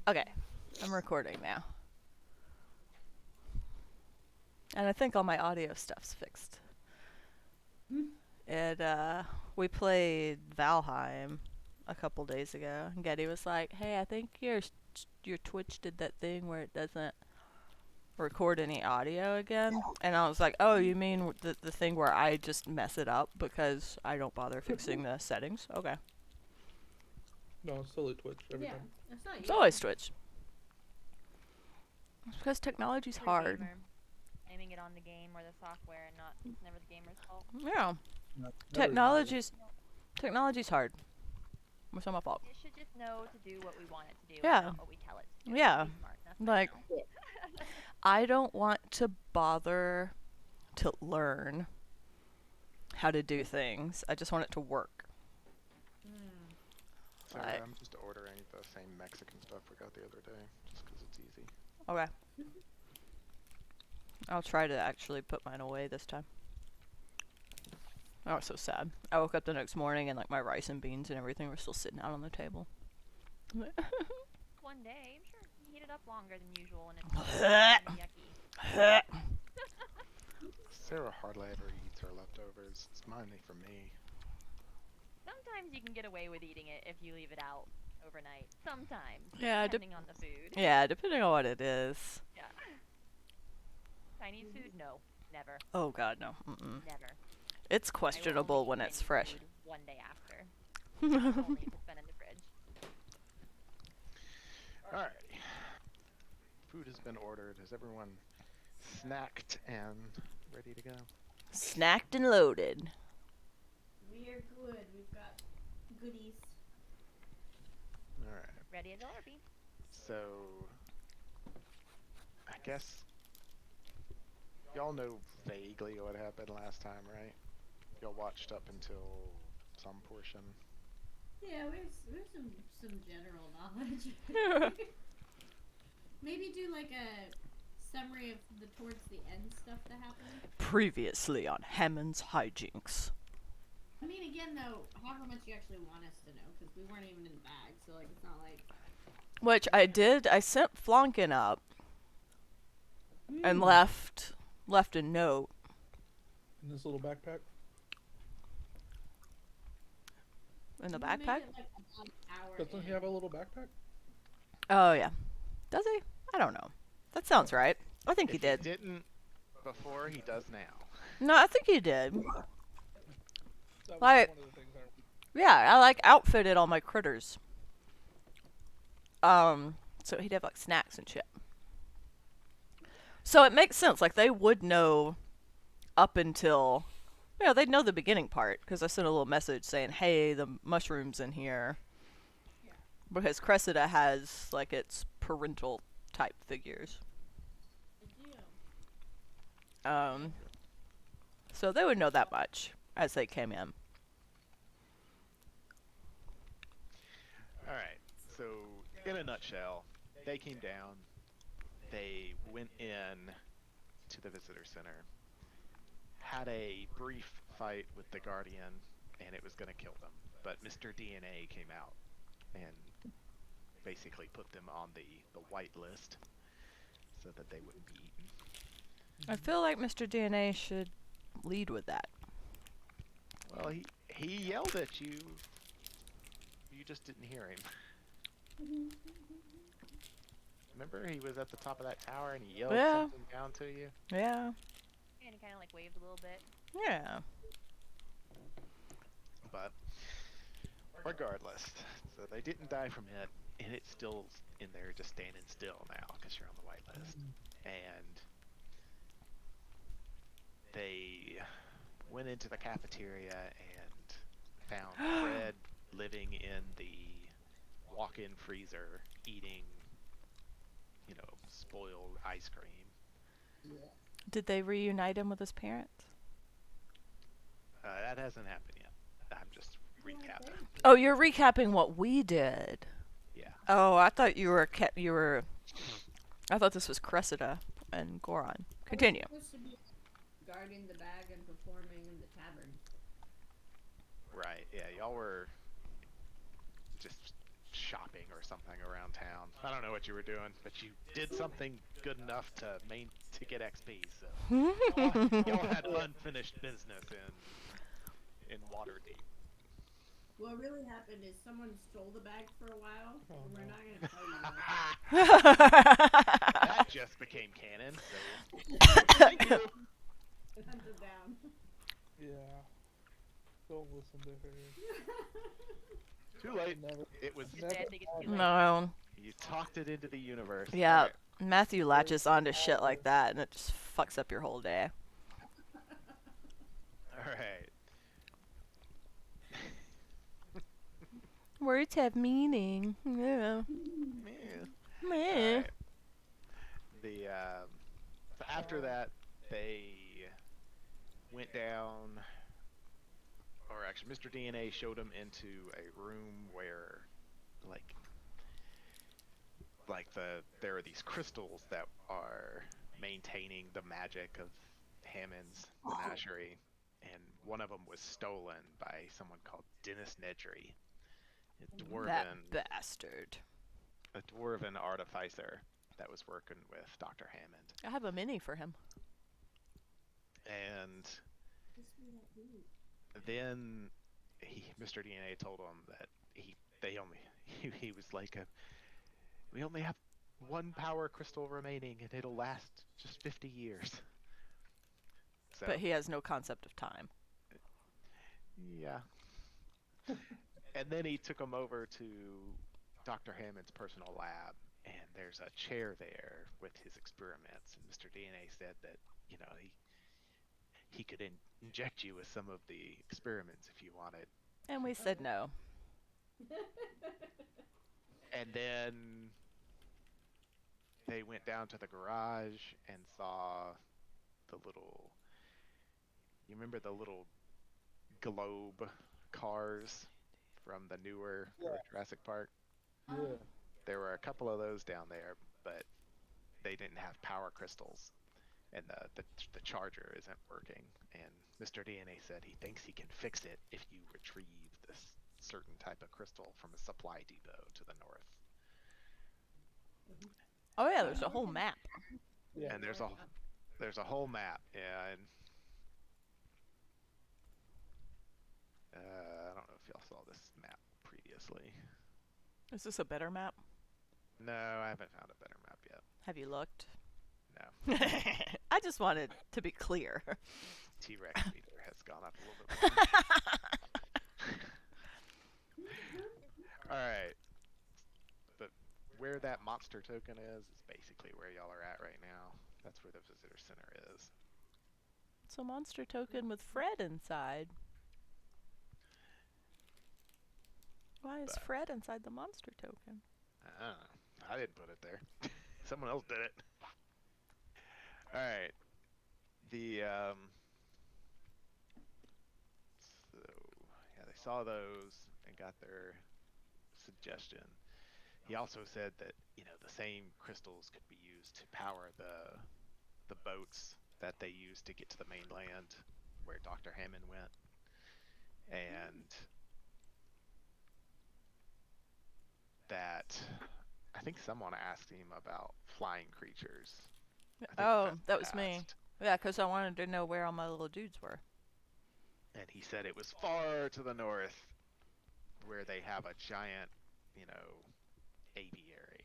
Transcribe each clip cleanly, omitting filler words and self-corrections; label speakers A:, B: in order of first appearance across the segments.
A: Okay, I'm recording now. And I think all my audio stuff's fixed. It, we played Valheim a couple days ago. And Getty was like, hey, I think your Twitch did that thing where it doesn't record any audio again. And I was like, oh, you mean the thing where I just mess it up because I don't bother fixing the settings? Okay.
B: No, it's totally Twitch every time.
C: It's not you.
A: It's always Twitch. It's because technology's
C: You're a
A: hard.
C: gamer. Aiming it on the game or the software and not it's never the gamer's fault.
A: Yeah.
B: No,
A: Technology's hard. It's not my fault.
C: It should just know to do what we want it to do
A: Yeah.
C: and not what we tell it to do.
A: Yeah.
C: Be smart enough to
A: Like,
C: know.
A: I don't want to bother to learn how to do things. I just want it to work.
D: Sorry,
A: Like-
D: I'm just ordering the same Mexican stuff we got the other day, just 'cause it's easy.
A: Okay. I'll try to actually put mine away this time. Oh, it's so sad. I woke up the next morning and like my rice and beans and everything were still sitting out on the table.
C: One day, I'm sure you heat it up longer than usual and it's yucky.
D: Sarah hardly ever eats her leftovers. It's mainly for me.
C: Sometimes you can get away with eating it if you leave it out overnight. Sometimes.
A: Yeah,
C: depending on the food.
A: Yeah, depending on what it is.
C: Yeah. Chinese food? No. Never.
A: Oh god, no. Mm-mm.
C: Never.
A: It's
C: I will
A: questionable
C: only
A: when
C: eat
A: it's
C: any
A: fresh.
C: food one day after. Only if it's been in the fridge.
D: Alrighty. Food has been ordered. Is everyone snacked and ready to go?
A: Snacked and loaded.
E: We are good. We've got goodies.
D: Alright.
C: Ready as I'll ever be.
D: So, I guess y'all know vaguely what happened last time, right? Y'all watched up until some portion.
E: Yeah, we have some general knowledge. Maybe do like a summary of the towards the end stuff that happened.
A: Previously on Hammond's Hijinks.
E: I mean, again though, however much you actually want us to know, because we weren't even in the bag, so like it's not like.
A: Which I did. I sent Flonkin up and left a note.
B: In this little backpack.
A: In the
E: We made
A: backpack?
E: it, like, about an hour
B: Doesn't he
E: in.
B: have a little backpack?
A: Oh yeah. Does he? I don't know. That sounds right. I think he
D: If
A: did.
D: He didn't before, he does now.
A: No, I think he did.
B: That was
A: Like-
B: one of the things I
A: Yeah, I like outfitted all my critters. So he'd have like snacks and shit. So it makes sense. Like they would know up until, they'd know the beginning part because I sent a little message saying, "Hey, the mushrooms in here."
E: Yeah.
A: Because Cressida has like its parental type figures. So they would know that much as they came in.
D: Alright, so in a nutshell, they came down, they went in to the visitor center, had a brief fight with the Guardian, and it was going to kill them. But Mr. DNA came out and basically put them on the white list so that they wouldn't be eaten.
A: I feel like Mr. DNA should lead with that.
D: Well, he yelled at you. You just didn't hear him. Remember, he was at the top of that tower and he yelled
A: Yeah.
D: something down to you?
A: Yeah.
C: And he kind of like waved a little bit.
A: Yeah.
D: But regardless, so they didn't die from it, and it's still in there just standing still now because you're on the white list. And they went into the cafeteria and found Fred living in the walk-in freezer eating, spoiled ice cream.
A: Did they reunite him with his parents?
D: That hasn't happened yet. I'm just recapping.
A: Oh, you're recapping what we did.
D: Yeah.
A: Oh, I thought you were I thought this was Cressida and Goron. Continue.
E: Supposed to be guarding the bag and performing in the tavern.
D: Right. Yeah. Y'all were just shopping or something around town. I don't know what you were doing, but you did something good enough to get XP. So y'all had unfinished business in Waterdeep.
E: What really happened is someone stole the bag for a while,
B: Oh,
E: and we're
B: no.
E: not gonna tell you what.
D: That just became canon. So thank you.
E: Hunt them down.
B: Yeah. Don't listen to her.
D: Too late.
B: Never.
D: It was
C: Your dad think it's too late.
A: No.
D: you talked it into the universe.
A: Yeah.
D: Alright.
A: Matthew latches onto shit like that, and it just fucks up your whole day.
D: Alright.
A: Words have meaning. Yeah.
D: Yeah.
A: Meh.
D: Alright. The so after that they went down, or actually Mr. DNA showed him into a room where there are these crystals that are maintaining the magic of Hammond's menagerie, and one of them was stolen by someone called Dennis Nedry,
A: That bastard.
D: a dwarven artificer that was working with Dr. Hammond.
A: I have a mini for him.
D: And then Mr. DNA told him that he was like, we only have one power crystal remaining, and it'll last just 50 years. So,
A: But he has no concept of time.
D: yeah. And then he took him over to Dr. Hammond's personal lab, and there's a chair there with his experiments. And Mr. DNA said that, he could inject you with some of the experiments if you wanted.
A: And we said no.
D: And then they went down to the garage and saw you remember the little globe cars from the newer Jurassic Park?
B: Yeah.
D: There were a couple of those down there, but they didn't have power crystals, and the charger isn't working. And Mr. DNA said he thinks he can fix it if you retrieve this certain type of crystal from a supply depot to the north.
A: Oh yeah, there's a whole map.
B: Yeah.
D: And there's a whole map, and I don't know if y'all saw this map previously.
A: Is this a better map?
D: No, I haven't found a better map yet.
A: Have you looked?
D: No.
A: I just wanted to be clear.
D: T-Rex meter has gone up a little bit more. Alright. But where that monster token is basically where y'all are at right now. That's where the visitor center is.
A: It's a monster token with Fred inside. Why is Fred inside the monster token?
D: I don't know. I didn't put it there. Someone else did it. Alright. So, yeah, they saw those and got their suggestion. He also said that, the same crystals could be used to power the boats that they used to get to the mainland where Dr. Hammond went. And that I think someone asked him about flying creatures.
A: Oh, that was me. Yeah, because I wanted to know where all my little dudes were.
D: And he said it was far to the north where they have a giant, aviary.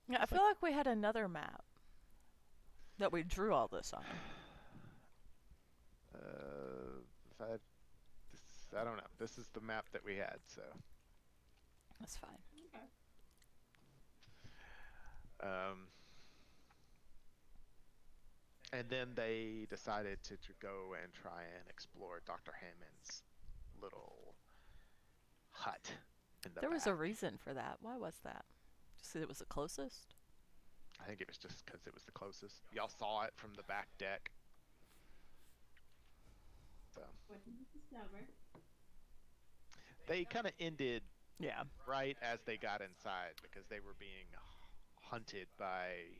A: Yeah, I feel like we had another map that we drew all this on.
D: I don't know. This is the map that we had, so.
A: That's fine.
D: And then they decided to go and try and explore Dr. Hammond's little hut in the
A: There was a
D: back.
A: reason for that. Why was that? Just 'cause it was the closest?
D: I think it was just because it was the closest. Y'all saw it from the back deck. So
E: What did you discover?
D: they kind of ended
A: Yeah.
D: right as they got inside because they were being hunted by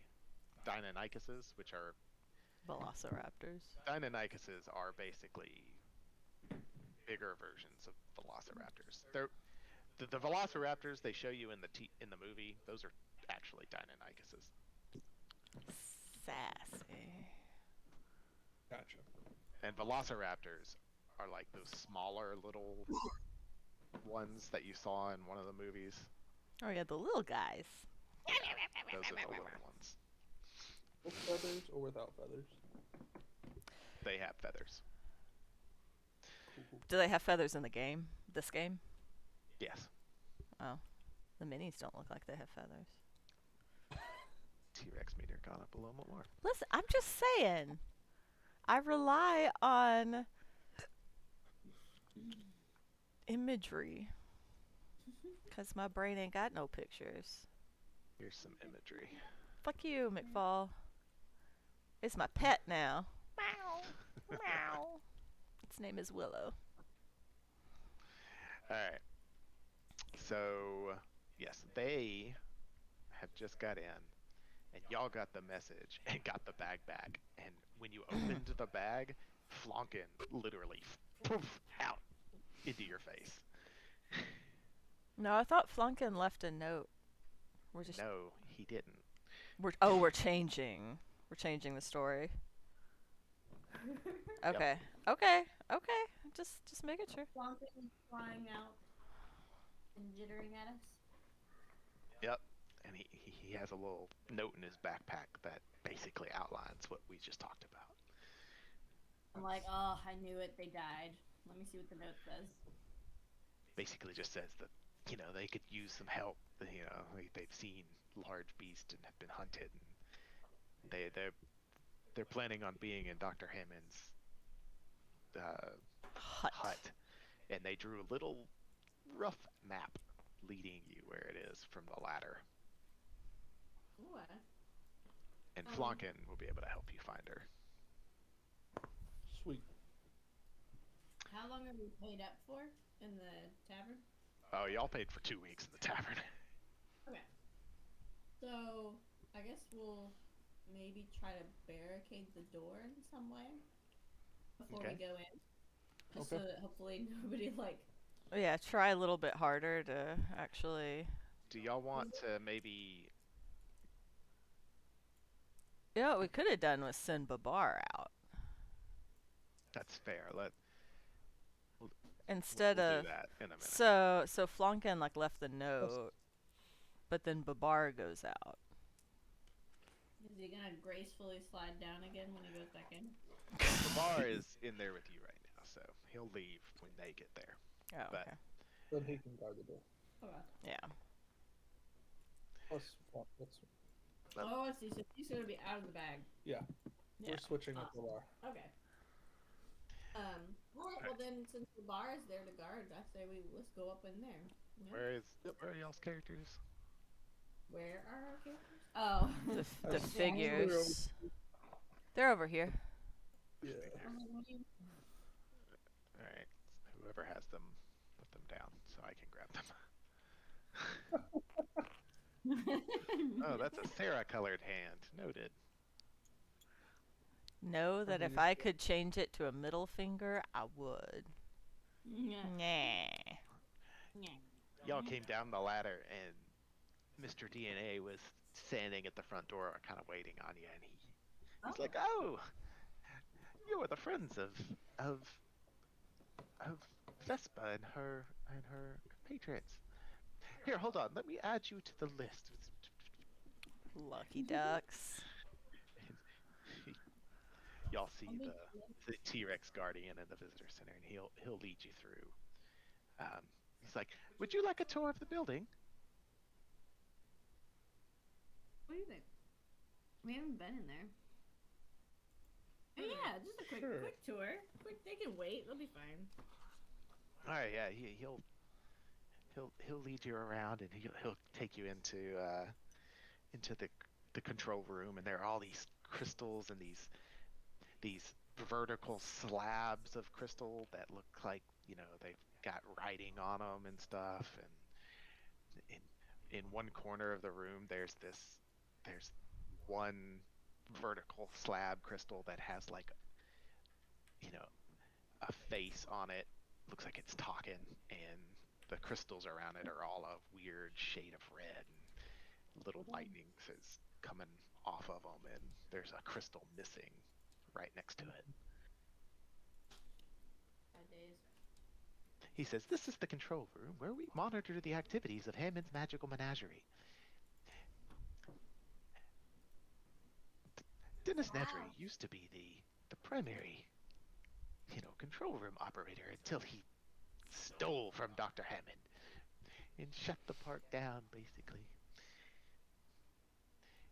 D: Deinonychuses, which are
A: Velociraptors.
D: Deinonychuses are basically bigger versions of velociraptors. The velociraptors they show you in the movie, those are actually Deinonychuses.
A: Sassy.
B: Gotcha.
D: And velociraptors are like those smaller little ones that you saw in one of the movies.
A: Oh yeah, the little guys.
D: Those are the little ones.
B: With feathers or without feathers?
D: They have feathers.
B: Cool.
A: Do they have feathers in the game? This game?
D: Yes.
A: Oh, the minis don't look like they have feathers.
D: T-Rex meter gone up a little more.
A: Listen, I'm just saying. I rely on imagery. Because my brain ain't got no pictures.
D: Here's some imagery.
A: Fuck you, McFall. It's my pet now. Meow. Meow. Its name is Willow.
D: Alright. So, yes, they have just got in, and y'all got the message and got the bag back. And when you opened the bag, Flonkin literally poof out into your face.
A: No, I thought Flunkin left a note. We're just
D: No, he didn't.
A: we're changing. We're changing the story. Okay. Okay. Okay. Just making sure.
E: Flopping, flying out, and jittering at us.
D: Yep. And he has a little note in his backpack that basically outlines what we just talked about.
E: I'm like, oh, I knew it. They died. Let me see what the note says.
D: Basically just says that, you know, they could use some help. You know, they've seen large beasts and have been hunted. And they're planning on being in Dr. Hammond's hut. And they drew a little rough map leading you where it is from the ladder.
E: Ooh,
D: And Flonkin will be able to help you find her.
B: Sweet.
E: how long are we paid up for in the tavern?
D: Oh, y'all paid for 2 weeks in the tavern.
E: Okay. So, I guess we'll maybe try to barricade the door in some way before we
D: Okay.
E: go in. Just so
B: Okay.
E: that hopefully nobody, like...
A: Oh, yeah, try a little bit harder to actually.
D: Do y'all want to maybe...
A: Yeah, what we could have done was send Babar out
D: That's fair.
A: instead
D: We'll
A: of.
D: do that in a minute.
A: So Flonkin like left the note, but then Babar goes out.
E: Is he gonna gracefully slide down again when he goes back in?
D: The bar is in there with you right now, so he'll leave when they get there.
A: Oh,
D: But-
A: okay.
B: Then he can guard the door.
E: Okay.
A: Yeah.
B: Plus, that's,
E: Oh, I see. So he's gonna be out of the bag.
A: Yeah.
B: we're switching up the bar.
E: Okay. Alright, well then, since the bar is there to guard, I say let's go up in there. Yeah.
D: Where are y'all's characters?
E: Where are our characters? Oh.
A: The
B: Yeah.
A: figures. They're over here.
B: Yeah.
D: Alright. Whoever has them, put them down so I can grab them. Oh, that's a Sarah-colored hand. Noted.
A: Know that if I could change it to a middle finger, I would.
E: Yeah.
A: Nah.
E: Yeah.
D: Y'all came down the ladder and Mr. DNA was standing at the front door kind of waiting on you, and he's like, oh, you are the friends of Vespa and her compatriots. Here, hold on, let me add you to the list.
A: Lucky ducks.
D: Y'all see the T-Rex guardian in the visitor center, and he'll lead you through. He's like, would you like a tour of the building?
E: What do you think? We haven't been in there. Yeah, just a
B: Sure.
E: quick tour. They can wait. They'll be fine.
D: All right, yeah, he'll lead you around, and he'll take you into the control room, and there are all these crystals and these vertical slabs of crystal that look like, you know, they've got writing on them and stuff. And in one corner of the room, there's one vertical slab crystal that has, like, you know, a face on it. Looks like it's talking, and the crystals around it are all a weird shade of red, and little lightnings is coming off of them, and there's a crystal missing right next to it.
E: Bad days.
D: He says, "This is the control room where we monitor the activities of Hammond's magical menagerie. Dennis
E: Wow.
D: Nedry used to be the primary, control room operator until he stole from Dr. Hammond and shut the park down, basically.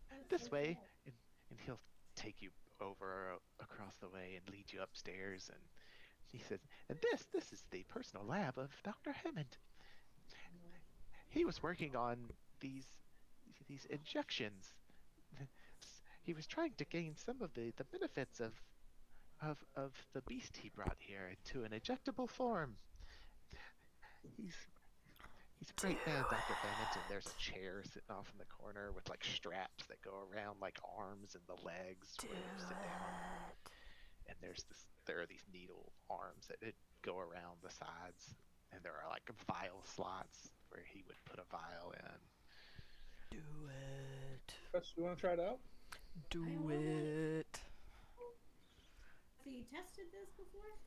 E: That's so
D: This way,"
E: sad.
D: and he'll take you over across the way and lead you upstairs, and he says, "And this is the personal lab of Dr. Hammond. He was working on these injections. He was trying to gain some of the benefits of the beast he brought here into an injectable form. He's he's a great man, Dr. Hammond." And there's a chair sitting off in the corner with like straps that go around like arms and the legs
A: Do
D: where you sit down.
A: it.
D: And there are these needle arms that go around the sides, and there are like vial slots where he would put a vial in.
A: Do it.
B: Chris, you want to try it out?
A: Do
E: wanna-
A: it.
E: Has he tested this before?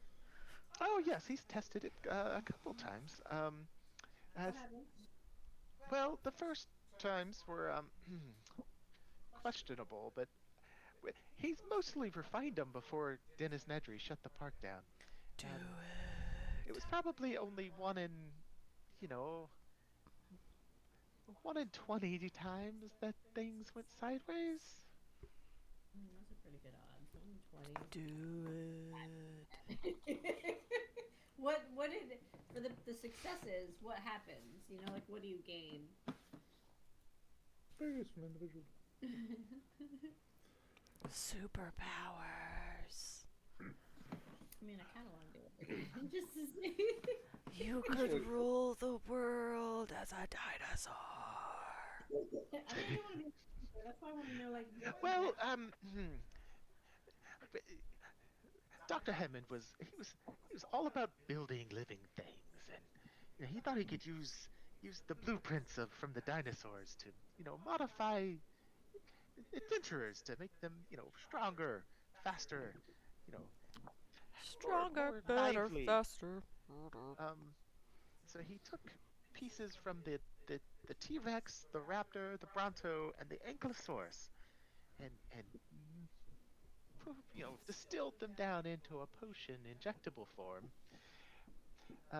D: Oh yes, he's tested it a couple times.
E: What
D: As
E: happened?
D: well, the first times were questionable, but he's mostly refined them before Dennis Nedry shut the park down.
A: Do
D: Um,
A: it.
D: It was probably only one in, you know, 1 in 20 times that things went sideways.
E: Those are pretty good odds. 1
A: Do it.
E: in 20. What did for the successes? What happens? You know, like what do you gain?
B: Various from individual.
A: Superpowers.
E: I mean, I kind of want to do it just to see.
A: You could rule the world as a dinosaur.
E: I really want to be. That's why I want to know, like.
D: Well, Dr. Hammond was all about building living things, and he thought he could use the blueprints from the dinosaurs to modify adventurers to make them stronger, faster, you know
A: Stronger,
D: more
A: better,
D: lively.
A: faster.
D: So he took pieces from the T-Rex, the Raptor, the Bronto, and the Ankylosaurus, and distilled them down into a potion injectable form.
A: Do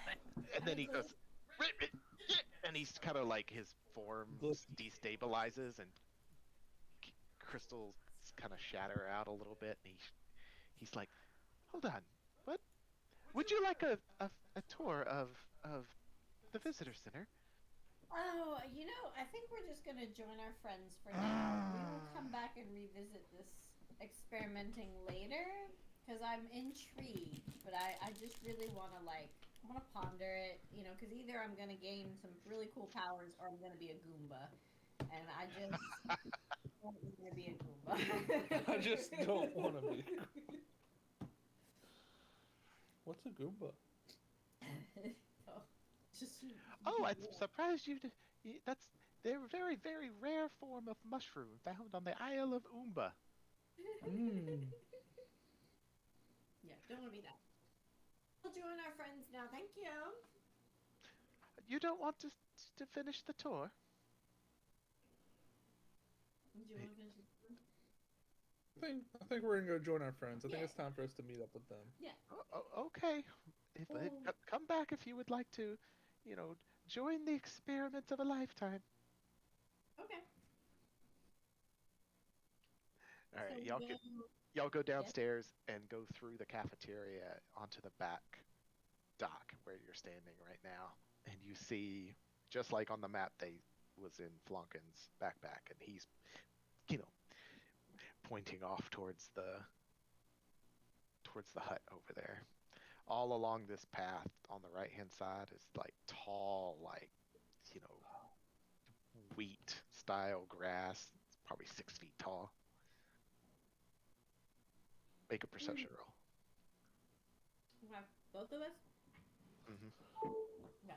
A: it.
D: And then he goes, and he's kind of like his form destabilizes, and crystals kind of shatter out a little bit, and he's like, "Hold on, what? Would you like a tour of the visitor center?"
E: Oh, I think we're just gonna join our friends for now. We will come back and revisit this experimenting later, because I'm intrigued. But I just really want to ponder it, because either I'm gonna gain some really cool powers or I'm gonna be a Goomba, and I just don't want to be a Goomba.
B: I just don't want to be. What's a Goomba?
E: Oh, just.
D: Oh, I'm surprised they're a very, very rare form of mushroom found on the Isle of Oomba.
B: Mm.
E: Yeah, don't want to be that. We'll join our friends now. Thank you.
D: You don't want to finish the tour?
E: Do you want to finish?
B: I think we're gonna go join our friends. I think
E: Yeah.
B: it's time for us to meet up with them.
D: Okay. Come back if you would like to, join the experiment of a lifetime.
E: Okay.
D: All right,
E: So
D: y'all go downstairs and go through the cafeteria onto the back dock where you're standing right now, and you see, just like on the map, they was in Flonkin's backpack, and he's, pointing off towards the hut over there. All along this path on the right hand side is like tall, like wheat style grass. It's probably 6 feet tall. Make a perception roll.
E: Have both of us?
D: Hmm.
E: Yeah.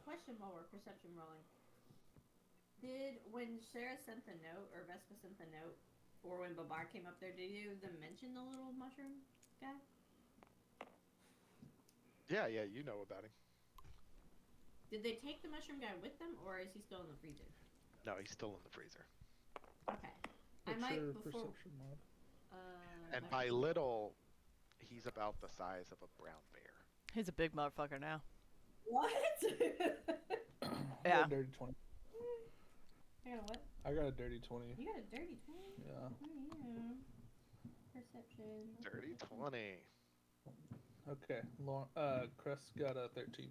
E: Question while we're perception rolling. When Sarah sent the note, or Vespa sent the note, or when Babar came up there, did either of them mention the little mushroom guy?
D: Yeah, yeah, you know about him.
E: Did they take the mushroom guy with them, or is he still in the freezer?
D: No, he's still in the freezer.
E: Okay. I
B: What's
E: might
B: your
E: before.
B: perception mod?
D: And by little, he's about the size of a brown bear.
A: He's a big motherfucker now.
E: What?
B: I
A: Yeah.
B: got a dirty 20.
E: I got a what?
B: I got a dirty 20.
E: You got a dirty 20?
B: Yeah.
E: Oh, yeah. Perception.
D: Dirty 20.
B: Okay. Crest got a 13.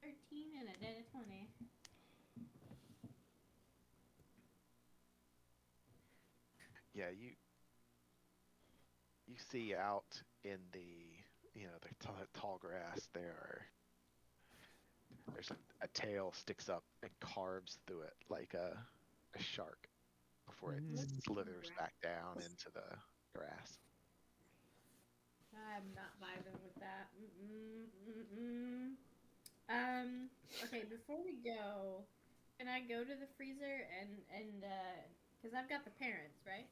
E: 13 and a dirty 20.
D: Yeah, you see out in the tall grass there's a tail sticks up and carves through it like a shark before it slithers back down into the grass.
E: I'm not vibing with that. Okay, before we go, can I go to the freezer and because I've got the parents, right?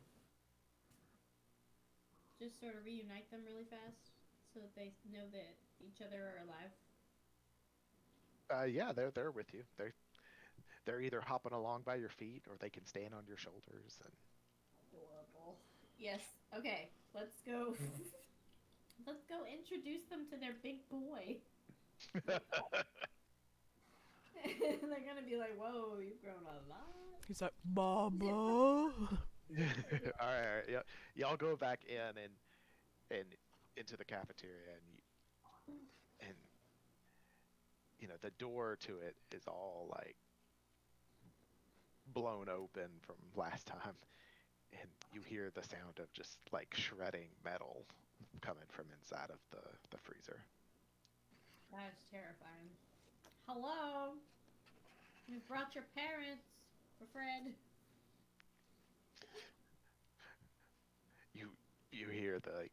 E: Just sort of reunite them really fast so that they know that each other are alive.
D: Yeah, they're with you. They're either hopping along by your feet or they can stand on your shoulders and
E: Adorable. Yes. Okay, let's go. Let's go introduce them to their big boy. They're gonna be like, "Whoa, you've grown a lot."
A: He's like, Mama.
D: all right, yeah, y'all go back in and into the cafeteria and the door to it is all like blown open from last time, and you hear the sound of just like shredding metal coming from inside of the freezer.
E: That's terrifying. Hello. You've brought your parents for Fred.
D: You hear the like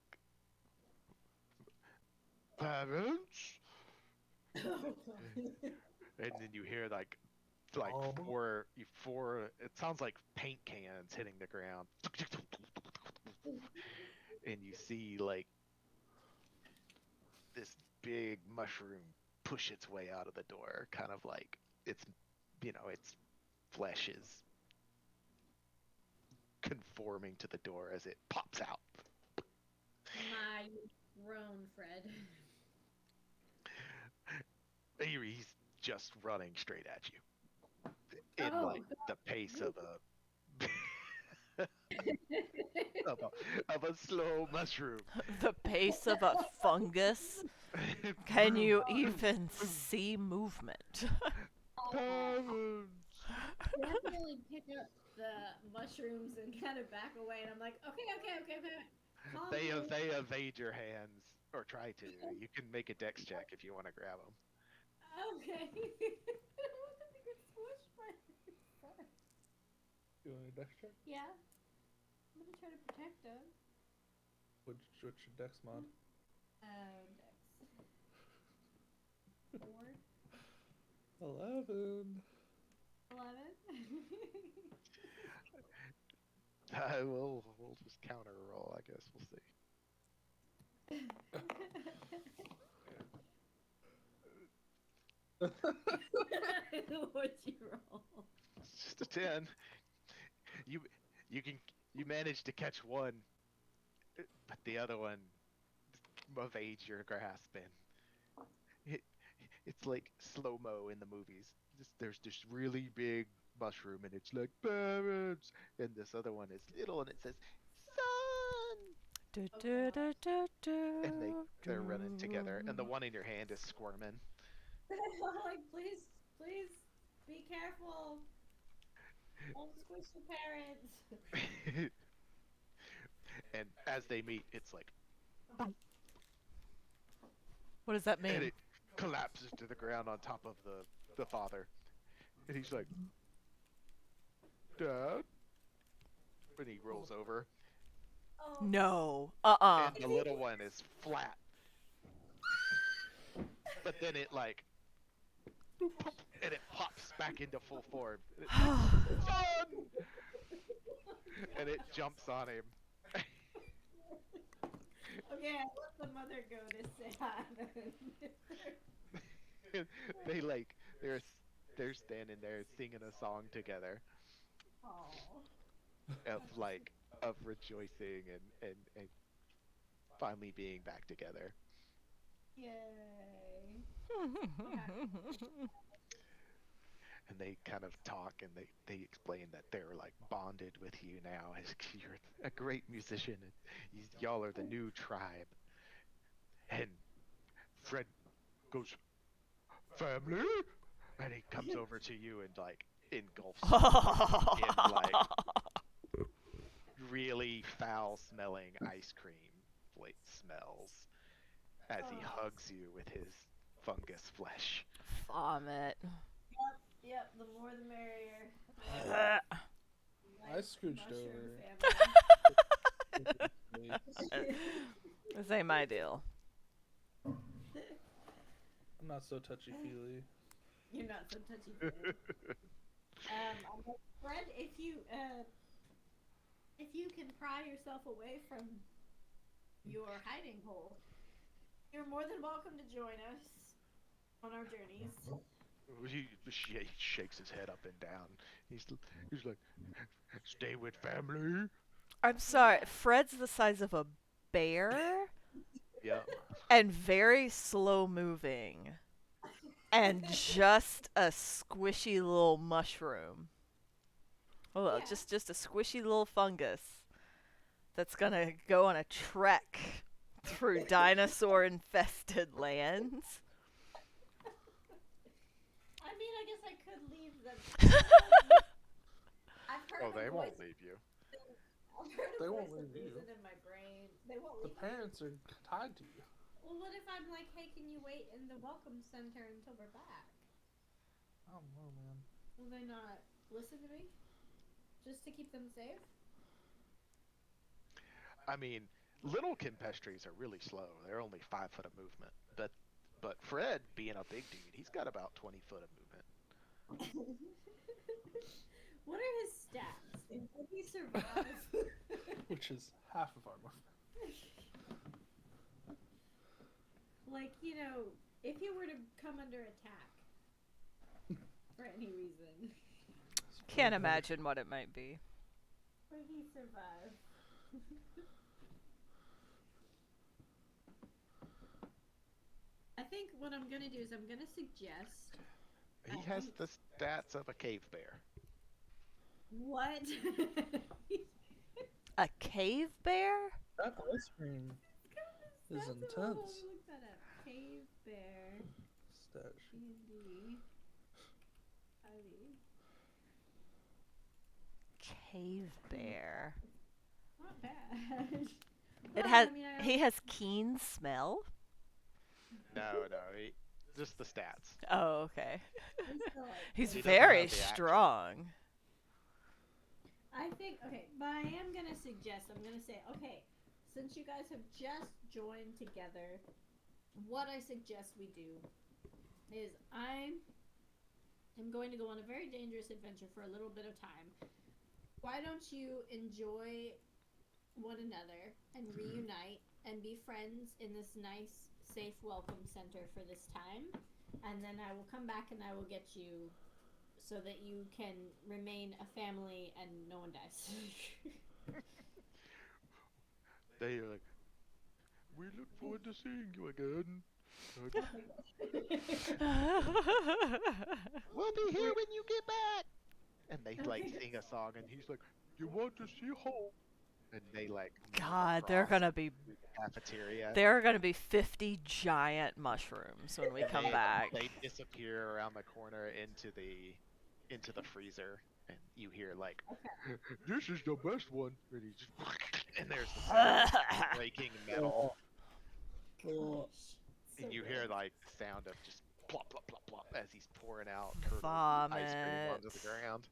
D: parents, and then you hear like
B: Oh.
D: four. It sounds like paint cans hitting the ground, and you see like this big mushroom push its way out of the door, kind of like its flesh is conforming to the door as it pops out.
E: My grown Fred.
D: He's just running straight at you in like the pace of a slow mushroom.
A: The pace of a fungus. Can you even see movement?
D: Parents.
E: Definitely pick up the mushrooms and kind of back away, and I'm like, okay. Calm down.
D: They evade your hands or try to. You can make a dex check if you want to grab them.
E: Okay. I don't want them to get squished by this.
B: You want a dex check?
E: Yeah. I'm gonna try to protect them.
B: What's your dex mod?
E: Dex. 4.
B: 11.
E: 11.
D: We'll just counter roll, I guess. We'll see.
E: What'd you roll?
D: It's just a 10. You managed to catch one, but the other one evades your grasp, and it's like slow-mo in the movies. There's this really big mushroom, and it's like parents, and this other one is little, and it says son. And they're running together, and the one in your hand is squirming.
E: I'm like, please, be careful. Don't squish the parents.
D: And as they meet, it's like,
A: What does that
D: and
A: mean?
D: it collapses to the ground on top of the father, and he's like, Dad. And he rolls over,
A: No.
D: and the little one is flat. but then it like and it pops back into full form. And it's like, son! And it jumps on him.
E: Okay, I let the mother go to say hi.
D: They like they're standing there singing a song together
E: Oh.
D: of rejoicing and finally being back together.
E: Yay.
D: And they kind of talk and they explain that they're like bonded with you now as you're a great musician and y'all are the new tribe. And Fred goes, family? And he comes over to you and like engulfs you in like really foul smelling ice cream smells as he hugs you with his fungus flesh.
A: Vomit.
E: Yep, the more the merrier.
B: I scooched
E: mushroom
B: over.
E: family.
A: This ain't my deal.
B: I'm not so touchy-feely.
E: You're not so touchy-feely. Fred, if you can pry yourself away from your hiding hole, you're more than welcome to join us on our journeys.
D: He shakes his head up and down. He's like, stay with family.
A: I'm sorry, Fred's the size of a bear
D: Yep.
A: and very slow moving. And just a squishy little mushroom. Oh,
E: Yeah.
A: just a squishy little fungus that's gonna go on a trek through dinosaur-infested lands.
E: I mean, I guess I could leave them. I've heard
D: Oh,
E: of
D: they
E: a
D: won't
E: voice-
D: leave you.
E: I've heard
B: They
E: a
B: won't
E: voice of
B: leave you.
E: reason in my brain. They won't
B: The
E: leave me.
B: parents are tied to you.
E: Well, what if I'm like, hey, can you wait in the welcome center until we're back?
B: I don't know, man.
E: Will they not listen to me? Just to keep them safe?
D: I mean, little Campestries are really slow. They're only 5 foot of movement. But Fred, being a big dude, he's got about 20 foot of movement.
E: What are his stats? And will he survive?
B: Which is half of our movement.
E: Like, if he were to come under attack for any reason,
A: Can't imagine what it might be.
E: would he survive? I think what I'm gonna do is I'm gonna suggest.
D: He has the stats of a cave bear.
E: What?
A: A cave bear?
B: That ice cream is
E: That's
B: intense.
E: Let me look that up. Cave bear.
B: Stash.
E: D&D.
A: Cave bear.
E: Not bad.
A: It
E: Well,
A: has.
E: I mean, I
A: He has keen smell.
D: No, just the stats.
A: Oh, okay.
E: feel like
A: He's
D: He doesn't
A: very
D: have the action.
A: strong.
E: I think, okay, but I am going to suggest, I'm going to say, okay, since you guys have just joined together, what I suggest we do is I am going to go on a very dangerous adventure for a little bit of time. Why don't you enjoy one another and reunite and be friends in this nice, safe welcome center for this time? And then I will come back and I will get you so that you can remain a family and no one dies.
D: They are like, we look forward to seeing you again. We'll be here when you get back. And they like sing a song, and he's like, you want to see home? And they like move
A: God, there are
D: across
A: gonna be
D: the cafeteria.
A: 50 giant mushrooms when we come
D: They-
A: back.
D: They disappear around the corner into the freezer, and you hear like, "This is the best one." And, he just, and there's the sound of breaking metal, and you hear like the sound of just plop plop plop plop as he's pouring out curdled ice cream onto the ground.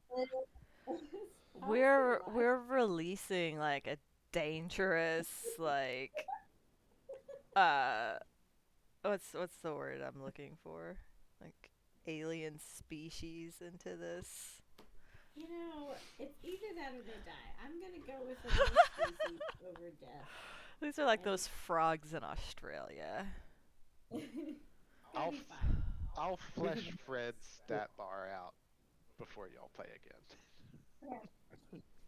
A: We're releasing like a dangerous uh what's the word I'm looking for? Like alien species into this.
E: You know, it's either that or they die. I'm gonna go with another species over death.
A: These are like
E: And
A: those frogs in Australia.
E: it'll
D: I'll
E: be
D: f-
E: fine.
D: I'll flesh Fred's stat bar out before y'all play again.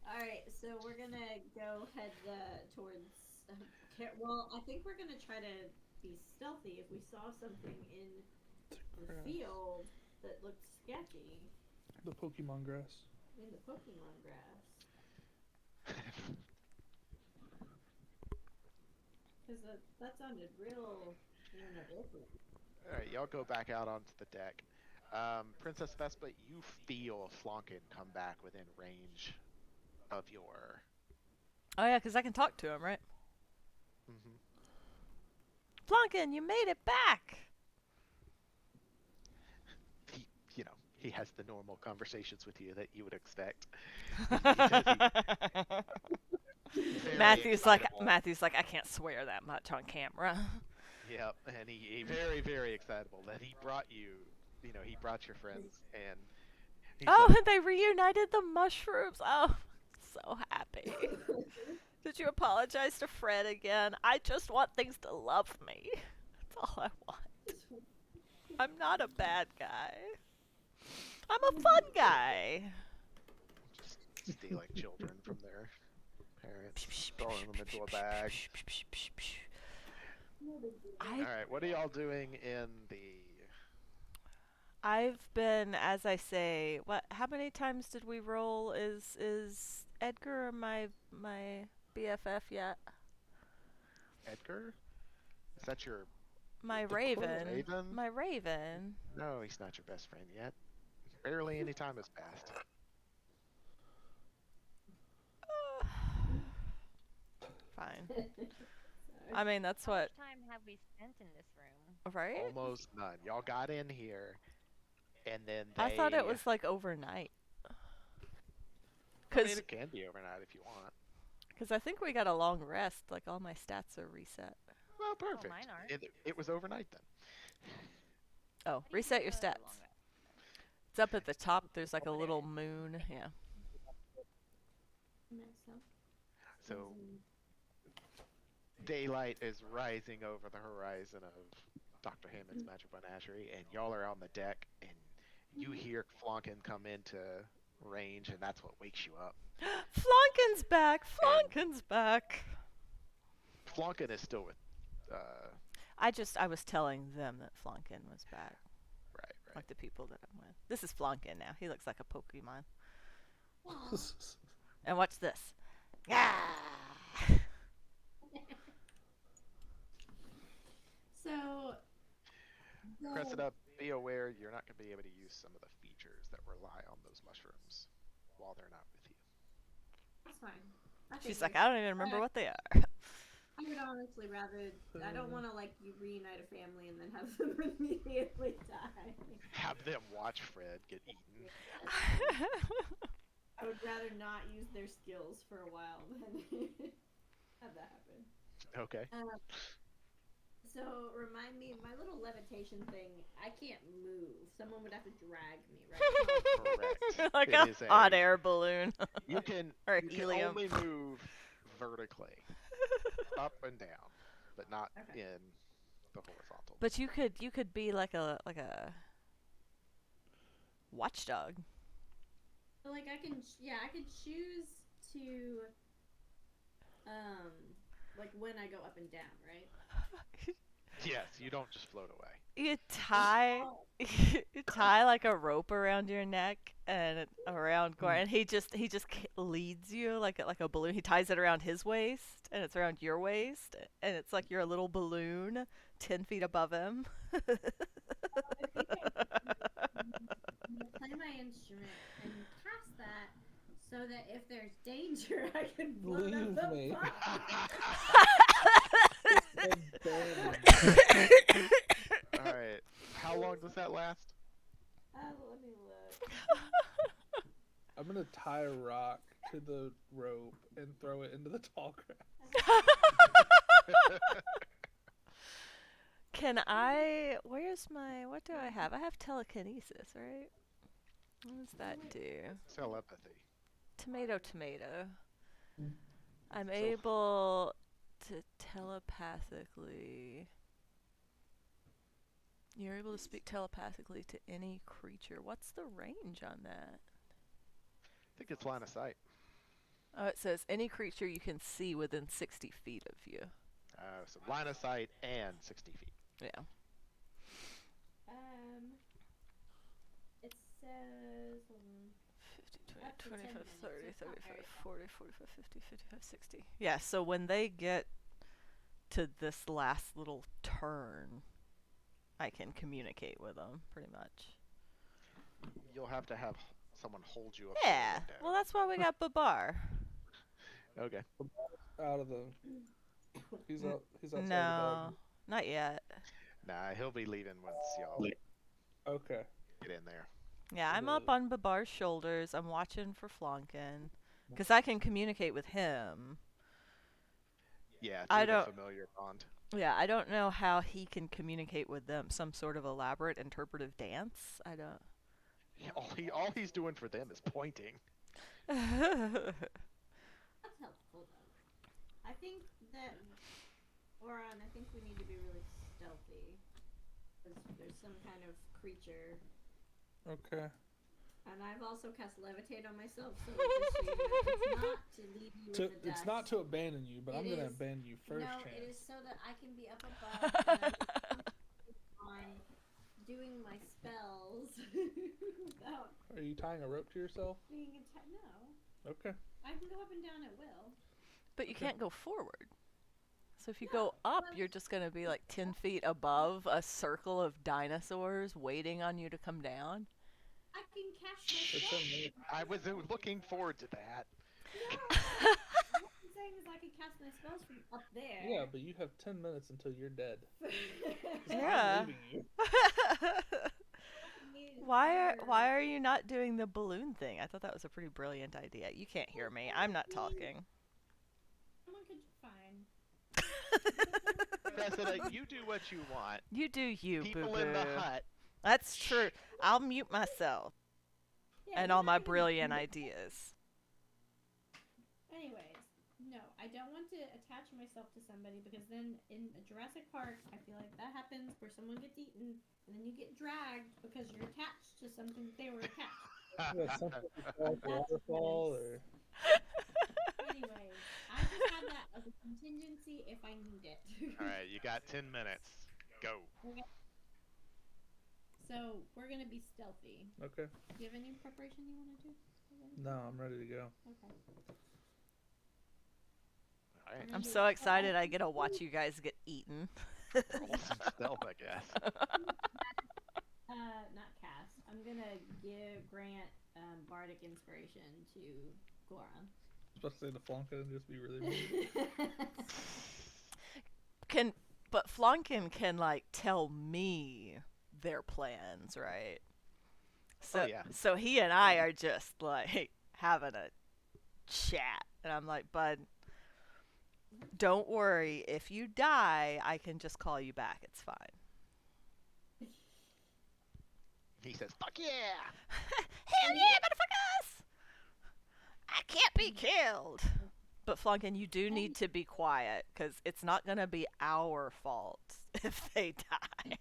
E: Alright, so we're gonna go head towards. Well, I think we're gonna try to be stealthy. If we saw something in the field that looked sketchy,
B: The Pokemon grass.
E: in the Pokemon grass, because that sounded real, different.
D: Alright, y'all go back out onto the deck. Princess Vespa, you feel Flonkin come back within range of your.
A: Oh yeah, 'cause I can talk to him, right?
D: Mhm.
A: Flonkin, you made it back.
D: He has the normal conversations with you that you would expect. Very
A: Matthew's like,
D: excitable.
A: I can't swear that much on camera.
D: Yep, and he very, very excitable that he brought you. He brought your friends, and he's
A: Oh,
D: like,
A: and they reunited the mushrooms. Oh, so happy. Did you apologize to Fred again? I just want things to love me. That's all I want. I'm not a bad guy. I'm a fun guy.
D: just stealing children from their parents, throwing them into a bag. All right, what are y'all doing in the?
A: I've been, as I say, what? How many times did we roll? Is Edgar my BFF yet?
D: Edgar? Is that your
A: My
D: the plural
A: Raven.
D: Raven?
A: My Raven.
D: No, he's not your best friend yet. Barely any time has passed.
A: Fine.
E: Sorry.
A: I mean, that's
C: How
A: what.
C: much time have we spent in this room?
A: Right?
D: Almost none. Y'all got in here, and then
A: I thought it
D: they.
A: was like overnight.
D: I mean,
A: Cause,
D: it can be overnight if you want.
A: I think we got a long rest. Like all my stats are reset.
D: Well, perfect.
C: mine aren't.
D: It was overnight then.
A: Oh,
C: How do you
A: reset
C: do
A: your
C: a
A: stats.
C: long rest?
A: It's up at the top. There's like a
C: Over
A: little
C: there.
A: moon. Yeah.
D: So daylight is rising over the horizon of Dr. Hammond's Magic Menagerie, and y'all are on the deck, and you hear Flonkin come into range, and that's what wakes you up.
A: Flonkin's back.
D: And-
A: Flonkin's back.
D: Flonkin is still with.
A: I was telling them that Flonkin was back.
D: Right.
A: Like the people that I'm with. This is Flonkin now. He looks like a Pokemon. And watch this. Yeah.
E: So.
D: Press it up. Be aware you're not going to be able to use some of the features that rely on those mushrooms while they're not with you.
E: That's fine.
A: She's like, I don't even remember what they are.
E: I would honestly rather. I don't want to like you reunite a family and then have them immediately die.
D: Have them watch Fred get eaten.
E: I would rather not use their skills for a while than have that happen.
D: Okay.
E: So remind me, my little levitation thing. I can't move. Someone would have to drag me, right?
D: Correct.
A: Like
D: It
A: a
D: is
A: hot air balloon.
D: You can
A: Or
D: you can
A: helium.
D: only move vertically, up and down, but not
E: Okay.
D: in the horizontal.
A: But you could be like a watchdog.
E: So like I can choose to like when I go up and down, right?
D: Yes, you don't just float away.
A: You tie like a rope around your neck and around Gordon, and he just leads you like a balloon. He ties it around his waist, and it's around your waist, and it's like you're a little balloon 10 feet above him.
E: I think I'm gonna play my instrument and cast that so that if there's danger, I can float
B: Leave
E: up
B: me.
D: All right. How long does that last?
E: Let me look.
B: I'm gonna tie a rock to the rope and throw it into the tall grass.
A: Can I? Where's my? What do I have? I have telekinesis, right? What does that do?
D: Telepathy.
A: Tomato, tomato.
B: Mm.
A: I'm
D: So-
A: able to telepathically. You're able to speak telepathically to any creature. What's the range on that?
D: I think it's line of sight.
A: Oh, it says any creature you can see within 60 feet of you.
D: So line of sight and 60 feet.
A: Yeah.
E: It says.
A: 50, 20,
E: Up to 10
A: 25,
E: minutes,
A: 30,
E: it's not
A: 35,
E: very
A: 40, 45, 50, 55, 60. Yeah, so when they get to this last little turn, I can communicate with them, pretty much.
D: You'll have to have someone hold you up
A: Yeah,
D: to the
A: well,
D: window.
A: that's why we got Babar.
D: Okay.
B: Out of the. He's
A: N-
B: out. He's outside
A: No, not yet.
D: Nah, he'll be leaving once y'all
B: the bed. Okay.
D: get in there.
A: Yeah, I'm up
B: The-
A: on Babar's shoulders. I'm watching for Flonkin. Because I can communicate with him.
D: Yeah,
A: I
D: through the
A: don't-
D: familiar bond.
A: Yeah, I don't know how he can communicate with them. Some sort of elaborate interpretive dance? I don't.
D: All he's doing for them is pointing.
E: That's helpful though. I think that, Oron, I think we need to be really stealthy. Because there's some kind of creature.
B: Okay.
E: And I've also cast levitate on myself, so just so you know, it's not to leave you
B: To,
E: with the
B: it's
E: dust.
B: not to abandon you, but I'm
E: It
B: gonna
E: is-
B: abandon you first.
E: No,
B: chance.
E: it is so that I can be up above and I'm on doing my spells without
B: Are you tying a rope to yourself?
E: being attacked. No.
B: Okay.
E: I can go up and down at will.
A: But you
B: Okay.
A: can't go forward. So if you
E: No,
A: go up,
E: well-
A: you're just going to be like 10 feet above a circle of dinosaurs waiting on you to come down.
E: I can cast my
B: For 10
E: spells.
B: minutes.
D: I was looking forward to that.
E: No, what I'm saying is I can cast my spells from up there.
B: Yeah, but you have 10 minutes until you're dead. 'Cause
A: Yeah.
B: I'm leaving you.
A: Why are you not doing the balloon thing? I thought that was a pretty brilliant idea. You can't hear me. I'm not talking.
E: Someone could fine.
D: Cressida, you do what you want.
A: You do you,
D: People in the
A: boo-boo.
D: hut.
A: That's true. I'll mute myself
E: Yeah,
A: and
E: you're
A: all
E: not
A: my
E: gonna-
A: brilliant ideas.
E: Anyways, no, I don't want to attach myself to somebody because then in Jurassic Park, I feel like that happens where someone gets eaten and then you get dragged because you're attached to something that they were attached.
B: Yeah, something like a
E: That's
B: waterfall
E: nice.
B: or.
E: Anyways, I just have that as a contingency if I need it.
D: All right, you got 10 minutes. Go.
E: So we're gonna be stealthy.
B: Okay.
E: Do you have any preparation you want to do?
B: No, I'm ready to go.
E: Okay.
D: All right.
A: I'm so excited I get to watch you guys get eaten.
D: Roll some stealth, I guess.
E: Not cast. I'm gonna grant bardic inspiration to Goron.
B: I was supposed to say the flunker and just be really mean.
A: But Flonkin can like tell me their plans, right? So
D: yeah.
A: so he and I are just like having a chat, and I'm like, bud, don't worry. If you die, I can just call you back. It's fine.
D: He says, "Fuck yeah!"
A: Hell yeah, motherfuckers! I can't be killed. But Flunkin, you do need to be quiet, because it's not going to be our fault if they die.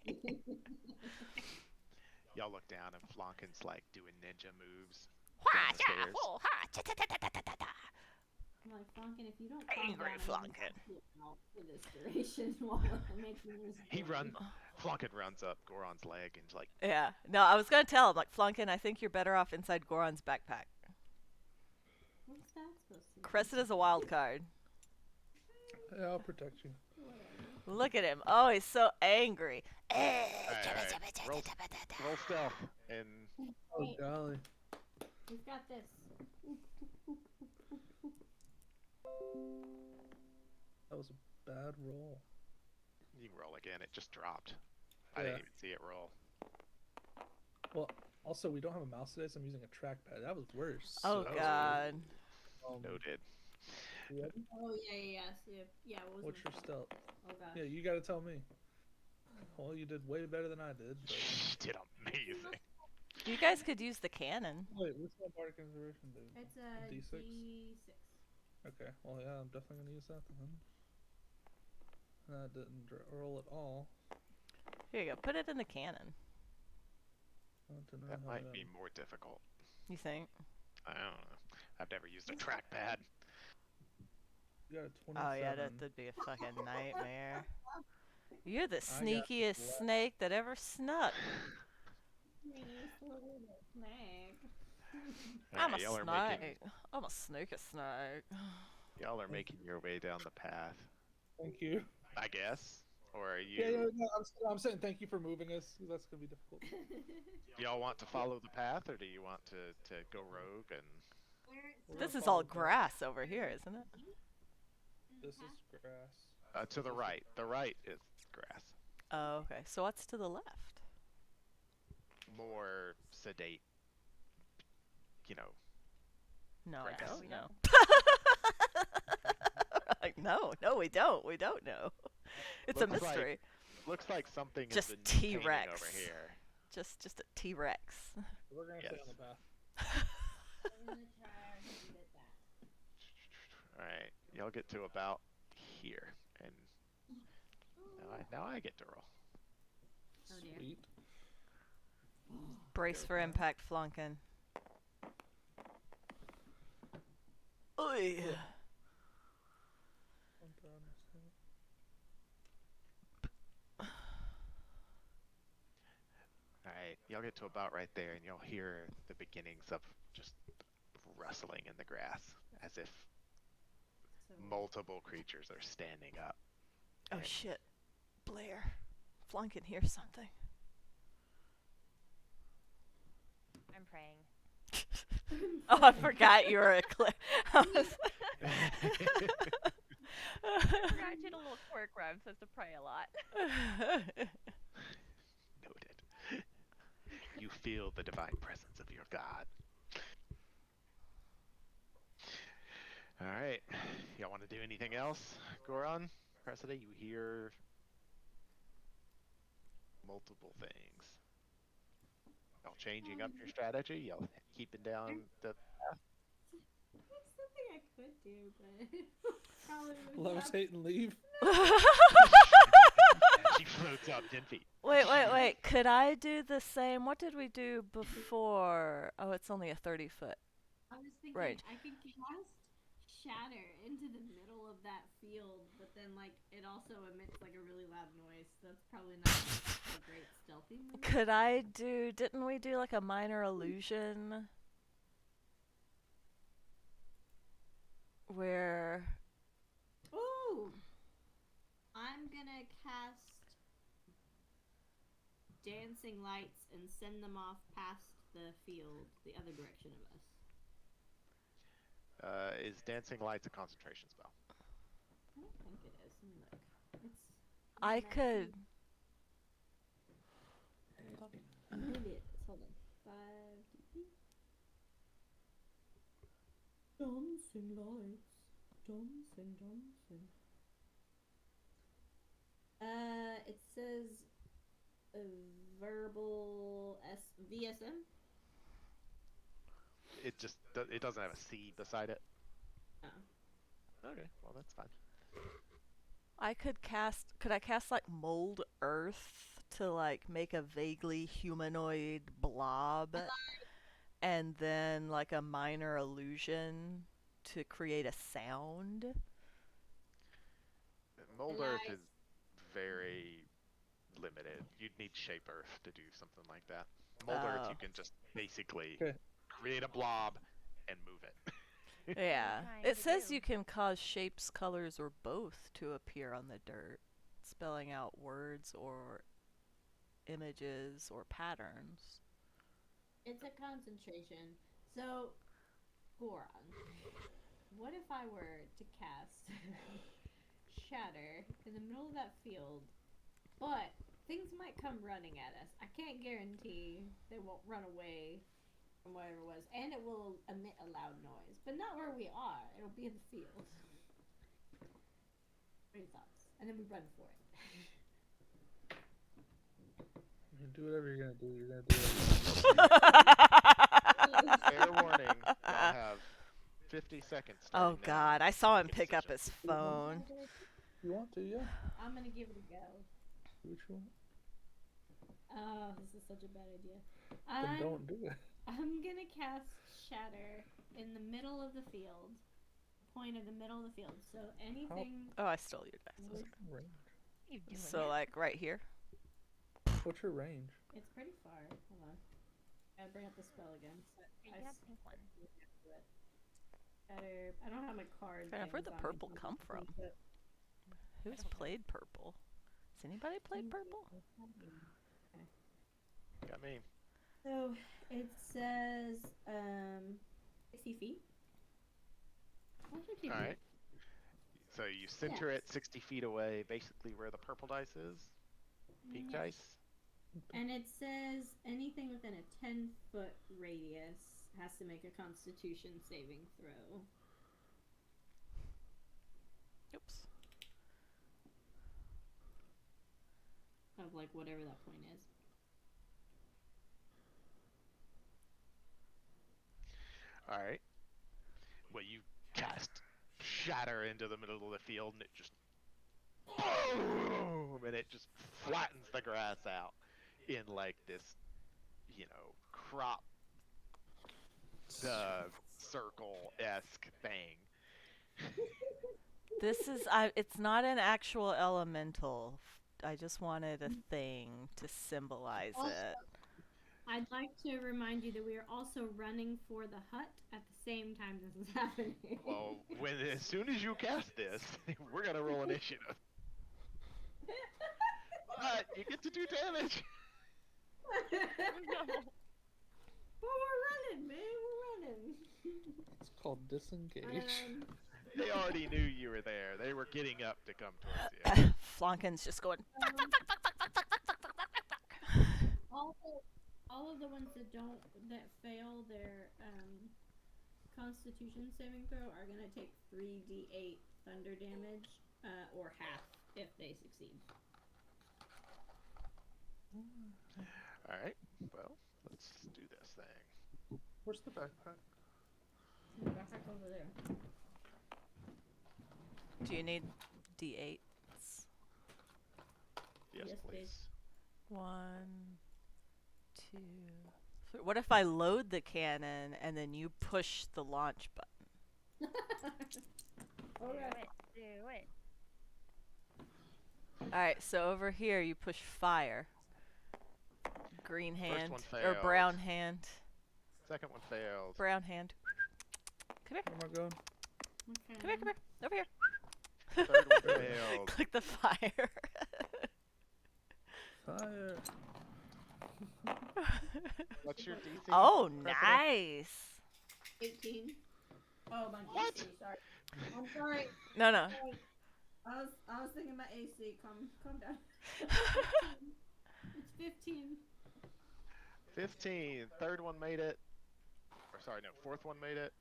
D: Y'all look down and Flonkin's like doing ninja moves.
A: Wha-
D: down the
A: cha-
D: stairs.
A: ho- ha- cha- ta- ta- ta- ta- ta- ta- ta.
E: I'm like, Flonkin, if you don't calm
A: Angry
E: down, I'm gonna
A: Flonkin.
E: knock you out for this duration while I make you
D: He Flonkin runs up Goron's leg and's like,
A: Yeah. No, I was going to tell him, like, Flunkin, I think you're better off inside Goron's backpack.
E: What's that supposed to be?
A: Cressida's a wild card.
B: Yeah, I'll protect you.
E: Whatever.
A: Look at him. Oh, he's so angry.
D: Alright, roll stealth. And
B: Oh,
E: Wait.
B: golly.
E: We've got this.
B: That was a bad roll.
D: you can roll again. It just dropped. I
B: Yeah.
D: didn't even see it roll.
B: Well, also, we don't have a mouse today, so I'm using a trackpad. That was worse.
A: Oh,
D: that was
A: God.
D: Noted.
B: You ready?
E: Oh yeah. Yeah. What was
B: What's
E: my
B: your stealth?
E: Oh gosh.
B: Yeah, you gotta tell me. Well, you did way better than I did. But...
D: You did amazing.
A: You guys could use the cannon.
B: Wait, what's that bardic inspiration do?
E: It's a
B: D6?
E: D6.
B: Okay, well, yeah, I'm definitely gonna use that then. That didn't roll at all.
A: Here you go. Put it in the cannon.
B: Didn't
D: That
B: really have
D: might
B: it
D: be more difficult.
A: You think?
D: I don't know. I've never used a trackpad.
B: You got a 27.
A: Oh yeah, that'd be a fucking nightmare. You're the
B: I got
A: sneakiest
B: left.
A: snake that ever snuck. I'm a
D: Alright,
A: snake. I'm a snake.
D: y'all are making your way down the path,
B: Thank you.
D: I guess. Or are
B: Yeah,
D: you?
B: no, I'm saying thank you for moving us. That's gonna be difficult.
D: Y'all want to follow the path, or do you want to go rogue and?
A: This is all grass over here, isn't it?
B: This is grass.
D: To the right. The right is grass.
A: Oh, okay. So what's to the left?
D: More sedate. You know.
A: No, I
D: Grass.
A: don't know. Like, no, we don't. We don't know. It's a
D: Looks like-
A: mystery.
D: Looks like something
A: Just
D: has been painting
A: T-Rex.
D: over here.
A: Just a T-Rex.
B: We're gonna stay
D: Yes.
B: on the path.
E: I'm gonna try our hand at that.
D: Alright, y'all get to about here, and now I get to roll.
E: Oh dear.
B: Sweet.
A: Brace for impact, flunking. Oy.
D: Alright, y'all get to about right there, and you'll hear the beginnings of just rustling in the grass, as if
E: So
D: multiple creatures are standing up.
A: Oh
D: And
A: shit. Blair. Flunkin hears something.
C: I'm praying.
A: Oh, I forgot you were a clip.
C: I forgot you had a little quirk where I'm supposed to pray a lot.
D: Noted. You feel the divine presence of your god. Alright, y'all want to do anything else? Goron? Cressida, you hear multiple things. Y'all changing up your strategy? Y'all keeping down the...
E: There's something I could do, but probably would not.
B: Levitate and leave.
D: She floats up 10 feet.
A: Wait. Could I do the same? What did we do before? Oh, it's only a 30-foot.
E: I was thinking
A: Right.
E: I could cast Shatter into the middle of that field, but then like it also emits like a really loud noise. So that's probably not a great stealthy move.
A: Could I do? Didn't we do like a minor illusion? Where?
E: Ooh! I'm gonna cast dancing lights and send them off past the field, the other direction of us.
D: Is Dancing Lights a concentration spell?
E: I don't think it is. Let me look. It's
A: I
E: not
A: could.
E: Maybe it is. Hold on. 5 DP. Dancing lights. Dancing. It says verbal VSM.
D: It just it doesn't have a C beside it.
E: Oh.
D: Okay, well that's fine.
A: I could cast. Could I cast like mold earth to like make a vaguely humanoid blob, and then like a minor illusion to create a sound?
D: Mold
E: Nice.
D: Earth is very limited. You'd need Shape Earth to do something like that. Mold Earth,
A: Oh.
D: you can just basically
B: Okay.
D: create a blob and move it.
A: Yeah.
C: trying
A: It
C: to
A: says
C: do?
A: you can cause shapes, colors, or both to appear on the dirt, spelling out words or images or patterns.
E: It's a concentration. So, Goron, what if I were to cast Shatter in the middle of that field, but things might come running at us. I can't guarantee they won't run away from whatever it was, and it will emit a loud noise, but not where we are. It'll be in the field. What are your thoughts? And then we run for it.
B: You do whatever you're gonna do. You're gonna do it.
D: Fair warning. Y'all have 50 seconds starting
A: Oh God,
D: now.
A: I saw him
D: Make a
A: pick up
D: decision.
A: his phone.
B: You want to, yeah.
E: I'm gonna give it a go.
B: Which one?
E: Oh, this is such a bad idea.
B: Then don't do it.
E: I'm gonna cast Shatter in the middle of the field. Point of the middle of the field. So anything.
A: Oh, I stole your dice.
B: What's your range?
C: You doing
A: So
C: it?
A: like right here.
B: What's your range?
E: It's pretty far. Hold on. I bring up the spell again.
C: You can have pink one.
E: Shatter. I don't have my card.
A: Fair enough. Where'd the
E: things on me,
A: purple
E: so
A: come
E: just
A: from?
E: leave it.
A: Who's played purple? Has anybody played purple?
D: Got me.
E: So it says 60 feet. What should you
D: All
E: do?
D: right. So you center it 60 feet away, basically where the purple dice is. Pink
E: Yes.
D: dice.
E: And it says anything within a 10-foot radius has to make a Constitution saving throw.
A: Oops.
E: Of like whatever that point is.
D: All right. Well, you cast Shatter into the middle of the field, and it just boom, and it just flattens the grass out in like this, crop circle-esque thing.
A: This is it's not an actual elemental. I just wanted a thing to symbolize
E: Also-
A: it.
E: I'd like to remind you that we are also running for the hut at the same time this is happening.
D: Well, as soon as you cast this, we're gonna roll initiative. But you get to do damage.
E: But we're running, man. We're running.
B: It's called disengage.
D: They already knew you were there. They were getting up to come towards you.
A: Flonkin's just going.
E: All of the ones that fail their Constitution saving throw are gonna take 3d8 thunder damage, or half if they succeed.
D: All right. Well, let's do this thing.
B: Where's the backpack?
E: Backpack over there.
A: Do you need d8s?
D: Yes,
E: Yes,
D: please.
E: please.
A: 1, 2, 3. What if I load the cannon and then you push the launch button?
E: Okay.
C: Do it.
A: Alright, so over here you push fire. Green hand.
D: one
A: Or
D: failed.
A: brown hand.
D: Second one failed.
A: Brown hand. Come here.
B: Where am I going?
E: Okay.
A: Come here, come here. Over here.
D: Third one failed.
A: Click the fire.
B: Fire.
D: What's your DC?
A: Oh,
D: Cressida?
A: nice.
E: 18. Oh, my
D: What?
E: DC, sorry. I'm sorry.
A: No, no.
E: Sorry. I was thinking my AC. Calm down. It's 15.
D: 15. Third one made it. Or sorry, no, fourth one made it.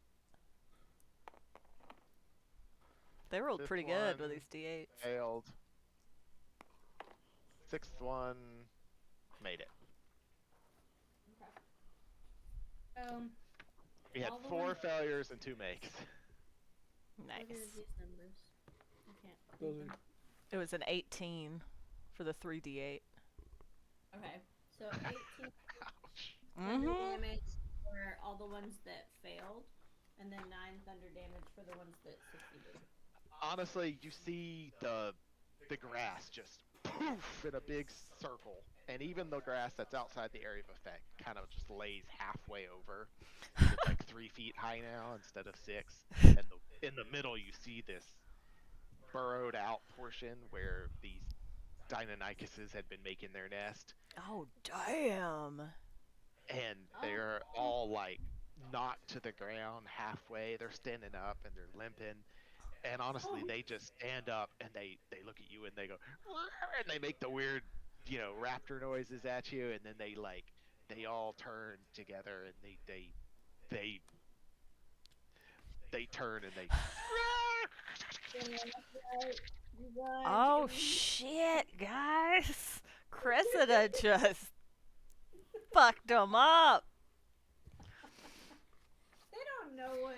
A: They rolled
D: Fifth
A: pretty good with
D: one.
A: these d8s.
D: Failed. Sixth one made it. We had
E: All the
D: 4
E: ones-
D: failures and 2 makes.
E: What are
A: Nice.
E: these numbers? I can't.
B: Those
E: read
B: are
E: them.
A: It was an 18 for the 3d8.
E: Okay, so 18
D: Ouch.
E: thunder
A: Mm-hmm.
E: damage for all the ones that failed, and then 9 thunder damage for the ones that succeeded.
D: Honestly, you see the grass just poof in a big circle, and even the grass that's outside the area of effect kind of just lays halfway over. It's like 3 feet high now instead of 6, and in the middle you see this burrowed out portion where these Deinonychuses had been making their nest,
A: Oh, damn.
D: and they're all like knocked to the ground halfway. They're standing up and they're limping. And honestly, they just stand up and they look at you and they go, and they make the weird, raptor noises at you, and then they all turn together and they turn and they.
A: Oh, shit, guys. Cressida just Fucked them up.
E: They don't know what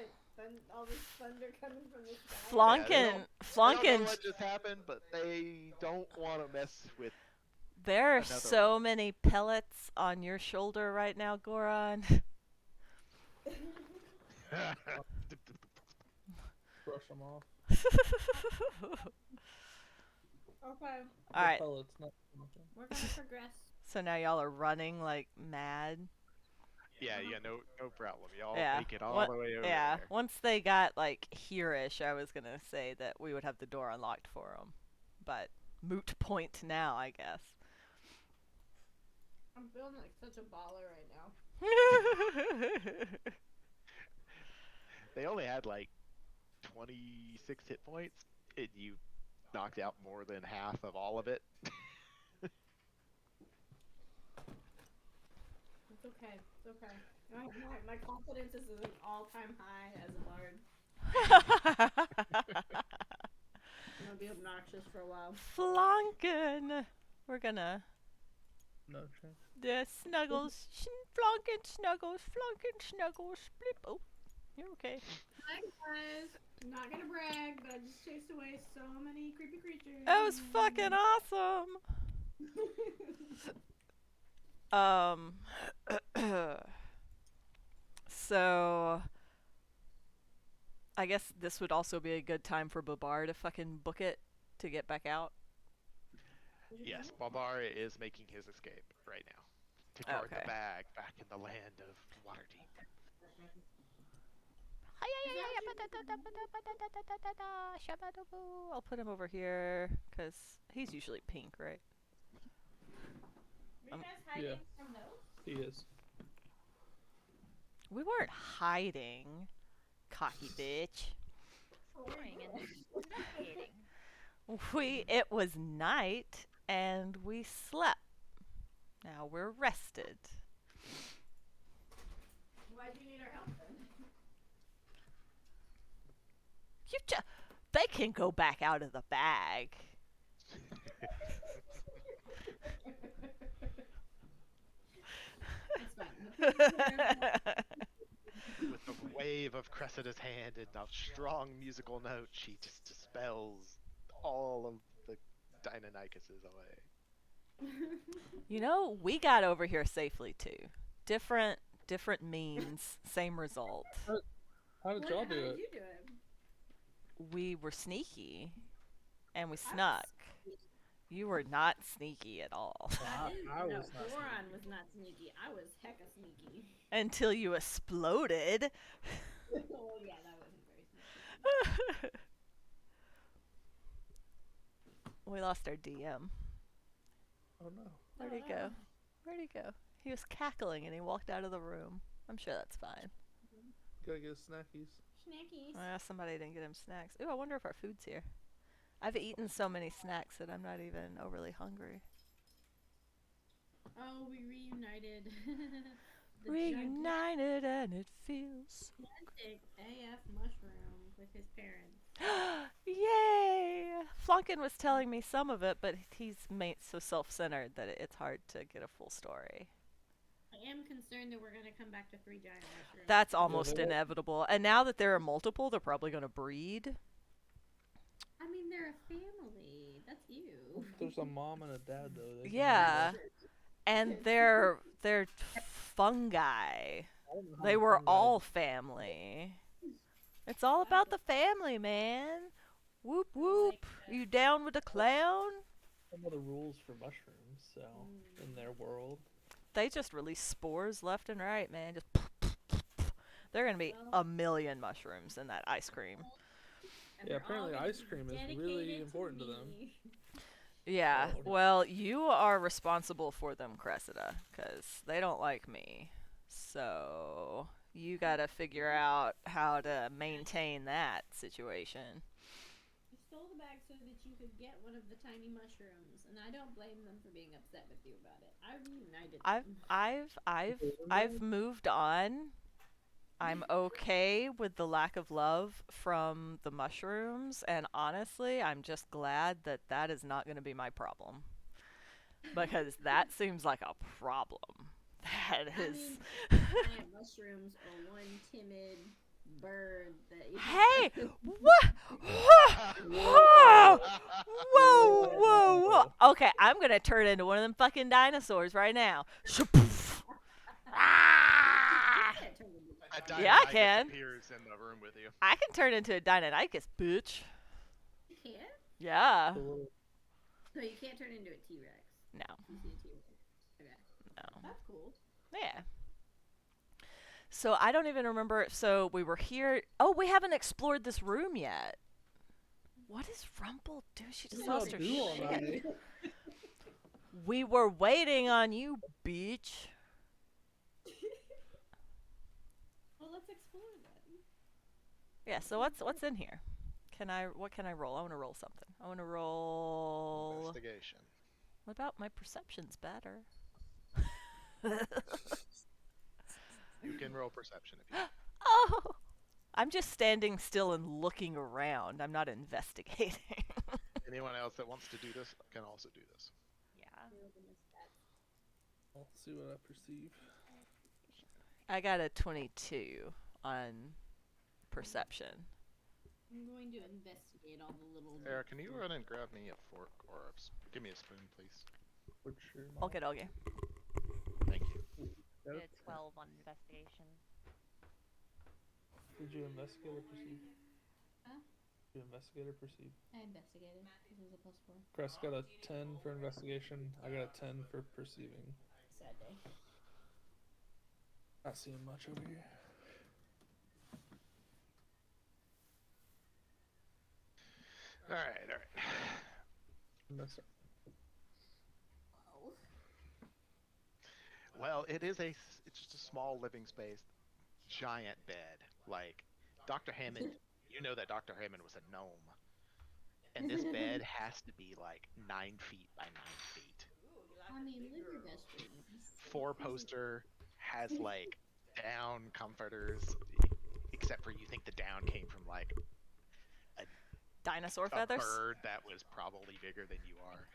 E: all this thunder coming from the sky.
D: Yeah, they
A: Flonkin,
D: don't know
A: Flonkin,
D: what just happened, but they don't want to mess with
A: there are
D: another
A: so
D: one.
A: many pellets on your shoulder right now, Goron.
B: Brush them off.
E: Okay,
B: The
A: Alright,
B: pellets, not smoking.
E: we're gonna progress.
A: so now y'all are running like mad.
D: Yeah, no problem. Y'all
A: Yeah.
D: make it all
A: What?
D: the way over
A: Yeah.
D: there.
A: Once they got like here-ish, I was gonna say that we would have the door unlocked for them, but moot point now, I guess.
E: I'm feeling like such a baller right now.
D: They only had like 26 hit points, and you knocked out more than half of all of it.
E: It's okay. It's okay. My confidence is at an all-time high as a bard. I'm gonna be obnoxious for a while.
A: Flonkin. We're gonna
B: No chance.
A: the snuggles, flonkin snuggles, flonkin snuggles, blip. Oh, you're okay.
E: Hi guys. I'm not gonna brag, but I just chased away so many creepy creatures.
A: That was fucking awesome. So I guess this would also be a good time for Babar to fucking book it to get back out.
D: Yes, Babar is making his escape right now to guard
A: Okay.
D: the bag back in the land of Waterdeep.
A: I'll put him over here because he's usually pink, right?
E: Were you guys hiding
B: Yeah.
E: from those?
B: He is.
A: We weren't hiding, cocky bitch.
C: Boring and investigating.
A: It was night and we slept. Now we're rested.
E: Why'd you need our help then?
A: They can go back out of the bag.
E: That's fine.
D: With a wave of Cressida's hand and a strong musical note, she just dispels all of the Deinonychuses away.
A: You know, we got over here safely too. Different means, same result.
B: How did y'all do
E: How did
B: it?
E: you do it?
A: We were sneaky and we
E: I was
A: snuck. You were not sneaky at all.
B: I
E: no,
B: was not
E: Goron was not sneaky. I was hecka sneaky.
A: Until you exploded.
E: Oh yeah, that wasn't very sneaky.
A: We lost our DM.
B: Oh no.
A: Where'd he go? Where'd he go? He was cackling and he walked out of the room. I'm sure that's fine.
B: Gotta get snackies.
E: Snackies.
A: Somebody didn't get him snacks. Ooh, I wonder if our food's here. I've eaten so many snacks that I'm not even overly hungry.
E: Oh, we reunited.
A: Reunited and it feels.
E: Gigantic AF mushroom with his parents.
A: Yay! Flonkin was telling me some of it, but he's made so self-centered that it's hard to get a full story.
E: I am concerned that we're gonna come back to 3 giant mushrooms.
A: That's almost
B: they won't.
A: inevitable. And now that there are multiple, they're probably going to breed.
E: I mean, they're a family. That's you.
B: There's a mom and a dad though. They can
A: Yeah.
B: do that.
A: And they're fungi.
B: I don't know how
A: They
B: the
A: were
B: fungi-
A: all family. It's all about the family, man. Whoop whoop. You down with the clown?
B: Some of the rules for mushrooms, so in their world.
A: They just release spores left and right, man. Just there are gonna be
E: Well-
A: a million mushrooms in that ice cream.
E: And
B: Yeah,
E: they're all
B: apparently
E: gonna
B: ice
E: be
B: cream is really
E: dedicated to
B: important to them.
E: me.
A: Yeah.
B: Oh.
A: Well, you are responsible for them, Cressida, because they don't like me. So you gotta figure out how to maintain that situation.
E: You stole the bag so that you could get one of the tiny mushrooms, and I don't blame them for being upset with you about it. I reunited them.
A: I've moved on. I'm okay with the lack of love from the mushrooms, and honestly, I'm just glad that that is not going to be my problem. Because that seems like a problem. That
E: I
A: is.
E: mean, giant mushrooms or one timid bird that you
A: Hey!
E: have to-
A: What? Whoa! Whoa! Whoa! Whoa! Okay, I'm gonna turn into one of them fucking dinosaurs right now. Ah!
E: You can't turn into
D: A
A: Yeah, I
D: Deinonychus
A: can.
D: appears in the room with you.
A: I can turn into a Deinonychus, bitch.
E: You can't?
A: Yeah.
B: The little
E: So you can't turn into a T-Rex.
A: No.
E: You see a T-Rex. Okay.
A: No.
E: That's cool.
A: Yeah. So I don't even remember. So we were here. Oh, we haven't explored this room yet. What is Rumple do? She just
B: What
A: lost
B: y'all
A: her
B: do all
A: shit.
B: night?
A: We were waiting on you, bitch.
E: Well, let's explore then.
A: Yeah. So what's in here? What can I roll? I want to roll something. I want to roll.
D: Investigation.
A: What about my perception's better?
D: You can roll perception if you.
A: Oh. I'm just standing still and looking around. I'm not investigating.
D: Anyone else that wants to do this can also do this.
C: Yeah.
B: I'll see what I perceive.
A: I got a 22 on perception.
E: I'm going to investigate all the little.
D: Sarah, can you run and grab me a fork or give me a spoon, please?
B: Which your
A: Okay, okay.
D: Thank you.
B: Got
C: Did
B: it?
C: a 12 on investigation.
B: Did you investigate or perceive?
E: Huh?
B: Did you investigate or perceive?
E: I investigated. This is a +4.
B: Crest got a 10 for investigation. I got a 10 for perceiving.
E: Sad day.
B: Not seeing much over here.
D: All right.
B: Mess up.
E: Oh.
D: Well, it's just a small living space, giant bed. Like Dr. Hammond, you know that Dr. Hammond was a gnome, and this bed has to be like 9 feet by 9 feet.
E: I mean, live your best dreams.
D: 4-poster, has like down comforters, except for you think the down came from like
A: Dinosaur
D: a
A: feathers?
D: bird that was probably bigger than you are.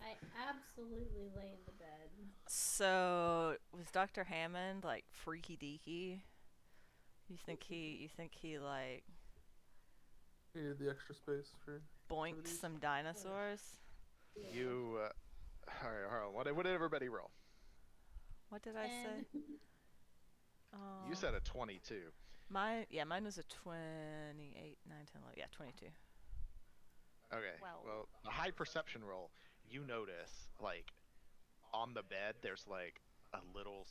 E: I absolutely lay in the bed.
A: So, was Dr. Hammond like freaky deaky? You think he like
B: You need the extra space for.
A: boinked some dinosaurs?
D: You, all right, hold on. What did everybody roll?
A: What did I say?
D: You said a 22.
A: Mine was a 28, 9, 10, 11. Yeah, 22.
D: Okay.
C: Well-
D: Well, a high perception roll. You notice, like, on the bed, there's like a little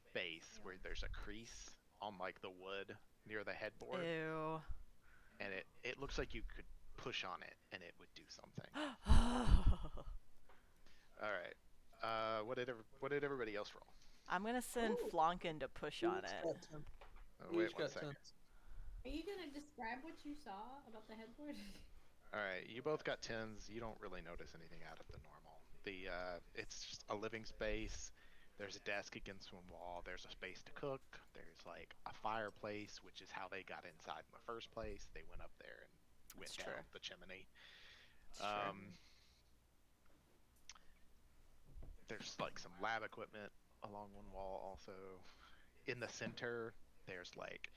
D: space where there's a crease on like the wood near the headboard,
A: Ew.
D: and it looks like you could push on it and it would do something. All right. What did everybody else roll?
A: I'm gonna send
E: Ooh.
A: Flonkin to push on it.
D: Oh,
B: We
D: wait
B: each
D: one
B: got
D: second.
E: Are
B: 10.
E: you gonna describe what you saw about the headboard?
D: All right, you both got 10s. You don't really notice anything out of the normal. It's just a living space. There's a desk against one wall. There's a space to cook. There's like a fireplace, which is how they got inside in the first place. They went up there and went
A: That's
D: down
A: true.
D: the chimney.
A: It's true.
D: There's like some lab equipment along one wall also. In the center, there's like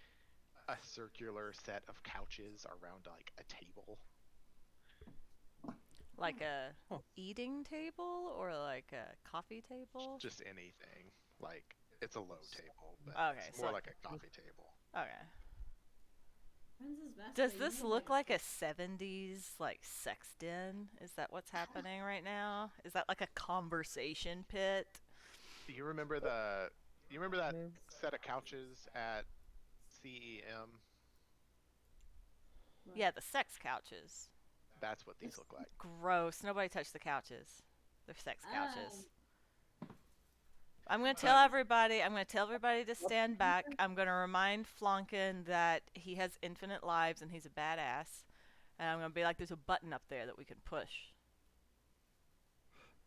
D: a circular set of couches around like a table.
A: Like a
B: Huh.
A: eating table or like a coffee table?
D: Just anything. Like it's a low table, but
A: Okay,
D: it's
A: so
D: more
A: like-
D: like a coffee table.
A: Okay.
E: Princess Vespa,
A: Does
E: you
A: this
E: know,
A: look like a 70s like sex den? Is that what's happening right now? Is that like a conversation pit?
D: Do you remember that
B: Yeah.
D: set of couches at CEM?
A: Yeah, the sex couches.
D: That's what these look like.
A: Gross. Nobody touched the couches. They're sex couches.
E: Oh.
A: I'm gonna tell everybody to stand back. I'm gonna remind Flonkin that he has infinite lives and he's a badass. And I'm gonna be like, there's a button up there that we can push.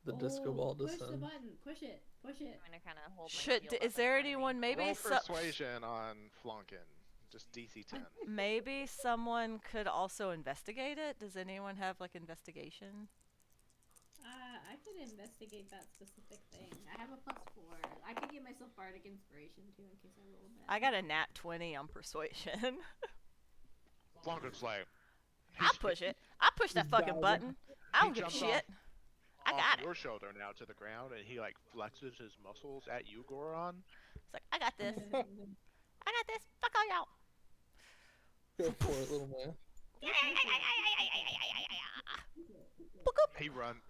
B: The disco ball
E: Push the
B: descend.
E: button. Push it. Push it.
C: I'm gonna kind of hold my
A: Should
C: shield up
A: is
C: in
A: there
C: front of me.
A: anyone maybe
D: Roll
A: so,
D: persuasion on Flonkin. Just DC 10.
A: maybe someone could also investigate it? Does anyone have like investigation?
E: I could investigate that specific thing. I have a +4. I could give myself bardic inspiration too in case I roll bad.
A: I got a nat 20 on persuasion.
D: Flunkin's like,
A: I push it. I push that fucking button. I
D: he
A: don't give a
D: jumps
A: shit. I
D: off
A: got it.
D: your shoulder now to the ground, and he like flexes his muscles at you, Goron.
A: It's like, I got this. I got this. Fuck all y'all.
B: Go for it, little man.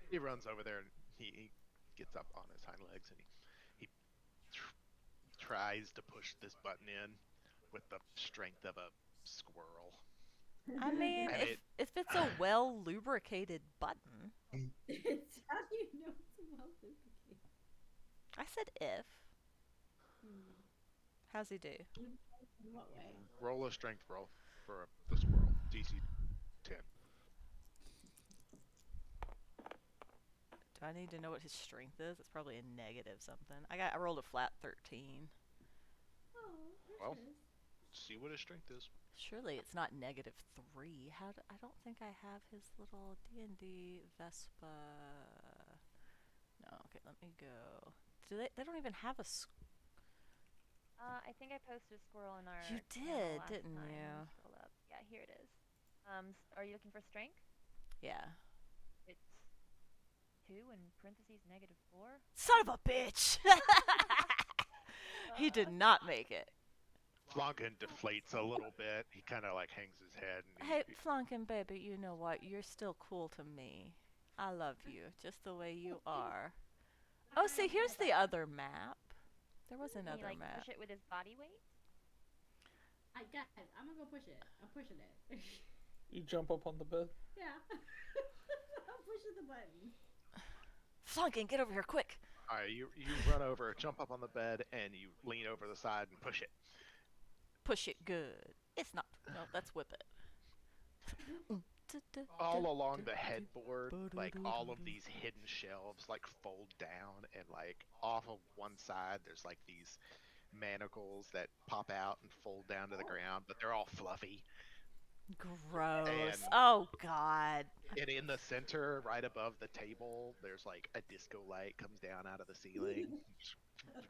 D: He runs over there, and he gets up on his hind legs, and he tries to push this button in with the strength of a squirrel.
A: I mean,
D: And
A: if it's a well lubricated button.
E: It's how you know it's well lubricated.
A: I said if.
E: Hmm.
A: How's he do?
E: In what way?
D: Roll a strength roll for the squirrel. DC 10.
A: Do I need to know what his strength is? It's probably a negative something. I rolled a flat 13.
E: Oh,
D: Well.
E: precious.
D: See what his strength is.
A: Surely it's not -3. I don't think I have his little D&D Vespa. No, okay, let me go. They don't even have a
C: I think I posted a squirrel in our.
A: You
C: channel
A: did,
C: last
A: didn't
C: time.
A: you?
C: Scroll up. Yeah, here it is. Are you looking for strength?
A: Yeah.
C: It's 2 in parentheses -4.
A: Son of a bitch! He did not make it.
D: Flunkin deflates a little bit. He kind of like hangs his head. And
A: Hey, Flunkin baby, you know what? You're still cool to me. I love you, just the way you are. Oh, see, here's the other map. There was
C: Can
A: another
C: you like
A: map.
C: push it with his body weight?
E: Guys, I'm gonna go push it. I'm pushing it.
B: You jump up on the bed.
E: Yeah. I'm pushing the button.
A: Flunkin, get over here quick!
D: all right, you run over, jump up on the bed, and you lean over the side and push it.
A: Push it good. It's not. No, that's whip it.
D: All along the headboard, like all of these hidden shelves, like fold down, and like off of one side, there's like these manacles that pop out and fold down to the ground, but they're all fluffy.
A: Gross.
D: And-
A: Oh, God.
D: And in the center, right above the table, there's like a disco light comes down out of the ceiling.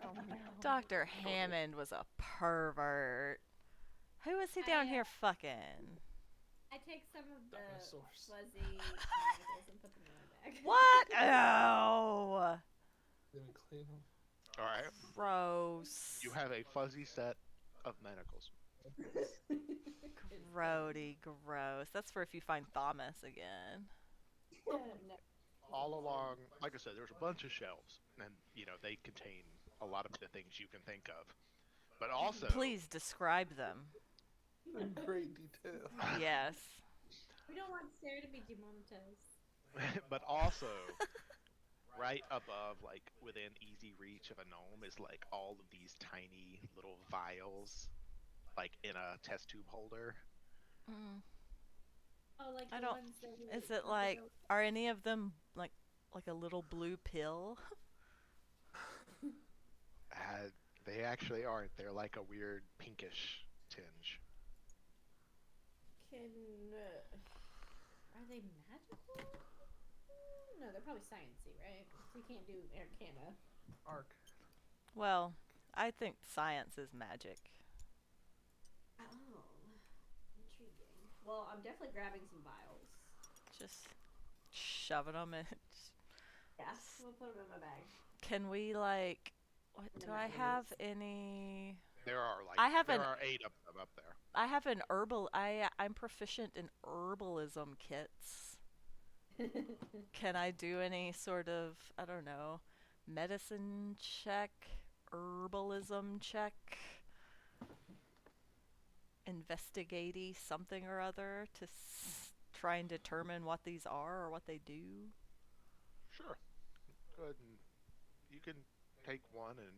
C: Oh no.
A: Dr. Hammond was a pervert. Who was he down here fucking?
E: I take some of the
B: Dinosaurs.
E: fuzzy manacles and put them in my bag.
A: What? Oh,
B: Then we clean them.
D: All right,
A: gross.
D: you have a fuzzy set of manacles.
A: Grody, gross. That's for if you find Thomas again.
E: No.
D: All along, like I said, there's a bunch of shelves, and you know they contain a lot of the things you can think of. But also,
A: Please describe them.
B: In great detail.
A: Yes.
E: We don't want Sarah to be demonetized.
D: but also, right above, like within easy reach of a gnome, is like all of these tiny little vials, like in a test tube holder.
A: Mm.
E: Oh, like
A: I
E: the
A: don't-
E: ones that we
A: Is it like, are any of them like a little blue pill?
D: They actually aren't. They're like a weird pinkish tinge.
E: Are they magical? No, they're probably sciencey, right? So you can't do arcana.
B: Arc.
A: Well, I think science is magic.
E: Oh, intriguing. Well, I'm definitely grabbing some vials.
A: Just shoving them in.
E: Yes, we'll put them in my bag.
A: Can we like? What
E: In
A: do
E: the
A: I
E: microwaves.
A: have any?
D: There are like
A: I have
D: there
A: an-
D: are 8 of them up there.
A: I have an herbal. I'm proficient in herbalism kits. Can I do any sort of, I don't know, medicine check, herbalism check, investigate something or other to try and determine what these are or what they do?
D: Sure. Go ahead and you can take one and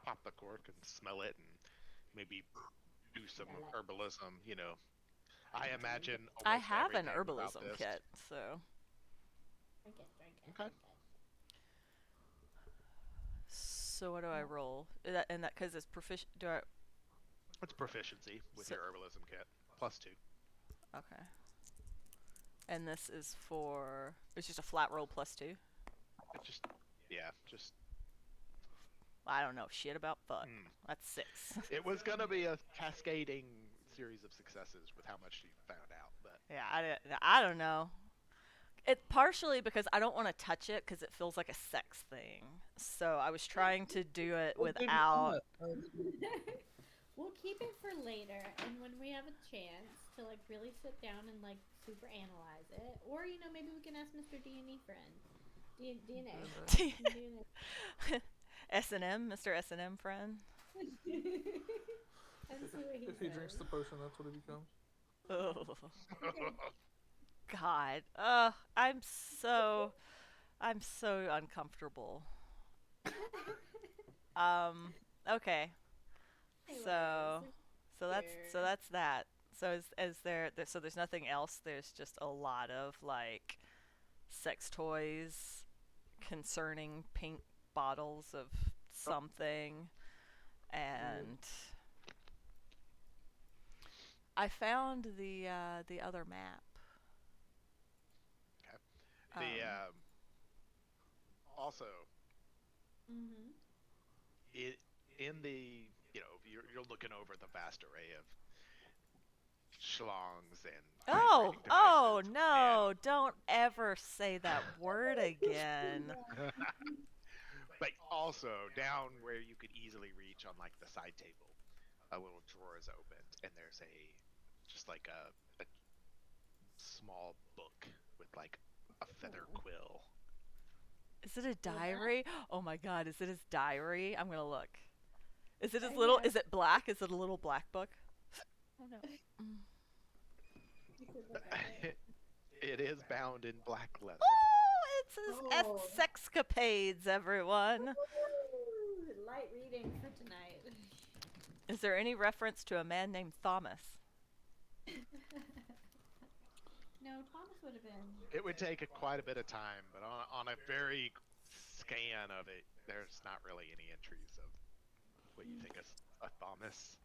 D: pop the cork and smell it and maybe do some herbalism. I imagine.
A: I
D: almost
A: have an
D: everything about
A: herbalism
D: this-
A: kit, so.
E: Drink it, drink it.
D: Okay.
E: Drink it.
A: So what do I roll? And that because it's proficient. Do I?
D: It's proficiency with
A: So-
D: your herbalism kit. +2.
A: Okay. And this is for. It's just a flat roll plus 2.
D: It just, yeah, just.
A: I don't know shit about fuck.
D: Mm.
A: That's 6.
D: It was gonna be a cascading series of successes with how much you found out, but
A: Yeah, I don't know. It partially because I don't want to touch it because it feels like a sex thing. So I was trying to do it
B: Well, then
A: without.
B: what?
E: We'll keep it for later, and when we have a chance to like really sit down and like super analyze it, or maybe we can ask Mr. D&E friend, DNA, DNA.
A: S&M, Mr. S&M friend.
E: and see what he
B: If he
E: says.
B: drinks the potion, that's what he becomes.
A: Oh God. I'm so uncomfortable. Okay. So
E: Anyways,
A: that's that. So is there so there's nothing else. There's just a lot of like sex toys concerning pink bottles of something, and I found the other map.
D: the also
E: mm-hmm.
D: it in the you're looking over the vast array of schlongs and
A: Oh,
D: vibrating
A: oh
D: devices,
A: no, don't ever say that word again.
D: but also down where you could easily reach on like the side table, a little drawer is opened and there's just like a small book with like a feather quill.
A: Is it a diary? Oh my god, is it his diary? I'm gonna look. Is it his
E: Yeah.
A: little, is it black? Is it a little black book?
C: Oh no.
E: You could look at it.
D: It is bound in black leather.
A: Oh, it's his
E: Oh.
A: sexcapades, everyone.
E: Ooh, light reading for tonight.
A: Is there any reference to a man named Thomas?
E: No, Thomas would have been.
D: It would take quite a bit of time, but on a very scan of it, there's not really any entries of what you think is a Thomas.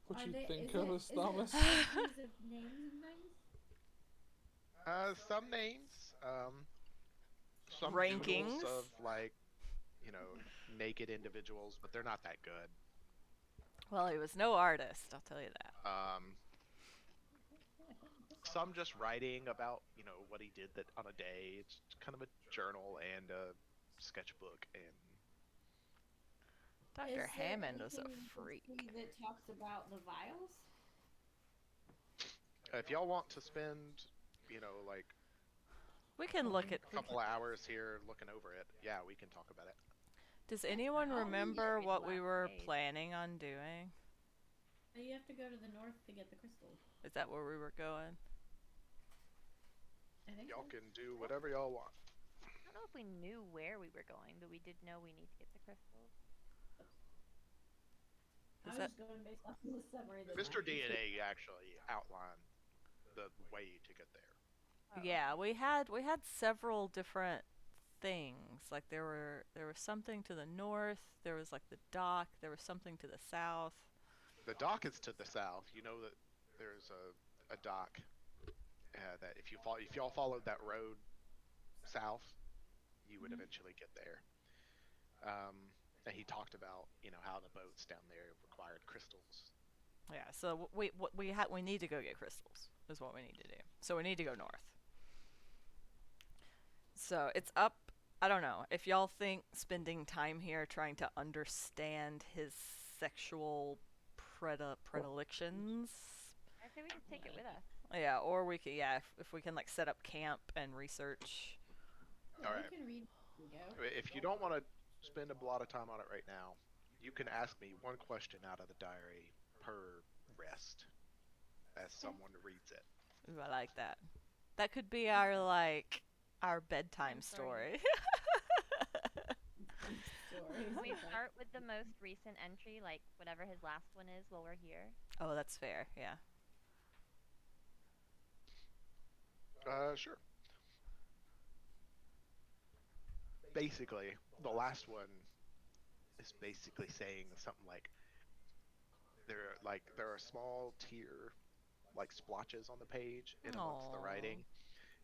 B: What
E: Are
B: you
E: they-
B: think
E: is
B: of
E: it-
B: as
E: is it
B: Thomas?
E: entries of names and things?
D: Some names, some
A: Rankings.
D: doodles of like, naked individuals, but they're not that good.
A: Well, he was no artist, I'll tell you that.
D: Some just writing about, what he did that on a day. It's kind of a journal and a sketchbook and
A: Dr.
E: Is there
A: Hammond was a
E: anything you can
A: freak.
E: see that talks about the vials?
D: if y'all want to spend, like
A: We can look at.
D: a couple of hours here looking over it, yeah, we can talk about it.
A: Does anyone
E: Oh,
A: remember
C: yeah.
A: what we
C: Last
A: were
C: page.
A: planning on doing?
E: You have to go to the north to get the crystals.
A: Is that where we were going?
E: I think
D: Y'all
E: so.
D: can do whatever y'all want.
C: I don't know if we knew where we were going, but we did know we need to get the crystals.
E: I
A: Is
E: was
A: that-
E: just going based off of the summary. That
D: Mr.
E: Matthew said.
D: DNA actually outlined the way to get there.
C: Oh.
A: Yeah, we had several different things. Like there was something to the north, there was like the dock, there was something to the south.
D: The dock is to the south. You know that there's a dock that if y'all followed that road south, you would eventually get there. And he talked about how the boats down there required crystals.
A: Yeah, so we need to go get crystals. Is what we need to do. So we need to go north. So it's up. I don't know if y'all think spending time here trying to understand his sexual predilections.
C: I say we just take it with us.
A: Yeah, or we could. Yeah, if we can like set up camp and research.
E: Yeah,
D: Alright.
E: we can read. We go.
D: If you don't want to spend a lot of time on it right now, you can ask me one question out of the diary per rest as someone reads it.
A: Ooh, I like that. That could be our our bedtime
C: Bedtime story.
A: story.
E: Stories.
C: We start with the most recent entry, like whatever his last one is, while we're here.
A: Oh, that's fair. Yeah.
D: Sure. Basically, the last one is basically saying something like there are small tier like splotches on the page in amongst the
A: Aw.
D: writing.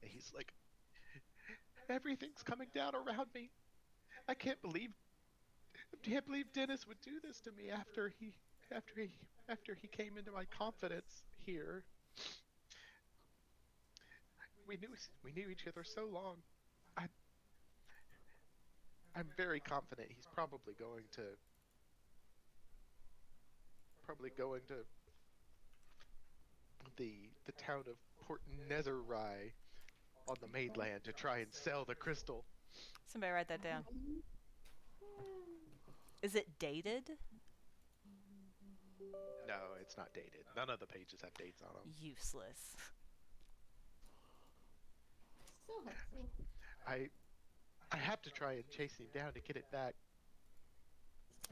D: And he's like, everything's coming down around me. I can't believe Dennis would do this to me after he came into my confidence here. We knew each other so long. I I'm very confident he's probably going to the town of Port Nezerai on the mainland to try and sell the crystal.
A: Somebody write that down. Is it dated?
D: No, it's not dated. None of the pages have dates on them.
A: Useless.
E: Still helpful.
D: I have to try and chase him down to get it back.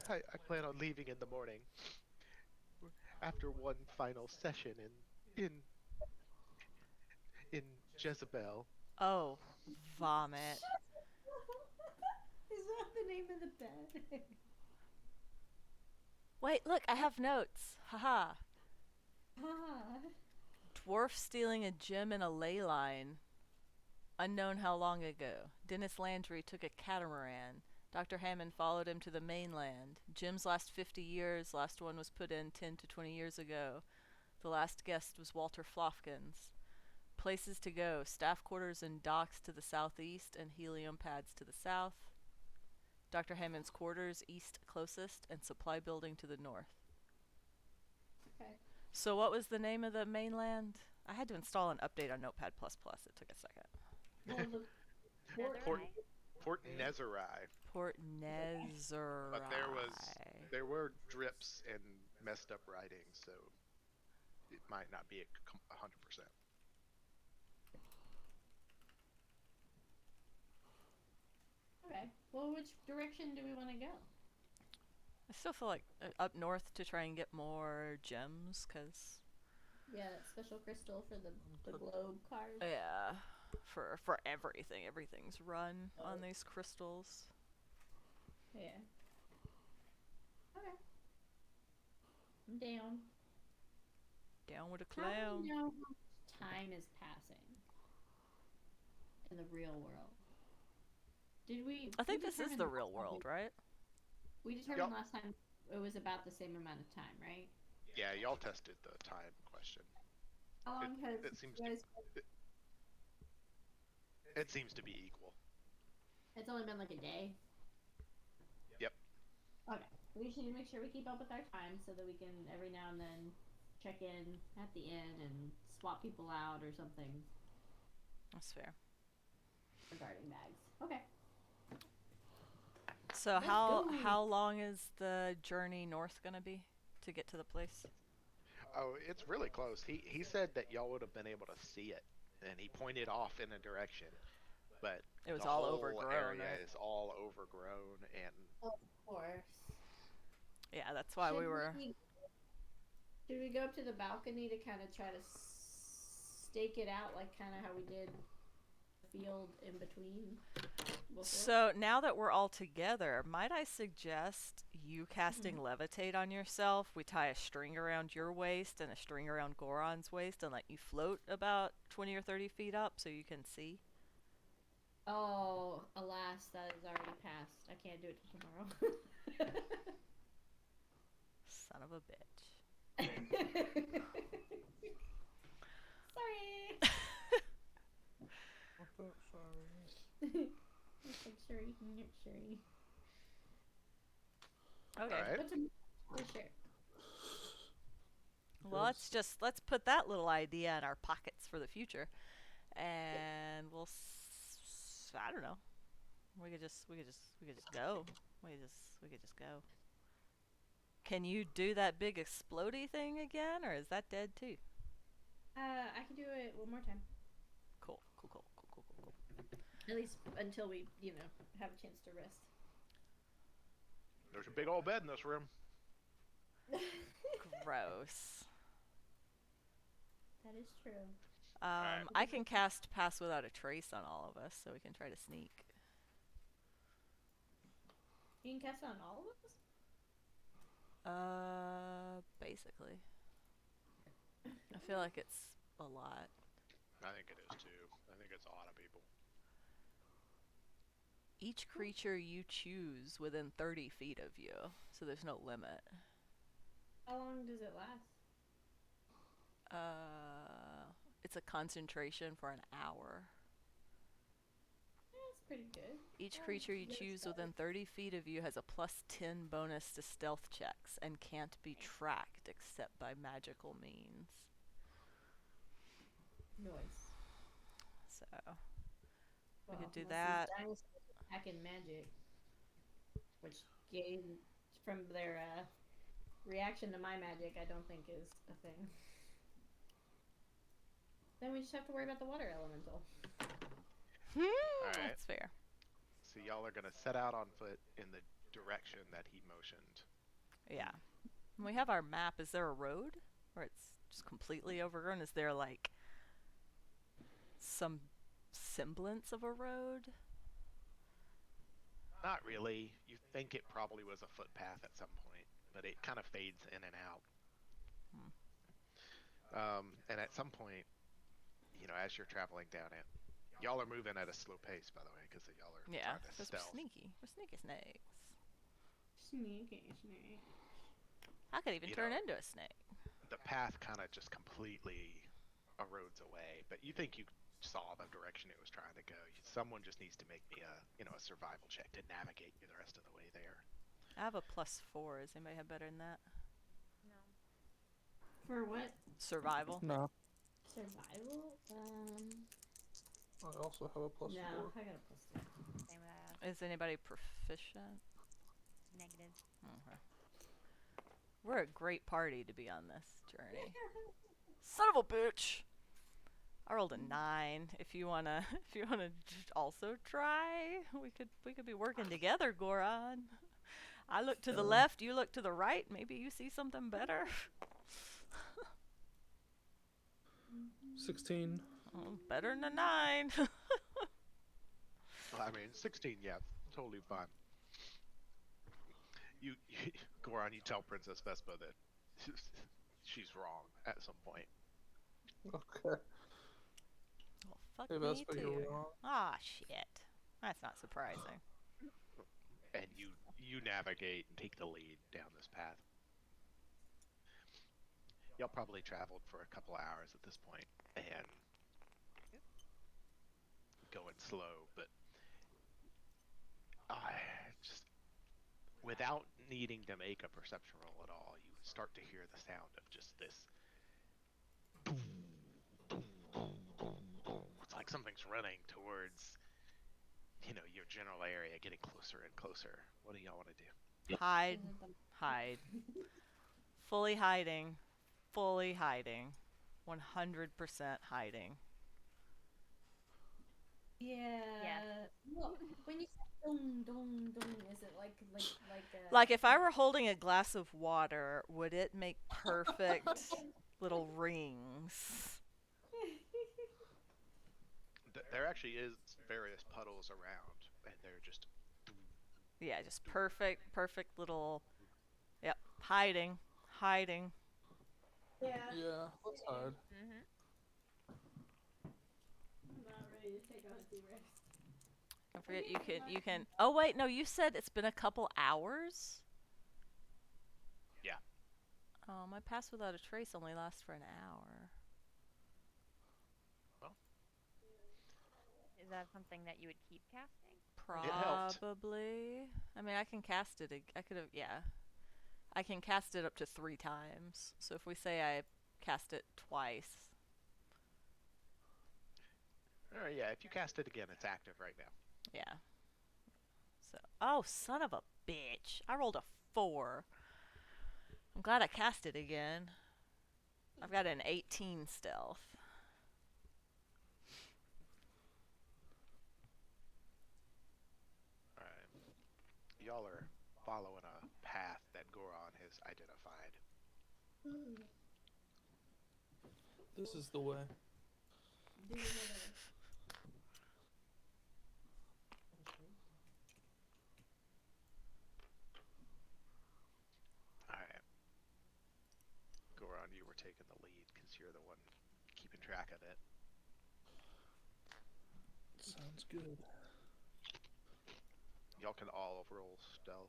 D: I plan on leaving in the morning after one final session in in Jezebel.
A: Oh, vomit.
E: Is that the name of the bed?
A: Wait, look, I have notes. Haha.
E: Ah.
A: Dwarf stealing a gem in a ley line. Unknown how long ago. Dennis Landry took a catamaran. Dr. Hammond followed him to the mainland. Gems last 50 years. Last one was put in 10 to 20 years ago. The last guest was Walter Flofkins. Places to go. Staff quarters and docks to the southeast and helium pads to the south. Dr. Hammond's quarters east closest and supply building to the north.
E: Okay.
A: So what was the name of the mainland? I had to install an update on Notepad++. It took a second.
E: Well, the
D: Port
C: Netherai.
D: Port Nezerai.
A: Port Nezerai.
D: But there were drips and messed up writing, so it might not be 100%.
E: Okay. Well, which direction do we want to go?
A: I still feel like up north to try and get more gems, cause
E: Yeah, that special crystal for the globe card.
A: yeah, for everything's run on these crystals.
E: Yeah. Okay. I'm down.
A: Down with a
E: How do
A: clown.
E: we know how much time is passing in the real world? Did we?
A: I think
E: we
A: this is
E: determined
A: the
E: last
A: real
E: time
A: world, right?
E: We determined
D: Yup.
E: last time it was about the same amount of time, right?
D: Yeah, y'all tested the time question.
E: How long has
D: It seems
E: you guys?
D: It seems to be equal.
E: It's only been like a day.
D: Yep.
E: Okay. We just need to make sure we keep up with our time so that we can every now and then check in at the end and swap people out or something
A: That's fair.
E: regarding bags. Okay.
A: So
E: Let's
A: how
E: go.
A: long is the journey north gonna be to get to the place?
D: Oh, it's really close. He said that y'all would have been able to see it, and he pointed off in a direction, but
A: It was
D: the
A: all
D: whole
A: overgrown,
D: area
A: right?
D: is all overgrown, and
E: Of course.
A: Yeah, that's why we were.
E: Should we go up to the balcony to kind of try to stake it out, like kind of how we did the field in between? Before?
A: So now that we're all together, might I suggest you casting levitate on yourself? We tie a string around your waist and a string around Goron's waist and let you float about 20 or 30 feet up so you can see.
E: Oh, alas, that is already passed. I can't do it till tomorrow.
A: Son of a bitch.
E: Sorry.
B: What's up, sorry?
E: It's like sure you can get sure.
A: Okay.
D: Alright.
E: But tomorrow, for sure.
A: Well, let's put that little idea in our pockets for the future, and we'll. I don't know. We could just go. We could just go. Can you do that big explodey thing again, or is that dead too?
E: I can do it one more time.
A: Cool.
E: At least until we, have a chance to rest.
D: there's a big old bed in this room.
A: Gross.
E: That is true.
D: Alright.
A: I can cast Pass Without a Trace on all of us, so we can try to sneak.
E: You can cast it on all of us?
A: Basically. feel like it's a lot.
D: I think it is too. I think it's a lot of people.
A: Each creature you choose within 30 feet of you, so there's no limit.
E: How long does it last?
A: It's a concentration for an hour.
E: That's pretty good.
A: Each
E: Yeah,
A: creature you
E: no
A: choose
E: stealth.
A: within 30 feet of you has a +10 bonus to stealth checks and can't be tracked except by magical means.
E: Noise.
A: So,
E: Well,
A: could do
E: unless
A: that.
E: these dinosaurs attack in magic, which gained from their reaction to my magic, I don't think is a thing. Then we just have to worry about the water elemental.
A: That's fair.
D: So y'all are gonna set out on foot in the direction that he motioned.
A: Yeah. And we have our map. Is there a road? Or it's just completely overgrown? Is there, like, some semblance of a road?
D: Not really. You think it probably was a footpath at some point, but it kind of fades in and out. And at some point, you know, as you're traveling down it, y'all are moving at a slow pace, by the way, because y'all are
A: Yeah,
D: trying to
A: because
D: stealth.
A: we're sneaky. We're sneaky snakes.
E: Sneaky snake.
A: I could even
D: You
A: turn
D: know,
A: into a snake.
D: The path kind of just completely erodes away, but you think you saw the direction it was trying to go. Someone just needs to make me a survival check to navigate you the rest of the way there.
A: I have a +4. Does anybody have better than that?
C: No.
E: For what?
A: Survival?
B: No,
E: Survival?
B: I also have a +4.
E: No, I got a +2.
C: Same what I have.
A: Is anybody proficient?
C: Negative.
A: Okay. We're a great party to be on this journey. Son of a bitch! I rolled a 9. If you wanna also try, we could be working together, Goron. I look to the left, you look to the right. Maybe you see something better.
B: 16.
A: Oh, better than a 9.
D: Well, I mean, 16, yeah, totally fine. You Goron, you tell Princess Vespa that she's wrong at some point.
B: Okay.
A: Well, fuck
B: Hey,
A: me
B: Vespa,
A: too.
B: you're wrong.
A: Ah, shit. That's not surprising.
D: And you navigate and take the lead down this path. Y'all probably traveled for a couple hours at this point and going slow, but just without needing to make a perception roll at all, you start to hear the sound of just this. It's like something's running towards, you know, your general area, getting closer and closer. What do y'all want to do?
A: Hide.
E: Is it the-
A: Hide. Fully hiding. Fully hiding. 100% hiding.
E: Yeah. Well, when you say dong dong dong, is it like
A: Like if I were holding a glass of water, would it make perfect little rings?
D: There actually is various puddles around, and they're just.
A: Yeah, just perfect little. Yep, hiding.
E: Yeah.
B: Yeah, let's hide.
C: Mm-hmm.
E: I'm not ready to take a T-Rex.
A: Don't forget you can. Oh wait, no, you said it's been a couple hours.
D: Yeah.
A: Oh, my pass without a trace only lasts for an hour.
C: Is that something that you would keep casting?
D: helped.
A: Probably. I mean, I can cast it. I could have. Yeah. I can cast it up to 3 times. So if we say I cast it twice.
D: Oh yeah, if you cast it again, it's active right now.
A: Yeah. So. Oh, son of a bitch. I rolled a 4. I'm glad I cast it again. I've got an 18 stealth.
D: Alright. Y'all are following a path that Goron has identified.
B: This is the way.
E: Do you have
D: Alright. Goron, you were taking the lead because since you're the one keeping track of it.
B: Sounds good.
D: Y'all can all roll stealth.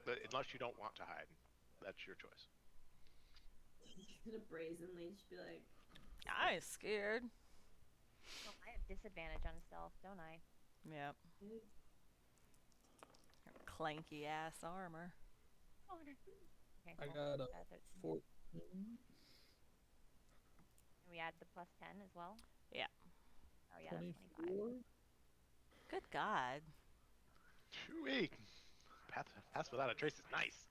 D: But unless you don't want to hide, that's your choice.
E: He's gonna brazenly just be like,
A: I ain't scared.
C: Oh, I have disadvantage on stealth, don't I?
A: Yep. Clanky ass armor.
C: Oh, no. Okay,
B: I
C: well,
B: got a
C: 13.
B: 14.
C: And we add the plus 10 as well?
A: Yeah.
C: Oh, yeah, that's 25.
B: 24.
A: Good God.
D: Chewy. Pass without a trace is nice.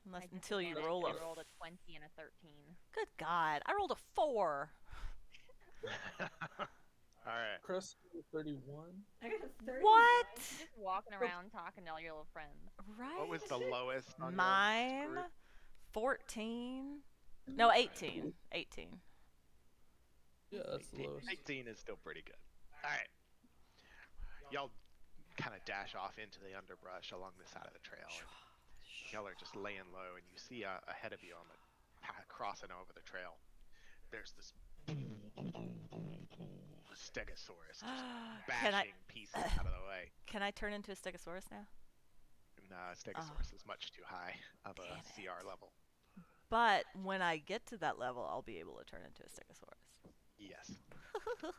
A: Unless
C: My
A: until you
C: disadvantage,
A: roll
C: I
A: a.
C: rolled a 20 and a 13.
A: Good God. I rolled a 4.
D: All right.
B: Chris, 31.
E: I got a 39.
A: What?
C: Just walking around talking to all your little friends.
A: Right?
D: What was the lowest on
A: Mine?
D: your group?
A: 14. No, 18. 18.
B: Yeah, that's the
D: 18.
B: lowest.
D: 18 is still pretty good. All right. Y'all kind of dash off into the underbrush along the side of the trail. And y'all are just laying low, and you see ahead of you on the path crossing over the trail. There's this stegosaurus just
A: Can I
D: bashing pieces out of the way.
A: can I turn into a stegosaurus now?
D: Nah, stegosaurus is much too high of a
A: Damn it.
D: CR level.
A: But when I get to that level, I'll be able to turn into a stegosaurus.
D: Yes.
A: Okay.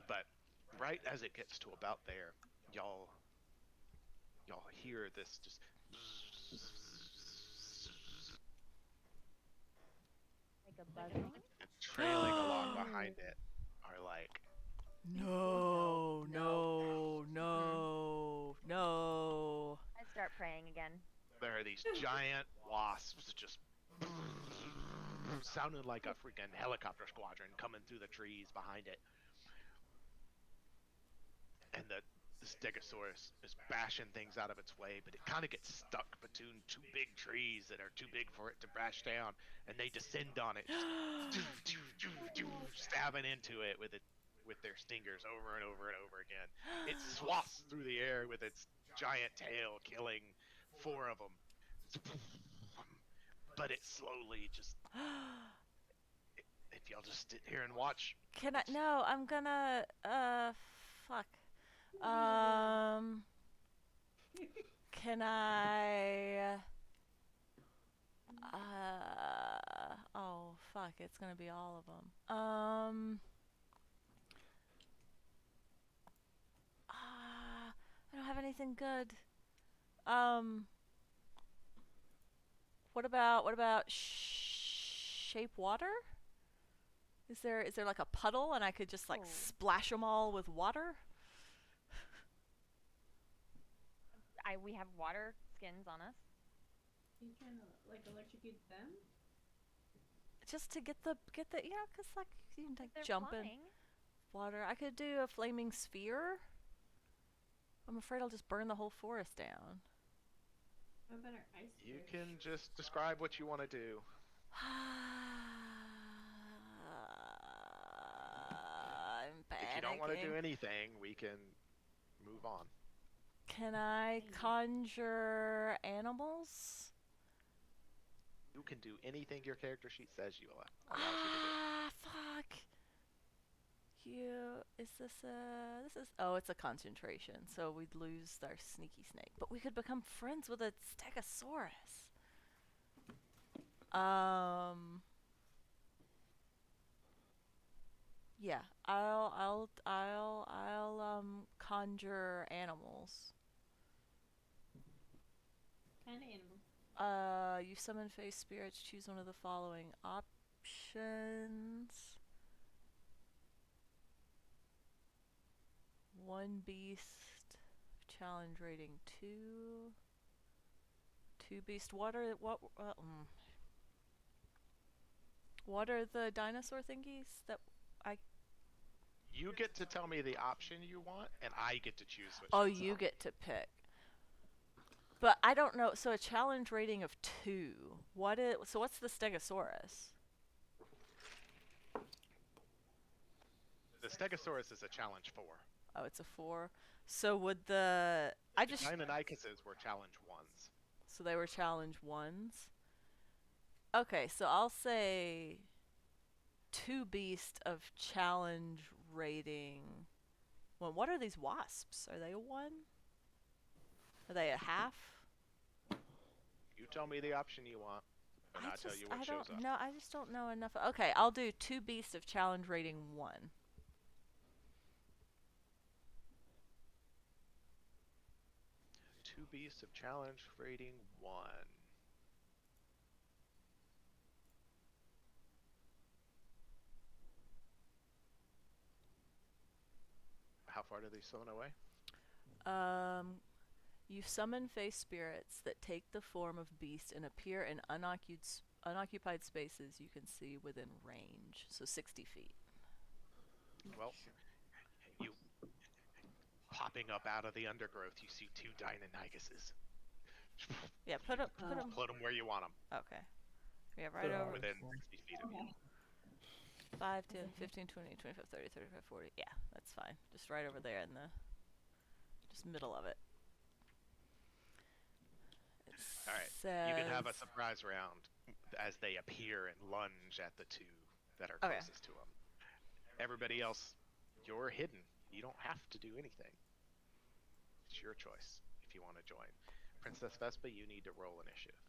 D: But right as it gets to about there, y'all hear this just
C: Like a buzzing?
D: and trailing along behind it are like
A: No,
C: No.
A: no.
C: I start praying again.
D: there are these giant wasps just sounding like a freaking helicopter squadron coming through the trees behind it. And the Stegosaurus is bashing things out of its way, but it kind of gets stuck between two big trees that are too big for it to bash down, and they descend on it, stabbing into it with their stingers over and over and over again. It swats through the air with its giant tail, killing 4 of them. But it slowly just... If y'all just sit here and watch...
A: Can I? No, I'm gonna. Fuck. Can I? Oh, fuck. It's gonna be all of them. I don't have anything good. What about shape water? Is there like a puddle and I could just like
C: Oh.
A: splash them all with water?
C: We have water skins on us.
E: Are you trying to like electrocute them?
A: Just to get the you know, 'cause like you can like
C: They're
A: jump in
C: flying.
A: water. I could do a flaming sphere. I'm afraid I'll just burn the whole forest down.
E: What about our ice
D: You
E: fish?
D: can just describe what you want to do.
A: I'm panicking.
D: If you don't want to do anything, we can move on.
A: Can I conjure animals?
D: You can do anything your character sheet says you allows you to do.
A: Fuck. Is this oh, it's a concentration, so we'd lose our sneaky snake. But we could become friends with a stegosaurus. Yeah, I'll conjure animals.
E: Kind of animal.
A: You summon face spirits, choose one of the following options. 1 beast, challenge rating 2. 2 beast. What are the dinosaur thingies that I?
D: You get to tell me the option you want, and I get to choose which.
A: Oh, you get to pick. But I don't know. So a challenge rating of 2. So what's the stegosaurus?
D: The Stegosaurus is a challenge 4.
A: Oh, it's a 4. So would the I
D: The
A: just
D: Deinonychuses were challenge 1s.
A: so they were challenge 1s. Okay, so I'll say 2 beast of challenge rating. Well, what are these wasps? Are they a 1? Are they a half?
D: You tell me the option you want, and I'll tell you what
A: I
D: shows
A: don't
D: up.
A: know. I just don't know enough. Okay, I'll do 2 beast of challenge rating 1.
D: 2 beasts of challenge rating 1. How far do they summon away?
A: You summon face spirits that take the form of beast and appear in unoccupied spaces you can see within range, so 60 feet.
D: Well, you popping up out of the undergrowth, you see 2 Deinonychuses.
A: Yeah, put them.
D: Put them where you want them,
A: Okay. Yeah, right over
D: within 60 feet of you.
E: Okay.
A: 5, 10, 15, 20, 25, 30, 35, 40. Yeah, that's fine. Just right over there in the just middle of it.
D: All right. You can have a surprise round as they appear and lunge at the 2 that are
A: Okay.
D: closest to them. Everybody else, you're hidden. You don't have to do anything. It's your choice if you want to join. Princess Vespa, you need to roll initiative.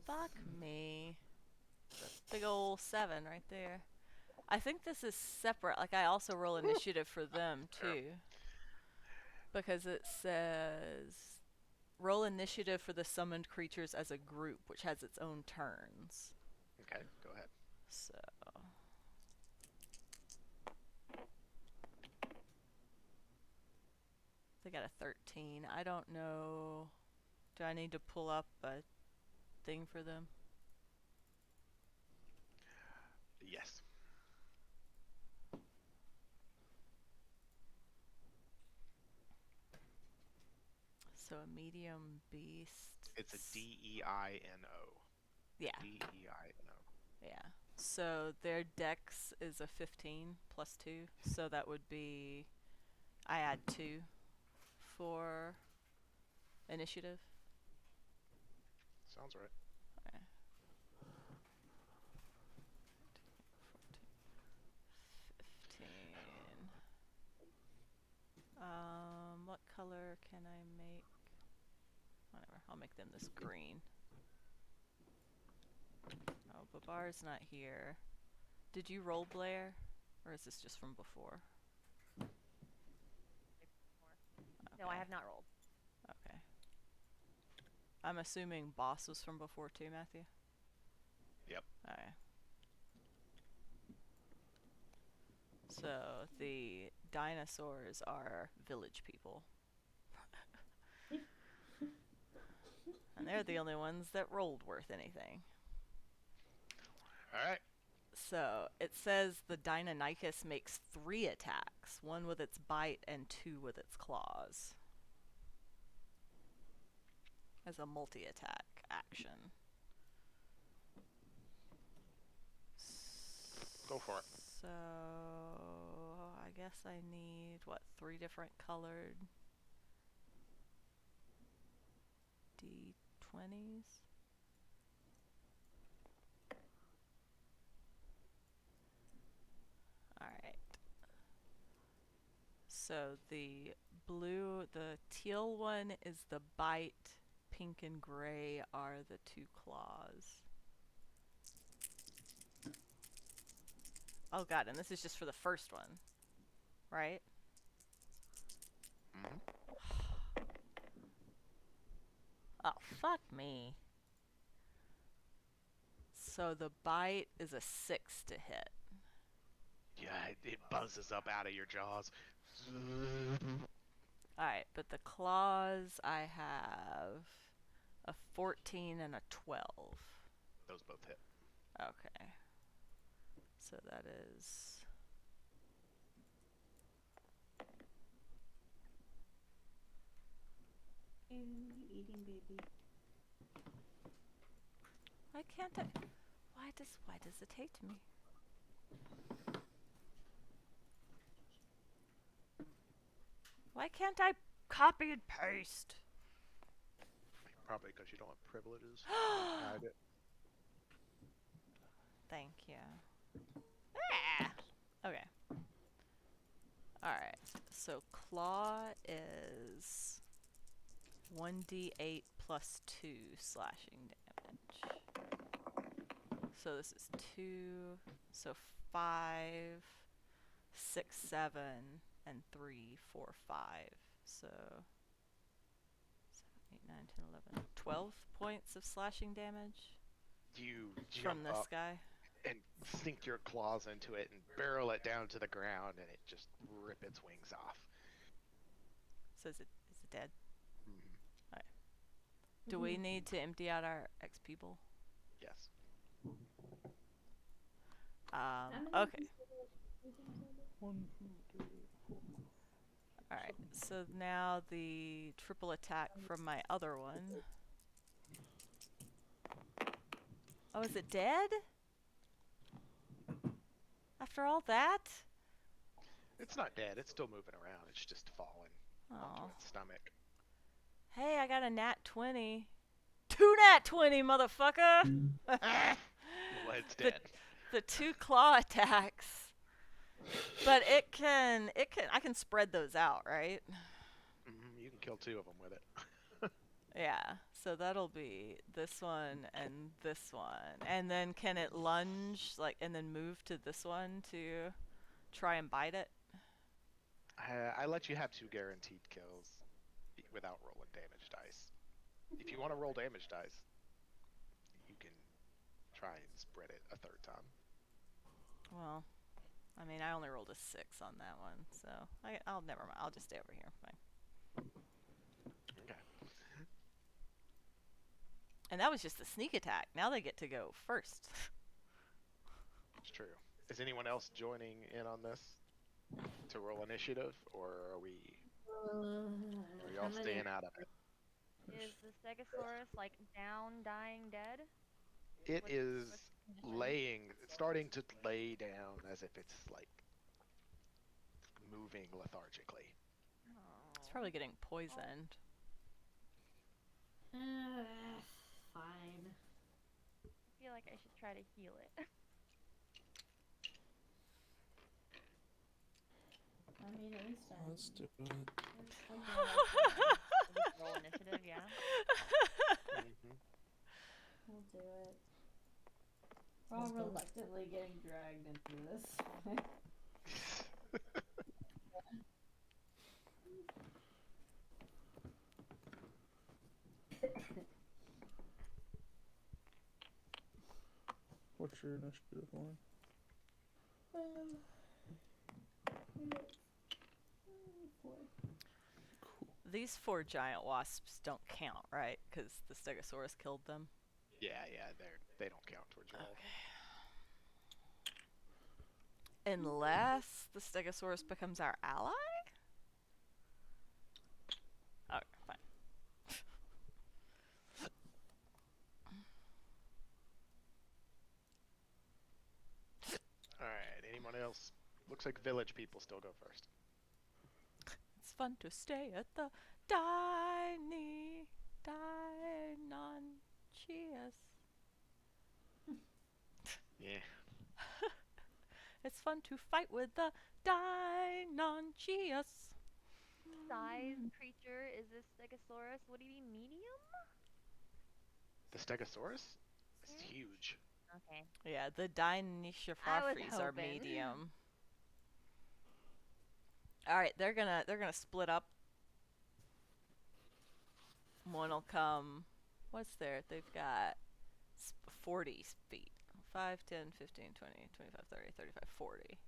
A: Fuck me. Big ol' 7 right there. I think this is separate. Like, I also roll initiative for them, too. Because it says roll initiative for the summoned creatures as a group, which has its own turns.
D: Okay, go ahead.
A: So. They got a 13. I don't know. Do I need to pull up a thing for them?
D: Yes.
A: So a medium beast.
D: It's a D-E-I-N-O.
A: Yeah.
D: D-E-I-N-O.
A: Yeah. So their dex is a 15 plus 2. So that would be. I add 2 for initiative.
D: Sounds right.
A: Okay. 15. What color can I make? Whatever. I'll make them this green. Oh, Babar's not here. Did you roll Blair? Or is this just from before?
C: No, I have not rolled.
A: Okay. I'm assuming boss was from before too, Matthew?
D: Yep.
A: Okay. So the dinosaurs are village people. And they're the only ones that rolled worth anything.
D: All right.
A: So it says the Deinonychus makes 3 attacks, 1 with its bite and 2 with its claws. As a multi-attack action.
D: Go for it.
A: So I guess I need, what, 3 different colored D20s? Alright. So the teal one is the bite, pink and gray are the 2 claws. Oh god, and this is just for the first one, right?
D: Mm-hmm.
A: Oh, fuck me. So the bite is a 6 to hit.
D: Yeah, it buzzes up out of your jaws.
A: Alright, but the claws, I have a 14 and a 12.
D: Those both hit.
A: Okay. So that is...
E: You eating, baby?
A: Why can't I... Why does it hate me? Why can't I copy and paste?
D: Probably because you don't have privileges. Hide it.
A: Thank you. Ah! Okay. Alright. So claw is 1d8 plus 2 slashing damage. So this is 2, so 5, 6, 7, and 3, 4, 5. So 7, 8, 9, 10, 11, 12 points of slashing damage
D: You
A: from
D: jump
A: this
D: up
A: guy.
D: and sink your claws into it and barrel it down to the ground, and it just rip its wings off.
A: So is it dead?
D: Mhm.
A: Do we need to empty out our XP bowl?
D: Yes.
A: Okay.
B: 1, 2, 3, 4.
A: Alright, so now the triple attack from my other one. Oh, is it dead? After all that?
D: It's not dead. It's still moving around. It's just fallen onto
A: Oh.
D: its stomach.
A: Hey, I got a nat 20. 2 nat 20, motherfucker!
D: Well, it's dead.
A: The 2 claw attacks. But I can spread those out, right?
D: You can kill 2 of them with it.
A: Yeah, so that'll be this one and this one. And then can it lunge, like, and then move to this one to try and bite it?
D: I let you have 2 guaranteed kills without rolling damage dice. If you want to roll damage dice, you can try and spread it a 3rd time.
A: Well, I mean, I only rolled a 6 on that one, so I'll never mind. I'll just stay over here. Fine.
D: Okay.
A: And that was just the sneak attack. Now they get to go first.
D: It's true. Is anyone else joining in on this to roll initiative, or are y'all staying out of it?
C: Is the Stegosaurus like down, dying, dead?
D: It
C: What's-
D: is
C: what's the condition?
D: starting to lay down as if it's like moving lethargically.
A: It's probably getting poisoned.
E: Fine.
C: I feel like I should try to heal it.
E: I mean, at least
B: Let's do it.
C: Roll initiative, yeah.
E: We'll do it. We're all reluctantly getting dragged into this.
B: What's your initiative one?
A: These 4 giant wasps don't count, right? Because the Stegosaurus killed them.
D: Yeah, they don't count towards your roll.
A: Unless the Stegosaurus becomes our ally? Okay, fine.
D: Alright, anyone else? Looks like village people still go first.
A: It's fun to stay at the Dinon Cheers.
D: Yeah.
A: It's fun to fight with the Dinon Cheers.
C: Size creature is this Stegosaurus? What do you mean, medium?
D: The Stegosaurus? It's huge.
C: Okay.
A: Yeah, the
C: I was
A: Dinishifarfries are
C: hoping.
A: medium. Alright, they're gonna split up. One'll come. What's there? They've got 40 feet. 5, 10, 15, 20, 25, 30, 35, 40.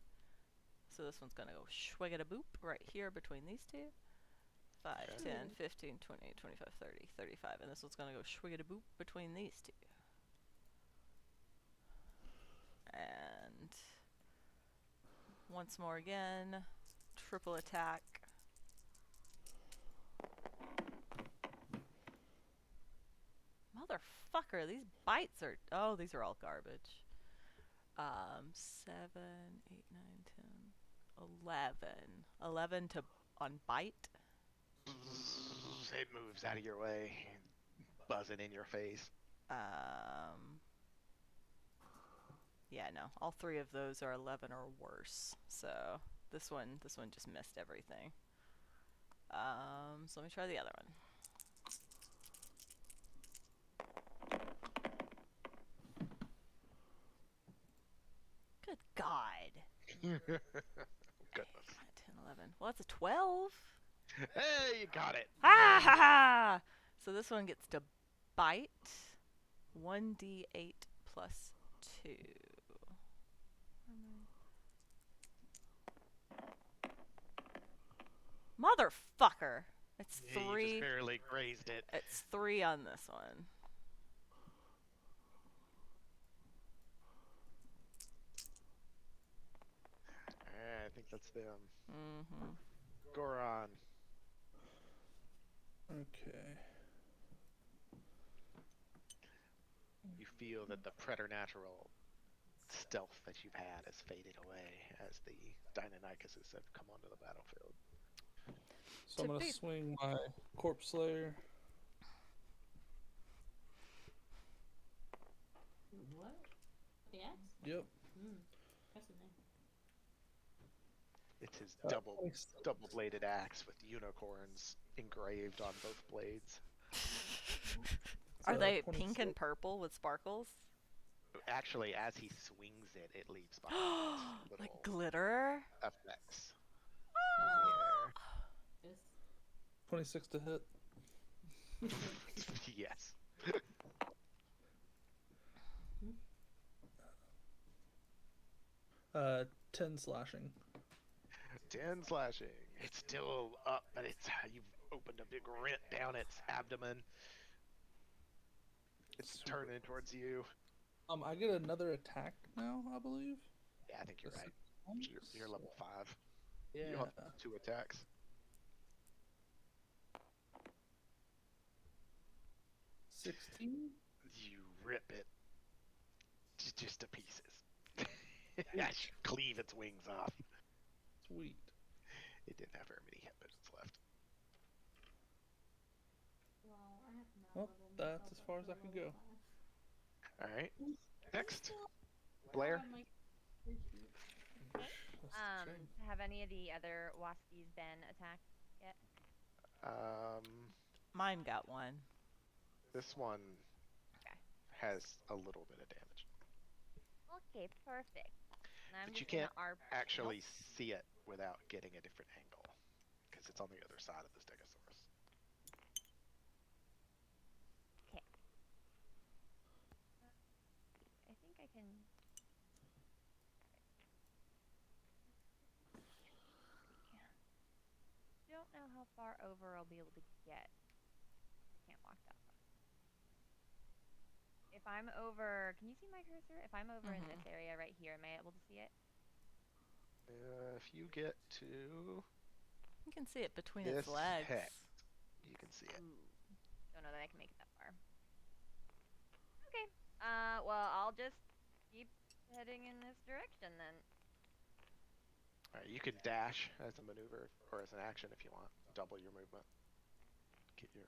A: So this one's gonna go swig-a-da-boop right here between these two. 5,
D: Okay.
A: 10, 15, 20, 25, 30, 35. And this one's gonna go swig-a-da-boop between these two. And once more again, triple attack. Motherfucker, these bites are... Oh, these are all garbage. 7, 8, 9, 10, 11. 11 to on bite.
D: It moves out of your way, buzzing in your face.
A: Yeah, no. All three of those are 11 or worse. So this one just missed everything. So let me try the other one. Good God.
D: Goodness.
A: 10, 11. Well, that's a 12.
D: Hey, you got it.
A: Ha ha ha! So this one gets to bite. 1d8 plus 2. Motherfucker! It's
D: Yeah, you
A: 3.
D: just barely grazed it.
A: It's 3 on this one.
D: I think that's them.
A: Mm-hmm.
D: Goron.
B: Okay.
D: You feel that the preternatural stealth that you've had has faded away as the Deinonychuses have come onto the battlefield.
B: So I'm
A: To
B: gonna
A: be-
B: swing my Corpse Slayer.
E: What? The axe?
B: Yep.
E: Fascinating.
D: It's his
B: 26.
D: double-bladed axe with unicorns engraved on both blades.
A: Are they
B: 26.
A: pink and purple with sparkles?
D: Actually, as he swings it, it leaves behind
A: Like
D: little
A: glitter?
D: effects.
E: Oh.
D: Yeah.
E: This.
B: 26 to hit.
D: Yes.
B: 10 slashing.
D: 10 slashing. It's still up, but you've opened a big rent down its abdomen. It's
B: Sweet.
D: turning towards you.
B: I get another attack now, I believe.
D: Yeah, I think you're
B: That's
D: right. You're level 5.
B: Yeah.
D: You'll have 2 attacks.
B: 16.
D: You rip it just to pieces. As you cleave its wings off.
B: Sweet.
D: It didn't have very many hit points left.
E: Well, I have not
B: Well,
E: leveled
B: that's
E: myself
B: as
E: up
B: far
E: to
B: as I can
E: level
B: go.
E: 5.
D: Alright. Next.
E: Still
D: Blair.
E: on my character sheet.
C: Okay.
B: That's the shame.
C: Have any of the other waspies been attacked yet?
A: Mine got one.
D: This one
C: Okay.
D: has a little bit of damage.
C: Okay, perfect. And I'm
D: But you
C: just gonna
D: can't actually see it without getting a different angle. Because it's on the other side of the Stegosaurus.
C: Okay. I think I can. Don't know how far over I'll be able to get. Can't walk that far. If I'm over, can you see my cursor? If I'm over in this area right here, am I able to see it?
D: If you get to
A: You can see it between
D: this
A: its legs.
D: hex, you can see it.
C: Ooh. Don't know that I can make it that far. Okay. Well, I'll just keep heading in this direction then.
D: Alright, you can dash as a maneuver or as an action if you want. Double your movement. Get your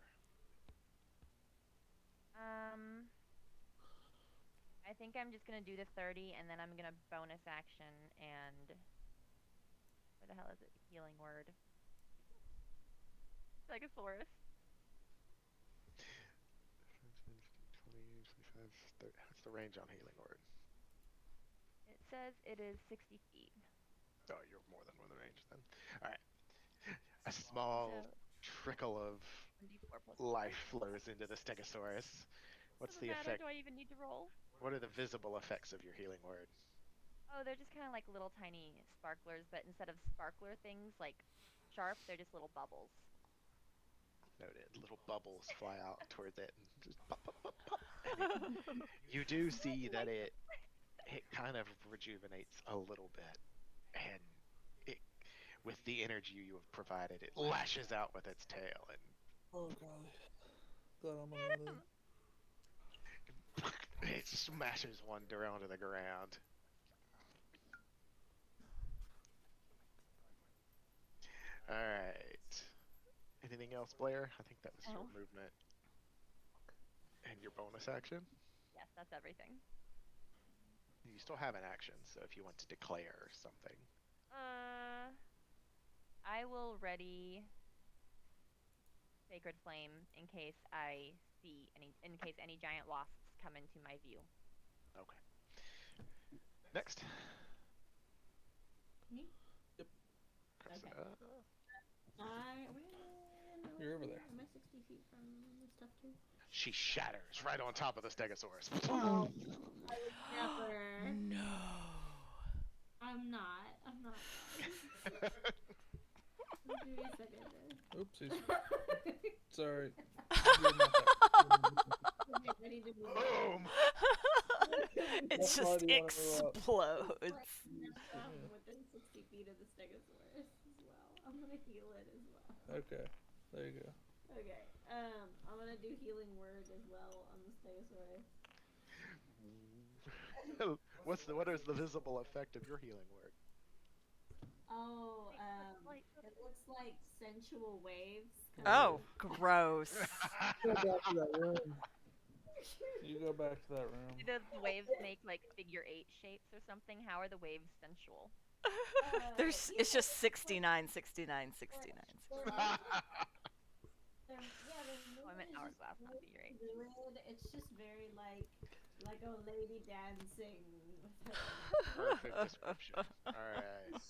C: I think I'm just gonna do the 30 and then I'm gonna bonus action and where the hell is it? Healing word. Stegosaurus.
D: 20, 25, 30. What's the range on healing word?
C: It says it is 60 feet.
D: Oh, you're more than within range then. Alright. A small
C: So,
D: trickle of
C: 1d4 plus
D: life flows into the Stegosaurus. What's
C: Doesn't
D: the
C: matter.
D: effect?
C: Do I even need to roll?
D: What are the visible effects of your healing word?
C: Oh, they're just kind of like little tiny sparklers, but instead of sparkler things like sharp, they're just little bubbles.
D: Noted. Little bubbles fly out towards it and just pop, pop, pop, pop. And you do see that it kind of rejuvenates a little bit, and it, with the energy you have provided, it lashes out with its tail and
B: Oh golly. Glad I'm another.
D: it smashes one down to the ground. else, Blair? I think that was your
C: No.
D: movement and your bonus action.
C: Yes, that's everything.
D: You still have an action, so if you want to declare something.
C: I will ready Sacred Flame in case in case any giant wasps come into my view.
D: Okay. Next.
E: Me?
B: Yep.
D: Cressida.
B: You're over there.
E: Am I 60 feet from the stuff too?
D: She shatters right on top of the Stegosaurus.
E: Oh, I would never.
A: No.
E: I'm not. Give me a second.
B: Oopsies. Sorry.
E: Okay, ready to move.
D: Boom!
A: It
B: That's why
A: just
B: do you wanna move up?
A: explodes.
E: I'm within 60 feet of the Stegosaurus as well. I'm gonna heal it as well.
B: Okay. There you go.
E: Okay. I'm gonna do healing word as well on the Stegosaurus.
D: What is the visible effect of your healing word?
E: Oh, it looks like sensual waves.
A: Oh, gross.
B: Go back to that room. You go back to that room.
C: Do the waves make like figure 8 shapes or something? How are the waves sensual?
A: It's just 69, 69, 69.
E: Their
C: Oh, I meant hourglass, not figure 8.
E: fluid. It's just very like a lady dancing with her.
D: Perfect description. Alright.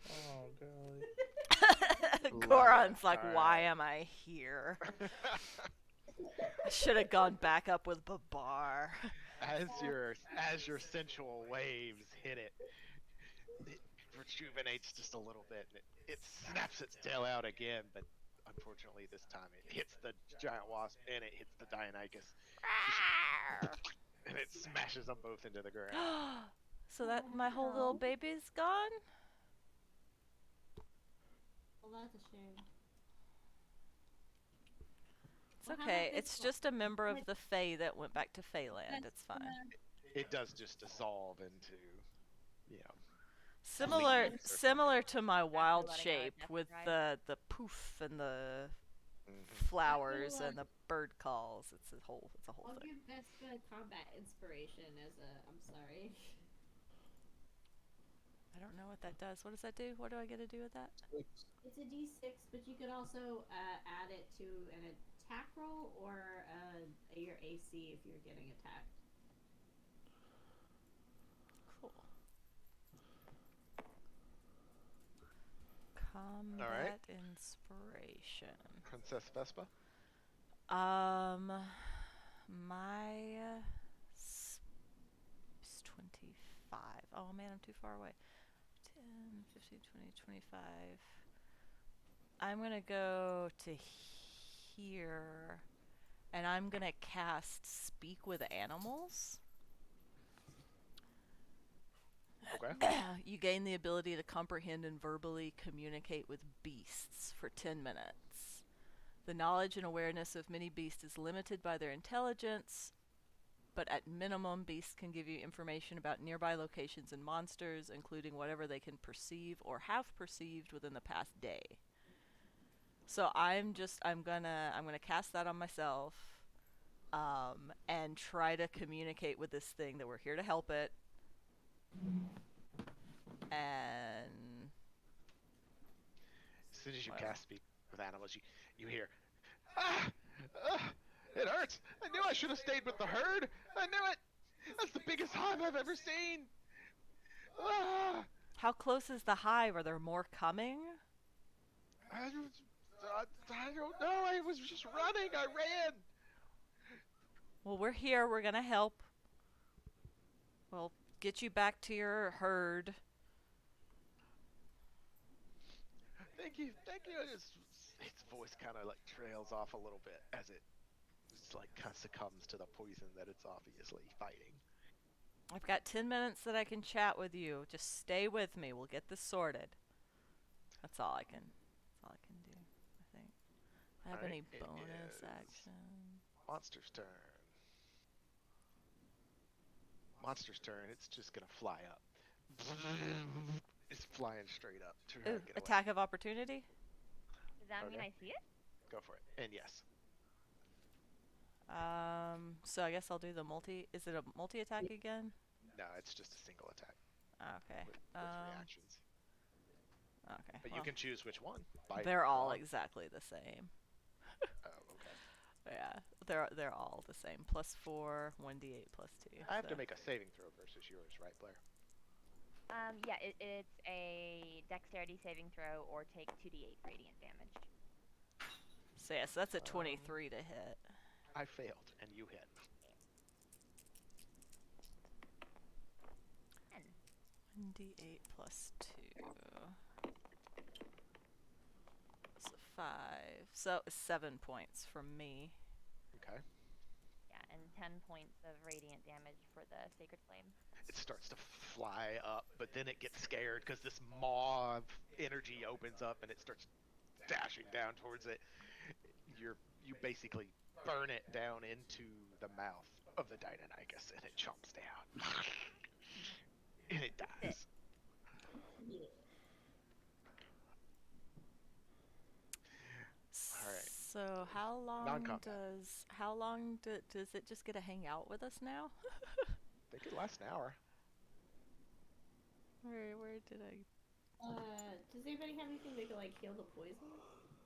B: Oh, golly.
A: Goron's like,
D: Alright.
A: why am I here? I should have gone back up with Babar.
D: As your sensual waves hit it, it rejuvenates just a little bit, and it snaps its tail out again, but unfortunately this time it hits the giant wasp and it hits the Deinonychus, and it smashes them both into the ground.
A: So that my whole little baby's gone?
E: Well, that's a shame.
A: It's
E: Well, how
A: okay.
E: about this
A: It's
E: one?
A: just a member of the Fae that went back to Faeland. It's fine.
D: It does just dissolve into, you know,
A: Similar
D: leaves or
A: similar to my wild
C: letting out a
A: shape
C: death
A: with
C: cry.
A: the poof and the
D: mhm.
A: flowers and the bird calls. It's a whole
E: I'll
A: thing.
E: give Vespa combat inspiration as a. I'm sorry.
A: I don't know what that does. What does that do? What do I get to do with that?
E: It's a D6, but you could also add it to an attack roll or your AC if you're getting attacked.
A: Cool. Combat inspiration.
D: Princess Vespa.
A: My is 25. Oh man, I'm too far away. 10, 15, 20, 25. I'm gonna go to here, and I'm gonna cast Speak with Animals.
D: Okay.
A: You gain the ability to comprehend and verbally communicate with beasts for 10 minutes. The knowledge and awareness of many beasts is limited by their intelligence, but at minimum, beasts can give you information about nearby locations and monsters, including whatever they can perceive or have perceived within the past day. So I'm gonna cast that on myself, and try to communicate with this thing that we're here to help it. And
D: As soon as you
A: Wow.
D: cast Speak with Animals, you hear, ah, it hurts. I knew I should have stayed with the herd. I knew it. That's the biggest hive I've ever seen. Ah,
A: how close is the hive? Are there more coming?
D: I don't know. I was just running. I ran.
A: Well, we're here. We're gonna help. We'll get you back to your herd.
D: Thank you. Thank you. Its voice kind of like trails off a little bit as it just like kind of succumbs to the poison that it's obviously fighting.
A: I've got 10 minutes that I can chat with you. Just stay with me. We'll get this sorted. That's all I can do, I think. I have
D: Alright,
A: any
D: it
A: bonus
D: is
A: action?
D: Monster's turn. Monster's turn. It's just gonna fly up. It's flying straight up. To try
A: Ooh,
D: to get away.
A: attack of opportunity?
C: Does that mean
D: Okay.
C: I see it?
D: Go for it. And yes.
A: So I guess I'll do the multi. Is it a multi attack again?
D: No, it's just a single attack
A: Okay.
D: with reactions.
A: Okay.
D: But
A: well,
D: you can choose which one. Bite,
A: they're all
D: claw.
A: exactly the same.
D: Oh, okay.
A: Yeah, they're all the same. +4, 1d8 +2.
D: I have to
A: so-
D: make a saving throw versus yours, right, Blair?
C: Yeah, it's a dexterity saving throw or take 2d8 radiant damage.
A: So yes, that's a 23 to hit.
D: I failed, and you hit.
C: 10.
A: 1d8 +2. So 5. So 7 points from me.
D: Okay.
C: Yeah, and 10 points of radiant damage for the Sacred Flame.
D: It starts to fly up, but then it gets scared because this maw of energy opens up and it starts dashing down towards it. You basically burn it down into the mouth of the Deinonychus, and it chomps down. And it dies.
E: Yeah.
D: Alright.
A: So how long
D: Non-combat.
A: does it just get to hang out with us now?
D: They could last an hour.
A: Where did I?
E: Does anybody have anything that could like heal the poison?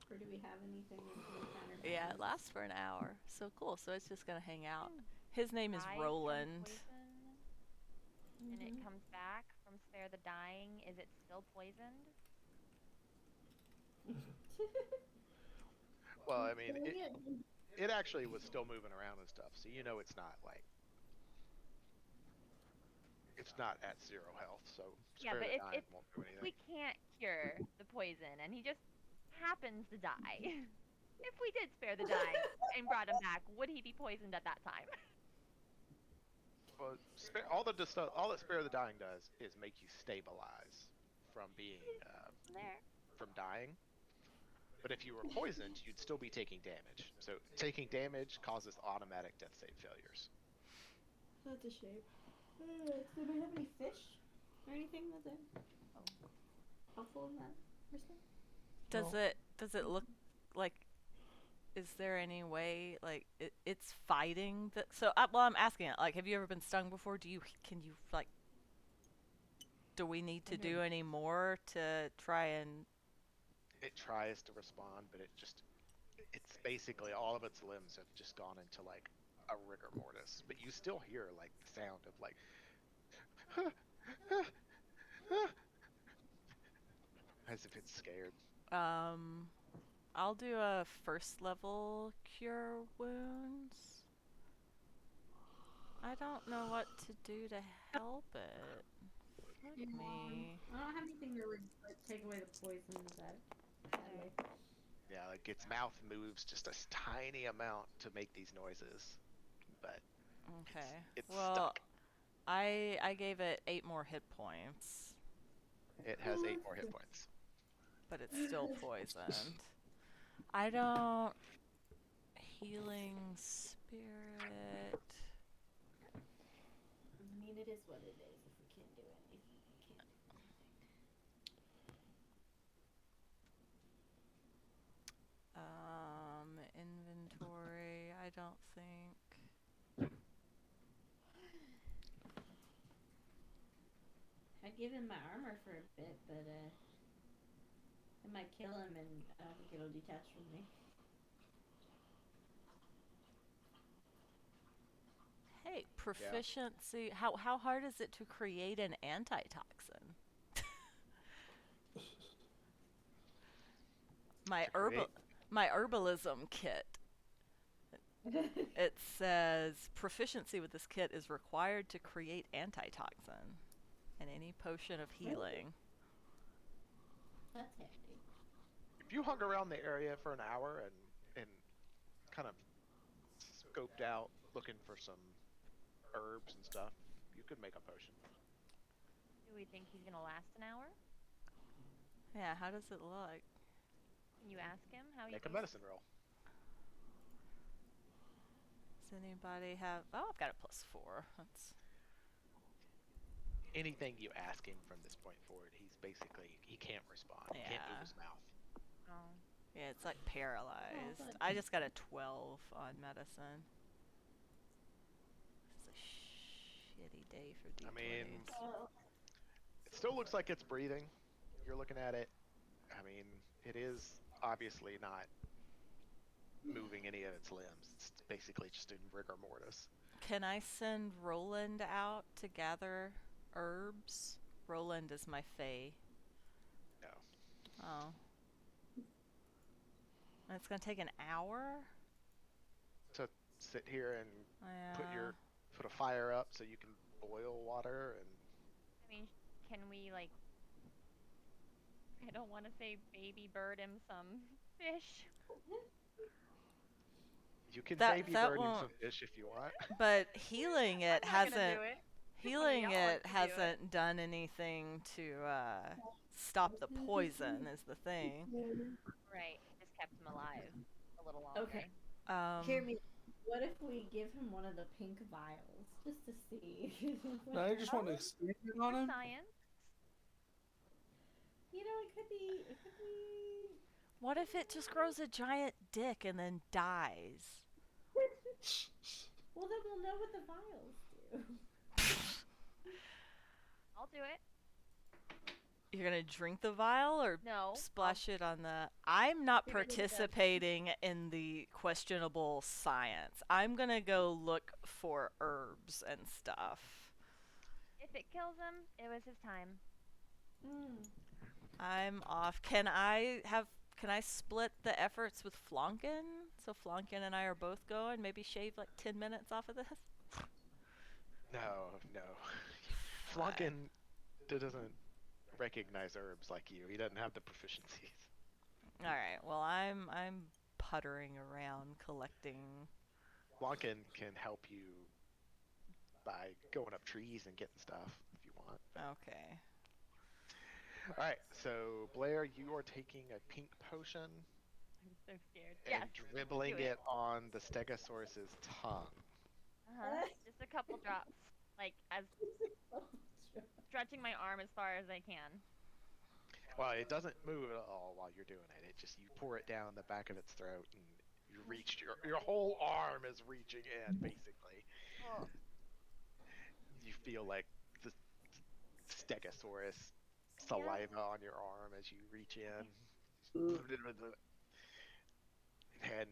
E: Or do we have anything that can counterbalance?
A: Yeah, it lasts for an hour. So cool. So it's just gonna hang out. His name is
C: Dies from
A: Roland.
C: poison, and it comes back from Spare the Dying. Is it still poisoned?
D: Well, I mean, it actually was still moving around and stuff, so you know it's not like it's not at 0 health. So
C: Yeah,
D: Spare
C: but
D: the
C: if-
D: Dying
C: if
D: won't do anything.
C: We can't cure the poison, and he just happens to die. If we did Spare the Dying and brought him back, would he be poisoned at that time?
D: Well, all that Spare the Dying does is make you stabilize from being
C: There.
D: from dying. But if you were poisoned, you'd still be taking damage. So taking damage causes automatic death save failures.
E: That's a shame. Do we have any fish or anything that's helpful in that respect?
A: Does it look like? Is there any way like it's fighting that? So I'm asking it. Like, have you ever been stung before? Can you like? Do we need to do any more to try and?
D: It tries to respond, but it's basically all of its limbs have just gone into like a rigor mortis. But you still hear like the sound of like as if it's scared.
A: I'll do a first level cure wounds. I don't know what to do to help it. Fuck me.
E: I don't have anything to take away the poison. Is that way?
D: Yeah, like its mouth moves just a tiny amount to make these noises, but
A: Okay.
D: it's
A: well,
D: stuck.
A: I gave it 8 more hit points,
D: It has 8 more hit points.
A: but it's still poisoned. I don't. Healing spirit.
E: I mean, it is what it is. If we can't do anything, we can't do anything.
A: Inventory. I don't think.
E: I'd give him my armor for a bit, but I might kill him, and I don't think it'll detach from me.
A: Hey, proficiency. How hard is it to create an antitoxin? My herbalism kit. It says proficiency with this kit is required to create antitoxin and any potion of healing.
E: That's handy.
D: If you hung around the area for an hour and kind of scoped out looking for some herbs and stuff, you could make a potion.
C: Do we think he's gonna last an hour?
A: Yeah, how does it look?
C: Can you ask him how he
D: Make a
C: thinks?
D: medicine roll.
A: Does anybody have... Oh, I've got a +4. That's...
D: Anything you ask him from this point forward, he can't respond. He can't move
A: Yeah.
D: his mouth.
C: Oh.
A: Yeah, it's like paralyzed.
E: but-
A: I just got a 12 on medicine. This is a shitty day for D20s.
D: I mean,
E: Oh,
D: it still looks like it's breathing. You're looking at it. I mean, it is obviously not moving any of its limbs. It's basically just in rigor mortis.
A: Can I send Roland out to gather herbs? Roland is my fae.
D: No.
A: Oh. And it's gonna take an hour?
D: To sit here and
A: Yeah.
D: put a fire up so you can boil water and
C: I mean, can we like? I don't want to say baby bird him some fish.
D: you can
A: That-
D: baby
A: that
D: bird him some
A: won't-
D: fish if you want.
A: But healing it
C: I'm not gonna
A: hasn't
C: do it.
A: healing
C: One of y'all
A: it
C: wants to do it.
A: hasn't done anything to stop the poison is the thing.
C: Right. It just kept him alive a little longer.
E: Okay. Hear me. What if we give him one of the pink vials just to see?
B: No, I just want to experiment on
C: For
B: him.
C: science.
E: You know, it could be. It could be.
A: What if it just grows a giant dick and then dies?
E: Well, then we'll know what the vials do.
C: I'll do it.
A: You're gonna drink the vial or
C: No.
A: splash it on the. I'm not
E: You're gonna do that.
A: participating in the questionable science. I'm gonna go look for herbs and stuff.
C: If it kills him, it was his time.
E: Mm.
A: I'm off. Can I split the efforts with Flonkin? So Flonkin and I are both going. Maybe shave like 10 minutes off of this.
D: No. Flunkin doesn't recognize herbs like you. He doesn't have the proficiencies.
A: All right. Well, I'm puttering around collecting.
D: Flunkin can help you by going up trees and getting stuff if you want.
A: Okay.
D: All right, so Blair, you are taking a pink potion
C: I'm so scared.
D: and
C: Yes.
D: dribbling
C: do it.
D: it on the Stegosaurus's tongue.
C: Just a couple drops. Like as stretching my arm as far as I can.
D: Well, it doesn't move at all while you're doing it. It just you pour it down the back of its throat and you reach your whole arm is reaching in basically.
C: Oh.
D: You feel like the Stegosaurus saliva on your arm as you reach in. And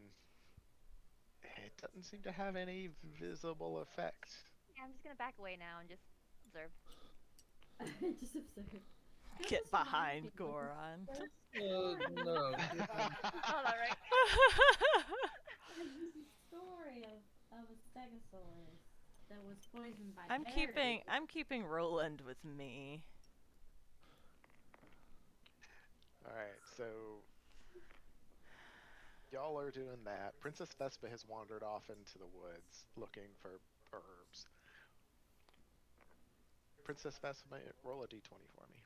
D: it doesn't seem to have any visible effect.
C: Yeah, I'm just gonna back away now and just observe.
E: Just absurd.
A: Get behind Goron.
B: No.
C: Oh, that right.
E: This is a story of a stegosaurus that was poisoned by
A: I'm keeping Roland with me.
D: Alright, so y'all are doing that. Princess Vespa has wandered off into the woods looking for herbs. Princess Vespa, roll a d20 for me.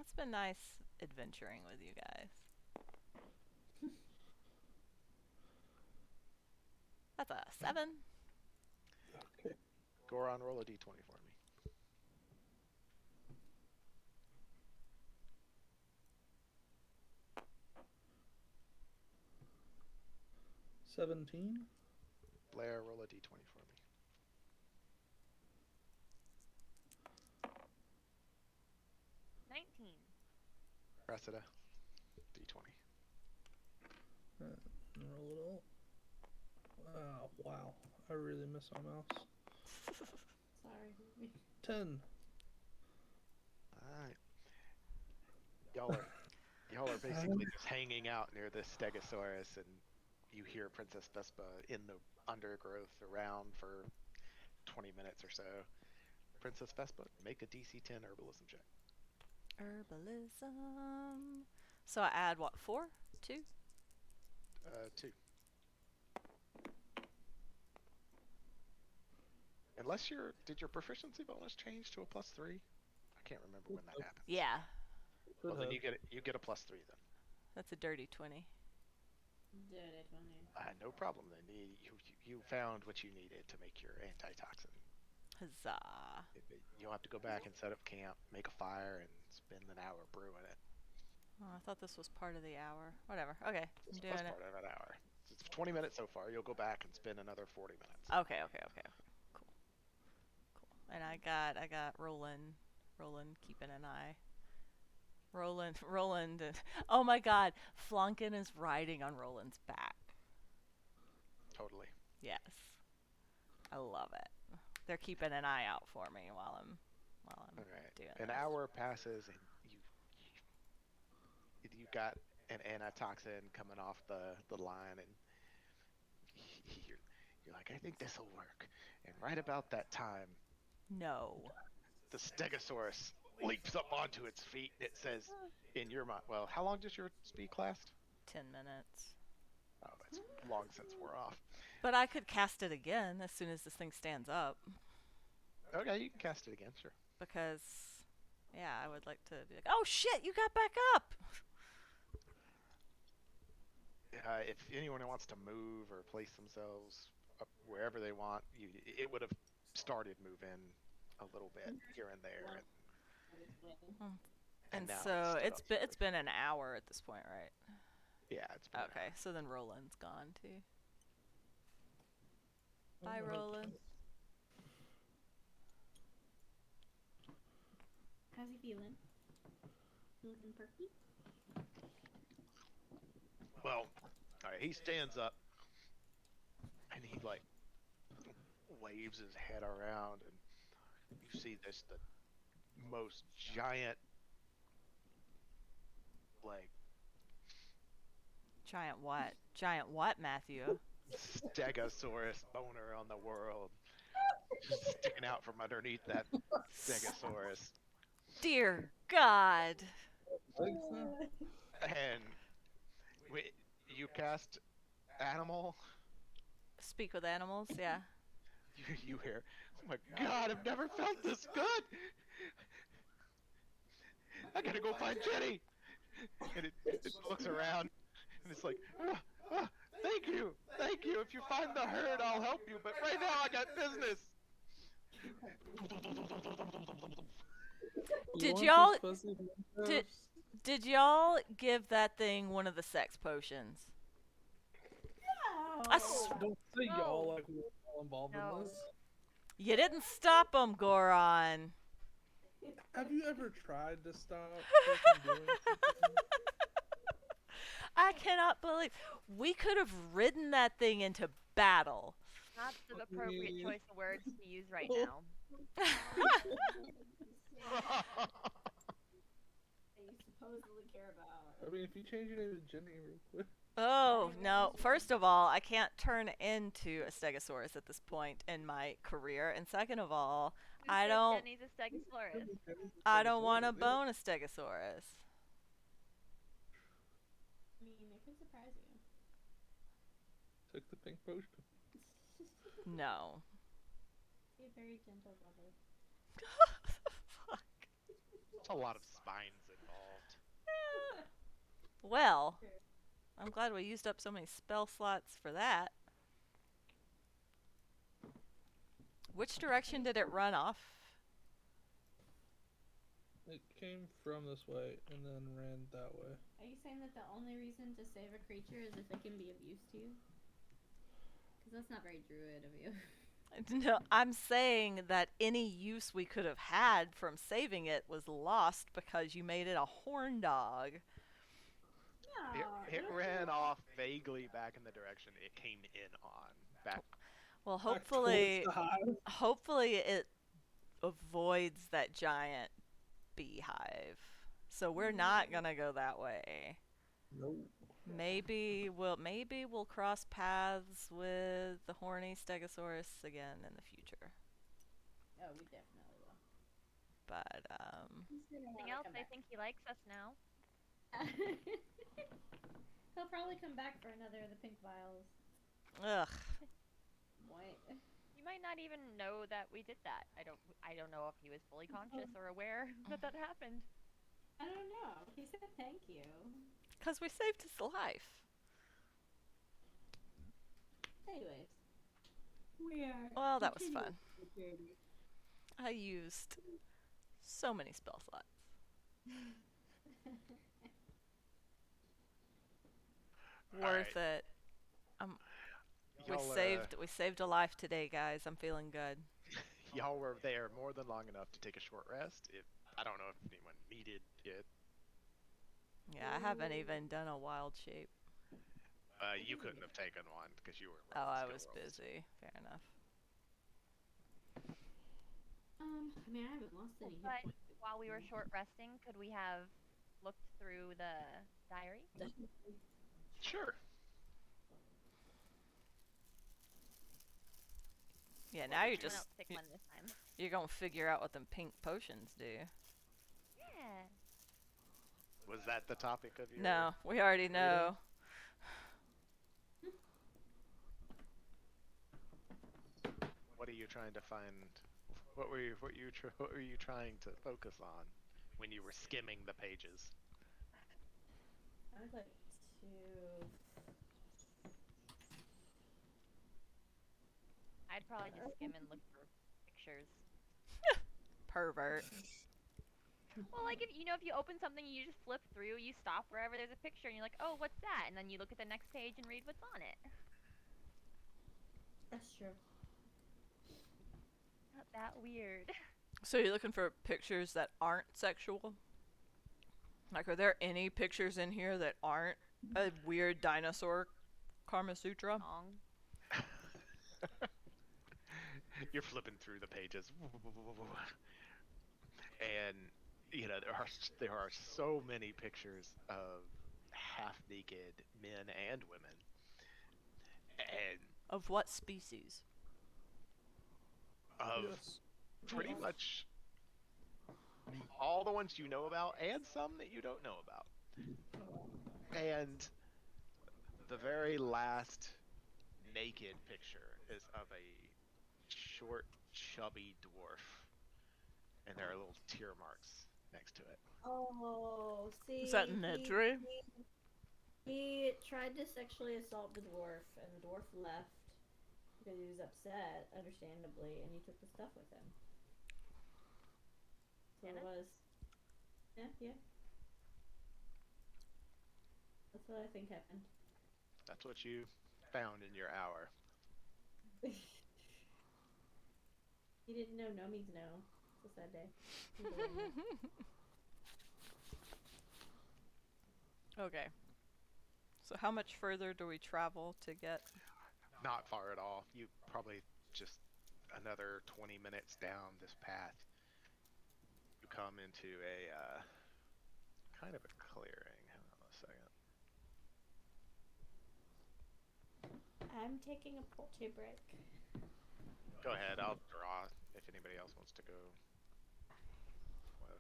A: It's been nice adventuring with you guys. That's a 7.
B: Okay.
D: Goron, roll a d20 for me.
B: $17.
D: Blair, roll a d20 for me.
C: 19.
D: Cressida, d20.
B: Roll it all. Oh, wow. I really miss my mouse.
E: Sorry.
B: 10.
D: Alright. Y'all are basically just hanging out near this Stegosaurus, and you hear Princess Vespa in the undergrowth around for 20 minutes or so. Princess Vespa, make a DC 10 herbalism check.
A: Herbalism. So I add what, 4? 2?
D: 2. Unless did your proficiency bonus change to a +3? I can't remember when that happened.
A: Yeah.
B: Could
D: Well, then
B: have.
D: you get a +3 then.
A: That's a dirty 20.
E: Dirty 20.
D: No problem then. You found what you needed to make your antitoxin.
A: Huzzah.
D: You'll have to go back and set up camp, make a fire, and spend an hour brewing it.
A: Oh, I thought this was part of the hour. Whatever. Okay, I'm
D: It's the
A: doing
D: first
A: it.
D: part of an hour. It's 20 minutes so far. You'll go back and spend another 40 minutes.
A: Okay. Cool. And I got Roland keeping an eye. Roland. Oh my God, Flunkin is riding on Roland's back.
D: Totally.
A: Yes, I love it. They're keeping an eye out for me while I'm
D: All right.
A: doing
D: An
A: this.
D: hour passes, and you got an antitoxin coming off the line, and you're like, I think this will work. And right about that time,
A: No.
D: the Stegosaurus leaps up onto its feet, and it says, in your mind, well, how long does your speed last?
A: 10 minutes.
D: Oh, it's long since wore off.
A: But I could cast it again as soon as this thing stands up.
D: Okay, you can cast it again, sure.
A: Because, yeah, I would like to be like, oh shit, you got back up!
D: If anyone wants to move or place themselves up wherever they want, it would have started moving a little bit here and there.
A: And
D: now
A: so
D: stood up
A: it's been an hour at this point, right?
D: Yeah, it's been an
A: Okay,
D: hour.
A: so then Roland's gone too. Bye, Roland.
E: How's he feeling? Looking perky?
D: Well, all right, he stands up and he like waves his head around, and you see the most giant, like,
A: Giant what? Giant what, Matthew?
D: Stegosaurus boner on the world, just sticking out from underneath that Stegosaurus.
A: Dear God.
D: And you cast animal.
A: Speak with animals, yeah.
D: You hear, oh my God, I've never felt this good. I gotta go find Jenny. And it looks around, and it's like, thank you. If you find the herd, I'll help you. But right now, I got business.
A: Did y'all give that thing one of the sex potions?
E: No.
A: I s-
B: Don't say
C: No.
B: y'all like we're all involved
C: No.
B: in this.
A: You didn't stop him, Goron.
B: Have you ever tried to stop her from doing something?
A: I cannot believe we could have ridden that thing into battle.
C: Not the appropriate choice of words to use right now.
E: That you supposedly care about.
B: I mean, if you change your name to Jenny real quick.
A: Oh, no. First of all, I can't turn into a Stegosaurus at this point in my career. And second of all,
C: Who
A: I
C: said
A: don't
C: Jenny's a Stegosaurus?
A: want to bone a Stegosaurus.
E: I mean, it could surprise you.
B: Took the pink potion.
A: No.
E: Be a very gentle lover.
A: Fuck.
D: There's a lot of spines involved.
A: Well, I'm glad we used up so many spell slots for that. Which direction did it run off?
B: It came from this way and then ran that way.
E: Are you saying that the only reason to save a creature is if it can be of use to you? Because that's not very druid of you.
A: No, I'm saying that any use we could have had from saving it was lost because you made it a horn dog.
D: It ran off vaguely back in the direction it came in on. Back.
A: Well,
B: Back towards the hive.
A: hopefully it avoids that giant beehive. So we're not gonna go that way.
B: No.
A: Maybe we'll cross paths with the horny Stegosaurus again in the future.
E: Oh, we definitely will.
A: But
C: Anything else? I think he likes us now.
E: He'll probably come back for another of the pink vials.
A: ugh.
E: What?
C: You might not even know that we did that. I don't know if he was fully conscious or aware that that happened.
E: I don't know. He said thank you.
A: Because we saved his life.
E: Anyways. We are.
A: Well, that was
E: continuing
A: fun.
E: the journey.
A: I used so many spell slots. Worth it.
D: Y'all,
A: We saved a life today, guys. I'm feeling good.
D: y'all were there more than long enough to take a short rest. I don't know if anyone needed it.
A: Yeah, I haven't even done a wild shape.
D: You couldn't have taken one because you were
A: Oh,
D: rolling
A: I
D: skill
A: was
D: rolls.
A: busy. Fair enough.
E: I mean, I haven't lost any hit
C: But
E: points.
C: while we were short resting, could we have looked through the diary?
D: Sure.
A: Yeah,
D: What
A: now
D: would
A: you're
D: you-
C: Someone
A: just
C: else pick one this time.
A: you're gonna figure out what them pink potions do.
C: Yeah.
D: Was that the topic of your?
A: No, we already know.
D: What are you trying to find? What were you trying to focus on when you were skimming the pages?
E: I'd like to.
C: I'd probably just skim and look for pictures.
A: Pervert.
C: Well, like if if you open something, you just flip through, you stop wherever there's a picture, and you're like, oh, what's that? And then you look at the next page and read what's on it.
E: That's true.
C: Not that weird.
A: So you're looking for pictures that aren't sexual? Like, are there any pictures in here that aren't a weird dinosaur Kama Sutra?
C: Wrong.
D: You're flipping through the pages, and there are so many pictures of half-naked men and women, and
A: Of what species?
D: of
B: Yes.
D: pretty much all the ones you know about, and some that you don't know about. And the very last naked picture is of a short, chubby dwarf, and there are little tear marks next to it.
E: Oh, see.
A: Is that Nedry?
E: He tried to sexually assault the dwarf, and the dwarf left because he was upset, understandably, and he took the stuff with him. So it was. Yeah. That's what I think happened.
D: That's what you found in your hour.
E: He didn't know. No means no. It's a sad day.
A: Okay. So how much further do we travel to get?
D: Not far at all. You probably just another 20 minutes down this path. You come into a kind of a clearing. Hang on a second.
E: I'm taking a poultry break.
D: Go ahead. I'll draw if anybody else wants to go. Well,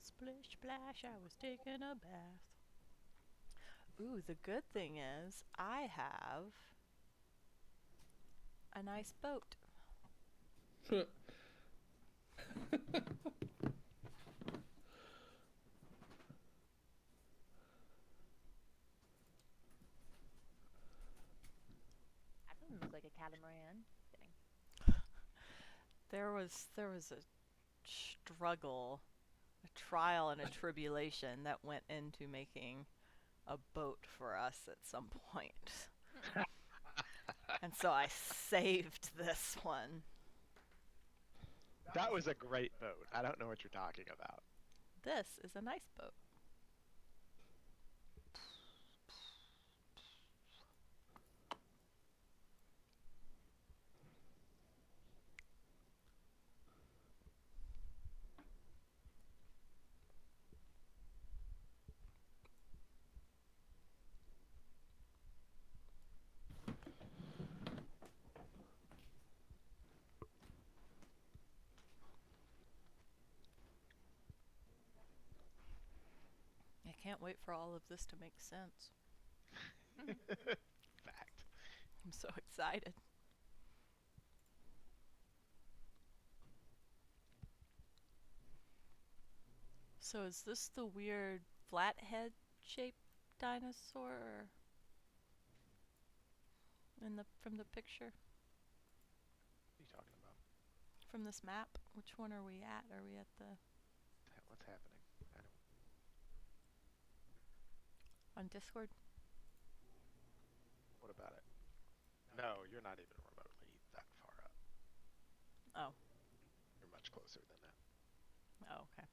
A: Splish splash, I was taking a bath. Ooh, the good thing is I have a nice boat.
C: That doesn't look like a catamaran. Just kidding.
A: There was a struggle, a trial and a tribulation that went into making a boat for us at some point. And so I saved this one.
D: that was a great boat. I don't know what you're talking about.
A: This is a nice boat. I can't wait for all of this to make sense.
D: Fact.
A: I'm so excited. So is this the weird flathead shaped dinosaur or from the picture?
D: What are you talking about?
A: From this map? Which one are we at? Are we at the
D: What's happening? I don't.
A: on Discord?
D: What about it? No, you're not even remotely that far up.
A: Oh.
D: You're much closer than that.
A: Oh, okay.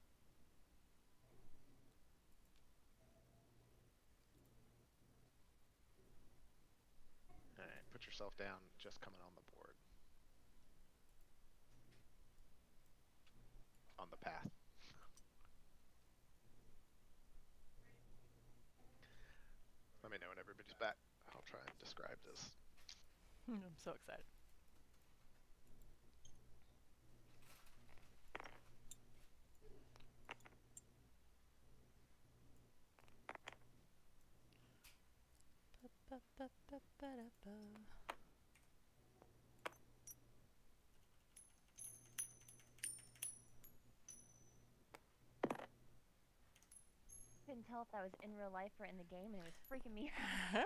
D: Alright, put yourself down, just coming on the board. On the path. Let me know when everybody's back. I'll try and describe this.
A: I'm so excited.
C: Couldn't tell if that was in real life or in the game, and it was freaking me out.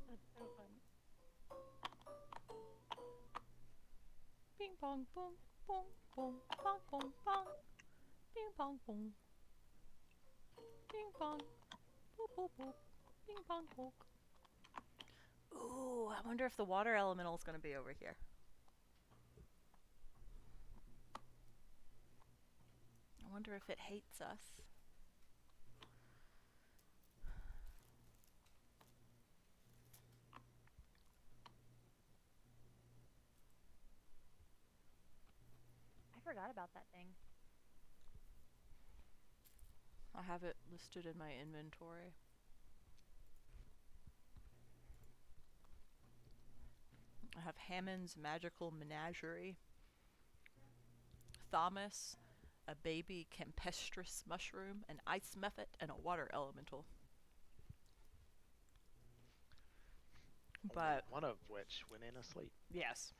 C: That's so fun.
A: Bing bong boom boom boom bong boom bong. Bing bong boom. Bing bong. Boop boop boop. Bing bong boop. Ooh, I wonder if the water elemental is gonna be over here. I wonder if it hates us.
C: I forgot about that thing.
A: I have it listed in my inventory. I have Hammond's Magical Menagerie, Thomas, a baby Campestris mushroom, an ice mephit, and a water elemental.
D: Only
A: But
D: one of which went in asleep.
A: yes,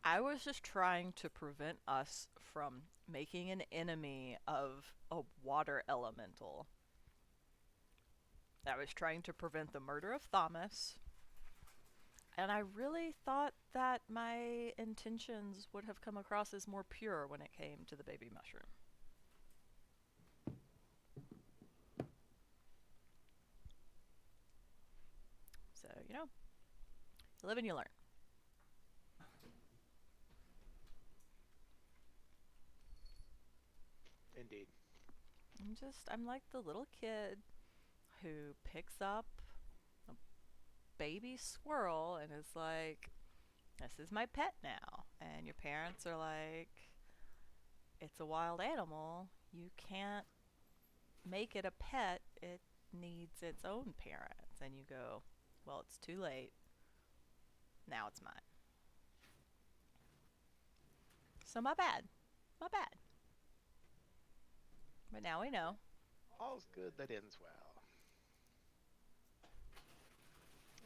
A: I was just trying to prevent us from making an enemy of a water elemental. I was trying to prevent the murder of Thomas. And I really thought that my intentions would have come across as more pure when it came to the baby mushroom. So, you know, you live and you learn.
D: Indeed.
A: I'm like the little kid who picks up a baby squirrel and is like, this is my pet now. And your parents are like, it's a wild animal. You can't make it a pet. It needs its own parents. And you go, well, it's too late. Now it's mine. So my bad. My bad. But now we know.
D: All's good that ends well.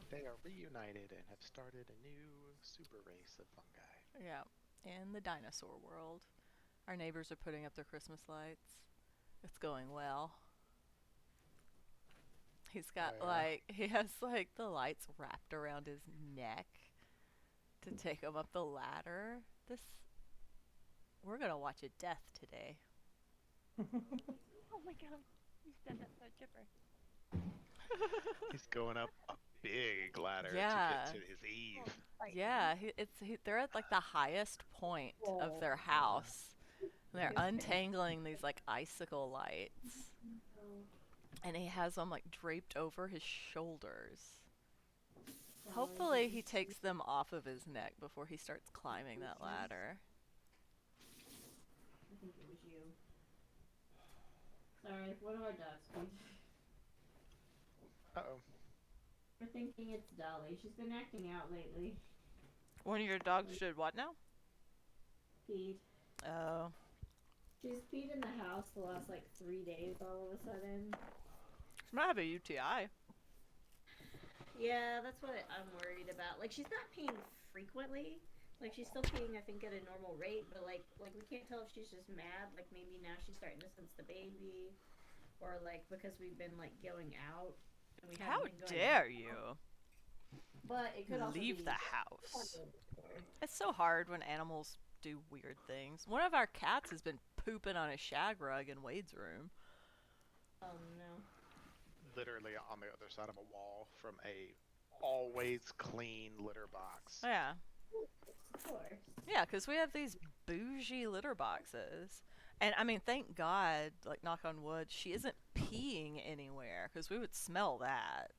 D: They are reunited and have started a new super race of fungi.
A: Yeah. In the dinosaur world, our neighbors are putting up their Christmas lights. It's going well. He's got
D: Oh, yeah?
A: he has like the lights wrapped around his neck to take him up the ladder. We're gonna watch a death today.
C: Oh my god, you said that so chipper.
D: He's going up a big ladder
A: Yeah.
D: to get to his eve.
A: Yeah, they're at like the highest point of their house. And they're untangling these like icicle lights. and he has them like draped over his shoulders.
E: Dolly,
A: Hopefully,
E: this
A: he
E: is
A: takes them off of his neck before he starts climbing that ladder.
E: I think it was you. Sorry, one of our dogs peed.
D: Uh-oh.
E: We're thinking it's Dolly. She's been acting out lately.
A: One of your dogs should what now?
E: Peed.
A: Oh.
E: She's peed in the house the last like 3 days all of a sudden.
A: She might have a UTI.
E: Yeah, that's what I'm worried about. Like, she's not peeing frequently. Like, she's still peeing, I think, at a normal rate, but like we can't tell if she's just mad. Like, maybe now she's starting to sense the baby, or like because we've been like going out and we
A: How
E: haven't been going
A: dare
E: out.
A: you
E: But it could also
A: leave
E: be
A: the house? It's so hard when animals do weird things. One of our cats has been pooping on a shag rug in Wade's room.
E: Oh no.
D: Literally on the other side of a wall from a always clean litter box.
A: Yeah.
E: Of course.
A: Yeah, because we have these bougie litter boxes. And I mean, thank God, like, knock on wood, she isn't peeing anywhere because we would smell that.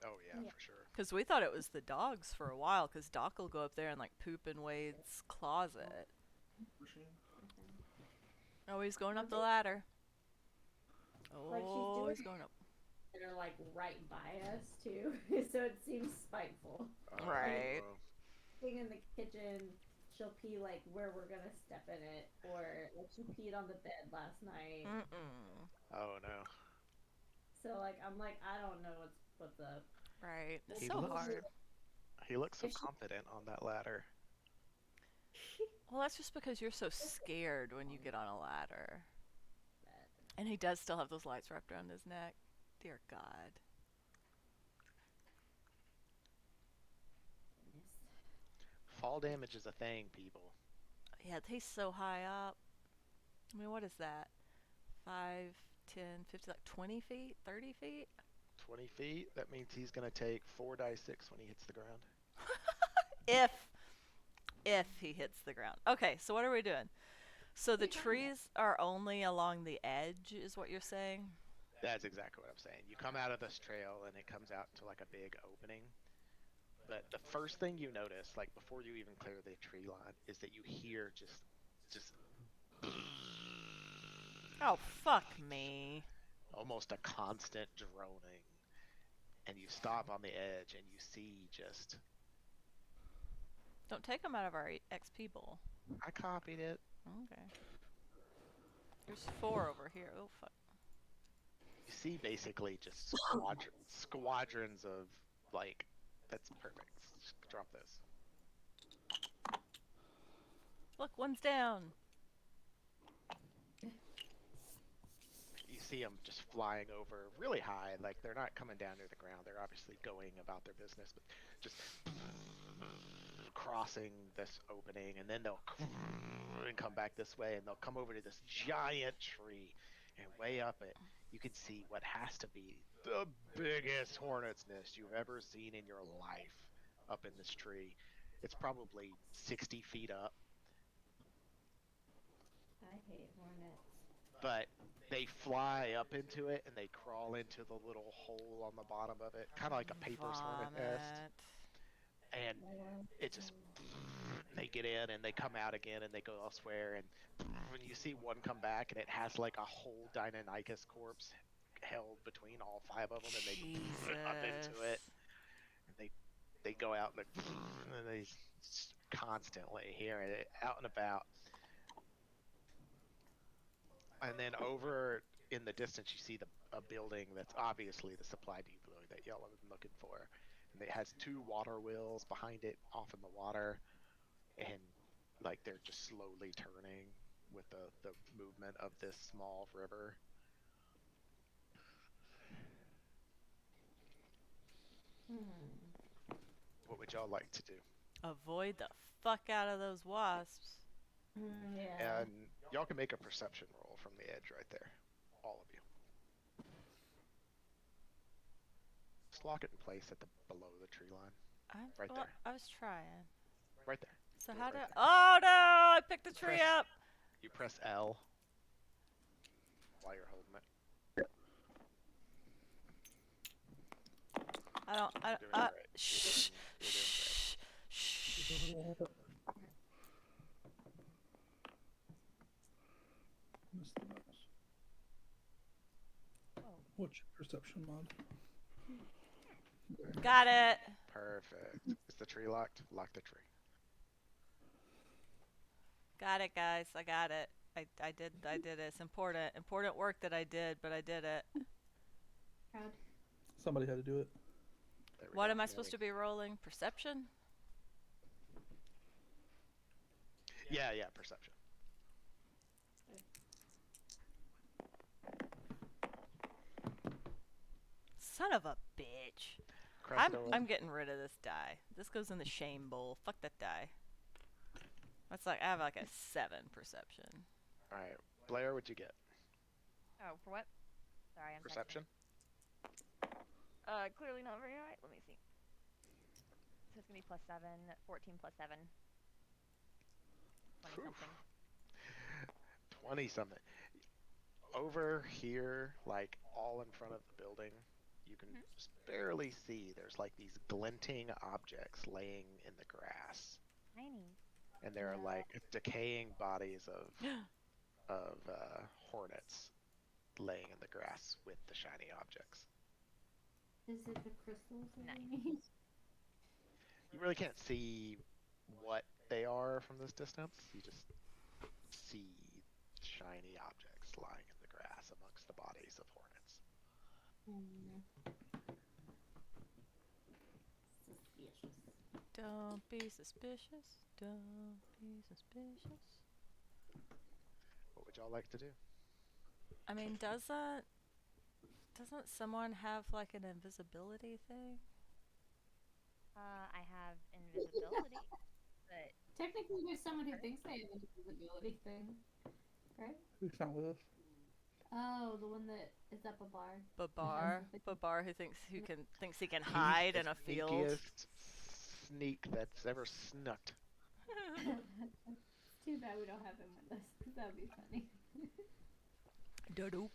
D: Oh yeah,
E: Yeah.
D: for sure.
A: Because we thought it was the dogs for a while because Doc will go up there and, like, poop in Wade's closet. Oh, he's going up the ladder.
E: Like, she's
A: Oh,
E: doing
A: he's going up.
E: that are like right by us too, so it seems spiteful.
A: Right.
E: Being in the kitchen, she'll pee like where we're gonna step in it, or like she peed on the bed last night.
A: Mm-mm.
D: Oh no.
E: So like I'm like I don't know what's up.
A: Right. It's
D: He
A: so
D: looks-
A: hard.
D: He looks so
E: If she-
D: confident on that ladder.
A: Well, that's just because you're so scared when you get on a ladder. And he does still have those lights wrapped around his neck. Dear God.
D: Fall damage is a thing, people.
A: Yeah, he's so high up. I mean, what is that? 5, 10, 50, like 20 feet? 30 feet?
D: 20 feet, that means he's gonna take 4d6 when he hits the ground.
A: If he hits the ground. Okay, so what are we doing? So the trees are only along the edge, is what you're saying?
D: That's exactly what I'm saying. You come out of this trail and it comes out to like a big opening. But the first thing you notice, like before you even clear the tree line, is that you hear just
A: Oh, fuck me.
D: almost a constant droning. And you stop on the edge and you see just,
A: Don't take him out of our XP bowl.
D: I copied it.
A: Okay. There's 4 over here. Oh, fuck.
D: You see basically just squadrons of like, that's perfect. Just drop this.
A: Look, one's down.
D: You see them just flying over really high, like they're not coming down near the ground. They're obviously going about their business, but just crossing this opening, and then they'll and come back this way, and they'll come over to this giant tree, and way up it, you can see what has to be the biggest hornet's nest you've ever seen in your life up in this tree. It's probably 60 feet up,
E: I hate hornets.
D: but they fly up into it and they crawl into the little hole on the bottom of it, kind of like a paper hornet nest. And it just, they get in and they come out again and they go elsewhere, and you see one come back and it has like a whole Deinonychus corpse held between all 5 of them, and they up into it, and they go out and they just constantly hear it out and about. And then over in the distance, you see a building that's obviously the supply depot that y'all have been looking for. And it has 2 water wheels behind it off in the water. And like they're just slowly turning with the movement of this small river. What would y'all like to do?
A: Avoid the fuck out of those wasps.
E: Yeah.
D: And y'all can make a perception roll from the edge right there. All of you. Just lock it in place at the below the tree line. Right there.
A: I was trying.
D: Right there.
A: So
D: Do it
A: how
D: right
A: do?
D: there.
A: Oh no! I picked the tree
D: Press-
A: up.
D: You press L while you're holding it.
A: don't.
D: You're doing great.
A: Shh.
D: You're doing great.
A: Shh.
B: Missed the mouse.
C: Oh.
B: What's your perception mod? There.
A: Got it.
D: Perfect. Is the tree locked? Lock the tree.
A: Got it, guys. I got it. I did it. It's important work that I did, but I did it.
E: Proud.
B: Somebody had to do it.
D: There we
A: What
D: go.
A: am I supposed to be rolling? Perception?
D: Yeah, perception.
A: Son of a bitch.
D: Cressida,
A: I'm getting rid of this die. This goes in the shame bowl. Fuck that die. That's like I have like a 7 perception.
D: all right. Blair, what'd you get?
C: Oh, for what? Sorry, I'm
D: Perception?
C: typing. Clearly not very high. Let me see. So it's gonna be +7, 14 +7. 20
D: Oof.
C: something.
D: 20 something. Over here, like all in front of the building, you can just barely see there's like these glinting objects laying in the grass.
C: Tiny.
D: And there are like decaying bodies of hornets laying in the grass with the shiny objects.
E: Is it the crystals? that
C: Nice.
E: we need?
D: You really can't see what they are from this distance. You just see shiny objects lying in the grass amongst the bodies of hornets.
E: Suspicious.
A: Don't be suspicious. Don't be suspicious.
D: What would y'all like to do?
A: I mean, doesn't someone have like an invisibility thing?
C: I have invisibility, but
E: Technically, there's someone who thinks they have an invisibility thing, right?
B: Who's not with us?
E: Oh, the one that is up a bar.
A: Babar who thinks he can
D: He's
A: hide
D: the
A: in a field.
D: sneakiest sneak that's ever snuck.
E: It's too bad we don't have him with us, because that would be funny.
A: Dodoop,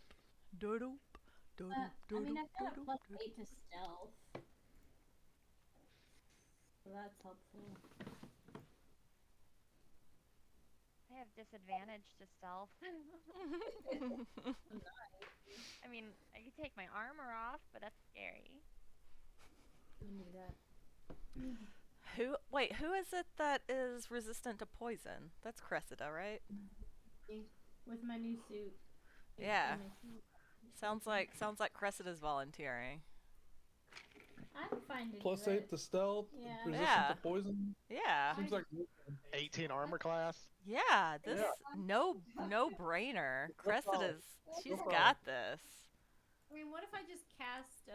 A: dodoop, dodoop,
E: I mean,
A: dodoop,
E: I've got a
A: dodoop,
E: +8 to stealth. So that's helpful.
C: I have disadvantage to stealth. I mean, I could take my armor off, but that's scary.
E: I knew that.
A: Who is it that is resistant to poison? That's Cressida, right?
E: With my new suit.
A: Yeah.
E: And my suit.
A: Sounds like Cressida's volunteering.
E: I'm fine to
B: +8
E: do it.
B: to stealth,
E: Yeah.
B: resistant
A: Yeah.
B: to poison.
A: Yeah.
B: Seems like
D: 18 armor class.
A: Yeah, this
B: Yeah.
A: no brainer. Cressida's she's
B: problem.
A: got this.
E: I mean, what if I just cast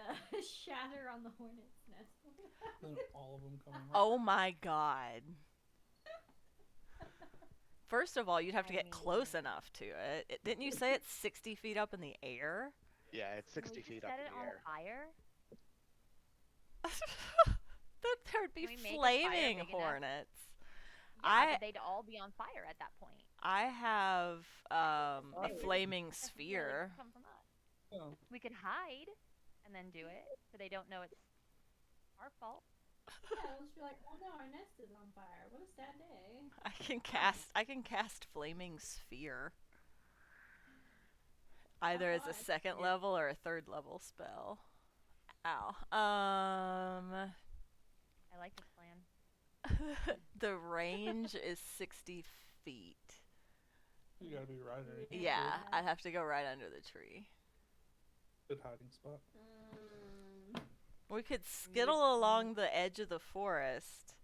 E: Shatter on the hornet's nest?
B: then all of them coming.
A: Oh my god. First of all, you'd have to get close enough to it. Didn't you say it's 60 feet up in the air?
D: Yeah, it's 60 feet up
C: Set
D: in
C: it
D: the
C: on
D: air.
C: fire.
A: There'd be
C: Can we make a fire
A: flaming
C: big enough?
A: hornets.
C: Yeah, but they'd all be on fire at that point.
A: I have a flaming
C: That's where they
A: sphere.
C: come from us.
B: Oh.
C: We could hide and then do it, so they don't know it's our fault.
E: Yeah, I'll just be like, oh no, our nest is on fire. What a sad day.
A: I can cast flaming sphere. Either as a second level or a third level spell. Ow.
C: I like this plan.
A: The range is 60 feet.
B: You gotta be right underneath.
A: Yeah, I'd have to go right under the tree.
B: Good hiding spot.
A: We could skittle along the edge of the forest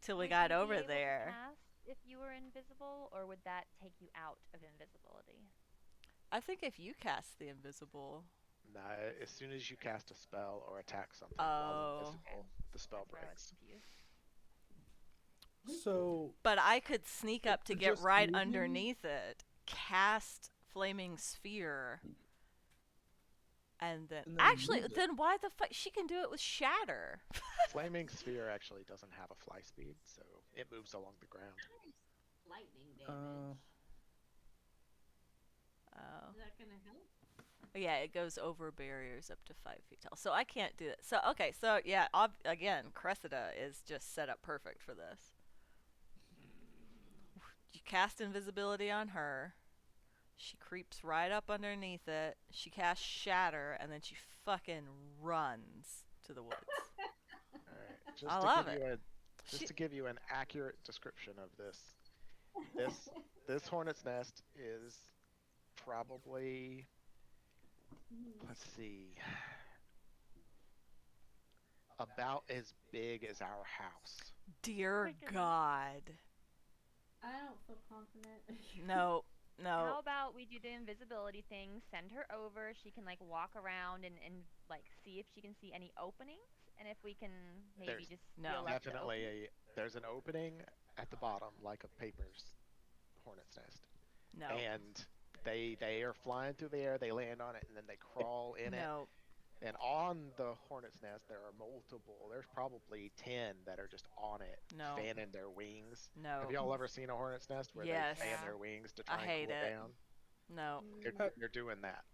A: till we
C: Would
A: got
C: you be
A: over
C: able to
A: there.
C: cast if you were invisible, or would that take you out of invisibility?
A: I think if you cast the invisible.
D: Nah, as soon as you cast a spell or attack something
A: Oh.
D: while invisible, the spell
C: That's where I was
D: breaks.
C: confused.
B: So
A: But I could sneak up to
B: You're
A: get
B: just
A: right
B: moving?
A: underneath it, cast flaming sphere, and then
B: And then
A: actually,
B: use it.
A: then why the fuck she can do it with shatter?
D: Flaming sphere actually doesn't have a fly speed, so it moves along the ground.
E: Lightning damage.
A: Oh.
E: Is that gonna help?
A: Yeah, it goes over barriers up to 5 feet tall. So I can't do it. So okay, so yeah, again, Cressida is just set up perfect for this. You cast invisibility on her. She creeps right up underneath it. She casts Shatter, and then she fucking runs to the woods.
D: All right.
A: I love it.
D: Just
A: She,
D: to give you an accurate description of this this hornet's nest is probably, let's see, about as big as our house.
A: dear
C: goodness.
A: God.
E: I don't feel confident.
A: No, no,
C: How about we do the invisibility thing, send her over, she can like walk around and like see if she can see any openings, and if we can maybe
D: There's
C: just
A: No.
C: seal up the
D: Definitely
C: opening.
D: there's an opening at the bottom like a paper's hornet's nest.
A: no,
D: And they are flying through the air, they land on it, and then they crawl in it.
A: no,
D: And on the hornet's nest, there are multiple. There's probably 10 that are just on it,
A: No.
D: fanning their wings.
A: no.
D: Have y'all ever seen a hornet's nest where
A: Yes.
D: they fan
C: Yeah.
D: their wings to
A: I
D: try and
A: hate
D: cool it
A: it.
D: down?
A: No,
D: They're doing that.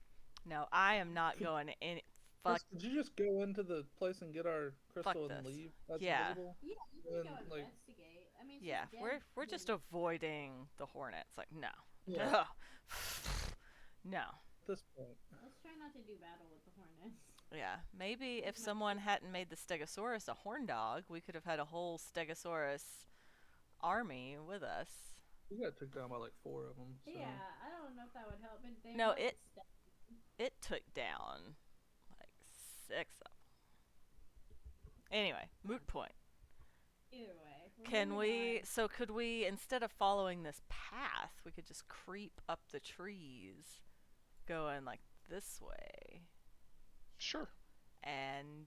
A: no, I am not going any. Fuck.
B: Chris, could you just go into the place and get our crystal and
A: this.
B: leave? That's
A: Yeah.
B: invisible.
E: Yeah, you can
B: And,
E: go
B: like-
E: investigate. I mean,
A: Yeah,
E: she's
A: we're
E: dead,
A: just
E: so-
A: avoiding the hornets. Like, no.
B: Yeah.
A: No.
B: At this point.
E: Let's try not to do battle with the hornets.
A: Yeah, maybe if someone hadn't made the Stegosaurus a horn dog, we could have had a whole Stegosaurus army with us.
B: We got took down by like 4 of them. So.
E: Yeah, I don't know if that would help. But they
A: No,
E: have
A: it-
E: stuff.
A: It took down like 6 of them. Anyway, moot point.
E: Either way. we're
A: Can
E: moving
A: we?
E: on.
A: So could we, instead of following this path, we could just creep up the trees, going like this way,
D: Sure.
A: and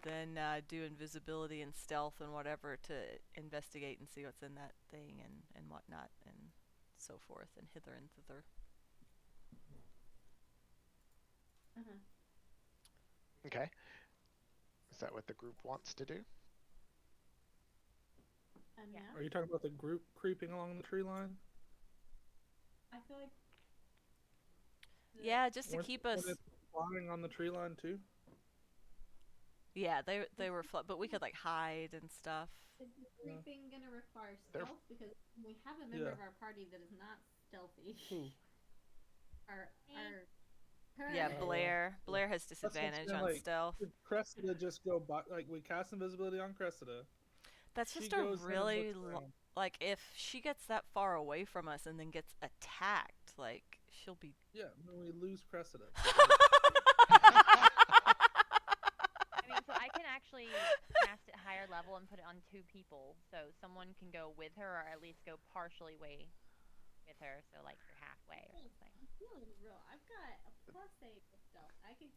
A: then do invisibility and stealth and whatever to investigate and see what's in that thing and whatnot and so forth and hither and thither.
E: Uh-huh.
D: Okay. Is that what the group wants to do?
C: Yeah.
B: Are you talking about the group creeping along the tree line?
E: I feel like.
A: Yeah, just to
B: Weren't-
A: keep us.
B: weren't they flying on the tree line too?
A: Yeah, they were but we could like hide and stuff.
E: Is the creeping gonna require
D: They're-
E: stealth? Because we have a member
B: Yeah.
E: of our party that is not stealthy.
B: Who?
E: Our
A: Yeah,
B: Yeah.
A: Blair. Blair has
B: what I'm
A: disadvantage
B: saying,
A: on
B: like,
A: stealth.
B: Did Cressida just go by? Like we cast invisibility on Cressida.
A: That's
B: She
A: just a
B: goes in and
A: really
B: looks around.
A: like if she gets that far away from us and then gets attacked, like she'll be.
B: Yeah, then we lose Cressida.
C: I mean, so I can actually cast it higher level and put it on 2 people, so someone can go with her or at least go partially way with her, so like you're halfway or something.
E: I'm feeling real. I've got a +8 with stealth. I can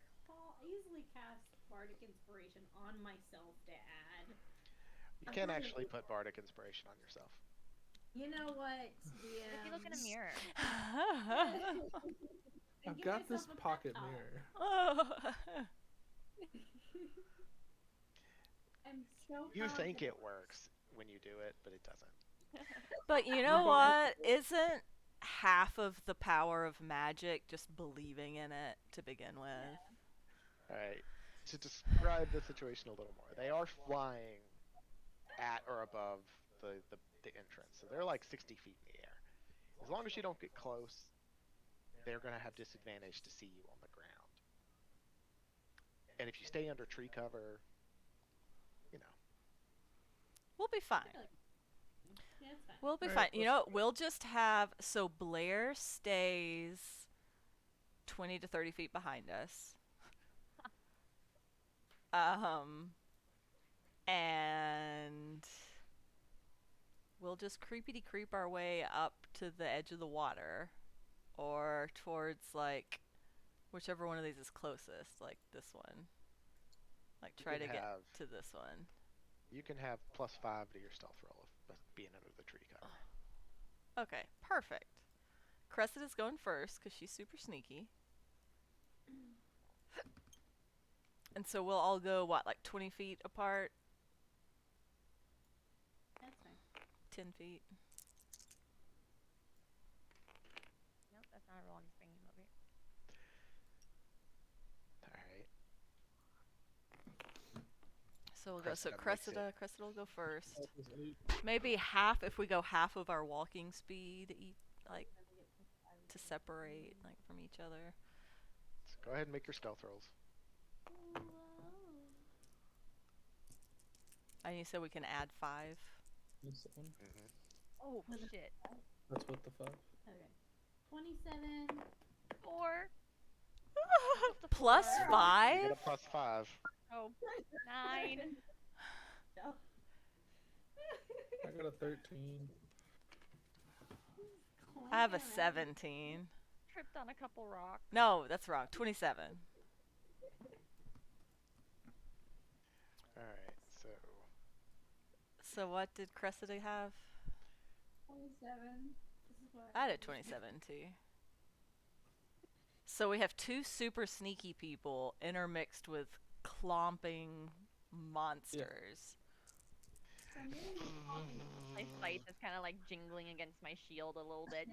E: easily cast Bardic Inspiration on myself to add.
D: You can actually put Bardic Inspiration on yourself.
E: You know what?
C: If you look in a mirror,
B: I've got this pocket mirror.
E: I'm so.
D: You think
E: confident.
D: it works when you do it, but it doesn't.
A: But you know what? Isn't half of the power of magic just believing in it to begin with?
D: Alright. To describe the situation a little more, they are flying at or above the entrance. So they're like 60 feet in the air. As long as you don't get close, they're going to have disadvantage to see you on the ground. And if you stay under tree cover, you know.
A: We'll be fine.
E: Yeah, it's fine.
A: We'll be
B: Alright,
A: fine. You know what? We'll just have so Blair stays 20 to 30 feet behind us. And we'll just creepity creep our way up to the edge of the water or towards like whichever one of these is closest, like this one. Like
D: You
A: try to
D: can
A: get
D: have-
A: to this one.
D: You can have +5 to your stealth roll of being under the tree cover.
A: Okay, perfect. Cressida's going first because she's super sneaky. And so we'll all go, what, like 20 feet apart?
E: That's fine.
A: 10 feet?
C: nope, that's not a roll
A: So we'll go. So
D: Cressida makes it.
A: Cressida will go first.
B: That was 8.
A: Maybe half if we go half of our walking speed, like to separate like from each other.
D: So go ahead and make your stealth rolls.
A: And you said we can add 5.
B: What's that one?
D: Mm-hmm.
C: Oh
E: With a-
C: shit.
B: That's what the 5.
E: Okay. 27.
C: 4.
A: Plus
C: Four.
D: You get
A: 5?
D: a plus 5.
C: Oh, 9.
E: No.
B: I got a 13.
A: I have a
E: Clanking around.
A: 17.
C: Tripped on a couple rocks.
A: No, that's wrong. 27.
D: All right, so
A: So what did Cressida have?
E: 27. This is what
A: I had a 27 too. So we have 2 super sneaky people intermixed with clomping monsters.
C: My scythe is kind of like jingling against my shield a little bit.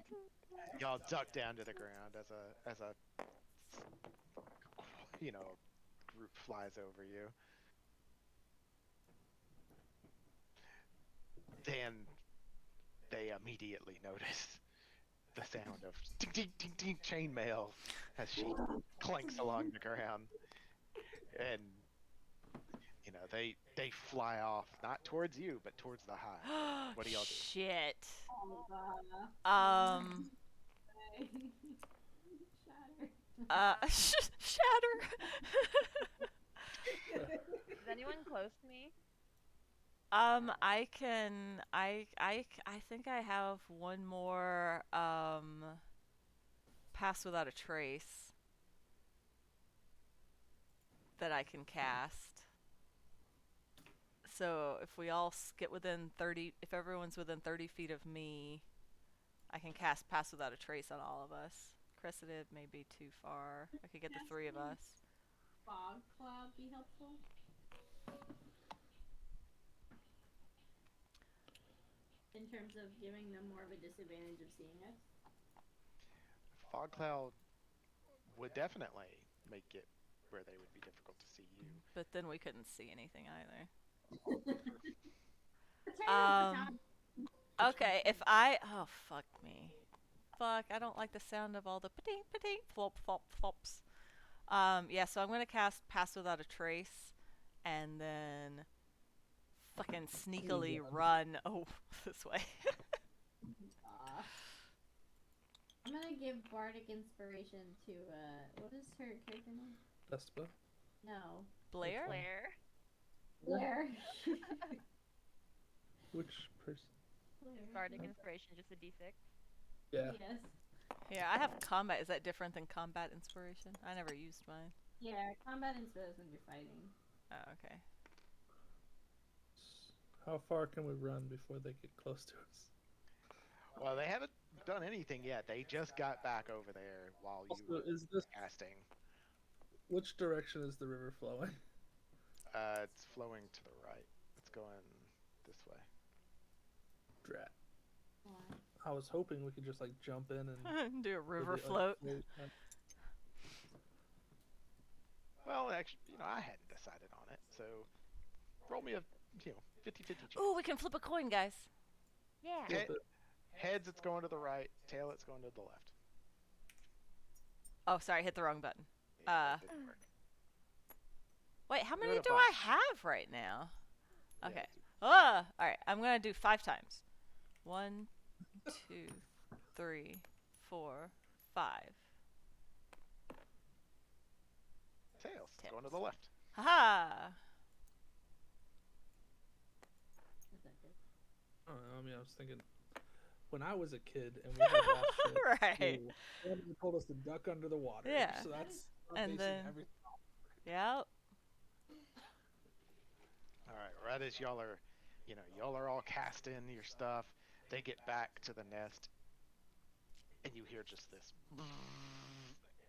D: y'all duck down to the ground as a group flies over you. Then they immediately notice the sound of ding ding ding ding chainmail as she clanks along the ground, and they fly off not towards you but towards the hive. What do y'all do?
A: Shit.
E: Oh, Shatter.
A: Shatter.
C: Is anyone close to me?
A: I think I have one more pass without a trace that I can cast. So if we all get within 30, if everyone's within 30 feet of me, I can cast pass without a trace on all of us. Cressida may be too far. I could get the 3 of us.
E: Fog cloud be helpful? In terms of giving them more of a disadvantage of seeing us?
D: Fog cloud would definitely make it where they would be difficult to see you.
A: But then we couldn't see anything either. Okay, if I... Oh, fuck me. Fuck, I don't like the sound of all the pa-ding, pa-ding, flop, flop, flops. Yeah, so I'm gonna cast Pass Without a Trace, and then fucking sneakily run this way.
E: I'm gonna give Bardic Inspiration to, what is her character name?
B: Vespa.
E: No.
A: Blair?
E: Blair.
B: Which person?
C: Bardic Inspiration, just a d6.
B: Yeah.
E: Yes.
A: Yeah, I have combat. Is that different than combat inspiration? I never used mine.
E: Yeah, combat inspires when you're fighting.
A: Oh, okay.
B: How far can we run before they get close to us?
D: Well, they haven't done anything yet. They just got back over there while you
B: Also,
D: were
B: is this
D: casting.
B: which direction is the river flowing?
D: It's flowing to the right. It's going this way.
B: Drat.
E: Why?
B: I was hoping we could just like jump in and
A: Do a river
B: maybe,
A: float.
D: Well, actually, I hadn't decided on it, so roll me a 50-50 chance.
A: Ooh, we can flip a coin, guys.
C: Yeah.
D: Head- Heads, it's going to the right. Tail, it's going to the left.
A: Oh, sorry, hit the wrong button.
D: Yeah, that didn't work.
A: Wait, how
D: Do
A: many
D: it a
A: do I
D: bunch.
A: have right now?
D: Yeah,
A: Okay.
D: do-
A: Alright, I'm gonna do 5 times. 1, 2, 3, 4, 5.
D: Tails, it's going to the left.
A: Haha!
E: Is that good?
B: I don't know. I mean, I was thinking when I was a kid and we had lost ships,
A: Right.
B: they told us to duck under the water.
A: Yeah.
B: So that's
A: And
B: basing
A: then-
B: everything.
A: Yep.
D: All right, right as y'all are all casting your stuff, they get back to the nest, and you hear just this,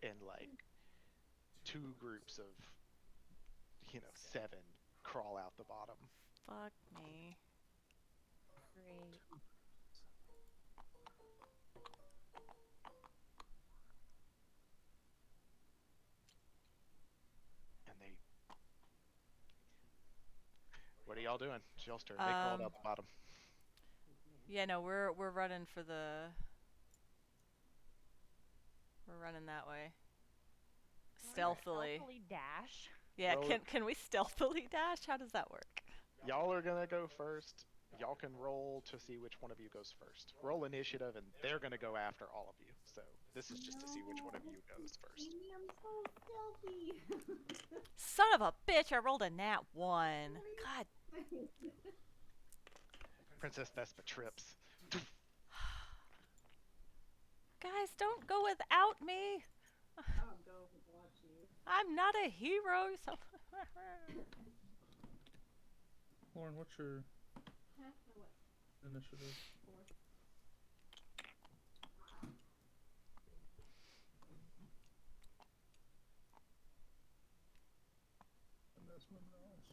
D: and like 2 groups of, 7 crawl out the bottom.
A: Fuck me.
C: Great.
D: And y'all doing? It's y'all's turn. Make roll out the bottom.
A: Yeah, no, we're running for the. We're running that way. Stealthily.
C: Stealthily dash.
A: Yeah,
D: Roll
A: can we stealthily dash? How does that work?
D: Y'all are gonna go first. Y'all can roll to see which one of you goes first. Roll initiative, and they're gonna go after all of you. So this is just to see which one of you goes first.
E: Amy, I'm so stealthy.
A: Son of a bitch! I rolled a nat 1. God.
D: Princess Vespa trips.
A: Guys, don't go without me.
E: I'll go watch you.
A: I'm not a hero, so.
B: Lauren, what's your
E: Huh? What?
B: initiative?
E: 4.
B: Investment rolls.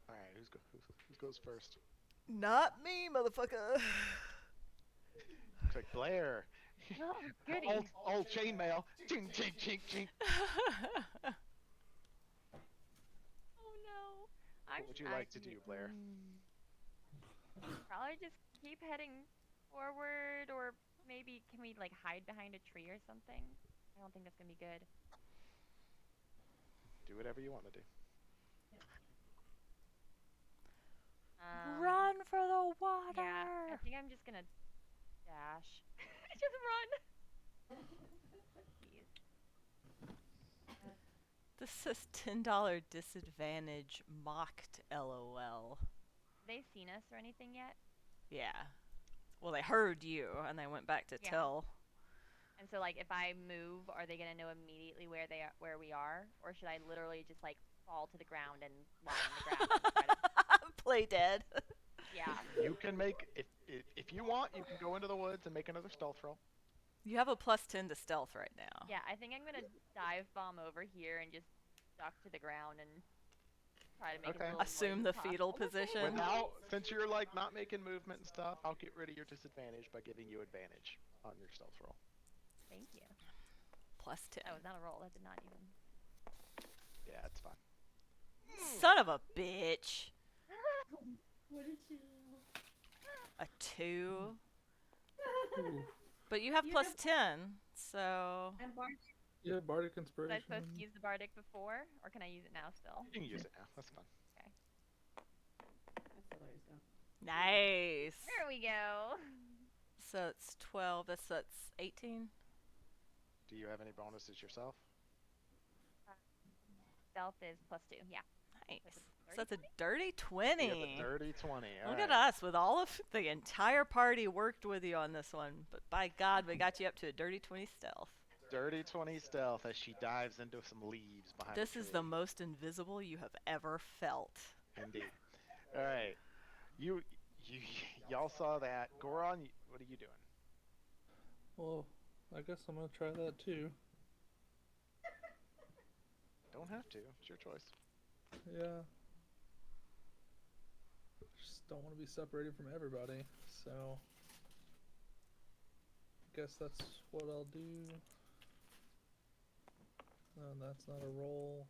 D: All right, who goes first?
A: Not me, motherfucker.
D: Looks like Blair.
C: Oh, goody.
D: Old chainmail. Ching ching ching ching.
C: Oh no.
D: What would you like to do, Blair?
C: Probably just keep heading forward, or maybe can we like hide behind a tree or something? I don't think that's gonna be good.
D: Do whatever you want to do.
A: Run for the water.
C: Yeah, I think I'm just gonna dash. Just run. Jeez.
A: This says $10 disadvantage mocked LOL.
C: Have they seen us or anything yet?
A: Yeah. Well, they heard you and they went back to
C: Yeah.
A: tell.
C: And so like if I move, are they gonna know immediately where we are, or should I literally just like fall to the ground and lie on the ground? And try to...
A: Play dead.
C: Yeah.
D: You can make if you want, you can go into the woods and make another stealth roll.
A: You have a +10 to stealth right now.
C: Yeah, I think I'm gonna dive bomb over here and just duck to the ground and try to make
D: Okay.
C: a little
A: Assume
C: noise
A: the
C: as
A: fetal
C: possible.
A: position.
D: Without, since you're like not making movement and stuff, I'll get rid of your disadvantage by giving you advantage on your stealth roll.
C: Thank you.
A: +10.
C: That was not a roll. That did not even.
D: Yeah, it's fine.
A: Son of a bitch.
E: What did you?
A: A 2.
B: Ooh.
A: But you have
E: You
A: +10, so.
E: I'm Bart.
B: Yeah, Bardic
C: Was
B: Inspiration.
C: I supposed to use the bardic before, or can I use it now still?
D: You can use it now. That's fine.
E: That's the way it's going.
A: Nice.
C: There we go.
A: So it's 12. That's 18.
D: Do you have any bonuses yourself?
C: Stealth is +2. Yeah.
A: Nice.
C: With a
A: So that's a
C: 30?
A: dirty 20.
D: You have a dirty 20.
A: Look at us with all of the entire party worked with you on this one. But by God, we got you up to a dirty 20 stealth.
D: Dirty 20 stealth as she dives into some leaves behind
A: This
D: a
A: is
D: tree.
A: the most invisible you have ever felt.
D: Indeed. All right. Y'all saw that. Goron, what are you doing?
B: Well, I guess I'm gonna try that too.
D: Don't have to. It's your choice.
B: Yeah. Just don't want to be separated from everybody, so guess that's what I'll do. No, that's not a roll.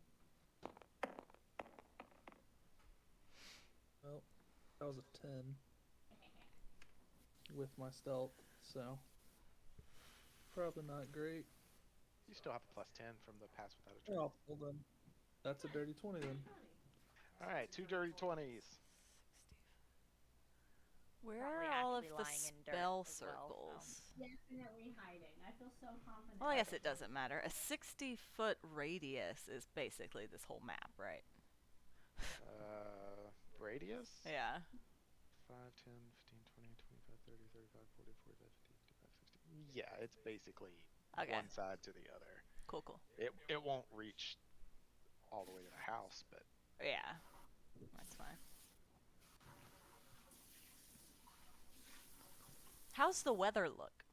B: Well, that was a 10 with my stealth, so probably not great.
D: You still have a +10 from the pass without a trace.
B: Oh, well then, that's a dirty 20 then.
D: All right, 2 dirty 20s.
A: Where
C: Probably
A: are all of
C: actually
A: the
C: lying in dirt
A: spell
C: as well, so.
A: circles?
E: Definitely hiding. I feel so confident.
A: Well, I guess it doesn't matter. A 60-foot radius is basically this whole map, right?
D: Radius?
A: Yeah.
D: 5, 10, 15, 20, 25, 30, 35, 40, 45, 50, 55, 60. Yeah, it's basically
A: Okay.
D: one side to the other.
A: Cool, cool.
D: It won't reach all the way to the house, but
A: Yeah. That's fine. How's the weather look?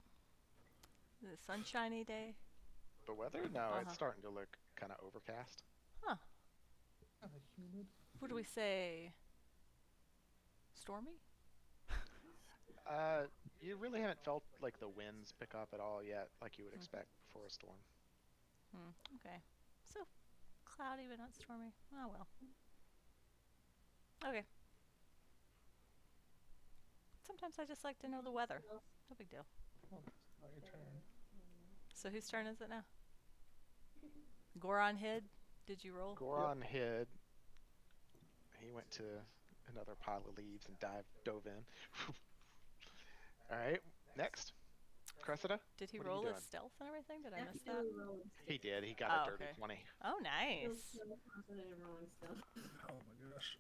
A: Is it a sunshiny day?
D: the weather? No,
A: Uh-huh.
D: it's starting to look kind of overcast.
B: Kinda humid.
A: What do we say? Stormy?
D: You really haven't felt like the winds pick up at all yet, like you would
A: Hmm.
D: expect before a storm.
A: Okay. So cloudy but not stormy. Oh well. Okay. Sometimes I just like to know the weather. No big deal.
B: Oh, it's not your turn.
A: So whose turn is it now? Goron hid. Did you roll?
D: Goron hid. He went to another pile of leaves and dove in. All right, next, Cressida.
A: Did he
D: What are you
A: roll his
D: doing?
A: stealth and everything? Did I miss that?
E: Definitely rolling
D: He
E: stuff.
D: did. He got
A: Oh,
D: a dirty
A: okay.
D: 20.
A: Oh,
E: Feels
A: nice.
E: so confident in rolling stuff.
B: Oh my gosh.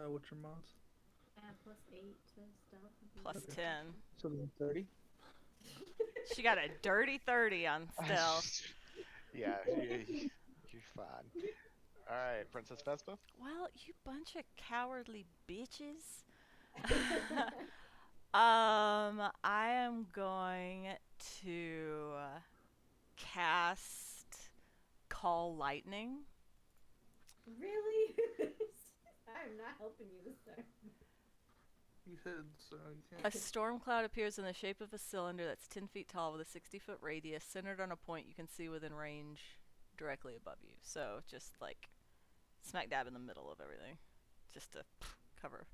B: What's your mods?
E: +8 to stealth.
A: Plus
B: Okay.
A: 10.
B: So then 30.
A: She got a dirty 30 on stealth.
D: Yeah, you're fine. All right, Princess Vespa.
A: Well, you bunch of cowardly bitches. I am going to cast Call Lightning.
E: Really? I'm not helping you this time.
B: You said so. You
A: A
B: can't.
A: storm cloud appears in the shape of a cylinder that's 10 feet tall with a 60-foot radius centered on a point you can see within range directly above you. So just like smack dab in the middle of everything. Just to cover.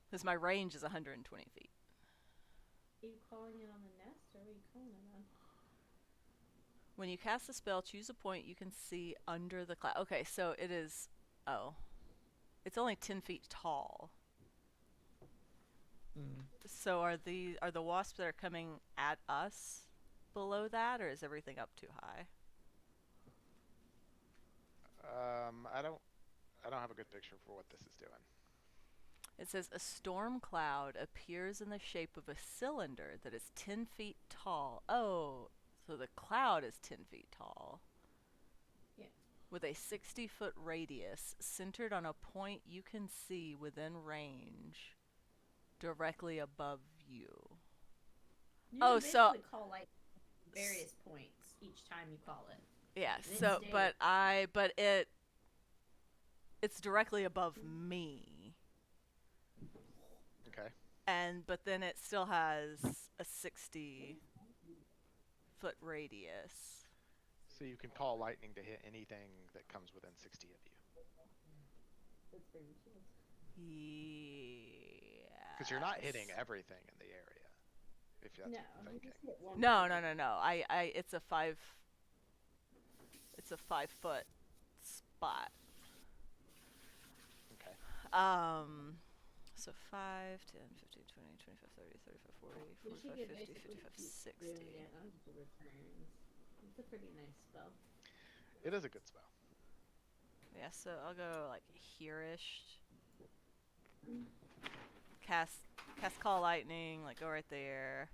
A: Because my range is 120 feet.
E: Are you calling it on the nest or are you calling it on?
A: When you cast a spell, choose a point you can see under the cloud. Okay, so it is. Oh. It's only 10 feet tall. So are the wasps that are coming at us below that, or is everything up too high?
D: I don't have a good picture for what this is doing.
A: It says a storm cloud appears in the shape of a cylinder that is 10 feet tall. Oh, so the cloud is 10 feet tall.
E: Yeah.
A: With a 60-foot radius centered on a point you can see within range directly above you.
E: You
A: Oh,
E: can
A: so-
E: basically call like various points each time you call it.
A: Yeah,
E: It
A: so
E: stays.
A: but it's directly above me.
D: Okay.
A: But then it still has a 60-foot radius.
D: So you can call lightning to hit anything that comes within 60 of you.
E: That's very cute.
A: Yeah.
D: Because you're not hitting everything in the area. If that's
E: No,
D: what you're
E: you
D: thinking.
E: just hit one
A: No,
E: point.
A: no, no, no. It's a 5-foot spot.
D: Okay.
A: So 5, 10, 15, 20, 25, 30, 35, 40,
E: You
A: 45,
E: should
A: 50,
E: basically
A: 55,
E: keep
A: 60.
E: doing it on the returns. It's a pretty nice spell.
D: It is a good spell.
A: Yeah, so I'll go like here-ish. Cast Call Lightning, like go right there.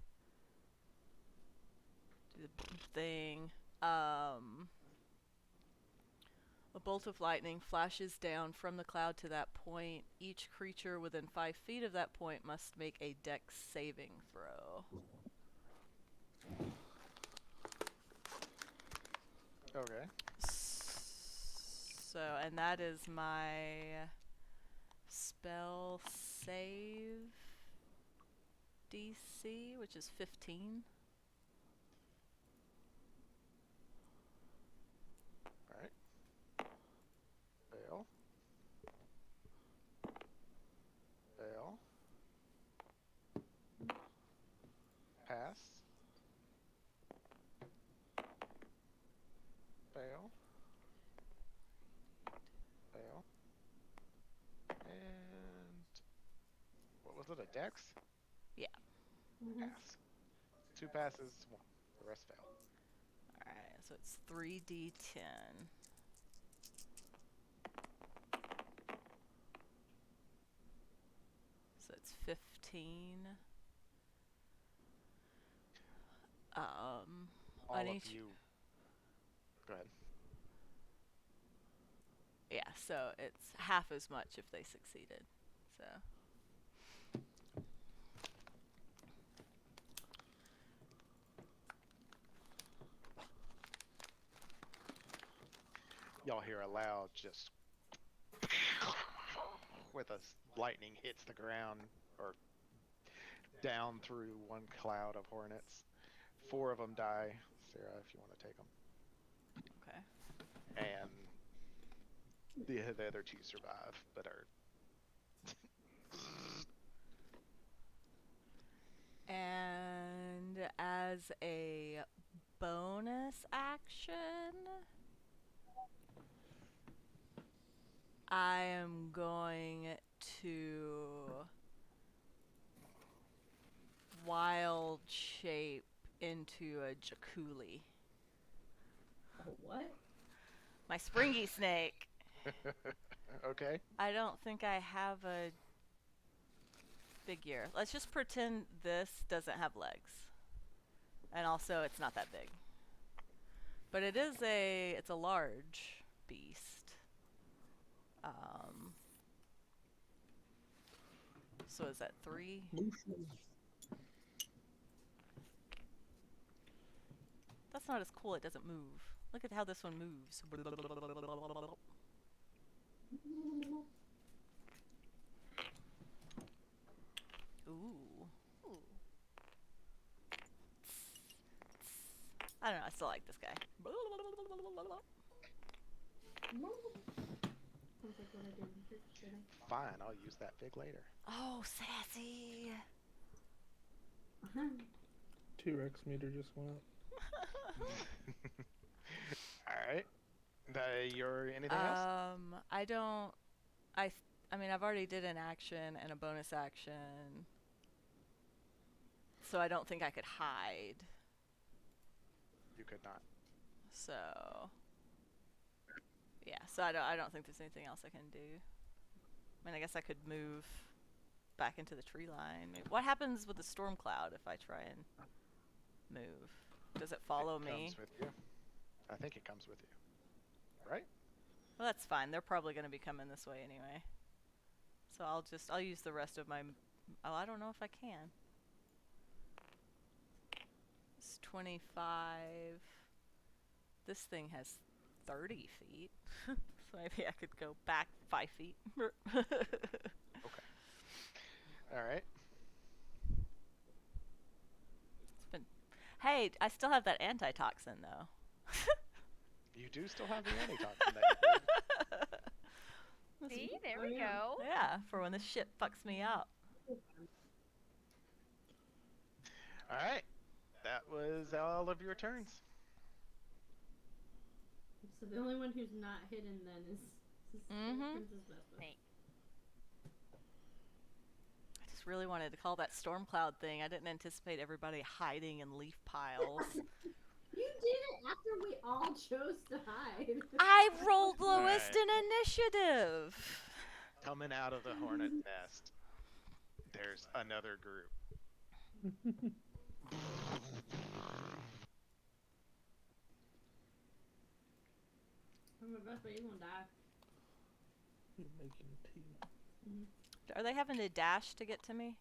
A: Do the thing. A bolt of lightning flashes down from the cloud to that point. Each creature within 5 feet of that point must make a dex saving throw.
D: Okay.
A: So, and that is my spell save DC, which is 15.
D: Alright. Fail. Fail. Pass. Fail. Fail. And what was it, a dex?
A: Yeah.
D: Pass. 2 passes, 1. The rest fail.
A: Alright, so it's 3d10. So it's 15.
D: All
A: on
D: of
A: each.
D: you. Go ahead.
A: Yeah, so it's half as much if they succeeded. So.
D: Y'all hear a loud just with lightning hits the ground or down through one cloud of hornets. 4 of them die. Sarah, if you want to take them.
A: Okay.
D: And the other 2 survive, but are.
A: And as a bonus action, I am going to wild shape into a jaculi.
E: What?
A: My springy snake.
D: Okay.
A: I don't think I have a figure. Let's just pretend this doesn't have legs. And also it's not that big. But it's a large beast. So is that 3? That's not as cool, it doesn't move. Look at how this one moves. Ooh. I don't know, I still like this guy.
E: Sounds like what I did in church today.
D: Fine, I'll use that fig later.
A: Oh, sassy.
B: T-Rex meter just went up.
D: Alright. Anything else?
A: I mean, I've already did an action and a bonus action. So I don't think I could hide.
D: You could not.
A: So yeah, so I don't think there's anything else I can do. I mean, I guess I could move back into the tree line. What happens with the storm cloud if I try and move? Does it follow
D: It
A: me?
D: comes with you. I think it comes with you. Right?
A: Well, that's fine. They're probably going to be coming this way anyway. So I'll use the rest of my oh, I don't know if I can. It's 25. This thing has 30 feet. So maybe I could go back 5 feet.
D: Okay. Alright.
A: Hey, I still have that antitoxin though.
D: You do still have the antitoxin that you did.
C: See, there
E: Oh,
C: we
E: yeah.
C: go.
A: Yeah, for when this shit fucks me up.
D: Alright. That was all of your turns.
E: So the only one who's not hidden then is Princess Vespa.
C: Snake.
A: I just really wanted to call that storm cloud thing. I didn't anticipate everybody hiding in leaf piles.
E: You did it after we all chose to hide.
A: I rolled lowest
D: Alright.
A: in initiative.
D: Coming out of the hornet nest, there's another group.
E: Princess Vespa, you're gonna die.
B: You're making tea.
A: Are they having to dash to get to me?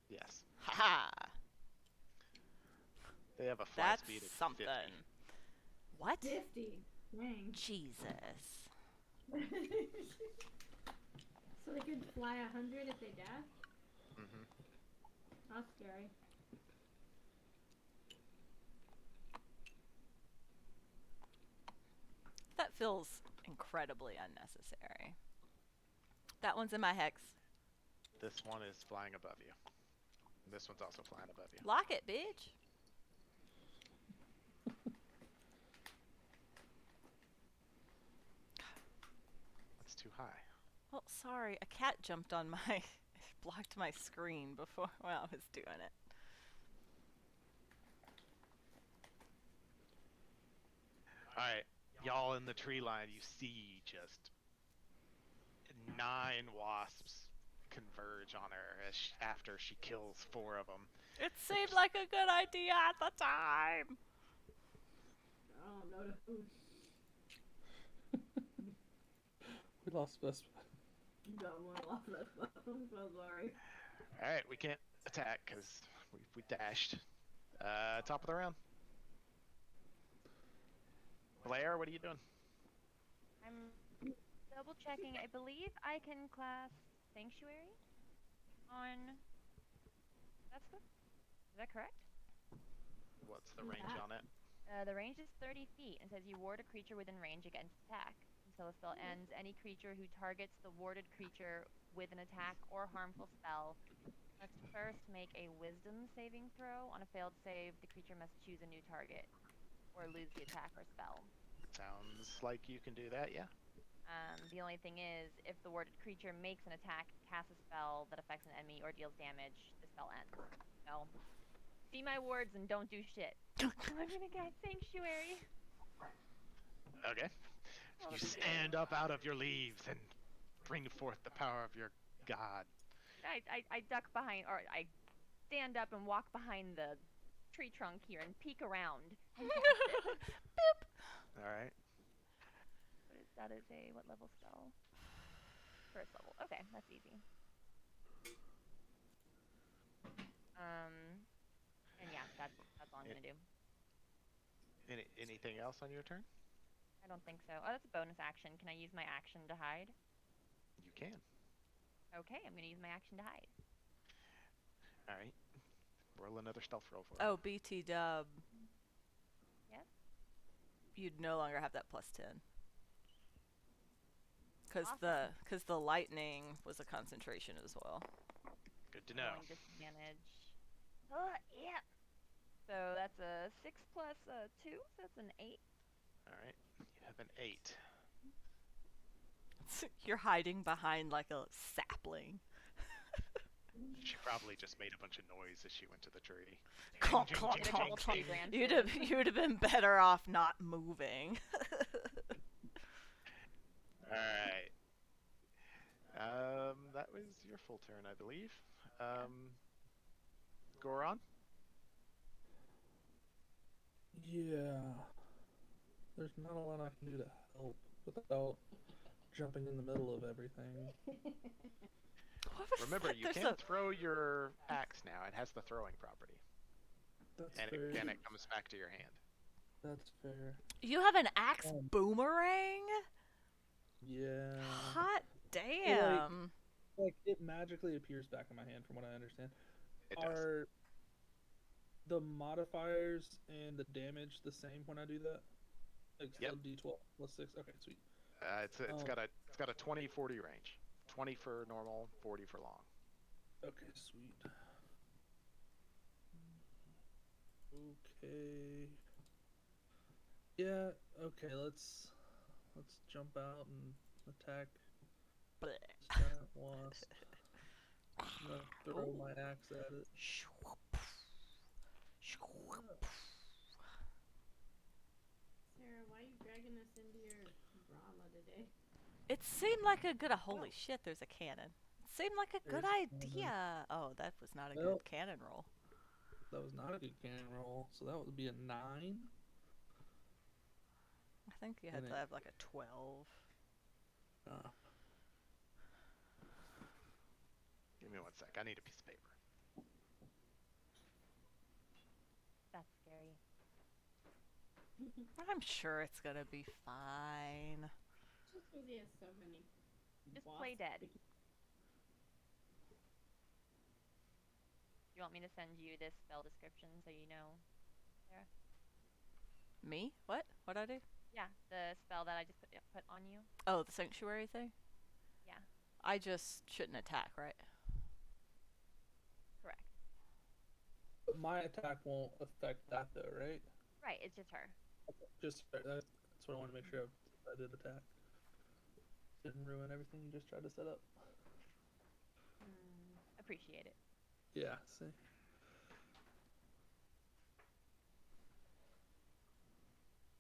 D: Yes.
A: Ha!
D: They have a fly
A: That's
D: speed of
A: something.
D: 50.
A: What?
E: 50. Dang.
A: Jesus.
E: So they could fly 100 if they dash?
D: Mm-hmm.
E: That's scary.
A: That feels incredibly unnecessary. That one's in my hex.
D: This one is flying above you. This one's also flying above you.
A: Lock it, bitch.
D: That's too high.
A: Well, sorry, a cat jumped on my blocked my screen before when I was doing it.
D: Alright, y'all in the tree line, you see just 9 wasps converge on her after she kills 4 of them.
A: It seemed like a good idea at the time.
E: I don't know the food.
B: We lost Vespa.
E: Got one off Vespa. I'm so sorry.
D: Alright, we can't attack because we dashed. Top of the round. Blair, what are you doing?
C: I'm the double checking. I believe I can class Sanctuary on. Is that correct?
D: What's the range on it?
C: The range is 30 feet and says you ward a creature within range against attack. Until the spell ends, any creature who targets the warded creature with an attack or harmful spell must first make a wisdom saving throw. On a failed save, the creature must choose a new target or lose the attack or spell.
D: Sounds like you can do that, yeah.
C: The only thing is, if the warded creature makes an attack, casts a spell that affects an enemy, or deals damage, the spell ends. So, see my wards and don't do shit. I'm gonna get Sanctuary.
D: Okay. You stand up out of your leaves and bring forth the power of your god.
C: I duck behind, or I stand up and walk behind the tree trunk here and peek around. And
A: Boop.
D: Alright.
C: That is a what level spell? First level. Okay, that's easy. And yeah, that's all I'm gonna do.
D: Anything else on your turn?
C: I don't think so. Oh, that's a bonus action. Can I use my action to hide?
D: You can.
C: Okay, I'm gonna use my action to hide.
D: Alright. Roll another stealth roll for
A: Oh, BT dub.
C: Yes?
A: You'd no longer have that +10. Because
C: Awesome.
A: the lightning was a concentration as well.
D: Good to know.
C: Rolling disadvantage. Yeah. So that's a 6 plus 2, so that's an 8.
D: Alright. You have an 8.
A: You're hiding behind like a sapling.
D: She probably just made a bunch of noise as she went to the tree.
A: Clonk,
D: Jing,
A: clonk,
D: jing,
C: Get a couple
A: clonk,
C: tree
D: jing,
C: branches.
A: You'd have been better off not moving.
D: Alright. That was your full turn, I believe. Goron?
B: Yeah. There's not a lot I can do to help without jumping in the middle of everything.
A: What was
D: Remember,
A: that?
D: you
A: There's
D: can throw your axe now. It has the throwing property.
B: That's
D: And
B: fair.
D: again, it comes back to your hand.
B: That's fair.
A: You have an axe boomerang?
B: Yeah.
A: Hot damn.
B: Like it magically appears back in my hand, from what I understand.
D: It does.
B: Are the modifiers and the damage the same when I do that? Like
D: Yep.
B: still D12 plus 6. Okay, sweet.
D: It's got a 20-40 range. 20 for normal, 40 for long.
B: Okay, sweet. Okay. Yeah. Okay. Let's jump out and attack
A: Blech.
B: this giant wasp. I'm gonna throw my axe at it.
E: Sarah, why are you dragging us into your drama today?
A: It seemed like a good. Holy shit! There's a cannon. It seemed like a good
B: There's a cannon.
A: idea. Oh, that was not a
B: Well-
A: good cannon roll.
B: That was not a good cannon roll, so that would be a 9.
A: I think you had
B: And
A: to
B: it-
A: have like a 12.
D: Give me 1 sec. I need a piece of paper.
C: That's scary.
A: I'm sure it's gonna be fine.
E: Just because he has so many.
C: Just
E: wasps
C: play dead.
E: to-
C: You want me to send you this spell description so you know?
A: Me? What? What'd I do?
C: Yeah, the spell that I just put on you.
A: Oh, the sanctuary thing?
C: Yeah.
A: I just shouldn't attack, right?
C: Correct.
B: But my attack won't affect that though, right?
C: Right, it's just her.
B: Just that's what I want to make sure I did attack. Didn't ruin everything you just tried to set up.
C: Appreciate it.
B: Yeah. See.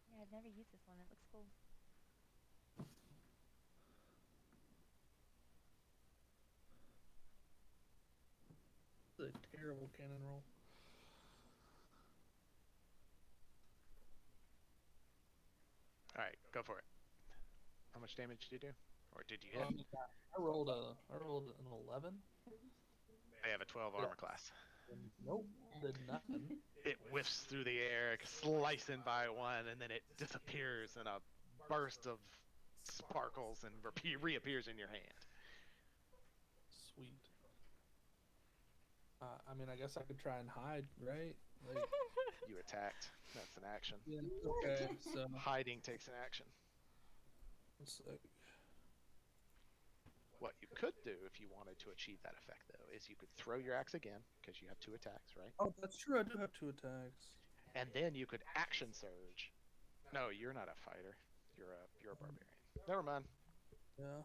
C: Yeah, I've never used this one. It looks cool.
B: It's a terrible cannon roll.
D: Alright, go for it. How much damage did you do? Or did you hit?
B: I rolled an 11.
D: They have a 12 armor class.
B: Nope, did nothing.
D: It whiffs through the air, slicing by one, and then it disappears in a burst of sparkles and reappears in your hand.
B: Sweet. I mean, I guess I could try and hide, right? Like,
D: You attacked. That's an action.
B: yeah. Okay. So
D: Hiding takes an action.
B: it's like,
D: What you could do if you wanted to achieve that effect, though, is you could throw your axe again, because you have 2 attacks, right?
B: oh, that's true. I do have 2 attacks.
D: And then you could action surge. No, you're not a fighter. You're a barbarian. Never mind.
B: Yeah.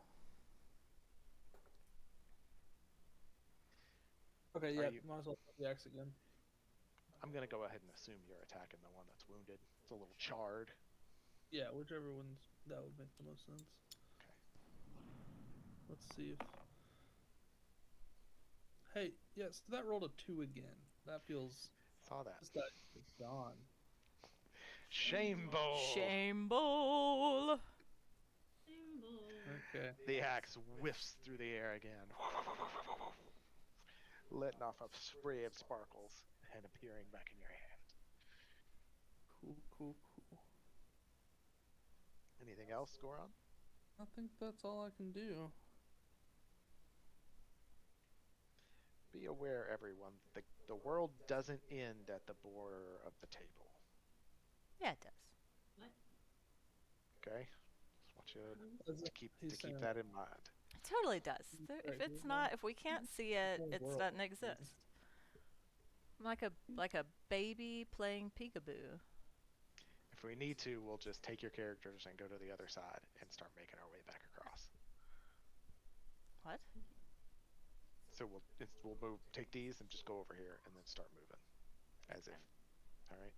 B: Okay.
D: Are
B: Yeah.
D: you-
B: Might as well throw the axe again.
D: I'm gonna go ahead and assume you're attacking the one that's wounded. It's a little charred.
B: Yeah. Whichever one's that would make the most sense.
D: Okay.
B: Let's see if. Hey, yes, that rolled a 2 again. That feels.
D: Saw that.
B: This guy is gone.
D: Shame bowl.
A: Shame bowl.
B: Okay.
D: The axe whiffs through the air again, letting off a spray of sparkles and appearing back in your hand.
B: Cool.
D: Anything else, Goron?
B: I think that's all I can do.
D: Be aware, everyone, the world doesn't end at the border of the table.
A: Yeah, it does.
D: Okay? Just want you
B: That's
D: to
B: it.
D: keep
B: He's saying-
D: that in mind.
A: It totally does.
B: Right,
A: If it's
B: he's
A: not, if we can't see it,
B: whole
A: it
B: world.
A: doesn't exist. I'm like a baby playing peekaboo.
D: If we need to, we'll just take your characters and go to the other side and start making our way back across.
A: What?
D: So we'll move, take these and just go over here and then start moving, as if. All right.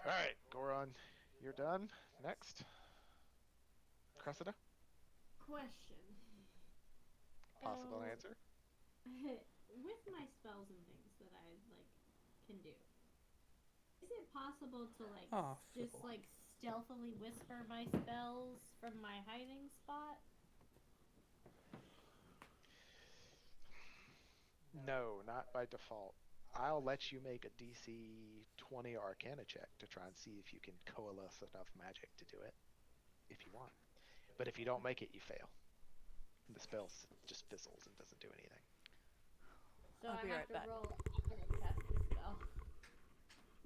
D: All right, Goron, you're done. Next, Cressida.
E: Question.
D: Possible
E: Oh.
D: answer.
E: With my spells and things that I can do, is it possible to
B: Ah,
E: just
B: fiddle.
E: stealthily whisper my spells from my hiding spot?
D: No, not by default. I'll let you make a DC 20 Arcana check to try and see if you can coalesce enough magic to do it, if you want. But if you don't make it, you fail. The spell just fizzles and doesn't do anything.
E: So
A: I'll
E: I
A: be
E: have
A: right
E: to
A: back.
E: roll after I cast the spell.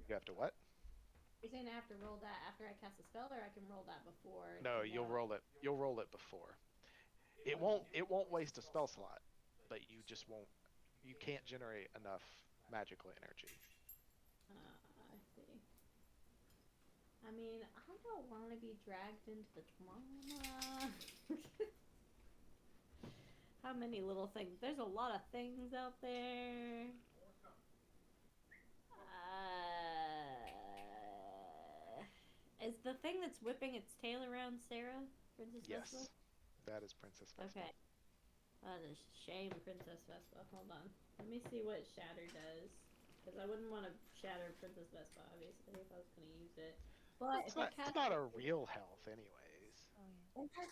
D: You have to what?
E: You're saying I have to roll that after I cast the spell, or I can roll that before?
D: No,
E: to
D: you'll
E: know?
D: roll it. You'll roll it before. It won't waste a spell slot, but you just won't. You can't generate enough magical energy.
E: I see. I mean, I don't want to be dragged into the drama. How many little things? There's a lot of things out there. Is the thing that's whipping its tail around Sarah, Princess
D: Yes,
E: Vespa?
D: that is Princess Vespa.
E: Okay. That is shame, Princess Vespa. Hold on. Let me see what Shatter does. Because I wouldn't want to shatter Princess Vespa, obviously, if I was going to use it. But
D: It's
E: if I
D: not,
E: cast,
D: it's not a real health, anyways.
E: if I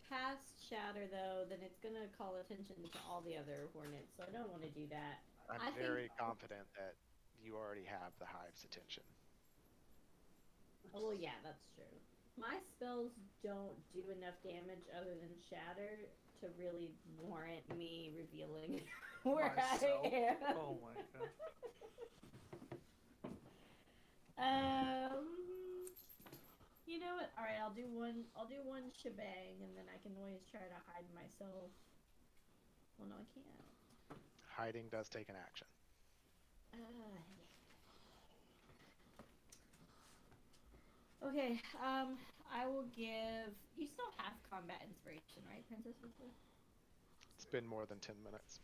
E: cast Shatter, though, then it's going to call attention to all the other hornets, so I don't want to do that.
D: I'm
E: I
D: very
E: think-
D: confident that you already have the hive's attention.
E: Oh, well, yeah, that's true. My spells don't do enough damage other than Shatter to really warrant me revealing where
B: Myself?
E: I am.
B: Oh my god.
E: You know what? All right, I'll do one shebang, and then I can always try to hide myself. Well, no, I can't.
D: Hiding does take an action.
E: Okay. I will give. You still have combat inspiration, right, Princess Vespa?
D: It's been more than 10 minutes.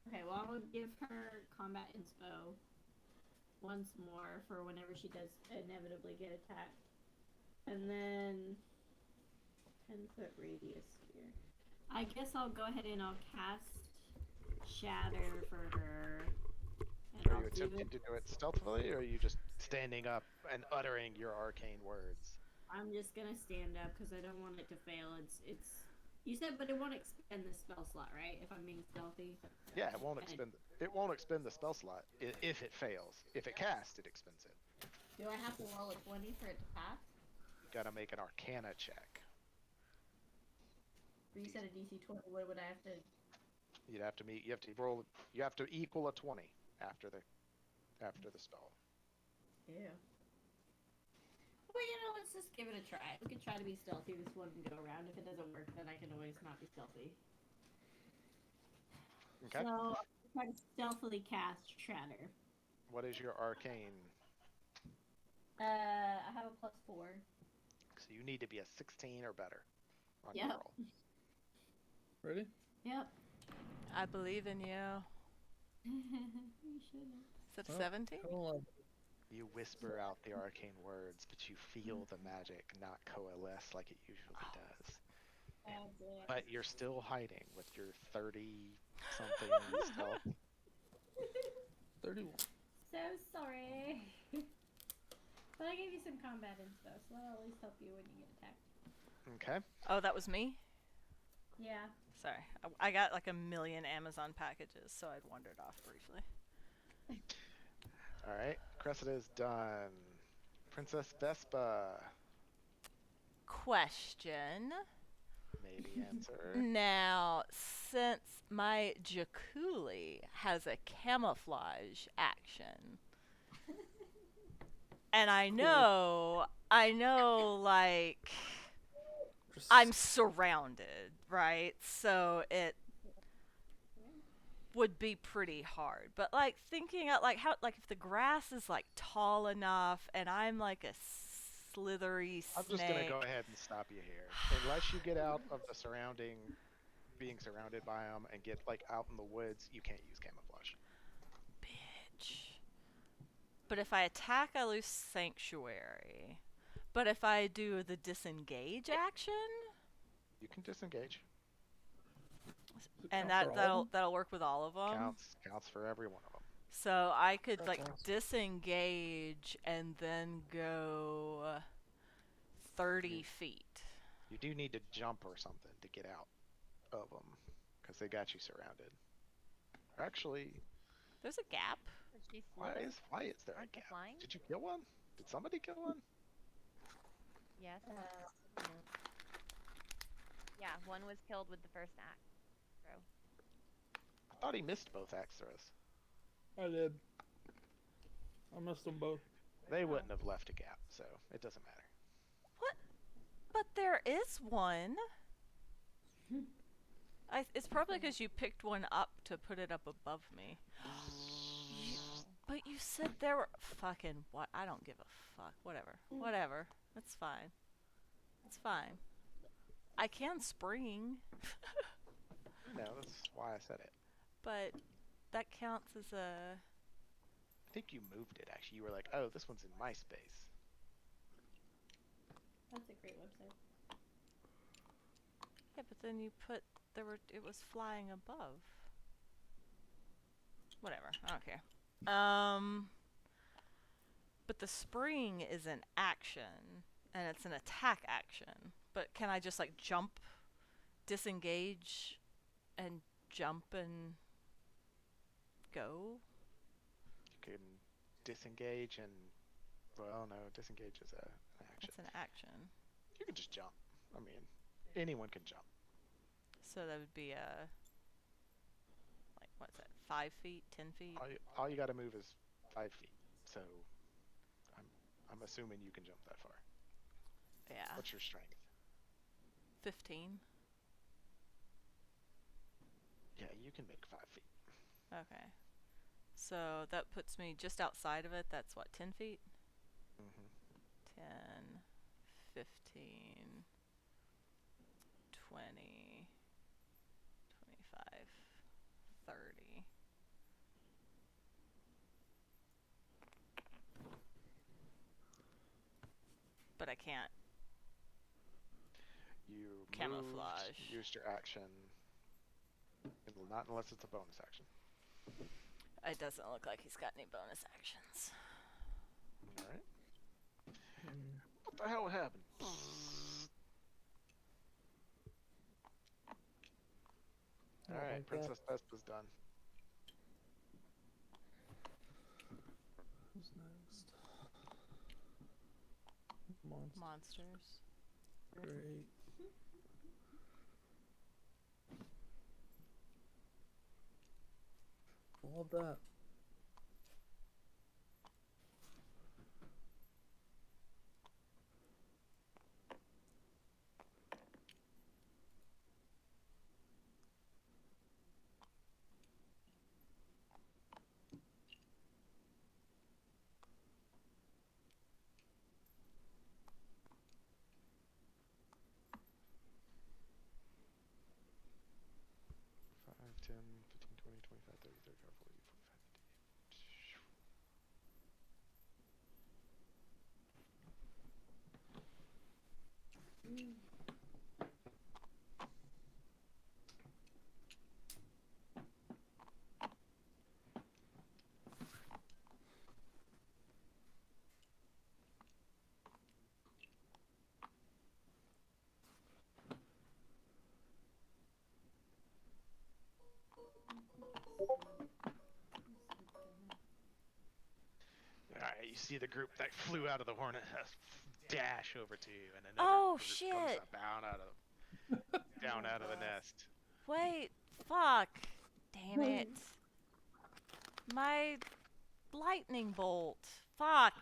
E: Okay. Well, I will give her combat inspo once more for whenever she does inevitably get attacked. And then 10-foot radius here. I guess I'll go ahead and I'll cast Shatter for her. And
D: Are
E: I'll
D: you
E: do
D: attempting
E: it.
D: to do it stealthily, or are you just standing up and uttering your arcane words?
E: I'm just gonna stand up because I don't want it to fail. It's. You said, but it won't expend the spell slot, right? If I'm being stealthy.
D: Yeah, it won't
E: And
D: expend the spell slot if it fails. If it casts, it expends it.
E: Do I have to roll a 20 for it to pass?
D: You gotta make an Arcana check.
E: You said a DC 20. What would I have to?
D: You'd have to meet. You have to roll. You have to equal a 20 after the spell.
E: Yeah. Well, let's just give it a try. We can try to be stealthy this one go around. If it doesn't work, then I can always not be stealthy.
D: Okay.
E: So I'll try to stealthily cast Shatter.
D: What is your arcane?
E: I have a +4.
D: So you need to be a 16 or better on
E: Yep.
D: your roll.
B: Ready?
E: Yep.
A: I believe in you.
E: You shouldn't.
A: Is it
B: Oh,
A: 17?
B: Hold on.
D: You whisper out the arcane words, but you feel the magic not coalesce like it usually does.
E: That's it.
D: But you're still hiding with your 30-something stealth.
B: 31.
E: So sorry. But I gave you some combat info, so that'll at least help you when you get attacked.
D: Okay.
A: Oh, that was me?
E: Yeah.
A: Sorry. I got like a million Amazon packages, so I'd wandered off briefly.
D: All right. Cressida's done. Princess Vespa.
A: Question.
D: Maybe answer.
A: Now, since my Jakuli has a camouflage action, and I know, like, I'm surrounded, right? So it would be pretty hard. But, like, thinking out, like, how, like, if the grass is, like, tall enough, and I'm, like, a slithery snake.
D: I'm just going to go ahead and stop you here. Unless you get out of the being surrounded by them, and get, like, out in the woods, you can't use camouflage.
A: Bitch. But if I attack, I lose Sanctuary. But if I do the disengage action,
D: You can disengage.
A: and
B: Count for all of
A: that'll work with all of them.
D: Counts for every one of them.
A: So I could
B: That's
A: like
B: awesome.
A: disengage and then go 30 feet.
D: You do need to jump or something to get out of them, because they got you surrounded. Actually,
A: There's a gap.
C: Is she
D: why
C: slow?
D: is there a
C: Aren't they
D: gap?
C: flying?
D: Did you kill one? Did somebody kill one?
C: Yes. Yeah, one was killed with the first axe throw.
D: I thought he missed both axe throws.
B: I did. I missed them both.
D: They wouldn't have left a gap, so it doesn't matter.
A: What? But there is one. It's probably because you picked one up to put it up above me. But you said there were fucking what? I don't give a fuck. Whatever. That's fine. It's fine. I can spring,
D: No, that's why I said it.
A: but that counts as a.
D: I think you moved it, actually. You were like, oh, this one's in my space.
E: That's a great website.
A: Yeah, but then you put it was flying above. Whatever. I don't care. But the spring is an action, and it's an attack action. But can I just like jump, disengage, and jump and go?
D: You can disengage and... Well, no, disengage is an action.
A: It's an action.
D: You can just jump. I mean, anyone can jump.
A: So that would be like what's that? 5 feet, 10 feet.
D: All you got to move is 5 feet. So I'm assuming you can jump that far.
A: Yeah.
D: What's your strength?
A: 15.
D: Yeah, you can make 5 feet.
A: Okay. So that puts me just outside of it. That's what, 10 feet?
D: Mm-hmm.
A: 10, 15, 20, 25, 30. But I can't.
D: You
A: Camouflage.
D: moved, used your action. Not unless it's a bonus action.
A: It doesn't look like he's got any bonus actions.
D: Alright. What the hell happened? Alright, Princess Vespa's done.
B: Who's next? Monster.
A: Monsters.
B: Great. all of that.
D: Five, 10, 15, 20, 25, 30, 35, 40, 45, 50. Alright, you see the group that flew out of the hornet nest dash over to you, and another
A: Oh,
D: group comes
A: shit.
D: up down out of the nest.
A: Wait, fuck. Damn it. My lightning bolt. Fuck.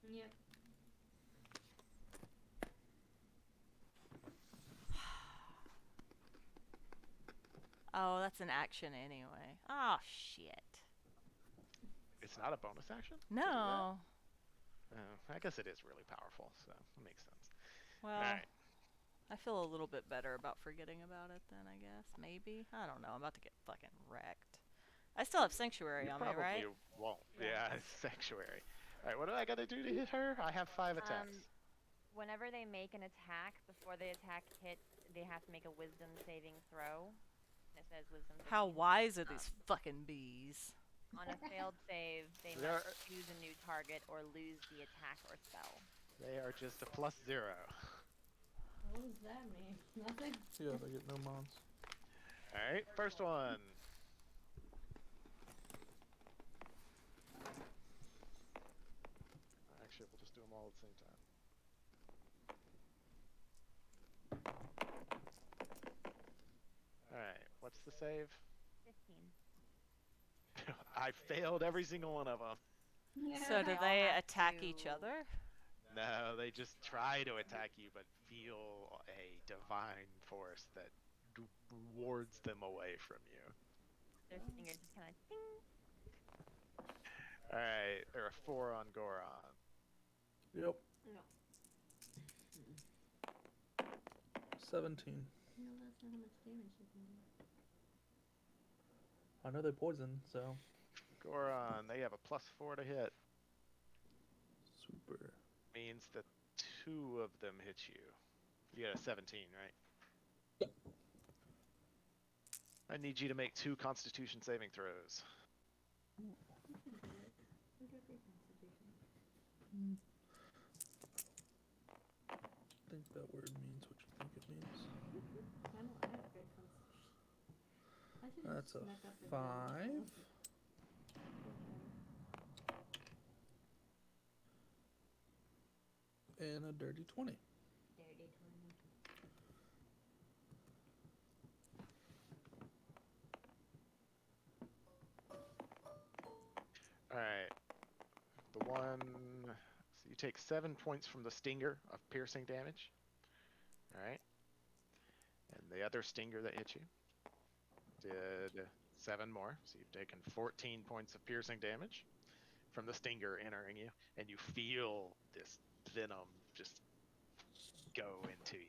E: Yep.
A: Oh, that's an action anyway. Oh, shit.
D: It's not a bonus action?
A: No.
D: I guess it is really powerful, so it makes sense.
A: Well,
D: Alright.
A: I feel a little bit better about forgetting about it then, I guess. Maybe. I don't know. I'm about to get fucking wrecked. I still have Sanctuary
D: You
A: on me,
D: probably
A: right?
D: won't.
C: Yeah.
D: Yeah, it's Sanctuary. Alright, what do I gotta do to hit her? I have 5 attacks.
C: Whenever they make an attack, before the attack hits, they have to make a Wisdom saving throw. And it says Wisdom.
A: How
C: 15.
A: wise are these fucking bees?
C: On a failed save, they
D: They
C: must
D: are-
C: choose a new target or lose the attack or spell.
D: They are just a +0.
E: What does that mean? Nothing.
B: Yeah, they get no mons.
D: Alright, first one. Actually, we'll just do them all at the same time. Alright, what's the save?
C: 15.
D: I failed every single one of them.
A: So do
C: They all
A: they
C: have
A: attack
C: to-
A: each other?
D: No, they just try to attack you, but feel a divine force that wards them away from you.
C: Their fingers just kind of ding.
D: Alright, there are 4 on Goron.
B: Yep.
E: No.
B: 17.
E: No, that's not how much damage you can do.
B: I know they poison, so
D: Goron, they have a +4 to hit.
B: super.
D: Means that 2 of them hit you. You got a 17, right?
B: Yep.
D: I need you to make 2 Constitution saving throws.
B: I think that word means what you think it means.
E: I know I have great constitution. I should
B: That's
E: just
B: a
E: snuck up and
B: 5 and a dirty 20.
E: Dirty 20.
D: Alright. The one. So you take 7 points from the stinger of piercing damage. Alright. And the other stinger that hit you did 7 more. So you've taken 14 points of piercing damage from the stinger entering you. And you feel this venom just go into you.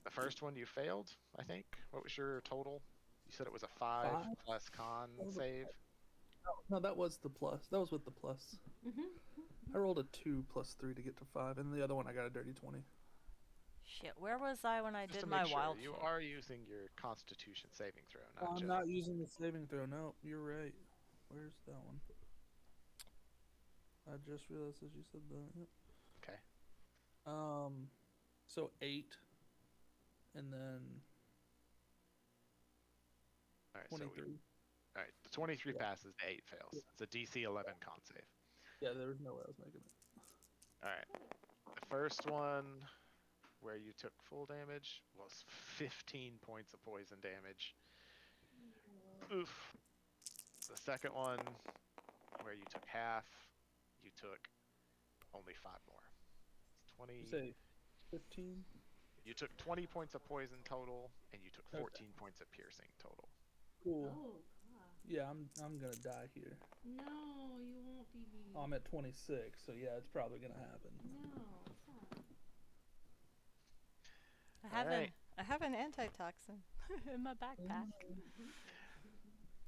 D: The first one you failed, I think. What was your total? You said it was a 5
B: 5?
D: plus con
B: What was it?
D: save.
B: No, that was the plus. That was with the plus. I rolled a 2 plus 3 to get to 5, and the other one I got a dirty 20.
A: Shit, where was I when I
D: Just
A: did
D: to
A: my
D: make sure,
A: wild
D: you
A: shit?
D: are using your Constitution saving throw, not
B: I'm
D: just.
B: not using the saving throw. No, you're right. Where's that one? I just realized as you said that. Yep.
D: Okay.
B: So 8, and then
D: All right. So
B: 23.
D: all right. The 23
B: Yeah.
D: passes. The 8 fails. It's a DC 11 con save.
B: Yeah, there was no way I was making it.
D: All right. The first one where you took full damage, was 15 points of poison damage. Oof. The second one, where you took half, you took only 5 more. It's 20.
B: You say 15?
D: You took 20 points of poison total, and you took
B: Okay.
D: 14 points of piercing total.
B: Cool.
E: Oh god.
B: Yeah, I'm gonna die here.
E: No, you won't, BB.
B: I'm at 26, so yeah, it's probably gonna happen.
E: No, it's not.
A: I have an antitoxin in my backpack.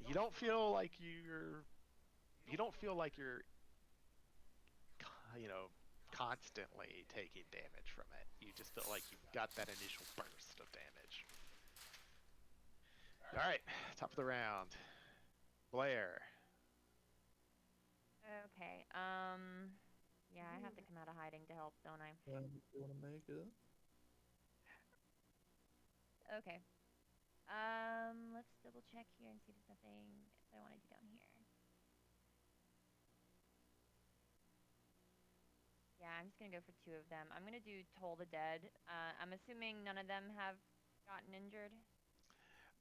D: You don't feel like you're. You don't feel like you're. You know, constantly taking damage from it. You just feel like you've got that initial burst of damage. All right, top of the round. Blair.
C: Okay. Yeah, I have to come out of hiding to help, don't I?
B: You want to make it?
C: Okay. Let's double check here and see if there's nothing that I want to do down here. Yeah, I'm just gonna go for 2 of them. I'm gonna do Toll the Dead. I'm assuming none of them have gotten injured.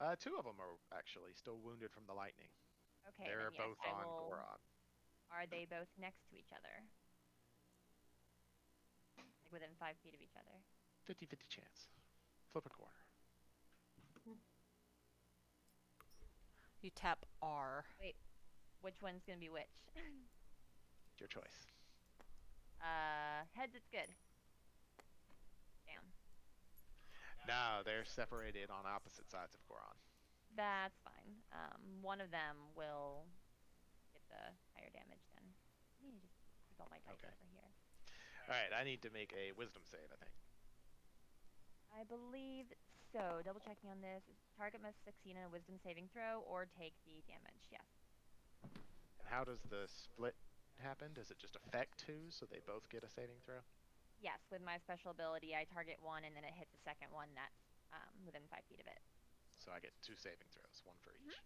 D: 2 of them are actually still wounded from the lightning.
C: Okay,
D: They're
C: then yes,
D: both
C: I
D: on
C: will.
D: Goron.
C: Are they both next to each other? Like within 5 feet of each other?
D: 50-50 chance. Flip a corner.
A: You tap R.
C: Wait, which one's gonna be which?
D: Your choice.
C: Heads, it's good. Damn.
D: No, they're separated on opposite sides of Goron.
C: That's fine. One of them will get the higher damage then. I need to just keep all my dice
D: Okay.
C: over here.
D: Alright, I need to make a wisdom save, I think.
C: I believe so. Double checking on this. Target must succeed in a wisdom saving throw or take the damage. Yes.
D: And how does the split happen? Does it just affect 2, so they both get a saving throw?
C: Yes, with my special ability, I target one and then it hits the second one that's within 5 feet of it.
D: So I get 2 saving throws, 1 for each.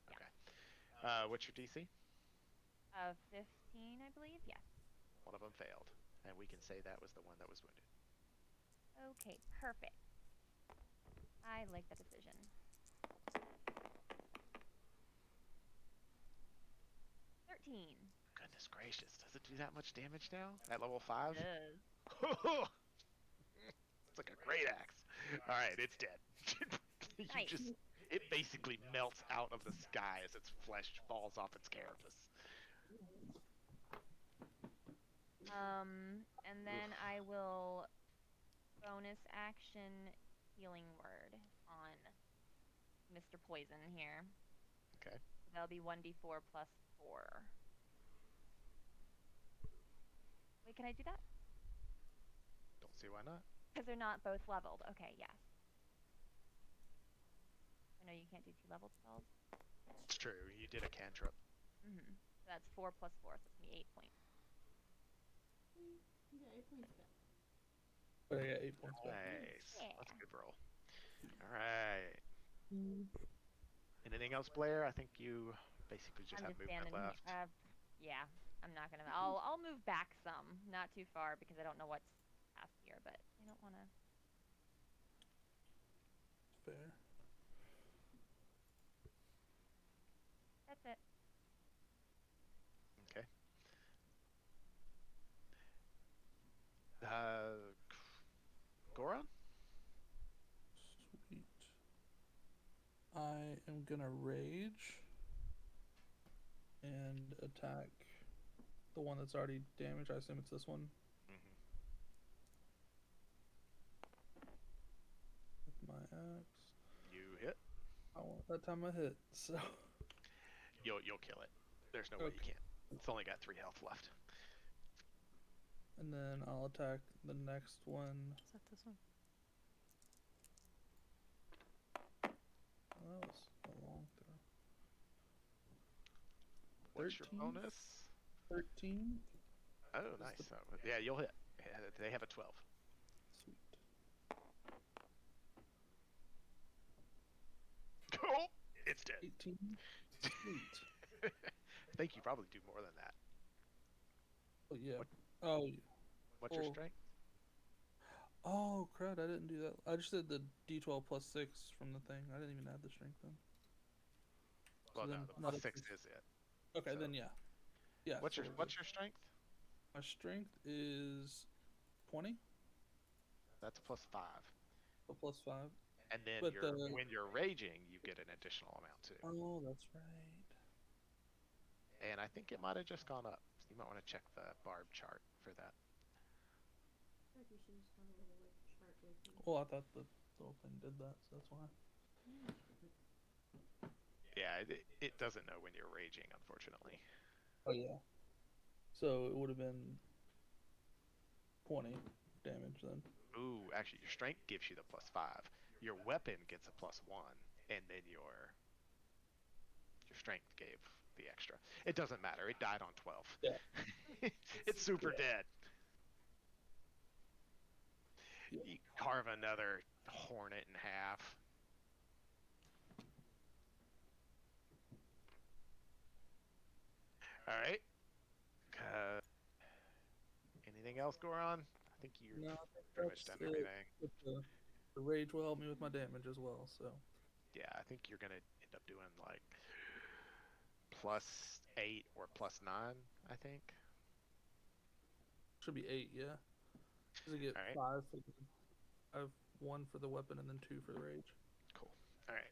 C: Yeah.
D: Okay. What's your DC?
C: 15, I believe. Yes.
D: One of them failed, and we can say that was the one that was wounded.
C: Okay, perfect. I like that decision.
D: Goodness gracious, does it do that much damage now? At level 5?
C: It does.
D: It's like a great axe. Alright, it's dead.
C: Nice.
D: It basically melts out of the sky as its flesh falls off its carapace.
C: And then I will bonus action healing word on Mr. Poison here.
D: Okay.
C: That'll be 1d4 plus 4. Wait, can I do that?
D: Don't see why not.
C: Because they're not both leveled. Okay, yes. I know you can't do 2-leveled spells.
D: It's true, you did a cantrip.
C: So that's 4 plus 4, so it's going to be 8 points.
E: You got 8 points back.
B: But I got 8 points back.
D: Nice.
C: Yeah.
D: That's a good roll. Alright. Anything else, Blair? I think you basically just
C: I'm
D: have
C: just
D: movement
C: standing
D: left.
C: here. Yeah, I'm not gonna. I'll move back some, not too far because I don't know what's past here, but I don't want to.
B: Fair.
C: That's it.
D: Okay. Goron?
B: Sweet. I am gonna rage and attack the one that's already damaged. I assume it's this one.
D: Mm-hmm.
B: With my axe.
D: You hit.
B: I want that time I hit, so
D: You'll kill it. There's no way you
B: Okay.
D: can't. It's only got 3 health left.
B: and then I'll attack the next one.
A: Is that this one?
B: Oh, that was a long throw.
D: What's your
B: 13?
D: bonus?
B: 13.
D: Oh,
B: Is
D: nice.
B: the-
D: So, yeah, you'll hit. Yeah, they have a 12.
B: Sweet.
D: Cool. It's dead.
B: 18. Sweet.
D: I think you probably do more than that.
B: Oh yeah.
D: What-
B: Oh,
D: What's your
B: Oh.
D: strength?
B: Oh crud! I didn't do that. I just did the D12 plus 6 from the thing. I didn't even add the strength then.
D: Well, no,
B: then
D: the
B: not
D: plus
B: a
D: 6
B: plus-
D: is it.
B: Okay,
D: So-
B: then yeah. Yeah.
D: What's
B: so
D: your
B: we're
D: What's
B: good.
D: your strength?
B: My strength is 20,
D: That's a plus 5.
B: so plus 5.
D: And then
B: But the
D: when you're raging, you get an additional amount too.
B: oh, that's right.
D: And I think it might have just gone up. So you might want to check the barb chart for that.
E: I feel like you should just have a little like chart with me.
B: Well, I thought the little thing did that, so that's why.
D: Yeah, it doesn't know when you're raging, unfortunately.
B: Oh yeah. So it would have been 20 damage then.
D: Ooh, actually, your strength gives you the plus 5. Your weapon gets a plus 1, and then your strength gave the extra. It doesn't matter. It died on 12.
B: Yeah.
D: It's super
B: Yeah.
D: dead.
B: Yeah.
D: You carve another hornet in half. All right. Anything else, Goron? I think you've
B: No, I think
D: pretty much
B: that's
D: done
B: it.
D: everything.
B: But the rage will help me with my damage as well. So
D: Yeah, I think you're gonna end up doing like plus 8 or plus 9. I think.
B: should be 8. Yeah. Does it get
D: All right.
B: 5 for the? I have 1 for the weapon and then 2 for the rage.
D: Cool. All right.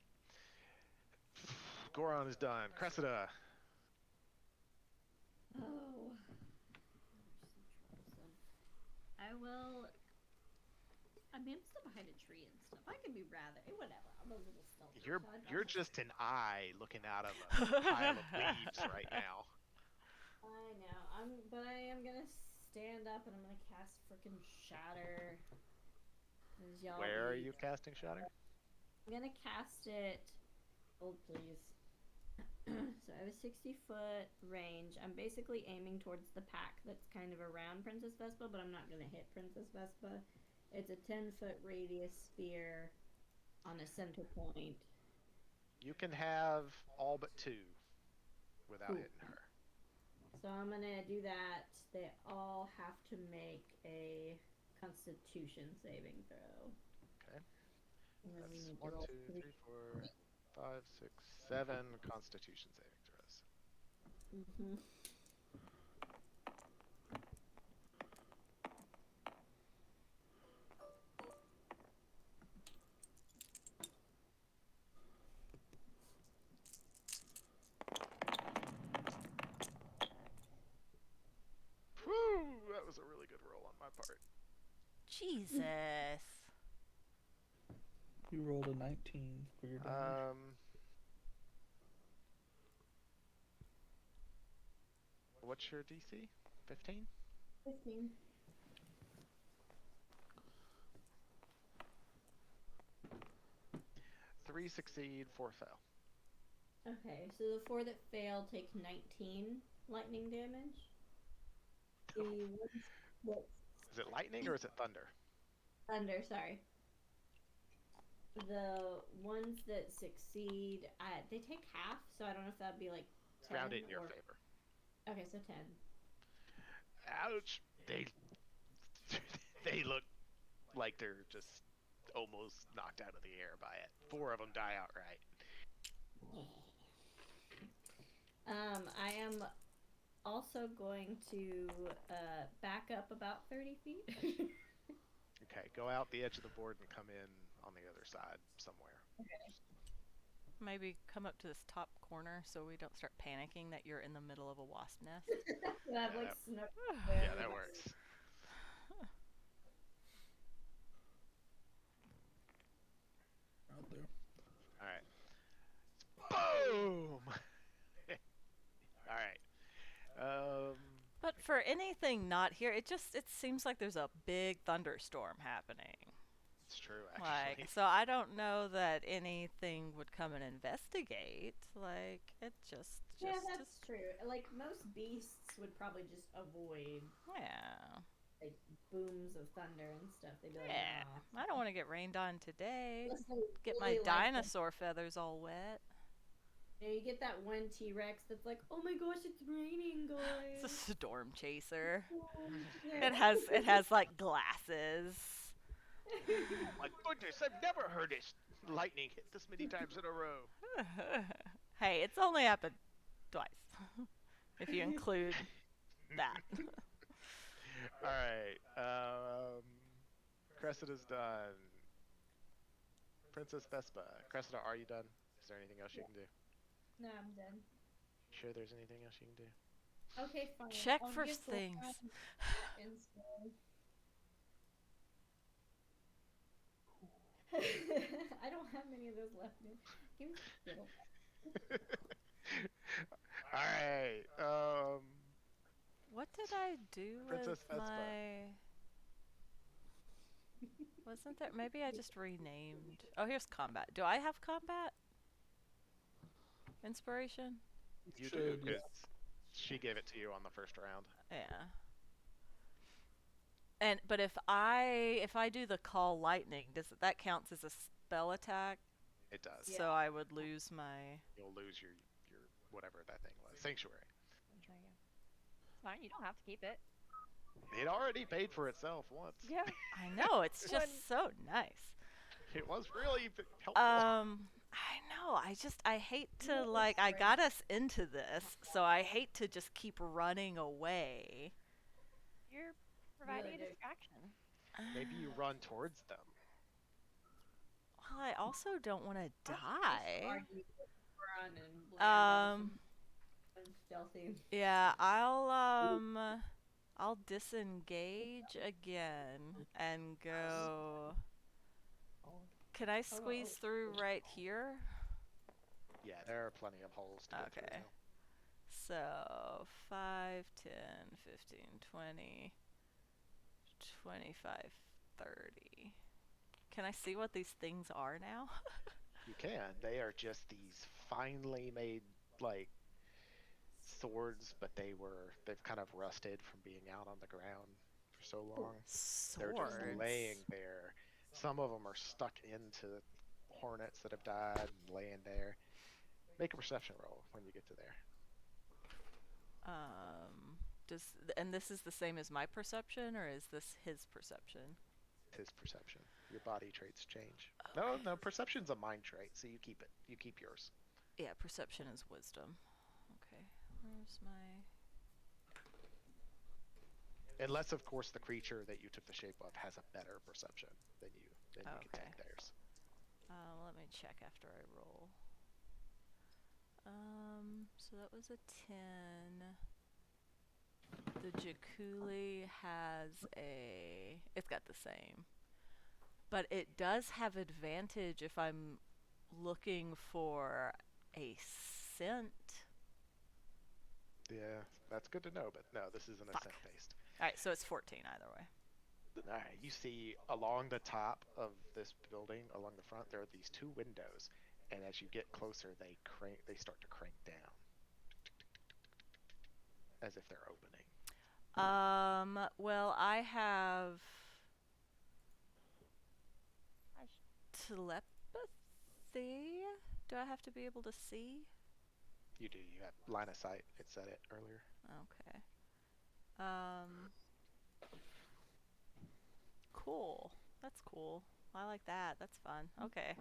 D: Goron is done. Cressida.
E: Oh. So troublesome. I will. I mean, I'm still behind a tree and stuff. I can be rather. Whatever. I'm a little stealthy.
D: You're
E: so
D: you're just an eye looking out of a pile of leaves right now.
E: I know. But I am gonna stand up and I'm gonna cast frickin' shatter. As y'all
D: Where are
E: leave.
D: you casting Shatter?
E: I'm gonna cast it. Hold please. So I have a 60-foot range. I'm basically aiming towards the pack that's kind of around Princess Vespa, but I'm not gonna hit Princess Vespa. It's a 10-foot radius sphere on a center point.
D: You can have all but 2 without
E: Cool.
D: hitting her.
E: So I'm gonna do that. They all have to make a Constitution saving throw.
D: Okay.
E: And then we
D: That's
E: need to
D: 1,
E: roll
D: 2, 3, 4, 5, 6, 7 Constitution saving throws.
E: Mm-hmm.
D: Whew, that was a really good roll on my part.
A: Jesus.
B: You rolled a 19 for your damage.
D: What's your DC? 15?
E: 15.
D: Three succeed, 4 fail.
E: Okay, so the 4 that fail take 19 lightning damage. The ones that
D: Is it lightning or is it thunder?
E: thunder, sorry. The ones that succeed, they take half, so I don't know if that'd be like 10
D: Round it in your
E: or...
D: favor.
E: Okay, so 10.
D: Ouch! They look like they're just almost knocked out of the air by it. 4 of them die outright.
E: I am also going to back up about 30 feet.
D: Okay, go out the edge of the board and come in on the other side somewhere.
E: Okay.
A: Maybe come up to this top corner so we don't start panicking that you're in the middle of a wasp nest.
E: And I've like snuck
D: Yeah, that works.
B: Out there.
D: Alright. Boom! Alright.
A: But for anything not here, it seems like there's a big thunderstorm happening.
D: It's true, actually.
A: Like, so I don't know that anything would come and investigate. Like, it just
E: Yeah, that's true. Like most beasts would probably just avoid
A: yeah.
E: like booms of thunder and stuff. They'd be like,
A: Yeah.
E: nah.
A: I don't want to get rained on today.
E: Unless they
A: Get
E: really
A: my
E: like them.
A: dinosaur feathers all wet.
E: Yeah, you get that one T-Rex that's like, oh my gosh, it's raining,
A: It's a
E: guys.
A: storm chaser.
E: Yeah.
A: It has like glasses.
D: Oh my goodness, I've never heard this lightning hit this many times in a row.
A: Hey, it's only happened twice. If you include that.
D: Alright, Cressida's done. Princess Vespa. Cressida, are you done? Is there anything else you can do?
E: No, I'm done.
D: Sure there's anything else you can do?
E: Okay, fine.
A: Check
E: I'll
A: for
E: give
A: things.
E: Goran instead. I don't have many of those left. Man. Give me some.
D: Alright,
A: What did I do
D: Princess
A: with
D: Vespa.
A: my... Wasn't there... Maybe I just renamed... Oh, here's combat. Do I have combat? Inspiration?
D: You do,
B: Should, yeah.
D: because she gave it to you on the first round.
A: Yeah. But if I do the call lightning, does that counts as a spell attack?
D: It does.
E: Yeah.
A: So I would lose my...
D: You'll lose your whatever that thing was. Sanctuary.
C: It's fine. You don't have to keep it.
D: It already paid for itself once.
C: Yeah.
A: I know, it's just so nice.
D: It was really helpful.
A: I know, I hate to, like, I got us into this, so I hate to just keep running away.
C: You're providing a
E: Good.
C: distraction.
D: Maybe you run towards them.
A: Well, I also don't want to die.
E: Argue with Goran and Bland and stealthy.
A: Yeah, I'll disengage again and go... Can I squeeze through right here?
D: Yeah, there are plenty of holes to go through
A: Okay.
D: now.
A: So, 5, 10, 15, 20, 25, 30. Can I see what these things are now?
D: You can. They are just these finely made, like, swords, but they've kind of rusted from being out on the ground for so long. They're
A: Swords.
D: just laying there. Some of them are stuck into hornets that have died and laying there. Make a perception roll when you get to there.
A: And this is the same as my perception, or is this his perception?
D: His perception. Your body traits change. No, perception's a mind trait, so you keep it. You keep yours.
A: Yeah, perception is wisdom. Okay, where's my...
D: Unless, of course, the creature that you took the shape of has a better perception than you. Then you can
A: Okay.
D: take theirs.
A: Let me check after I roll. So that was a 10. The Jakuli has a... It's got the same. But it does have advantage if I'm looking for a scent.
D: Yeah, that's good to know, but no, this isn't a
A: Fuck.
D: scent based.
A: Alright, so it's 14 either way.
D: Alright, you see along the top of this building, along the front, there are these two windows, and as you get closer, they start to crank down. As if they're opening.
A: Well, I have telepathy. Do I have to be able to see?
D: You do, you have line of sight. It said it earlier.
A: Okay. Cool. That's cool. I like that. That's fun. Okay.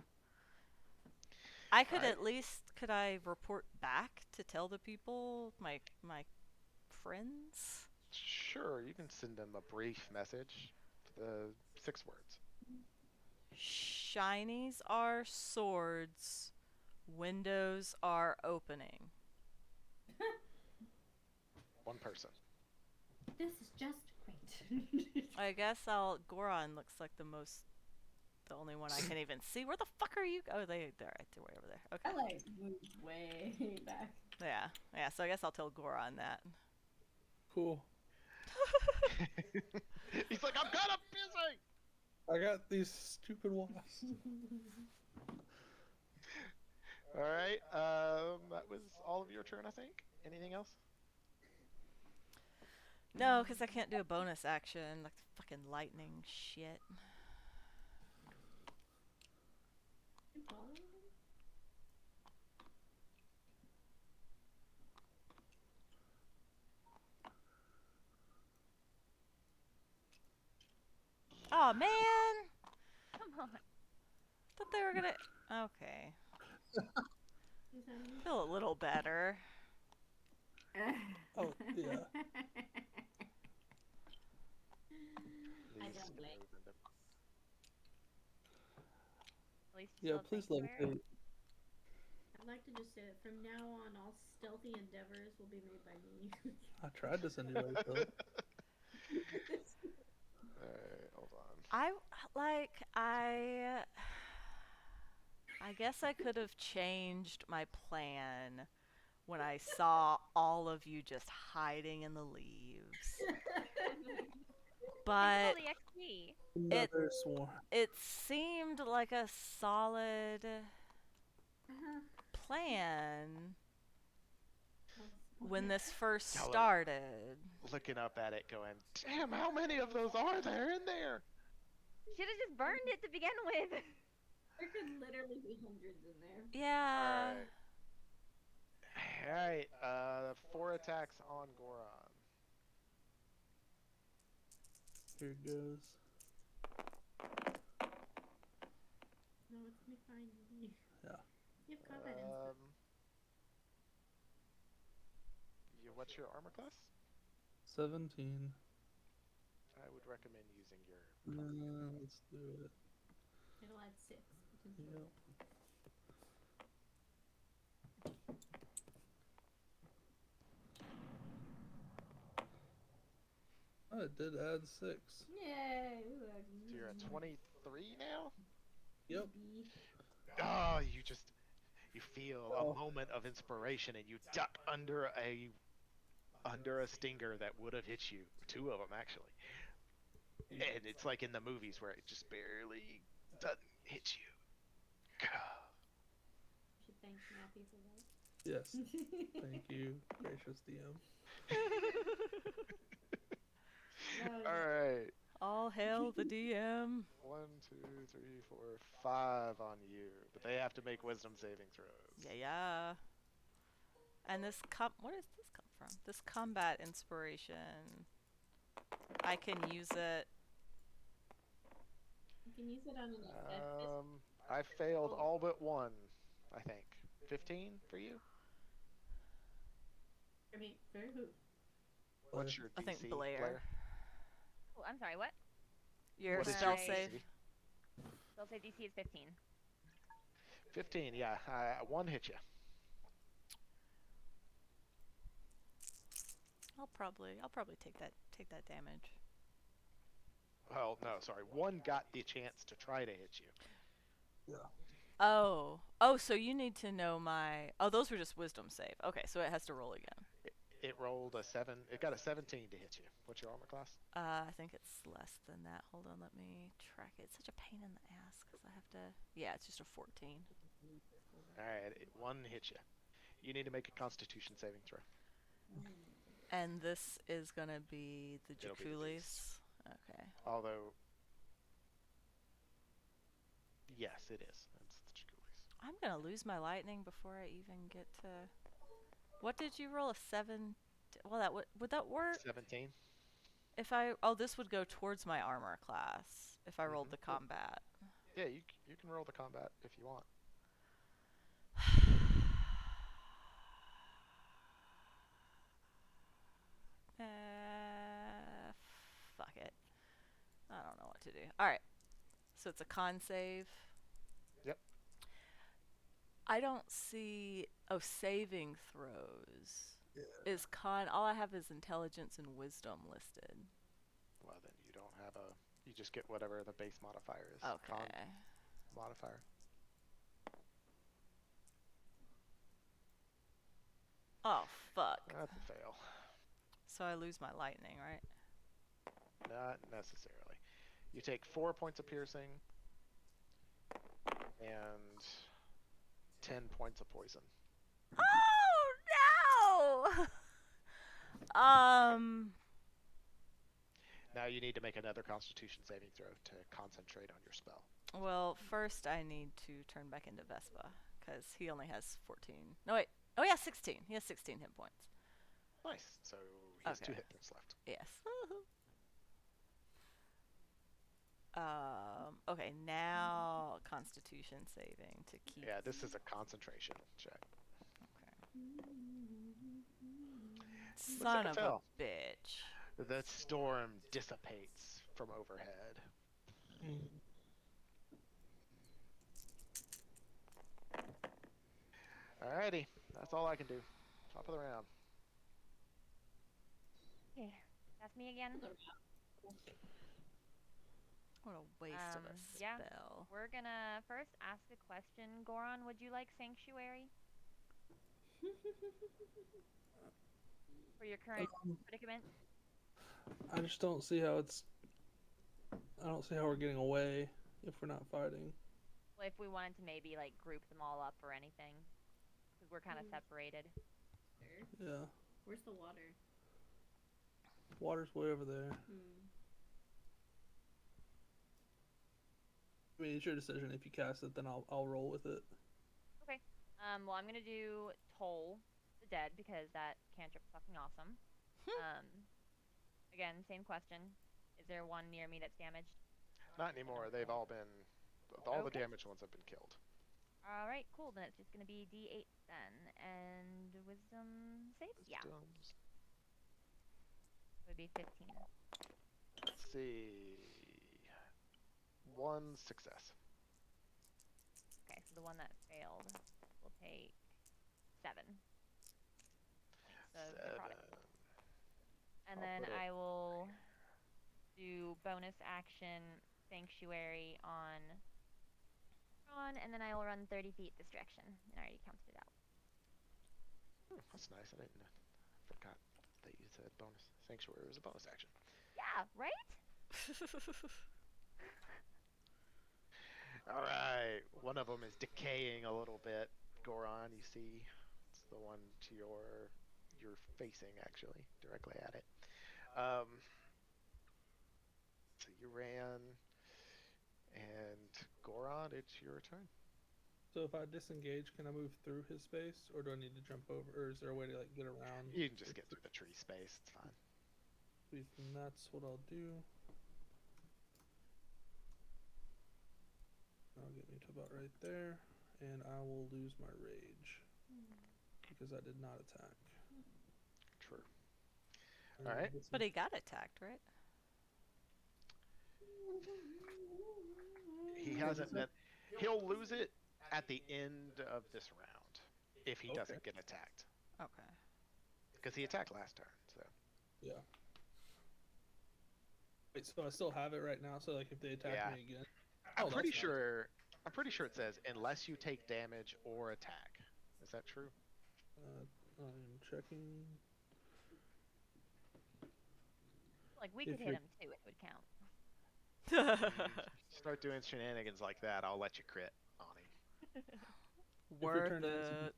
A: I could
D: Alright.
A: at least, could I report back to tell the people, my friends?
D: Sure, you can send them a brief message. 6 words.
A: Shinies are swords. Windows are opening.
D: One person.
E: This is just great.
A: I guess Goron looks like the only one I can even see. Where the fuck are you? Oh, they're way over there. Okay.
E: I like moved way back.
A: Yeah. So I guess I'll tell Goron that.
B: Cool.
D: He's like, I'm kind of busy!
B: I got these stupid wasps.
D: Alright, that was all of your turn, I think. Anything else?
A: No, because I can't do a bonus action, like fucking lightning shit. Oh man!
C: on.
A: Thought they were gonna. Okay. Feel a little better.
B: Oh, yeah.
E: I
D: These
E: don't like.
D: move into-
C: At least you
B: Yeah,
C: still
B: please
C: sanctuary.
B: levitate.
E: I'd like to just say that from now on, all stealthy endeavors will be made by me.
B: I tried to send you levitate.
D: Alright, hold on.
A: I guess I could have changed my plan when I saw all of you just hiding in the leaves. But
C: All the XP.
B: Another swarm.
A: it seemed like a solid plan when this first
D: Y'all are-
A: started.
D: Looking up at it, going, "Damn, how many of those are there in there?"
C: Should have just burned it to begin with.
E: There could literally be hundreds in there.
A: Yeah.
D: Alright, 4 attacks on Goron.
B: Here it goes.
E: No, it's me finding you.
B: Yeah.
E: You have combat instinct.
D: What's your armor class?
B: 17.
D: I would recommend using your.
B: Let's do it.
E: It'll add 6.
B: Yep. Oh, it did add 6.
E: Yay! Ooh,
D: So you're at 23 now?
B: Yep.
D: Oh, you feel a moment of inspiration and you duck under a stinger that would have hit you. 2 of them actually. And it's like in the movies where it just barely doesn't hit you.
E: You should thank Snappy for that.
B: Yes. Thank you, gracious DM.
D: Alright.
A: All hail the DM.
D: 1, 2, 3, 4, 5 on you. But they have to make wisdom saving throws.
A: Yeah. And where does this come from? This combat inspiration. I can use it.
E: You can use it on an
D: I failed all but 1, I think. 15 for you?
E: I mean, for who?
D: What's your DC,
A: I think Blair.
C: Oh, I'm sorry, what?
A: Your
D: What is
A: spell
D: your
A: save.
D: DC?
C: They'll say DC is 15.
D: 15, yeah. 1 hit you.
A: I'll probably take that damage.
D: Well, no, sorry. 1 got the chance to try to hit you.
A: Oh, so you need to know my. Oh, those were just wisdom save. Okay, so it has to roll again.
D: It rolled a 7. It got a 17 to hit you. What's your armor class?
A: I think it's less than that. Hold on, let me track it. It's such a pain in the ass because I have to. Yeah, it's just a 14.
D: Alright, 1 hit you. You need to make a Constitution saving throw.
A: And this is gonna be the
D: It'll be the
A: Jaculis.
D: beast.
A: Okay.
D: Although, yes, it is. That's the Jaculis.
A: I'm gonna lose my lightning before I even get to. What did you roll? A 7? Well, that would that work?
D: 17.
A: If this would go towards my armor class if I rolled the combat.
D: Yeah, you can roll the combat if you want.
A: Fuck it. I don't know what to do. Alright. So it's a con save.
D: Yep.
A: I don't see. Oh, saving throws. Is con. All I have is intelligence and wisdom listed.
D: Well, then you don't have a. You just get whatever the base modifier is.
A: Okay.
D: Con modifier.
A: Oh, fuck.
D: That's a fail.
A: So I lose my lightning, right?
D: Not necessarily. You take 4 points of piercing and 10 points of poison.
A: Oh no!
D: Now you need to make another Constitution saving throw to concentrate on your spell.
A: Well, first I need to turn back into Vespa because he only has 14. No wait. Oh yeah, 16. He has 16 hit points.
D: Nice. So he has 2
A: Okay.
D: hit points left.
A: Yes. Okay, now Constitution saving to keep.
D: Yeah, this is a concentration check.
A: Son
D: like
A: of
D: I
A: a
D: fell.
A: bitch.
D: The storm dissipates from overhead. Alrighty, that's all I can do. Top of the round.
C: Okay, that's me again.
A: What a waste of a
C: Yeah.
A: spell.
C: We're gonna first ask a question. Goron, would you like Sanctuary for your current predicament?
B: I just don't see how it's. I don't see how we're getting away if we're not fighting.
C: Well, if we wanted to maybe like group them all up or anything, because we're kind of separated.
B: Yeah.
E: Where's the water?
B: Water's way over there. I mean, it's your decision. If you cast it, then I'll roll with it.
C: Okay. Well, I'm gonna do Toll the Dead because that cantrip's fucking awesome. Again, same question. Is there one near me that's damaged?
D: Not anymore. They've all been. All the damaged ones have been killed.
C: All right, cool. Then it's just gonna be D8 then, and Wisdom saves. Yeah, it would be 15.
D: Let's see. 1 success.
C: Okay, so the one that failed will take 7 points of
D: 7.
C: necrotic. And
D: I'll
C: then
D: put it-
C: I will do bonus action Sanctuary on Ron, and then I will run 30 feet this direction. I already counted it out.
D: That's nice. I forgot that you said bonus. Sanctuary was a bonus action.
C: Yeah, right?
D: All right. One of them is decaying a little bit. Goron, you see, it's the one to you're facing actually, directly at it. So you ran, and Goron, it's your turn.
B: So if I disengage, can I move through his space, or do I need to jump over, or is there a way to like get around?
D: You can just get through the tree space. It's fine.
B: Sweet, and that's what I'll do. That'll get me to about right there, and I will lose my rage because I did not attack.
D: True.
B: And
D: All right.
A: But he got attacked, right?
D: He hasn't been. He'll lose it at the end of this round if he doesn't get attacked.
A: Okay.
D: Because he attacked last turn. So.
B: Yeah. Wait, so I still have it right now. So like, if they attack me again,
D: I'm pretty sure. I'm pretty sure it says unless you take damage or attack. Is that true?
B: I'm checking.
C: Like, we could hit him too, it would count.
D: Start doing shenanigans like that, I'll let you crit on him.
A: Worth it.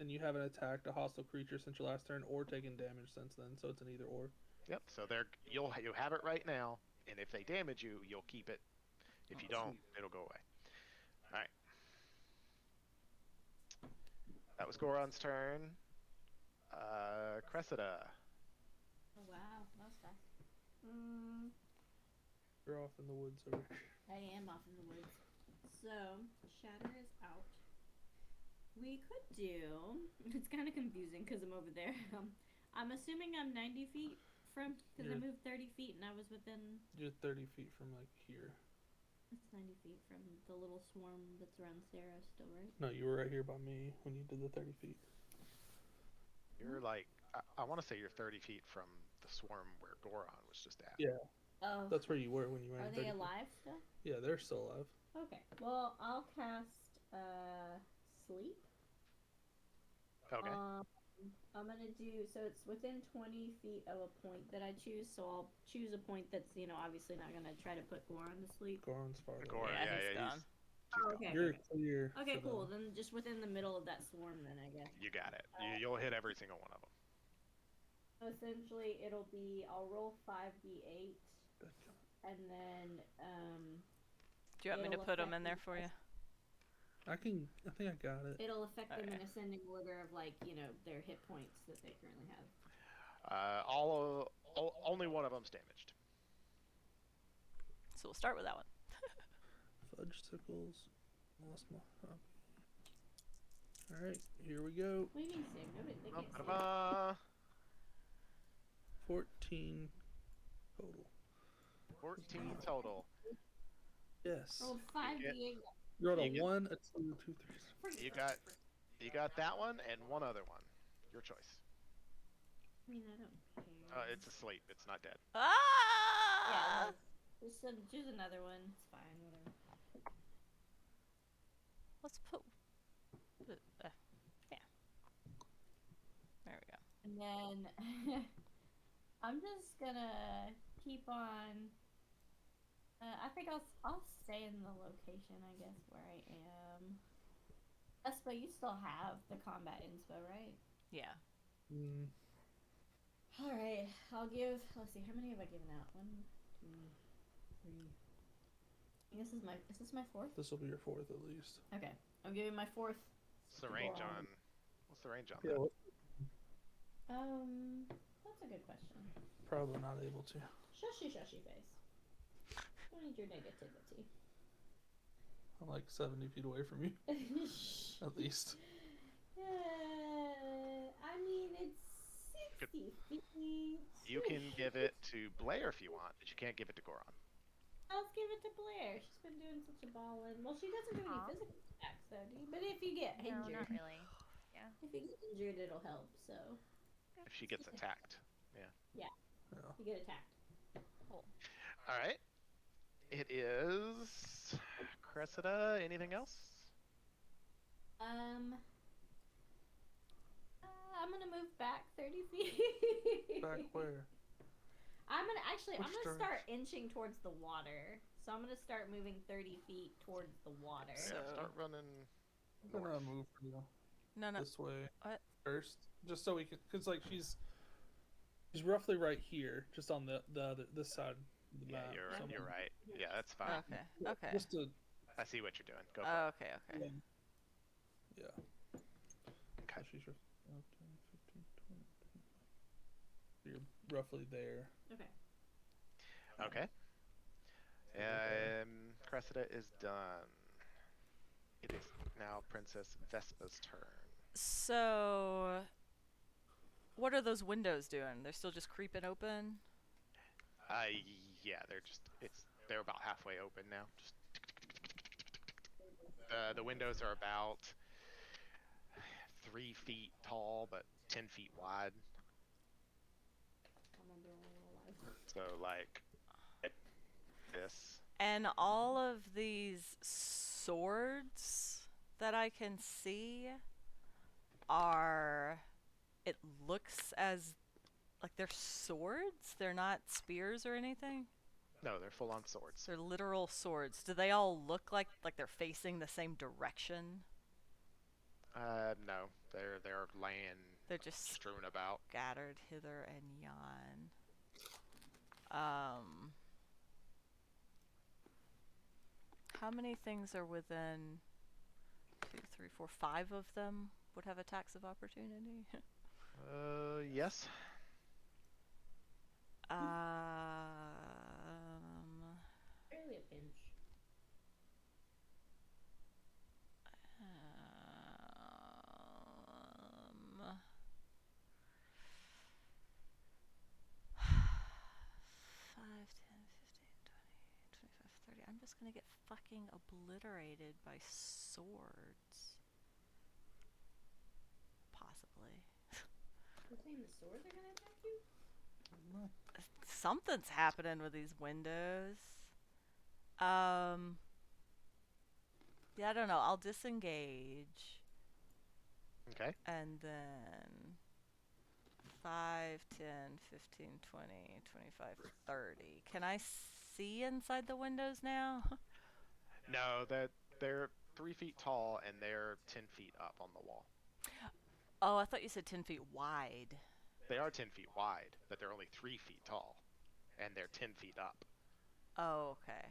B: And you haven't attacked a hostile creature since your last turn, or taken damage since then, so it's an either or.
D: Yep. So you have it right now, and if they damage you, you'll keep it. If you don't, it'll go away. All right. That was Goron's turn. Cressida.
E: Oh wow, that was fast.
B: You're off in the woods over.
E: I am off in the woods. So, Shatter is out. We could do... It's kind of confusing because I'm over there. I'm assuming I'm 90 feet from... Because I moved 30 feet and I was within...
B: You're 30 feet from, like, here.
E: It's 90 feet from the little swarm that's around Sarah still, right?
B: No, you were right here by me when you did the 30 feet.
D: You're like... I want to say you're 30 feet from the swarm where Goron was just at.
B: Yeah.
E: Oh.
B: That's where you were when you ran.
E: Are they alive still?
B: Yeah, they're still alive.
E: Okay. Well, I'll cast Sleep.
D: Okay.
E: I'm gonna do so. It's within 20 feet of a point that I choose. So I'll choose a point that's obviously not gonna try to put Goron to sleep.
B: Goron's far away.
D: Goron,
A: he's gone.
E: Oh, okay.
B: You're clear.
E: Okay, cool. Then just within the middle of that swarm, then I guess.
D: You got it. You'll hit every single one of them.
E: So essentially, it'll be I'll roll 5d8, and then
A: Do you want me to put them in there for you?
B: I think I got it.
E: It'll affect them in ascending order of their hit points that they currently have.
D: Only one of them's damaged.
A: So we'll start with that one.
B: Fudgesicles. Lost my copy. Alright, here we go.
E: What do you mean, Sam? Nobody, they can't see it.
D: Ba-ba-ba.
B: 14 total.
D: 14 total.
B: Yes.
E: Rolled 5d8.
B: You rolled a
D: You get-
B: 1, a 2, 2, 3.
D: You got that one and one other one. Your choice.
E: I mean, I don't care.
D: It's asleep. It's not dead.
A: Ah!
E: Yeah, just choose another one. It's fine, whatever.
A: Let's put. Yeah. There we go.
E: And then I'm just gonna keep on. I think I'll stay in the location, I guess, where I am. Espa, you still have the combat inspo, right?
A: Yeah.
B: Mm,
E: All right, I'll give. Let's see, how many have I given out? 1, 2, 3. I guess is this my fourth?
B: this will be your 4th at least.
E: Okay, I'm giving my fourth.
D: What's the range on? What's the range on
B: Yeah,
D: that?
B: what?
E: That's a good question.
B: Probably not able to.
E: Shushy face. Don't need your negativity.
B: I'm like 70 feet away from you, at least.
E: I mean, it's 60 feet.
D: You can give it to Blair if you want, but you can't give it to Goron.
E: Let's give it to Blair. She's been doing such a ballin'. Well, she doesn't do any
C: Aw.
E: physical attacks, though, do you? But if you get
C: No,
E: injured,
C: not really. Yeah.
E: if you get injured, it'll help. So
D: If she gets attacked.
B: Yeah.
E: you get attacked.
D: All right. It is Cressida. Anything else?
E: I'm gonna move back 30 feet.
B: Back where?
E: I'm gonna
B: Which
E: start
B: direction?
E: inching towards the water. So I'm gonna start moving 30 feet towards the water.
A: So-
D: Yeah, start running.
B: I'm gonna
D: north.
B: move you
A: No, no.
B: this way
A: What?
B: first, just so we can, cause like she's roughly right here, just on the other this side of the
D: Yeah,
B: map.
D: you're
B: so I'm
D: you're
B: gonna-
D: right. Yeah, that's fine.
A: Okay.
B: Yeah,
A: Okay.
B: Just to
D: I see what you're doing. Go for
A: Oh, okay. Okay.
B: yeah.
D: it. Okay.
B: So she's 10, 15, 20, 25. You're roughly there.
E: Okay.
D: Okay. Cressida is done. It is now Princess Vespa's turn.
A: So, what are those windows doing? They're still just creeping open?
D: Yeah, they're about halfway open now. Just the windows are about 3 feet tall, but 10 feet wide.
E: I'm gonna be a little alive.
D: So like this.
A: And all of these swords that I can see are. It looks as. Like they're swords? They're not spears or anything?
D: No, they're full on swords.
A: They're literal swords. Do they all look like they're facing the same direction?
D: No, they're laying
A: They're just
D: strewn about.
A: scattered hither and yon. How many things are within 2, 3, 4, 5 of them would have attacks of opportunity?
D: Yes.
E: Barely a pinch.
A: Um, 5, 10, 15, 20, 25, 30. I'm just gonna get fucking obliterated by swords. Possibly.
E: You're saying the swords are gonna attack you?
A: Something's happening with these windows. Yeah, I don't know. I'll disengage.
D: Okay.
A: And then 5, 10, 15, 20, 25, 30. Can I see inside the windows now?
D: No, they're 3 feet tall and they're 10 feet up on the wall.
A: Oh, I thought you said 10 feet wide.
D: They are 10 feet wide, but they're only 3 feet tall, and they're 10 feet up.
A: Oh, okay.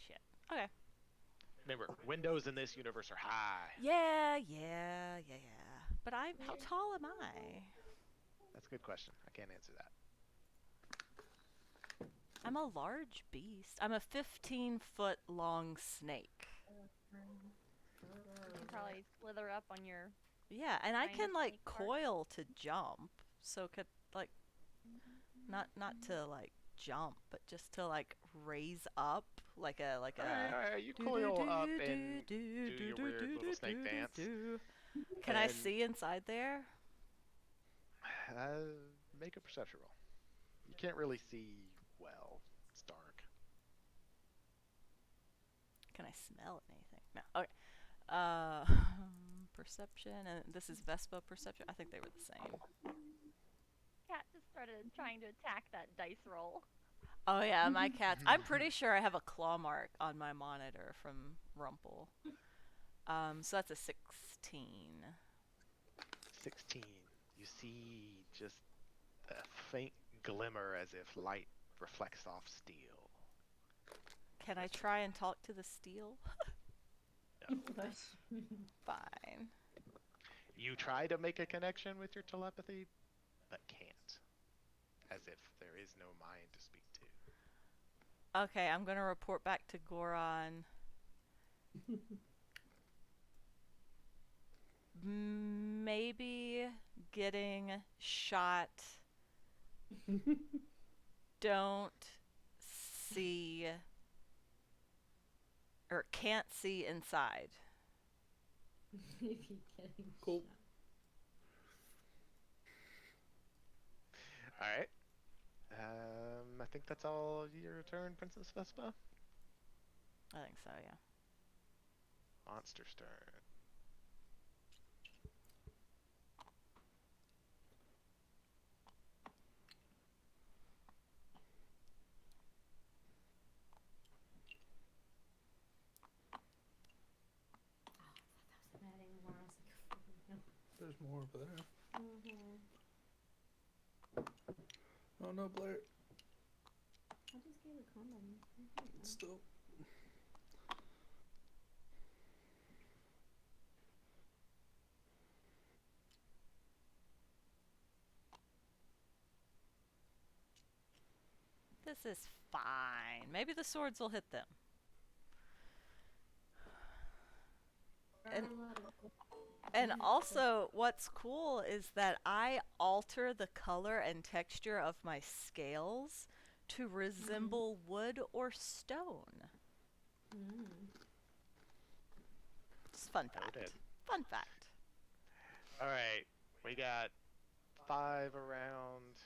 A: Shit. Okay.
D: Remember, windows in this universe are high.
A: Yeah. But how tall am I?
D: That's a good question. I can't answer that.
A: I'm a large beast. I'm a 15-foot long snake.
C: You can probably slither up on your.
A: Yeah, and I
C: Tiny
A: can like
C: snake part.
A: coil to jump. So could like not to like jump, but just to like raise up like a
D: Alright, you coil up and do your weird little snake dance.
A: Can I
D: And-
A: see inside there?
D: Make a perception roll. You can't really see well. It's dark.
A: Can I smell anything? No. Okay. Perception, and this is Vespa perception. I think they were the same.
C: Cat just started trying to attack that dice roll.
A: Oh yeah, my cats. I'm pretty sure I have a claw mark on my monitor from Rumple. So that's a 16.
D: 16. You see just a faint glimmer as if light reflects off steel.
A: Can I try and talk to the steel?
D: No.
A: Fine.
D: You try to make a connection with your telepathy, but can't. As if there is no mind to speak to.
A: Okay, I'm gonna report back to Goron. Maybe getting shot. Don't see or can't see inside.
E: Maybe getting
B: Cool.
D: Alright. I think that's all your turn, Princess Vespa.
A: I think so, yeah.
D: Monster's turn.
E: adding more. I was like, no.
B: There's more over there.
E: Mm-hmm.
B: Oh no, Blair.
E: I just gave a comment.
B: It's still.
A: This is fine. Maybe the swords will hit them. And also, what's cool is that I alter the color and texture of my scales to resemble wood or stone. Just fun fact.
D: Noted.
A: Fun fact.
D: Alright, we got 5 around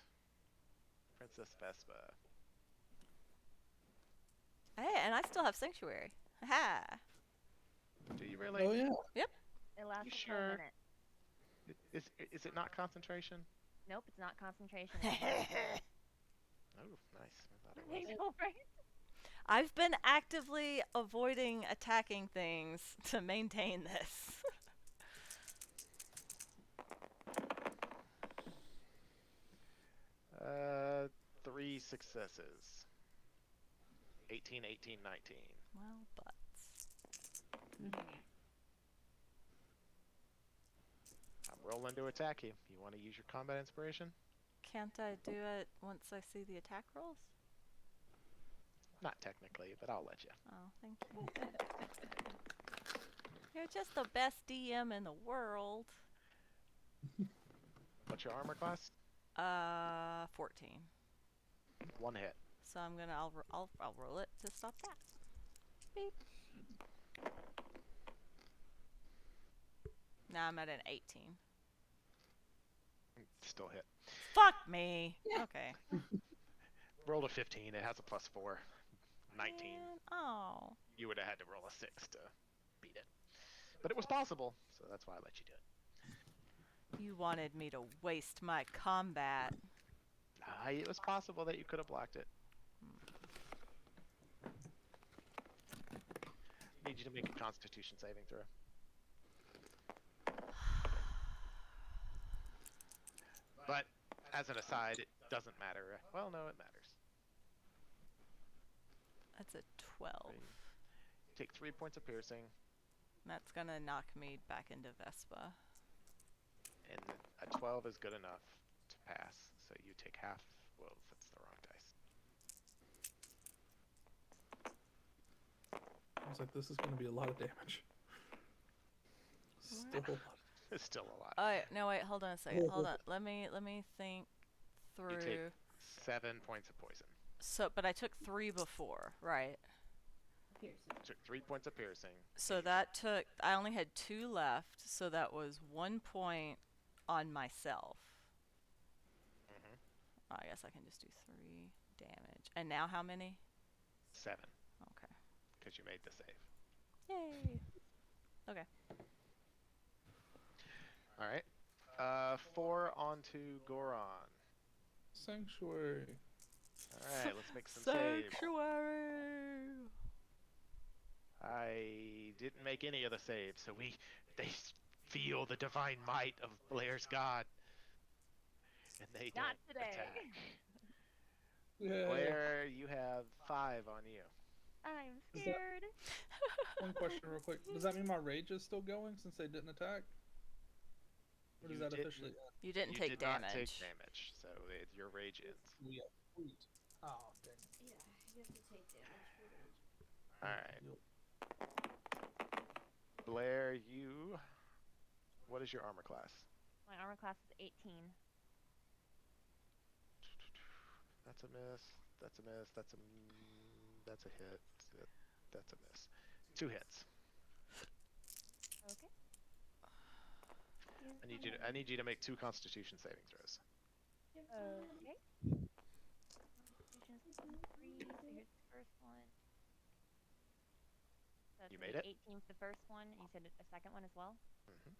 D: Princess Vespa.
A: Hey, and I still have sanctuary. Ha!
D: Do you really?
B: Oh yeah.
C: It lasts
D: You
C: a full
D: sure?
C: minute.
D: Is it not concentration?
C: Nope, it's not concentration.
D: Oh, nice. I thought it
C: I
D: was.
C: know, right?
A: I've been actively avoiding attacking things to maintain this.
D: 3 successes. 18, 18, 19.
A: Well, butts.
D: I'm rolling to attack you. You want to use your combat inspiration?
A: Can't I do it once I see the attack rolls?
D: Not technically, but I'll let you.
A: Oh, thank you. You're just the best DM in the world.
D: What's your armor class?
A: 14.
D: 1 hit.
A: So I'll roll it to stop that. Beep. Now I'm at an 18.
D: Still hit.
A: Fuck me. Okay.
D: Rolled a 15. It has a +4. 19.
A: Man, oh.
D: You would have had to roll a 6 to beat it. But it was possible, so that's why I let you do it.
A: You wanted me to waste my combat.
D: It was possible that you could have blocked it. Need you to make a Constitution saving throw. But as an aside, it doesn't matter. Well, no, it matters.
A: That's a 12.
D: Take 3 points of piercing,
A: That's gonna knock me back into Vespa.
D: and a 12 is good enough to pass. So you take half. Whoa, that's the wrong dice.
B: like this is going to be a lot of damage. Still a lot.
D: It's still a lot.
A: Oh no, wait, hold on a second. Hold on. Let me think
D: You take
A: through.
D: 7 points of poison.
A: So, but I took 3 before, right?
E: Piercing.
D: Took 3 points of piercing.
A: So that took. I only had 2 left, so that was 1 point on myself.
D: Mm-hmm.
A: I guess I can just do 3 damage. And now how many?
D: 7,
A: Okay.
D: because you made the save.
A: Yay. Okay.
D: All right. 4 onto Goron.
B: Sanctuary.
D: All right, let's make some saves.
A: Sanctuary.
D: I didn't make any of the saves, so they feel the divine might of Blair's god, and they
C: Not
D: don't
C: today.
D: attack.
B: Yeah.
D: Blair, you have 5 on you.
C: I'm
B: Is that-
C: scared.
B: One question, real quick. Does that mean my rage is still going since they didn't attack? Or does
D: You
B: that
D: didn't-
B: officially?
A: You didn't
D: you
A: take
D: did
A: damage.
D: not take damage, so your rage ends.
B: Yeah. Sweet. Oh, dang it.
E: Yeah, you have to take damage for rage.
D: All right,
B: You'll-
D: Blair, what is your armor class?
C: My armor class is 18.
D: That's a miss. That's a miss. That's a hit. That's a miss. 2 hits.
C: Okay.
D: I need you to make 2 Constitution saving throws.
C: Okay. Constitution is 3, so here's the first one. So
D: You
C: that's
D: made it?
C: 18 for the first one, and you said a second one as well?
D: Mm-hmm.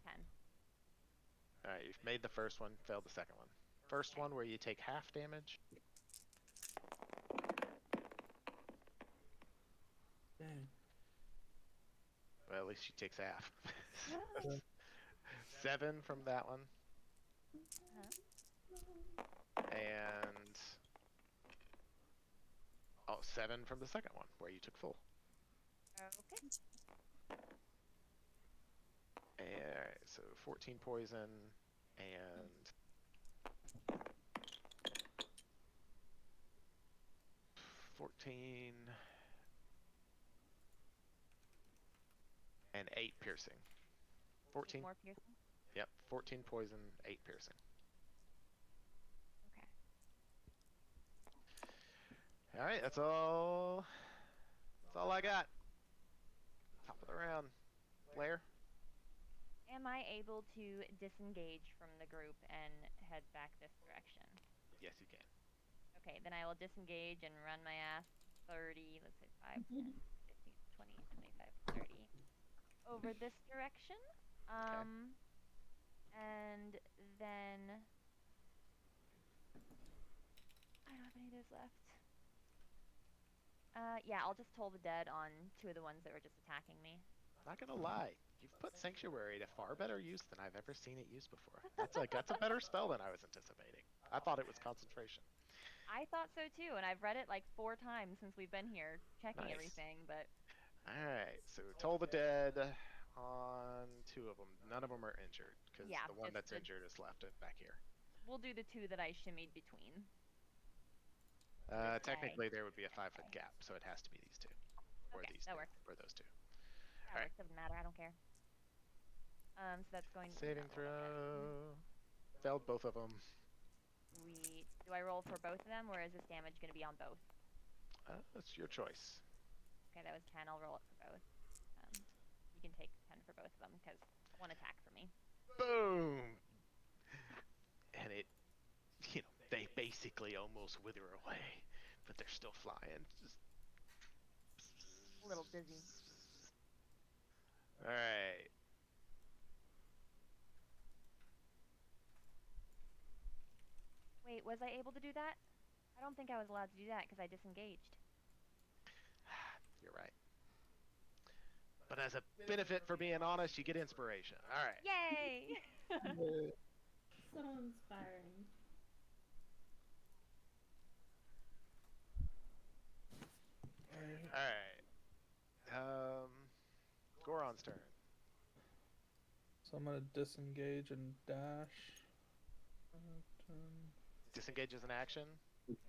C: 10.
D: All right, you've made the first one, failed the second one. First one where you take half damage.
B: Dang.
D: Well, at least she takes half. 7 from that one. And 7 from the second one where you took full.
C: Okay.
D: Alright, so 14 poison and 14 and 8 piercing. 14.
C: More piercing?
D: Yep, 14 poison, 8 piercing.
C: Okay.
D: All right, that's all. That's all I got. Top of the round, Blair.
C: Am I able to disengage from the group and head back this direction?
D: Yes, you can.
C: Okay, then I will disengage and run my ass 30, let's say 5, 10, 15, 20, 25, 30 over this direction. And then I don't have any of those left. Yeah, I'll just toll the dead on 2 of the ones that were just attacking me.
D: Not gonna lie, you've put Sanctuary to far better use than I've ever seen it used before. That's a better spell than I was anticipating. I thought it was concentration.
C: I thought so too, and I've read it like 4 times since we've been here checking
D: Nice.
C: everything, but
D: All right, so toll the dead on 2 of them. None of them are injured because
C: Yeah,
D: the one
C: just
D: that's
C: the-
D: injured is left back here.
C: we'll do the 2 that I shimmied between.
D: Technically, there would be a 5-foot gap, so it has to be these 2, or
C: Okay,
D: these
C: that
D: 2,
C: works.
D: or those 2.
C: That
D: Alright.
C: works, doesn't matter, I don't care. So that's going
D: Saving throw. Failed both of them.
C: Do I roll for both of them, or is this damage going to be on both?
D: That's your choice.
C: Okay, that was 10. I'll roll it for both. You can take 10 for both of them because 1 attack for me.
D: Boom! And they basically almost wither away, but they're still flying. Just
C: A little dizzy.
D: all right.
C: Wait, was I able to do that? I don't think I was allowed to do that because I disengaged.
D: You're right. But as a benefit for being honest, you get inspiration. All right.
C: Yay!
E: So inspiring.
D: All right. Goron's turn.
B: So I'm gonna disengage and dash. 10.
D: Disengage is an action.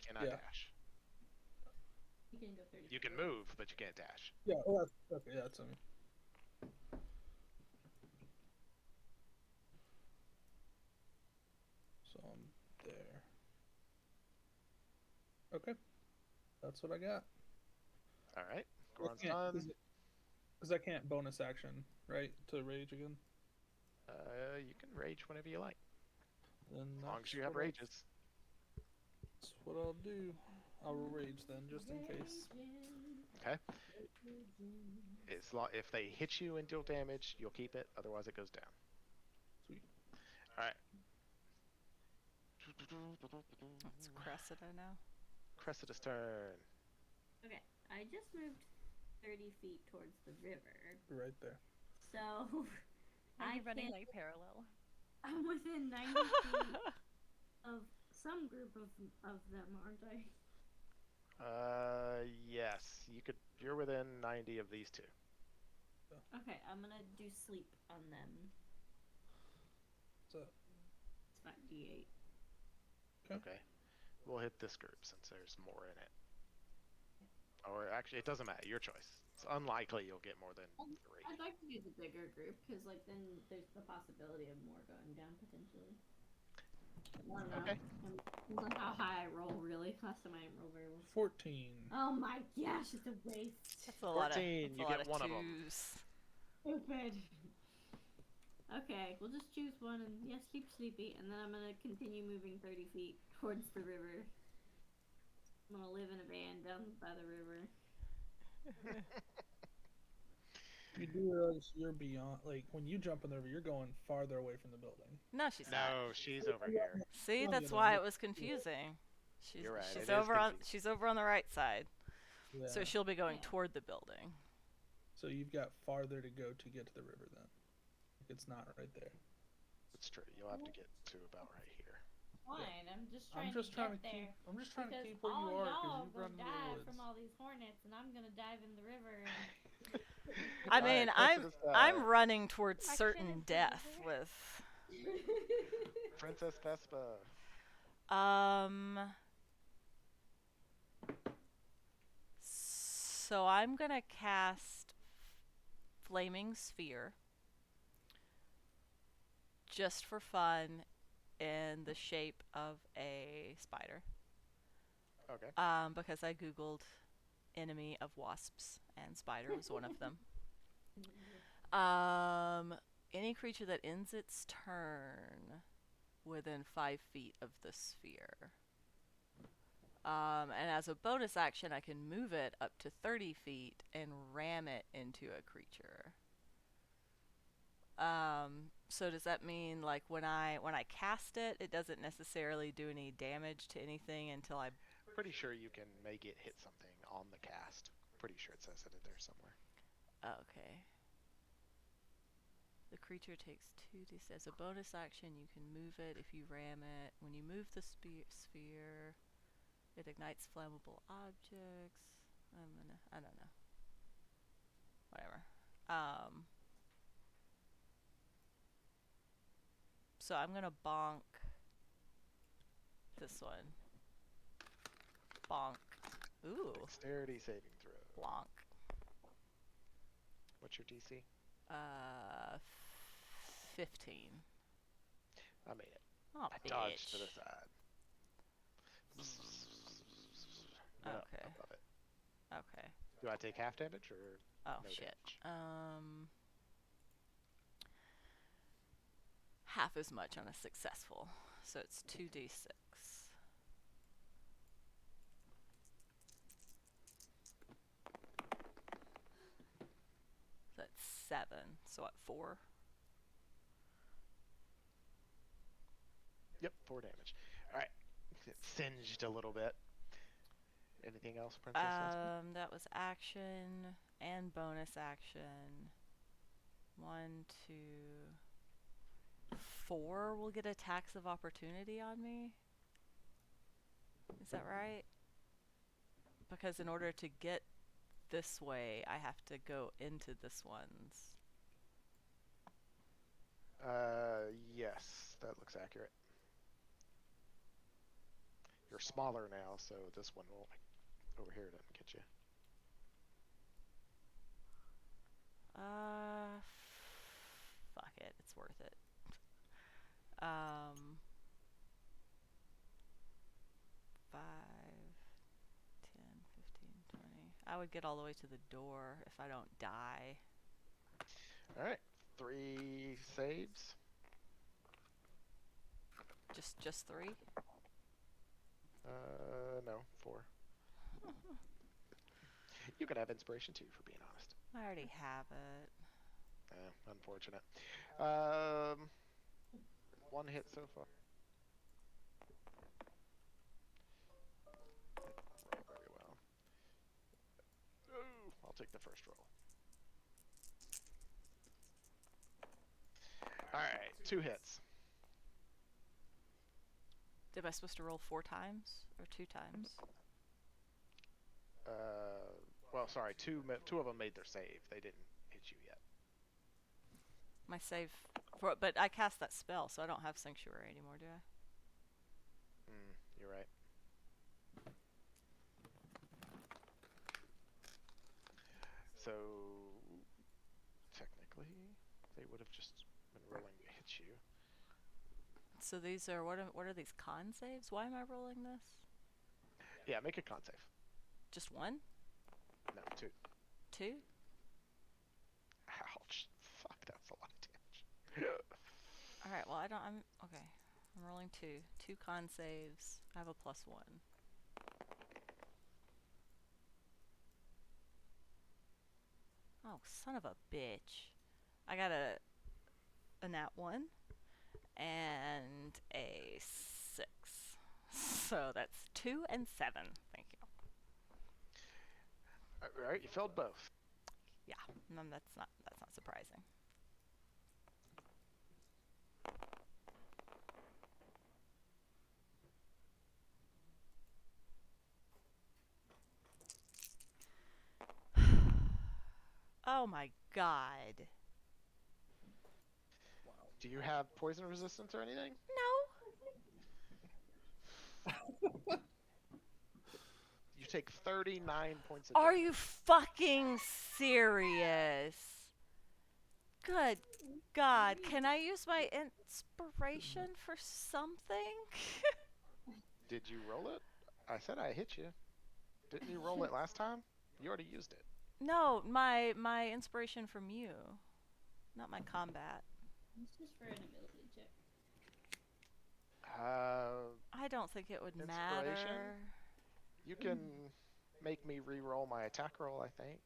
D: Cannot
B: Yeah.
D: dash.
E: You can go 30
D: You
E: feet
D: can
E: away.
D: move, but you can't dash.
B: Yeah. Oh, that's, okay. Yeah, that's me. So I'm there. Okay. That's what I got.
D: All right, Goron's done.
B: Because I can't bonus action, right, to rage again.
D: You can rage whenever you like,
B: Then
D: as long as
B: that's
D: you have
B: what
D: rages.
B: That's what I'll do. I'll rage then, just in case.
D: Okay. If they hit you and deal damage, you'll keep it. Otherwise, it goes down.
B: Sweet.
D: All right.
A: It's Cressida now.
D: Cressida's turn.
E: Okay, I just moved 30 feet towards the river,
B: Right there.
E: so
C: Are you
E: I
C: running
E: can't.
C: like parallel?
E: I'm within 90 feet of some group of them, aren't I?
D: Yes. You're within 90 of these two.
E: Okay, I'm gonna do sleep on them.
B: So,
E: It's 5d8.
D: Okay. We'll hit this group since there's more in it. Or actually, it doesn't matter. Your choice. It's unlikely you'll get more than 3.
E: I'd like to do the bigger group because, like, then there's the possibility of more going down potentially. I don't know.
D: Okay.
E: Depends on how high I roll, really. Last time I didn't roll very well.
B: 14.
E: Oh my gosh, it's a waste.
A: That's a lot of,
D: 14,
A: that's
D: you
A: a lot
D: get
A: of
D: one of 'em.
A: twos.
E: Stupid. Okay, we'll just choose one and yeah, sleepy, and then I'm gonna continue moving 30 feet towards the river. I'm gonna live in a van down by the river.
B: You do realize you're beyond, like, when you jump in the river, you're going farther away from the building.
A: No, she's not.
D: No, she's over here.
A: See,
B: Oh,
A: that's
B: you know,
A: why
B: you-
A: it was confusing. She's
D: You're right,
A: she's
D: it is
A: over on
D: confusing.
A: she's over on the right side,
B: Yeah.
A: so she'll be going
E: Yeah.
A: toward the building.
B: So you've got farther to go to get to the river then. Like, it's not right there.
D: It's true. You'll have to get to about right here.
E: Fine, I'm just trying
B: I'm just
E: to
B: trying
E: get
B: to
E: there.
B: keep. I'm just trying to
E: Because
B: keep where
E: all
B: you are
E: y'all
B: because you
E: gonna
B: run into the
E: die
B: woods.
E: from all these hornets, and I'm gonna dive in the river.
A: I
D: All
A: mean,
D: right, Cressida's,
A: I'm running towards
C: Action
A: certain
C: is
A: death
C: danger.
A: with
D: Princess Vespa.
A: So I'm gonna cast Flaming Sphere just for fun in the shape of a spider.
D: Okay.
A: Because I googled enemy of wasps and spider was one of them. Any creature that ends its turn within 5 feet of the sphere. And as a bonus action, I can move it up to 30 feet and ram it into a creature. So does that mean like when I cast it, it doesn't necessarily do any damage to anything until I?
D: Pretty sure you can make it hit something on the cast. Pretty sure it says it in there somewhere.
A: Okay. The creature takes 2d6. As a bonus action, you can move it if you ram it. When you move the sphere, it ignites flammable objects. I don't know. Whatever. So I'm gonna bonk this one. Bonk. Ooh.
D: Dexterity saving throw.
A: Bonk.
D: What's your DC?
A: 15.
D: I made it.
A: Oh,
D: I
A: bitch.
D: dodged to the side. Went up
A: Okay.
D: above it.
A: Okay.
D: Do I take half damage or
A: Oh
D: no
A: shit.
D: damage?
A: Half as much on a successful. So it's 2d6. That's 7. So what, 4?
D: Yep, 4 damage. Alright. It singed a little bit. Anything else, Princess Vespa?
A: That was action and bonus action. 1, 2, 4 will get attacks of opportunity on me. Is that right? Because in order to get this way, I have to go into this one's.
D: Yes, that looks accurate. You're smaller now, so this one will over here doesn't get you.
A: I would get all the way to the door if I don't die.
D: All right, 3 saves.
A: Just 3?
D: No, 4. You could have inspiration too, for being honest.
A: I already have it.
D: Unfortunate. 1 hit so far. Didn't roll very well. Ooh, I'll take the first roll. Alright, 2 hits.
A: Am I supposed to roll 4 times or 2 times?
D: Well, sorry, 2 of them made their save. They didn't hit you yet.
A: My save for, but I cast that spell, so I don't have sanctuary anymore, do I?
D: You're right. So technically, they would have just been rolling to hit you.
A: So these are what are these con saves? Why am I rolling this?
D: Yeah, make a con save.
A: Just 1?
D: No, 2.
A: 2?
D: Ouch. Fuck, that's a lot of damage.
A: All right. Well, I'm okay. I'm rolling 2. 2 con saves. I have a +1. Oh, son of a bitch! I got a nat 1 and a 6. So that's 2 and 7. Thank you.
D: Alright, you failed both.
A: Yeah, that's not surprising. Oh my god.
D: Do you have poison resistance or anything?
A: No.
D: You take 39 points of
A: Are
D: damage.
A: you fucking serious? Good God. Can I use my inspiration for something?
D: Did you roll it? I said I hit you. Didn't you roll it last time? You already used it.
A: No, my inspiration from you. Not my combat.
E: It's just for an ability check.
A: I don't think it would
D: Inspiration?
A: matter.
D: You can make me re-roll my attack roll, I think.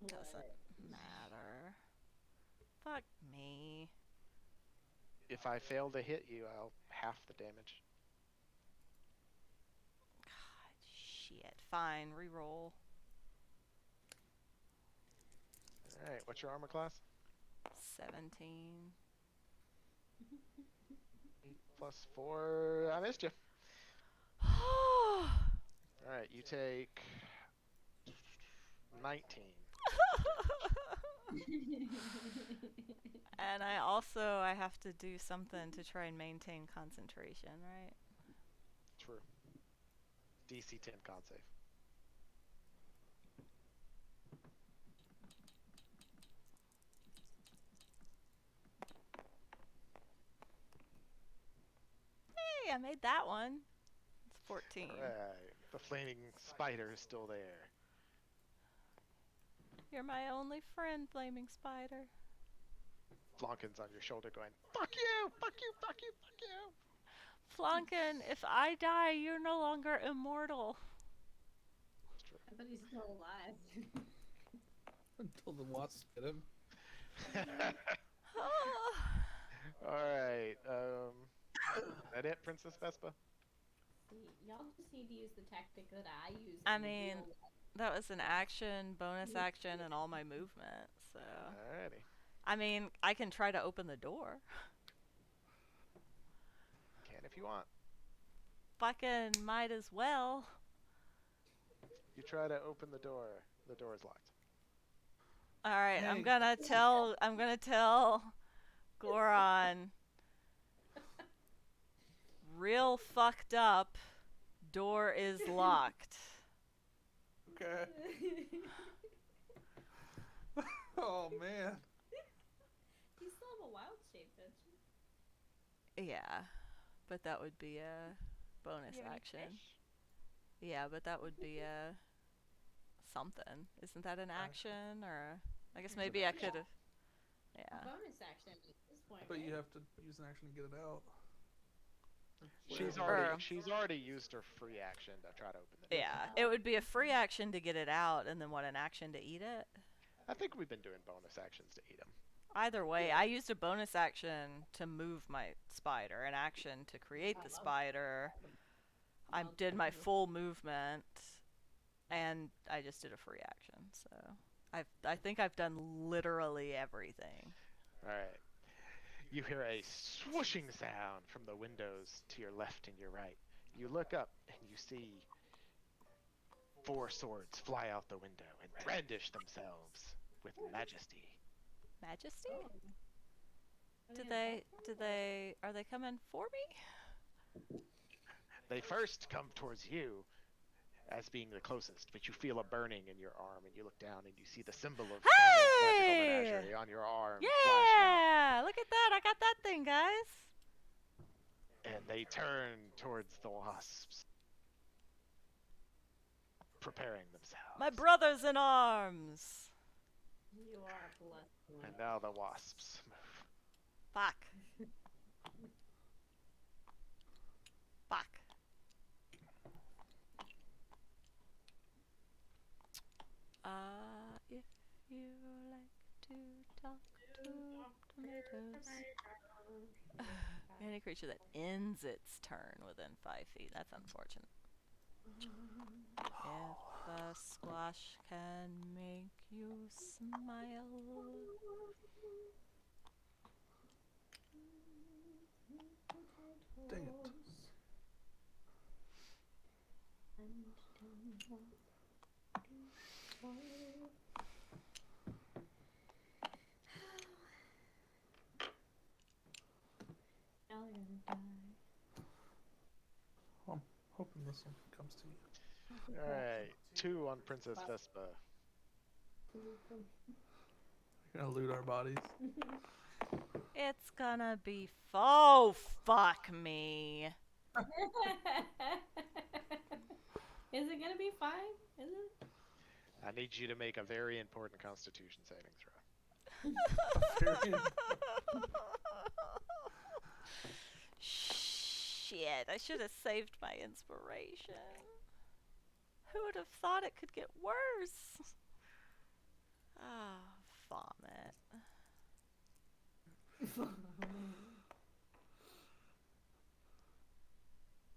A: It doesn't matter. Fuck me.
D: If I fail to hit you, I'll half the damage.
A: God, shit. Fine, re-roll.
D: Alright, what's your armor class?
A: 17.
D: 8 plus 4. I missed you. Alright, you take 19.
A: And I have to do something to try and maintain concentration, right?
D: True. DC 10 con save.
A: Hey, I made that one. It's 14.
D: Alright, the flaming spider is still there.
A: You're my only friend, flaming spider.
D: Flonkin's on your shoulder going, fuck you, fuck you, fuck you, fuck you.
A: Flonkin, if I die, you're no longer immortal.
D: That's true.
E: I bet he's still alive.
B: Until the wasps get him.
D: Alright, that it, Princess Vespa?
E: See, y'all just need to use the tactic that I use.
A: I
E: in
A: mean,
E: real life.
A: that was an action, bonus action, and all my movement, so...
D: Alrighty.
A: I mean, I can try to open the door.
D: Can if you want.
A: Fucking might as well.
D: You try to open the door is locked.
A: Alright,
B: Hey.
A: I'm gonna tell Goron. Real fucked up. Door is locked.
B: Okay. Oh man.
E: You still have a wild shape, don't you?
A: Yeah, but that would be a bonus
C: Do you have any
A: action.
C: fish?
A: Yeah, but that would be a something. Isn't that an action? Or I guess
B: It's an
A: maybe I
B: action.
A: could have. Yeah.
E: Bonus action at this point.
B: But
E: right?
B: you have to use an action to get it out.
D: She's
A: Or-
D: already used her free action to try to open the door.
A: Yeah. It would be a free action to get it out, and then what, an action to eat it?
D: I think we've been doing bonus actions to eat them.
A: Either way, I used a bonus action to move my spider, an action to create the spider. I did my full movement, and I just did a free action. So I think I've done literally everything.
D: All right. You hear a swooshing sound from the windows to your left and your right. You look up and you see 4 swords fly out the window and brandish themselves with majesty.
A: Majesty?
E: Oh.
A: Are they coming for me?
D: They first come towards you as being the closest, but you feel a burning in your arm and you look down and you see the symbol of Hammond's magical
A: Hey!
D: menagerie on your arm flashing out.
A: Yeah! Look at that! I got that thing, guys!
D: And they turn towards the wasps, preparing themselves.
A: My brothers in arms!
E: You are blessed.
D: And now the wasps move.
A: Fuck. Fuck. If you like to talk to tomatoes. Any creature that ends its turn within 5 feet. That's unfortunate. If a squash can make you smile.
B: Dang it. I'm hoping this one comes to you.
D: Alright, 2 on Princess Vespa.
B: You're gonna loot our bodies.
A: It's gonna be oh fuck me.
E: Is it gonna be fine? Is it?
D: I need you to make a very important Constitution saving throw.
A: Shit, I should have saved my inspiration. Who would have thought it could get worse? Ah, vomit.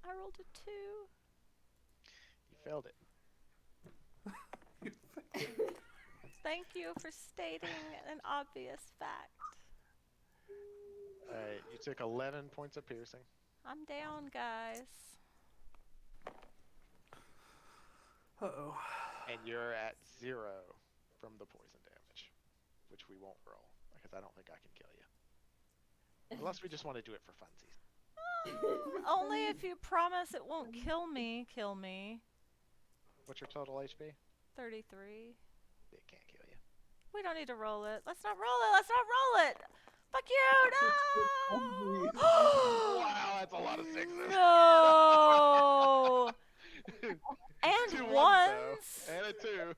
A: I rolled a 2.
D: You failed it.
A: Thank you for stating an obvious fact.
D: Alright, you took 11 points of piercing.
A: I'm down, guys.
B: Uh-oh.
D: And you're at 0 from the poison damage, which we won't roll, because I don't think I can kill you. Unless we just want to do it for funsies.
A: Only if you promise it won't kill me. Kill me.
D: What's your total HP?
A: 33.
D: It can't kill you.
A: We don't need to roll it. Let's not roll it. Let's not roll it. Fuck you. No.
D: Wow, that's a lot of 6s.
A: No. And
D: 2
A: ones.
D: though, and a 2.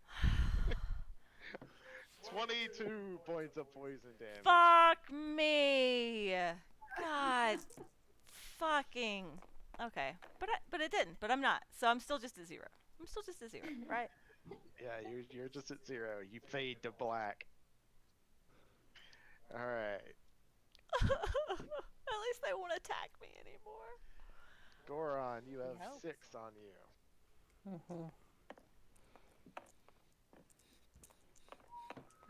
D: 22 points of poison damage.
A: Fuck me. God. Fucking. Okay. But it didn't. But I'm not. So I'm still just a 0. I'm still just a 0, right?
D: Yeah, you're just at 0. You fade to black. Alright.
A: At least they won't attack me anymore.
D: Goron, you have
A: Help.
D: 6 on you.
B: Uh-huh.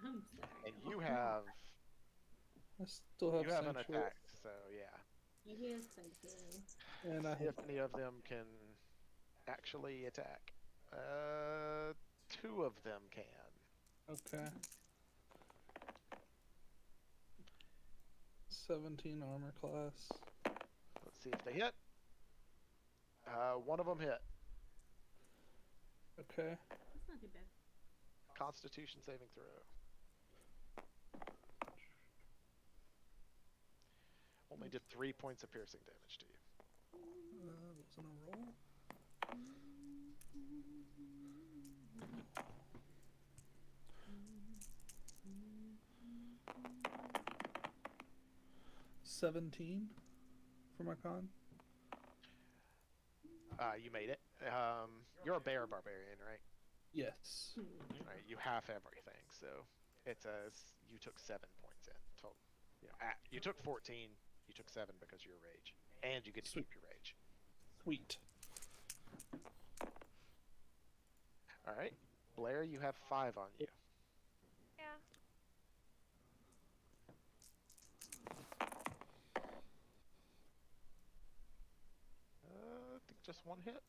E: I'm sorry.
D: And you have
B: I still have
D: an
B: sanctuary.
D: attack, so yeah.
E: Yes, thank you.
B: And I have
D: If any of them can actually attack. 2 of them can.
B: okay. 17 armor class.
D: Let's see if they hit. One of them hit.
B: Okay.
E: That's not too bad.
D: Constitution saving throw. Only did 3 points of piercing damage to you.
B: Wasn't a roll. 17 for my con.
D: You made it. You're a bear barbarian, right?
B: Yes.
D: Right. You have everything, so it says you took 7 points in total. You took 14. You took 7 because of your rage, and you get to
B: Sweet.
D: keep your rage.
B: Sweet.
D: All right, Blair, you have 5 on you.
C: Yeah.
D: I think just 1 hit.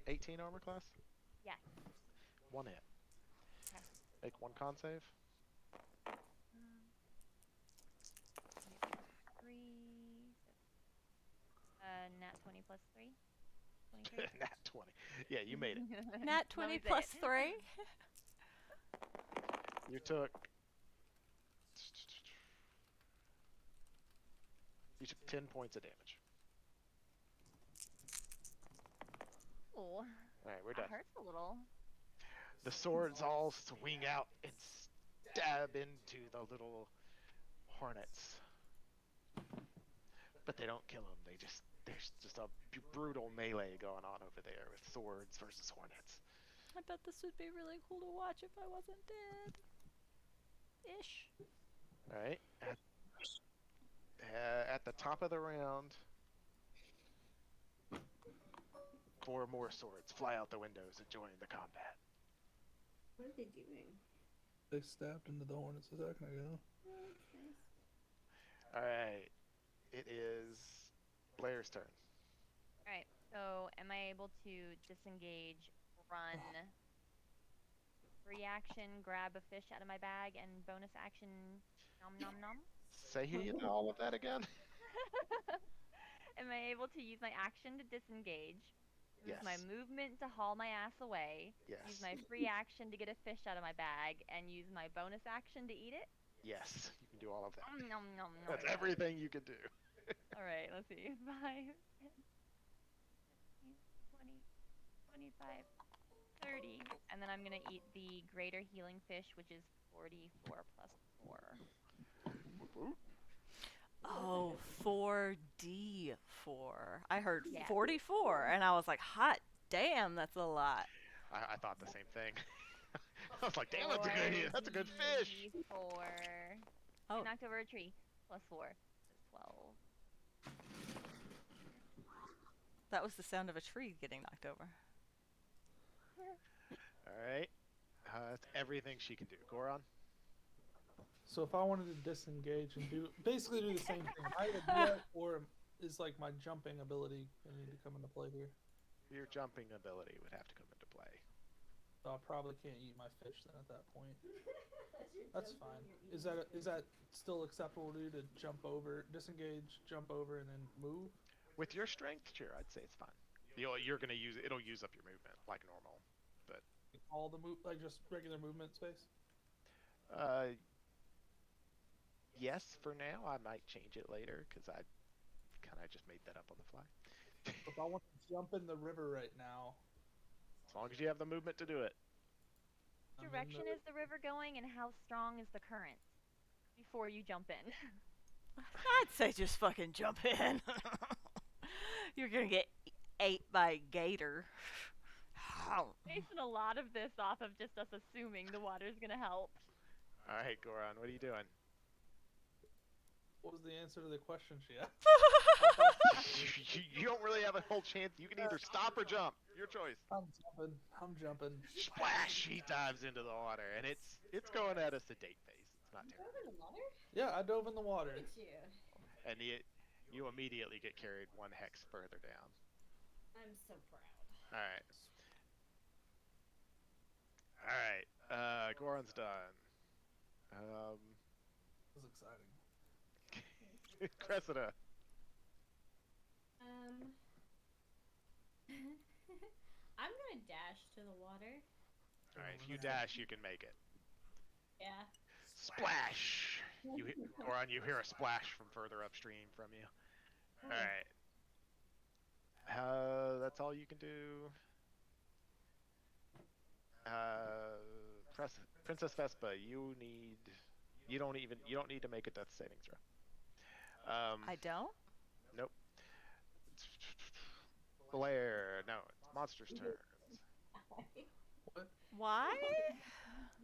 D: 18 armor class.
C: Yes.
D: 1 hit.
C: Okay.
D: Make 1 con save.
C: 3. Nat 20 plus 3. 23.
D: Nat 20. Yeah, you made it.
A: Nat
C: That
A: 20
C: was
A: plus
C: it.
A: 3.
D: You took 10 points of damage.
C: Ooh,
D: All right, we're done.
C: that hurts a little.
D: The swords all swing out and stab into the little hornets, but they don't kill them. There's just a brutal melee going on over there with swords versus hornets.
A: I bet this would be really cool to watch if I wasn't dead. Ish.
D: All right, at the top of the round, 4 more swords fly out the windows and join the combat.
E: What are they doing?
B: They stabbed into the hornets a second ago.
E: Oh, that's nice.
D: All right, it is Blair's turn.
C: Alright, so am I able to disengage, run, free action, grab a fish out of my bag, and bonus action nom nom nom?
D: Say all of that again.
C: Am I able to use my action to disengage, use
D: Yes.
C: my movement to haul my ass away,
D: Yes.
C: use my free action to get a fish out of my bag, and use my bonus action to eat it?
D: Yes, you can do all of that.
C: Nom nom nom nom.
D: That's everything you can do.
C: Alright, let's see. 5, 10, 15, 20, 25, 30. And then I'm going to eat the greater healing fish, which is 44 plus 4.
A: Oh, 4D4. I heard
C: Yeah.
A: 44, and I was like, hot damn, that's a lot.
D: I thought the same thing. I was like, damn, that's a good fish.
C: 4.
A: Oh.
C: I knocked over a tree. Plus 4. That's 12.
A: That was the sound of a tree getting knocked over.
D: All right. That's everything she can do. Goron?
B: So if I wanted to disengage and basically do the same thing, either do that or is like my jumping ability going to need to come into play here?
D: Your jumping ability would have to come into play.
B: So I probably can't eat my fish then at that point. That's fine. Is that still acceptable to do, to jump over, disengage, jump over, and then move?
D: With your strength, sure, I'd say it's fine. You're gonna it'll use up your movement like normal, but
B: All the like just regular movement space?
D: yes, for now. I might change it later because I kind of just made that up on the fly.
B: If I want to jump in the river right now,
D: As long as you have the movement to do it.
B: I'm in
C: Direction is the river going, and how strong is the current before you jump in?
A: I'd say just fucking jump in. You're gonna get ate by a gator.
C: Basing a lot of this off of just us assuming the water's gonna help.
D: All right, Goron, what are you doing?
B: What was the answer to the question she asked?
D: You don't really have a whole chance. You can either stop or jump. Your choice.
B: I'm jumping.
D: Splash! He dives into the water, and it's going at a sedate pace. It's not
E: You
D: terrible.
E: drove in the water?
B: Yeah, I dove in the water.
E: Look at you.
D: And you immediately get carried 1 hex further down.
E: I'm so proud.
D: All right. Goron's done.
B: This is exciting.
D: Cressida.
E: I'm gonna dash to the water.
D: All right, if you dash, you can make it.
E: Yeah.
D: Splash! Goron, you hear a splash from further upstream from you. All right. That's all you can do. Princess Vespa, you don't need to make a death saving throw.
A: I don't?
D: Nope. Blair. No, it's Monster's turn.
B: What?
A: Why?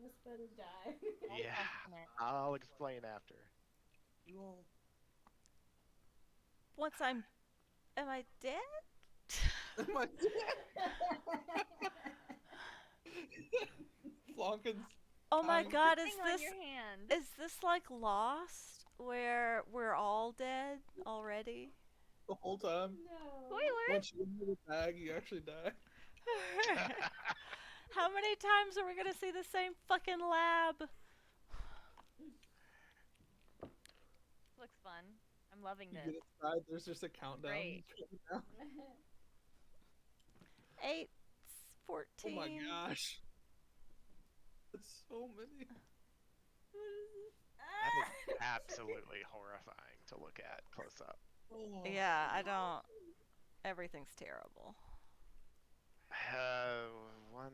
E: Just better die.
D: Yeah,
C: Question it.
D: I'll explain after.
B: You all.
A: Once I'm... Am I dead?
B: Am I Flonkin's
A: Oh my
B: dying
A: god, is
C: Thing on
A: this...
C: your hand.
A: Is this like Lost? Where we're all dead already?
B: the whole time.
E: No.
C: Spoiler.
B: Once you into the bag, you actually die.
A: How many times are we gonna see the same fucking lab?
C: Looks fun. I'm loving
B: You
C: this.
B: get inside, there's just a countdown.
C: Great.
B: Down.
A: 8,
B: Oh
A: 14.
B: my gosh. That's so many.
D: That is absolutely horrifying to look at close up.
B: Oh.
A: Yeah, I don't... Everything's terrible.
D: 1,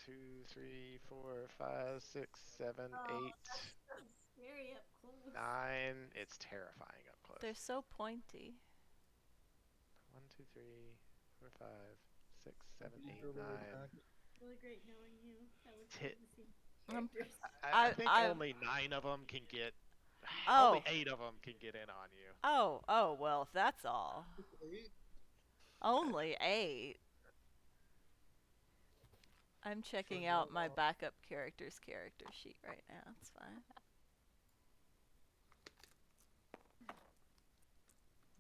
D: 2, 3, 4, 5, 6, 7, 8,
E: That's so scary up close.
D: 9. It's terrifying up close.
A: They're so pointy.
D: 1, 2, 3, 4, 5, 6, 7,
B: You
D: 8,
B: go really
D: 9.
B: back.
E: Really great knowing you. I look
D: Hit.
E: forward to seeing
A: Um,
E: characters.
D: I think
A: I-
D: only 9 of them can get.
A: Oh.
D: Only 8 of them can get in on you.
A: Oh, well, if that's all.
B: Eight?
A: Only 8. I'm checking out my backup character's character sheet right now. It's fine.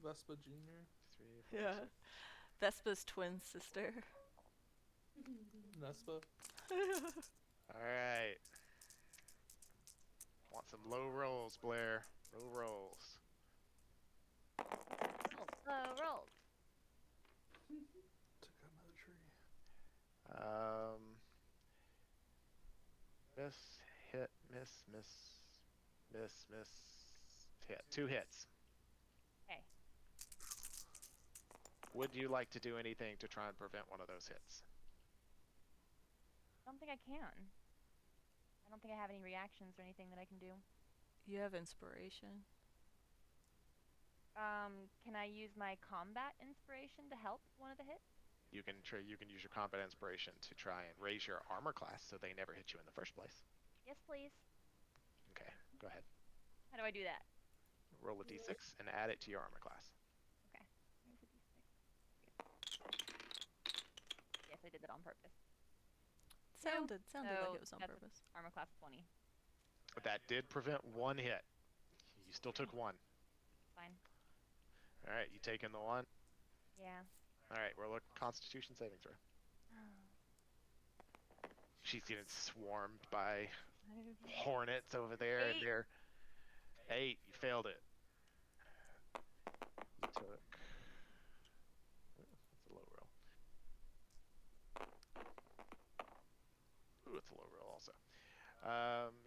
B: Vespa Jr.
D: 3, 4,
A: Yeah.
D: 6.
A: Vespa's twin sister.
B: Nespa.
D: Alright. Want some low rolls, Blair. Low rolls.
C: Rolls.
B: Took out another tree.
D: Miss, hit, miss, hit. 2 hits.
C: Okay.
D: Would you like to do anything to try and prevent one of those hits?
C: I don't think I can. I don't think I have any reactions or anything that I can do.
A: You have inspiration.
C: Can I use my combat inspiration to help one of the hits?
D: You can use your combat inspiration to try and raise your armor class so they never hit you in the first place.
C: Yes, please.
D: Okay, go ahead.
C: How do I do that?
D: Roll a d6 and add it to your armor class.
C: Okay. Where's the d6? Yes, I did that on purpose.
A: Sounded
C: So
A: like it was on
C: that's
A: purpose.
C: Armor class 20.
D: That did prevent 1 hit. You still took 1.
C: Fine.
D: Alright, you taking the 1?
C: Yeah.
D: Alright, roll a constitution saving throw. She's getting swarmed by hornets over there, and
C: 8.
D: they're 8. You failed it. You took. That's a low roll. Ooh, it's a low roll also.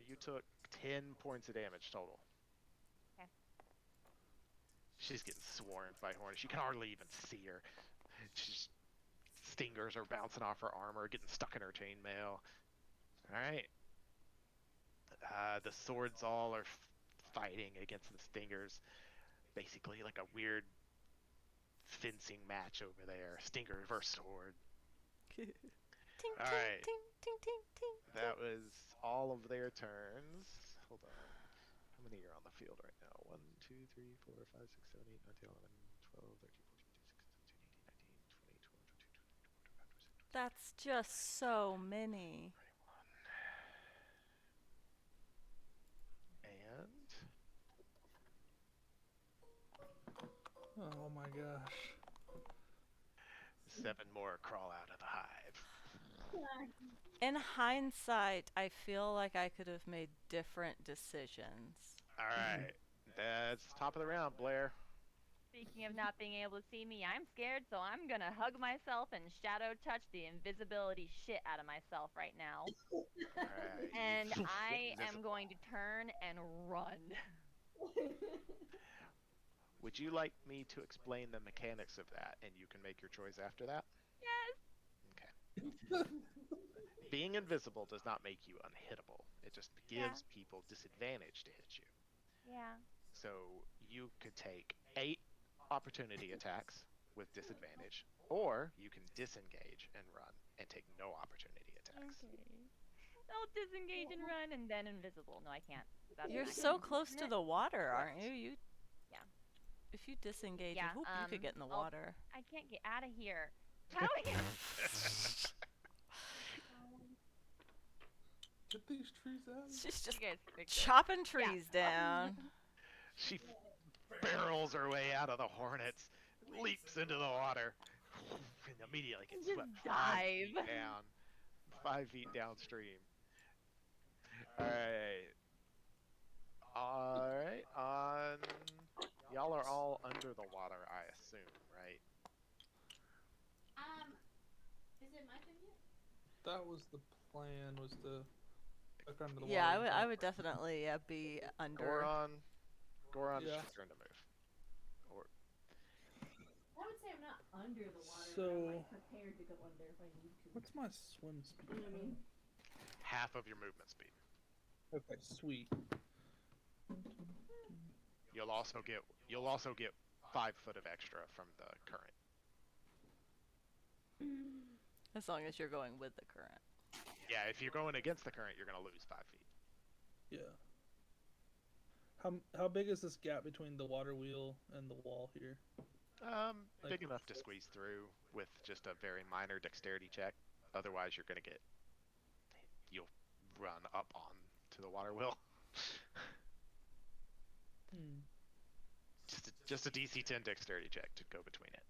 D: You took 10 points of damage total.
C: Okay.
D: She's getting swarmed by hornets. You can hardly even see her. She's stingers are bouncing off her armor, getting stuck in her chainmail. Alright. The swords all are fighting against the stingers. Basically like a weird fencing match over there. Stinger versus sword.
A: Ting,
D: All
A: ting,
D: right.
A: ting, ting, ting, ting.
D: That was all of their turns. Hold on. How many are on the field right now? 1, 2, 3, 4, 5, 6, 7, 8, 9, 10, 11, 12, 13, 14, 15, 16, 17, 18, 20, 21, 22, 23, 24, 25, 26, 27, 28, 29, 30, 31.
A: That's just so many.
D: And
B: Oh my gosh.
D: 7 more crawl out of the hive.
A: In hindsight, I feel like I could have made different decisions.
D: Alright. That's top of the round, Blair.
C: Speaking of not being able to see me, I'm scared, so I'm gonna hug myself and shadow touch the invisibility shit out of myself right now.
D: Alright.
C: And
D: you
C: I
D: get
C: am going to turn and run.
D: Would you like me to explain the mechanics of that, and you can make your choice after that?
C: Yes.
D: Okay. Being invisible does not make you unhittable. It just gives people disadvantage to hit you.
C: Yeah.
D: So you could take 8 opportunity attacks with disadvantage, or you can disengage and run and take no opportunity attacks.
C: Okay. I'll disengage and run and then invisible. No, I can't. That's
A: You're
C: not
A: so
C: good.
A: close to the water, aren't you?
C: Yeah.
A: If you disengage,
C: Yeah,
A: whoop, you could get in the
C: I'll-
A: water.
C: I can't get out of here. How are you?
B: Get these trees out.
A: She's just
C: You guys fix it.
A: chopping trees down.
D: She barrels her way out of the hornets, leaps into the water, and immediately gets
C: Just
D: swept
C: dive.
D: 5 feet down, 5 feet downstream. Alright, y'all are all under the water, I assume, right?
E: Is it my turn yet?
B: That was the plan. Was to look under the
A: Yeah,
B: water.
A: I would definitely be under.
D: Goron,
B: Yeah.
D: it's your turn to move. Or
E: I would say I'm not under the water, but
B: So-
E: I'm like prepared to go under if I need to.
B: What's my swim speed?
E: You know what I mean?
D: half of your movement speed.
B: Okay, sweet.
D: You'll also get 5 foot of extra from the current.
A: As long as you're going with the current.
D: Yeah, if you're going against the current, you're gonna lose 5 feet.
B: Yeah. How big is this gap between the water wheel and the wall here?
D: Big enough to squeeze through with just a very minor dexterity check. Otherwise, you'll run up on to the water wheel. Just a DC 10 dexterity check to go between it.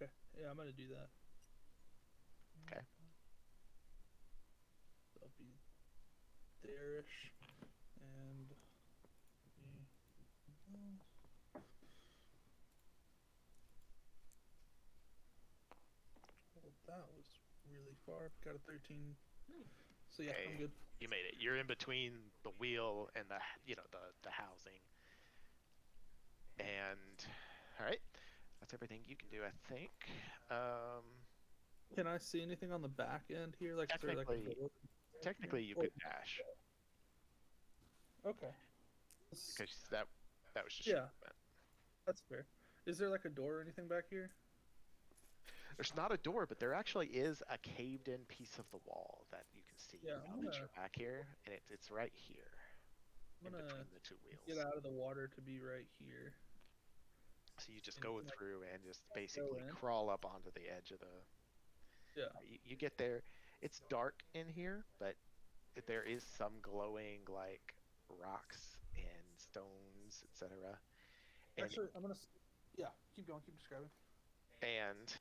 B: Okay, yeah, I'm gonna do that.
D: Okay.
B: I'll be there-ish, and well, that was really far. Got a 13. So yeah, I'm
D: Okay.
B: good.
D: You made it. You're in between the wheel and the housing. And all right, that's everything you can do, I think.
B: Can I see anything on the back end here? Like, is there like a door?
D: Technically, you
B: Oh.
D: could dash
B: Okay.
D: because that was just
B: Yeah.
D: your movement.
B: That's fair. Is there like a door or anything back here?
D: There's not a door, but there actually is a caved-in piece of the wall that you can see
B: Yeah,
D: now that you're back here, and it's right here
B: I'm
D: in
B: gonna
D: between the 2 wheels.
B: get out of the water to be right here.
D: So you just
B: and,
D: go
B: like,
D: through and just basically
B: in.
D: crawl up onto the edge of the.
B: Yeah.
D: You get there. It's dark in here, but there is some glowing like rocks and stones, etc. And
B: Actually, I'm gonna. Yeah, keep going. Keep describing.
D: and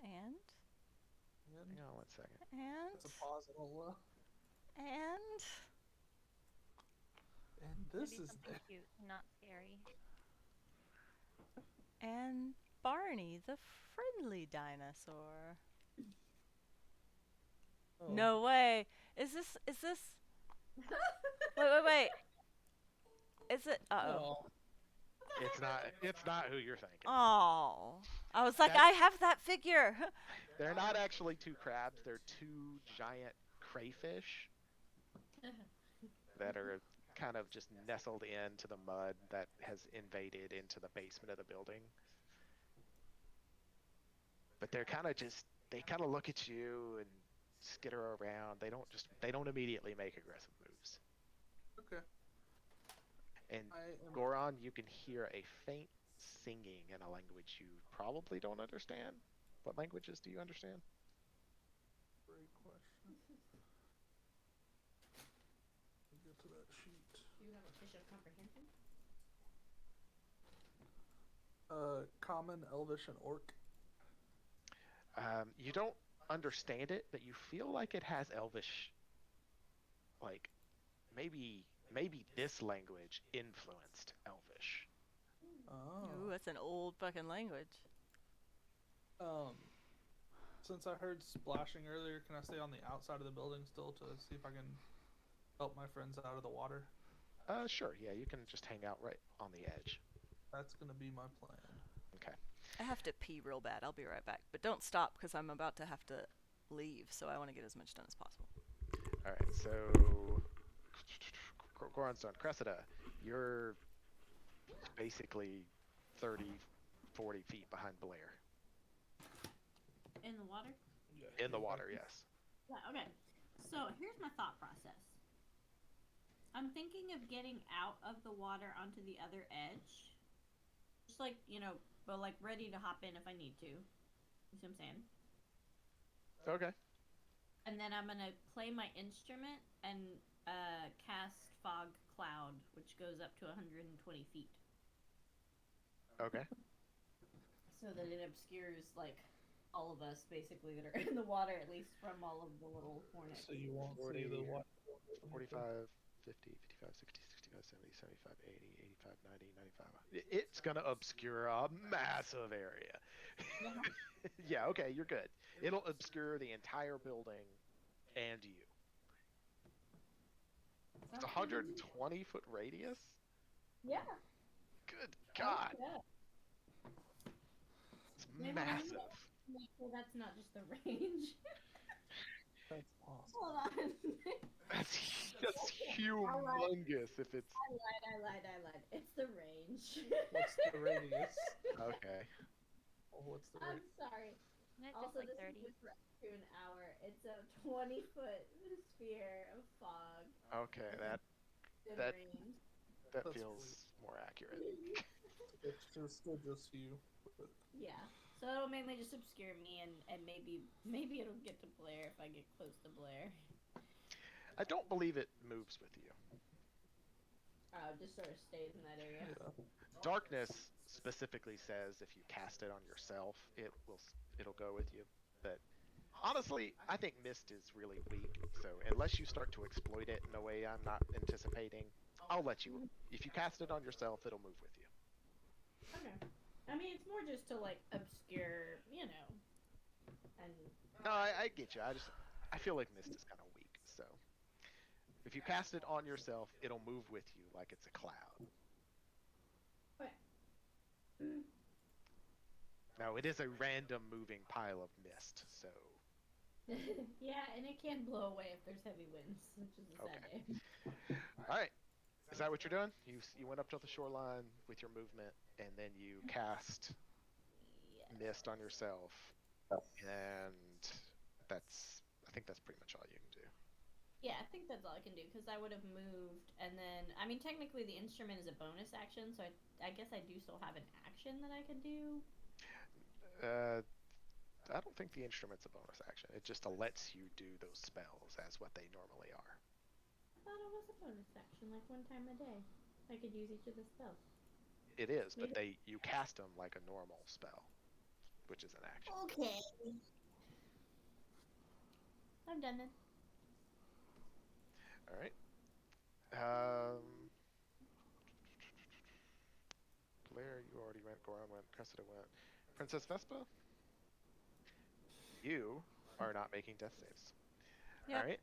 A: And
B: And
D: hang on 1 second.
B: that's a pause. And this
C: Maybe
B: is
C: something cute, not scary.
A: and Barney, the friendly dinosaur.
B: oh.
A: No way. Is this Wait. Is it
B: Oh.
D: It's not who you're thinking.
A: Oh. I was like,
D: That's-
A: I have that figure.
D: They're not actually 2 crabs. They're 2 giant crayfish that are kind of just nestled into the mud that has invaded into the basement of the building. But they're kind of they kind of look at you and skitter around. They don't immediately make aggressive moves.
B: Okay.
D: And
B: I am.
D: Goron, you can hear a faint singing in a language you probably don't understand. What languages do you understand?
B: Great question. Let me get to that sheet.
E: Do you have official comprehension?
B: Common, Elvish, and Orc.
D: You don't understand it, but you feel like it has Elvish. Like maybe this language influenced Elvish.
A: Ooh,
B: Oh.
A: that's an old fucking language.
B: Since I heard splashing earlier, can I stay on the outside of the building still to see if I can help my friends out of the water?
D: Sure. Yeah, you can just hang out right on the edge.
B: That's gonna be my plan.
D: Okay.
A: I have to pee real bad. I'll be right back. But don't stop because I'm about to have to leave, so I want to get as much done as possible.
D: All right. So Goron's done. Cressida, you're basically 30, 40 feet behind Blair.
E: In the water?
B: Yeah,
D: In the water, yes.
E: Yeah, okay. So here's my thought process. I'm thinking of getting out of the water onto the other edge. Just like, but like ready to hop in if I need to. You see what I'm saying?
D: Okay.
E: And then I'm gonna play my instrument and cast Fog Cloud, which goes up to 120 feet.
D: Okay.
E: So that it obscures like all of us basically that are in the water, at least from all of the little hornets.
B: So you won't
D: 40,
B: see the water.
D: 45, 50, 55, 60, 65, 70, 75, 80, 85, 90, 95. It's going to obscure a massive area. Yeah, okay, you're good. It'll obscure the entire building and you. It's 120-foot radius?
E: Yeah.
D: Good God.
E: Yeah.
D: It's
E: Maybe
D: massive.
E: Make sure that's not just the range.
B: That's awesome.
E: Hold on.
D: That's humongous if it's...
E: I lied. It's the range.
B: What's the radius?
D: Okay.
B: Oh, what's the
E: I'm
B: radius?
E: sorry.
C: Isn't it just
E: Also,
C: like
E: this
C: 30?
E: is just up to an hour. It's a 20-foot sphere of fog.
D: Okay, that
E: In
D: that-
E: range.
D: that
B: That's
D: feels more accurate.
B: It's still just you.
E: Yeah. So it'll mainly just obscure me, and maybe it'll get to Blair if I get close to Blair.
D: I don't believe it moves with you.
E: Just sort of stays in that area.
B: Yeah.
D: Darkness specifically says if you cast it on yourself, it'll go with you. But honestly, I think Mist is really weak. So unless you start to exploit it in a way I'm not anticipating, I'll let you. If you cast it on yourself, it'll move with you.
E: Okay. I mean, it's more just to like obscure, and
D: No, I get you. I feel like Mist is kind of weak. So if you cast it on yourself, it'll move with you like it's a cloud.
E: okay.
D: Now it is a random moving pile of mist. So
E: Yeah, and it can blow away if there's heavy winds, which is a sad
D: Okay.
E: day.
D: all right. Is that what you're doing? You went up to the shoreline with your movement, and then you cast
E: Yeah.
D: mist on yourself, and I think that's pretty much all you can do.
E: Yeah, I think that's all I can do because I would have moved, and then I mean technically the instrument is a bonus action, so I guess I do still have an action that I could do.
D: I don't think the instrument's a bonus action. It just lets you do those spells as what they normally are.
E: I thought it was a bonus action, like one time a day. I could use each of the spells.
D: It is, but you cast them like a normal spell, which is an action.
E: Okay. I'm done then.
D: All right. Blair, you already went. Goron went. Cressida went. Princess Vespa, you are not making death saves.
A: Yep.
D: All right.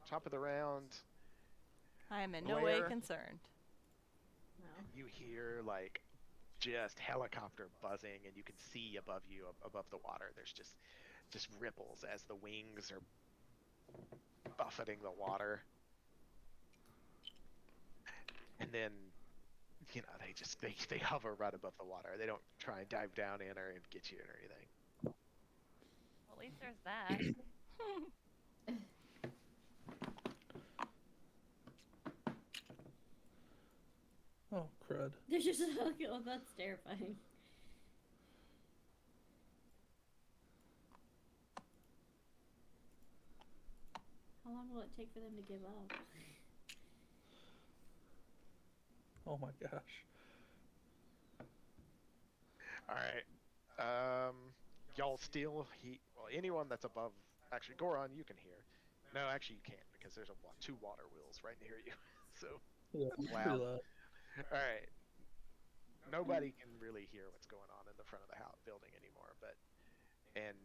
D: Top of the round,
A: I am in no way
D: Blair.
A: concerned.
E: No.
D: you hear like just helicopter buzzing, and you can see above you, above the water. There's just ripples as the wings are buffeting the water, and then they hover right above the water. They don't try and dive down in or get you or anything.
C: Well, at least there's that.
B: Oh, crud.
E: They're just oh, that's terrifying. How long will it take for them to give up?
B: Oh my gosh.
D: All right. Y'all still anyone that's above. Actually, Goron, you can hear. No, actually, you can't because there's two water wheels right near you. So,
B: Yeah,
D: That's
B: pretty
D: loud.
B: loud.
D: all right. Nobody can really hear what's going on in the front of the house building anymore, and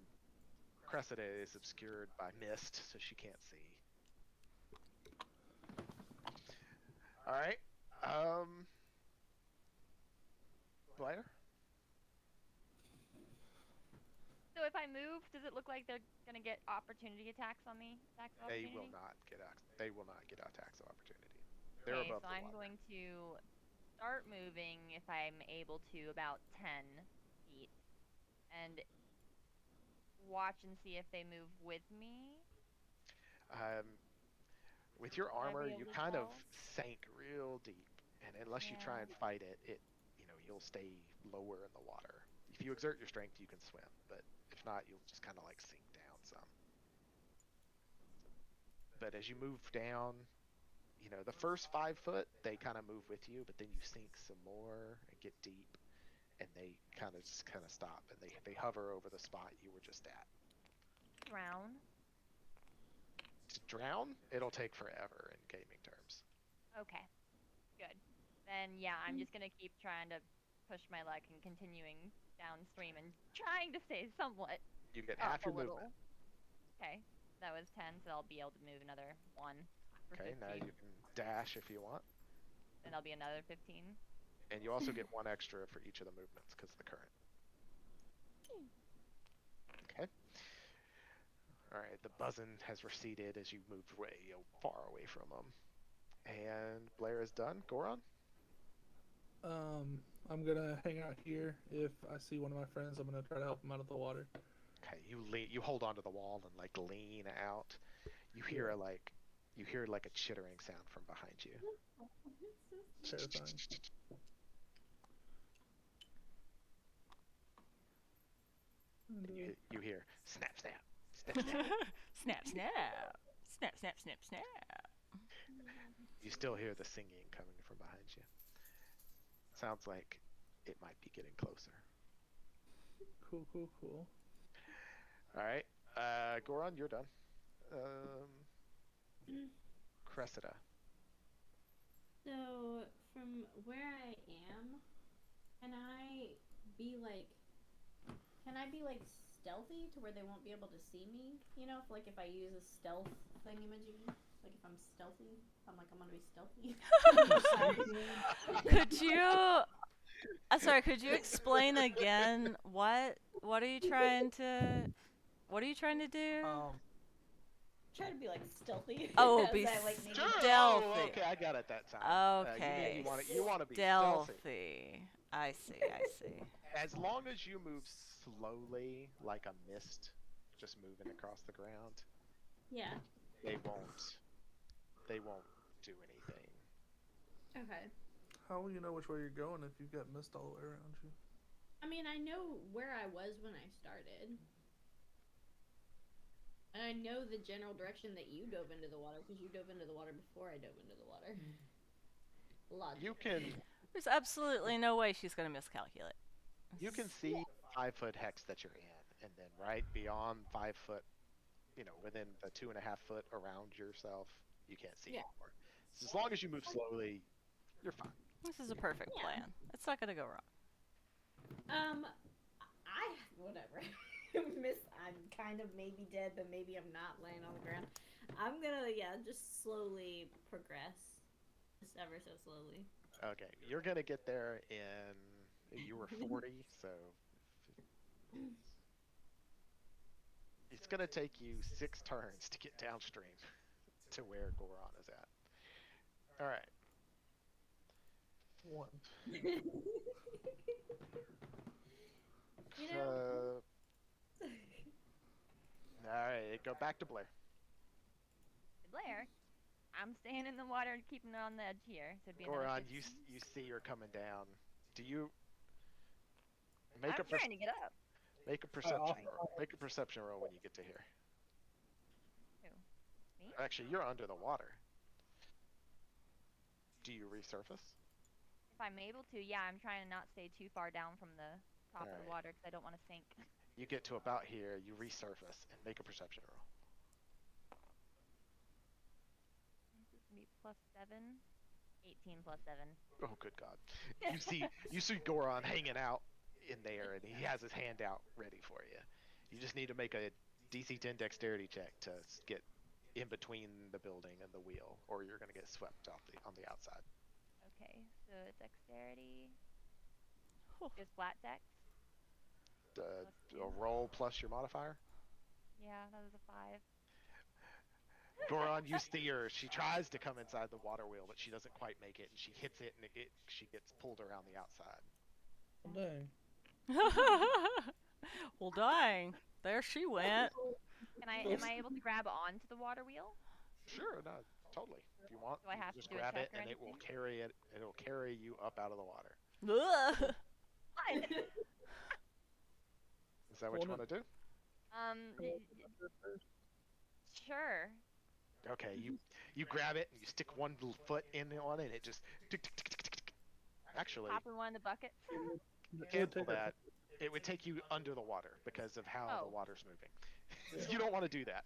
D: Cressida is obscured by mist, so she can't see. All right. Blair?
C: So if I move, does it look like they're gonna get opportunity attacks on me? Attacks of
D: They
C: opportunity?
D: will not get They will not get attacks of opportunity. They're
C: Okay,
D: above
C: so
D: the
C: I'm
D: water.
C: going to start moving if I'm able to about 10 feet and watch and see if they move with me.
D: With your
C: Would I
D: armor,
C: be
D: you
C: able to
D: kind of
C: tell?
D: sank real deep, and unless you try
C: Yeah.
D: and fight it, you'll stay lower in the water. If you exert your strength, you can swim, but if not, you'll just kind of like sink down some. But as you move down, the first 5 foot, they kind of move with you, but then you sink some more and get deep, and they kind of stop, and they hover over the spot you were just at.
C: Drown.
D: To drown, it'll take forever in gaming terms.
C: Okay, good. Then, yeah, I'm just gonna keep trying to push my luck and continuing downstream and trying to stay somewhat
D: You get
C: up
D: half
C: a
D: your movement.
C: little. Okay, that was 10, so I'll be able to move another 1 for
D: Okay,
C: 15.
D: now you can dash if you want.
C: Then I'll be another 15.
D: And you also get 1 extra for each of the movements because of the current. Okay. All right, the buzzing has receded as you moved way far away from them. And Blair is done. Goron?
B: I'm gonna hang out here. If I see one of my friends, I'm gonna try to help him out of the water.
D: Okay, you hold onto the wall and like lean out. You hear like a chittering sound from behind you.
B: Terrifying.
D: You hear snap, snap, snap, snap.
A: Snap, snap. Snap, snap, snap, snap.
D: You still hear the singing coming from behind you. Sounds like it might be getting closer.
B: Cool.
D: All right, Goron, you're done. Cressida.
E: So, from where I am, can I be like stealthy to where they won't be able to see me? You know, if I use a stealth thingamajiggy, like if I'm stealthy, I'm gonna be stealthy.
A: Could you? Sorry. Could you explain again what? What are you trying to? What are you trying to do?
E: Try to be like stealthy.
A: Oh,
E: as
A: be
E: I, like, maybe
A: stealthy.
D: Oh, okay, I got it that time.
A: Okay.
D: You want to be stealthy.
A: Stealthy. I see.
D: As long as you move slowly, like a mist, just moving across the ground,
E: Yeah.
D: they won't do anything.
E: Okay.
B: How will you know which way you're going if you've got mist all the way around you?
E: I mean, I know where I was when I started. And I know the general direction that you dove into the water because you dove into the water before I dove into the water. Logic.
D: You can
A: There's absolutely no way she's gonna miscalculate.
D: see the 5 foot hex that you're in, and then right beyond 5 foot, within the 2.5 foot around yourself, you can't see anymore. So as long as you move slowly, you're fine.
A: This is a perfect plan. It's not gonna go wrong.
E: Whatever. I'm kind of maybe dead, but maybe I'm not laying on the ground. I'm gonna, just slowly progress. Just ever so slowly.
D: Okay, you're gonna get there in. You were 40, so it's gonna take you 6 turns to get downstream to where Goron is at. All right.
B: 1.
D: All right, go back to Blair.
C: Blair, I'm staying in the water and keeping it on the edge here. So it'd be another
D: Goron,
C: 15.
D: you see her coming down. Do you
C: I'm trying to get up.
D: make a perception roll? Make a perception roll when you get to here.
C: Who? Me?
D: Actually, you're under the water. Do you resurface?
C: If I'm able to, yeah, I'm trying to not stay too far down from the top of
D: Alright.
C: the water because I don't want to sink.
D: You get to about here, you resurface, and make a perception roll.
C: This is gonna be +7. 18 + 7.
D: Oh, good God! You see Goron hanging out in there, and he has his hand out ready for you. You just need to make a DC 10 dexterity check to get in between the building and the wheel, or you're gonna get swept off on the outside.
C: Okay, so dexterity.
A: Whew.
C: Just flat dex. 2.
D: A roll plus your modifier.
C: Yeah, that was a 5.
D: Goron, you see her. She tries to come inside the water wheel, but she doesn't quite make it, and she hits it, and she gets pulled around the outside.
B: Oh, dang.
A: Well, dang. There she went.
C: Am I able to grab onto the water wheel?
D: Sure, no, totally. If you want,
C: Do I
D: you
C: have
D: can just
C: to do a
D: grab it,
C: check or
D: and it will
C: anything?
D: carry it. It'll carry you up out of the water.
A: Ugh.
C: Fine.
D: Is that what you
B: Hold
D: want to do?
C: Sure.
D: Okay, you grab it and you stick one little foot in on it, and it just tick, tick, tick, tick, tick, tick. Actually,
C: Pop in one of the buckets.
D: cancel that. It would take you under the water because of how the
C: Oh.
D: water's moving. You don't want to do that.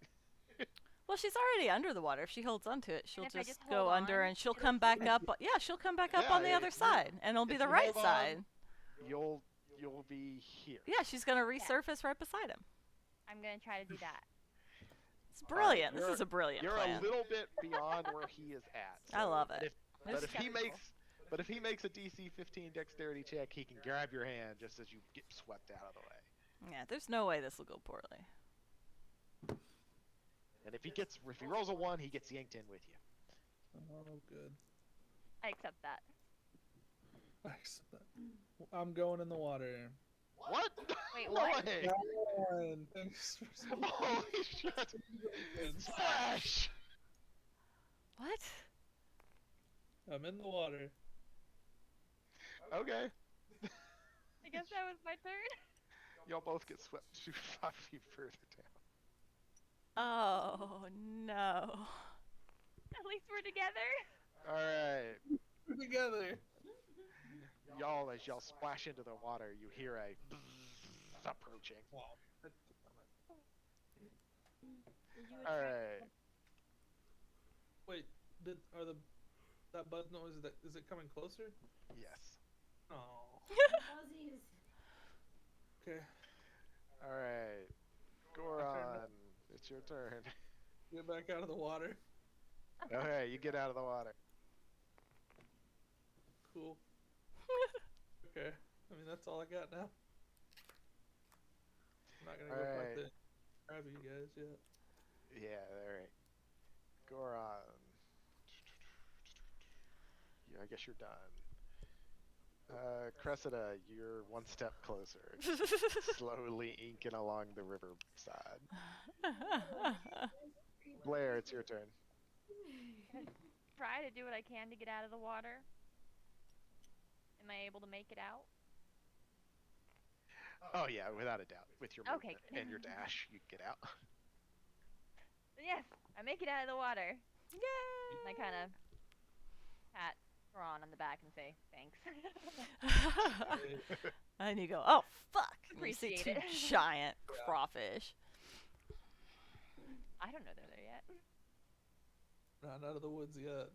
A: Well, she's already under the water. If she holds onto it, she'll
C: if I
A: just
C: just
A: go
C: hold
A: under
C: on,
A: and she'll
C: it'll
A: come back up. Yeah, she'll come back up
D: Yeah,
A: on the other
D: if you-
A: side, and it'll be
D: if
A: the
D: you
A: right
D: hold on,
A: side.
D: You'll be here.
A: Yeah, she's gonna resurface right beside him.
C: I'm gonna try to do that.
A: It's brilliant. This
D: you're-
A: is a brilliant
D: You're
A: plan.
D: a little bit beyond where he is at.
A: I love
D: but
A: it.
D: But
A: It's
D: if he makes a DC 15 dexterity check, he can grab your hand just as you get swept out of the way.
A: Yeah, there's no way this will go poorly.
D: And if he rolls a 1, he gets yanked in with you.
B: Oh, good.
C: I accept that.
B: I accept that. I'm going in the water.
D: What?
C: Wait,
D: No
C: what?
D: way.
B: Ryan, thanks for
D: Holy shit! Splash!
A: What?
B: I'm in the water.
D: Okay.
C: I guess that was my turn.
D: Y'all both get swept 5 feet further down.
A: Oh no.
C: At least we're together.
D: Alright.
B: We're together.
D: Y'all, as y'all splash into the water, you hear a bzzz approaching.
B: Wow.
D: Alright.
B: Wait, that buzz noise, is it coming closer?
D: Yes.
B: Oh.
E: Fuzzies.
B: Okay.
D: Alright. Goron, it's your turn.
B: Get back out of the water.
D: Okay, you get out of the water.
B: Cool. Okay. I mean, that's all I got now. I'm not gonna go back
D: Alright.
B: there and grab you guys yet.
D: Yeah, alright. Goron. Yeah, I guess you're done. Cressida, you're one step closer. Slowly inking along the river side. Blair, it's your turn.
C: Try to do what I can to get out of the water. Am I able to make it out?
D: Oh yeah, without a doubt. With your
C: Okay.
D: movement and your dash, you get out.
C: Yes, I make it out of the water.
A: Yay!
C: And I kind of pat Ron on the back and say thanks.
A: And you go, oh fuck! And you see
C: Appreciate
A: two
C: it.
A: giant crawfish.
C: I don't know they're there yet.
B: Not out of the woods yet.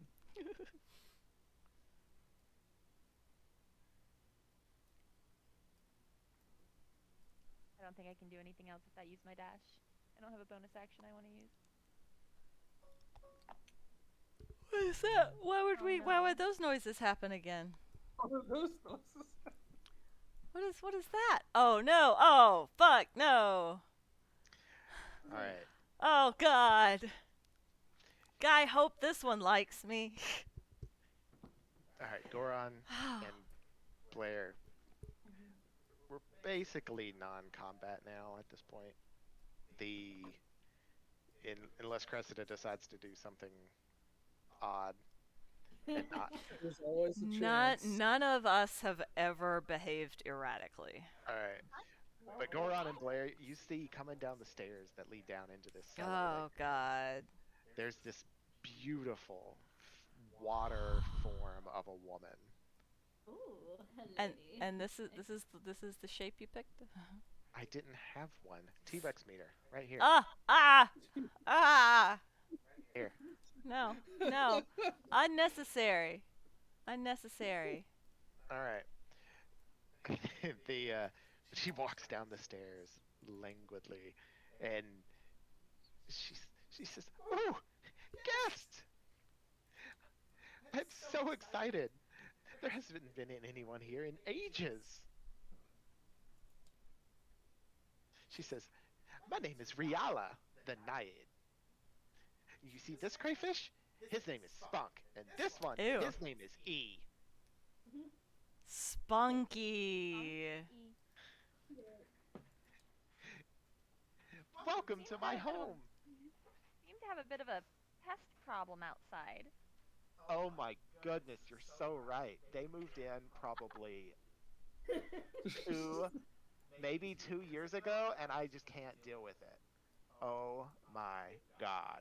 C: I don't think I can do anything else if I use my dash. I don't have a bonus action I want to use.
A: What is that? Why would
C: Oh,
A: why
C: no.
A: would those noises happen again?
B: What are those noises?
A: What is that? Oh no! Oh fuck no!
D: Alright.
A: Oh god! Guy, hope this one likes me.
D: Alright, Goron and Blair. We're basically non-combat now at this point. Unless Cressida decides to do something odd and not.
B: There's always a chance.
A: None of us have ever behaved erratically.
D: Alright. But Goron and Blair, you see coming down the stairs that lead down into this cellar.
A: Oh god.
D: There's this beautiful water form of a woman.
E: Ooh, hello.
A: And this is the shape you picked?
D: I didn't have one. T-Rex meter, right here.
A: Ah!
D: Here.
A: No. Unnecessary.
D: Alright. She walks down the stairs languidly, and she says, "Oh, guest! I'm so excited. There hasn't been anyone here in ages." She says, "My name is Riala, the Naiad. You see this crayfish? His name is Spunk, and this one,
A: Ew.
D: his name is E.
A: Spunky.
D: Welcome to my home."
C: Seem to have a bit of a pest problem outside.
D: Oh my goodness, you're so right. They moved in probably two, maybe 2 years ago, and I just can't deal with it. Oh my god.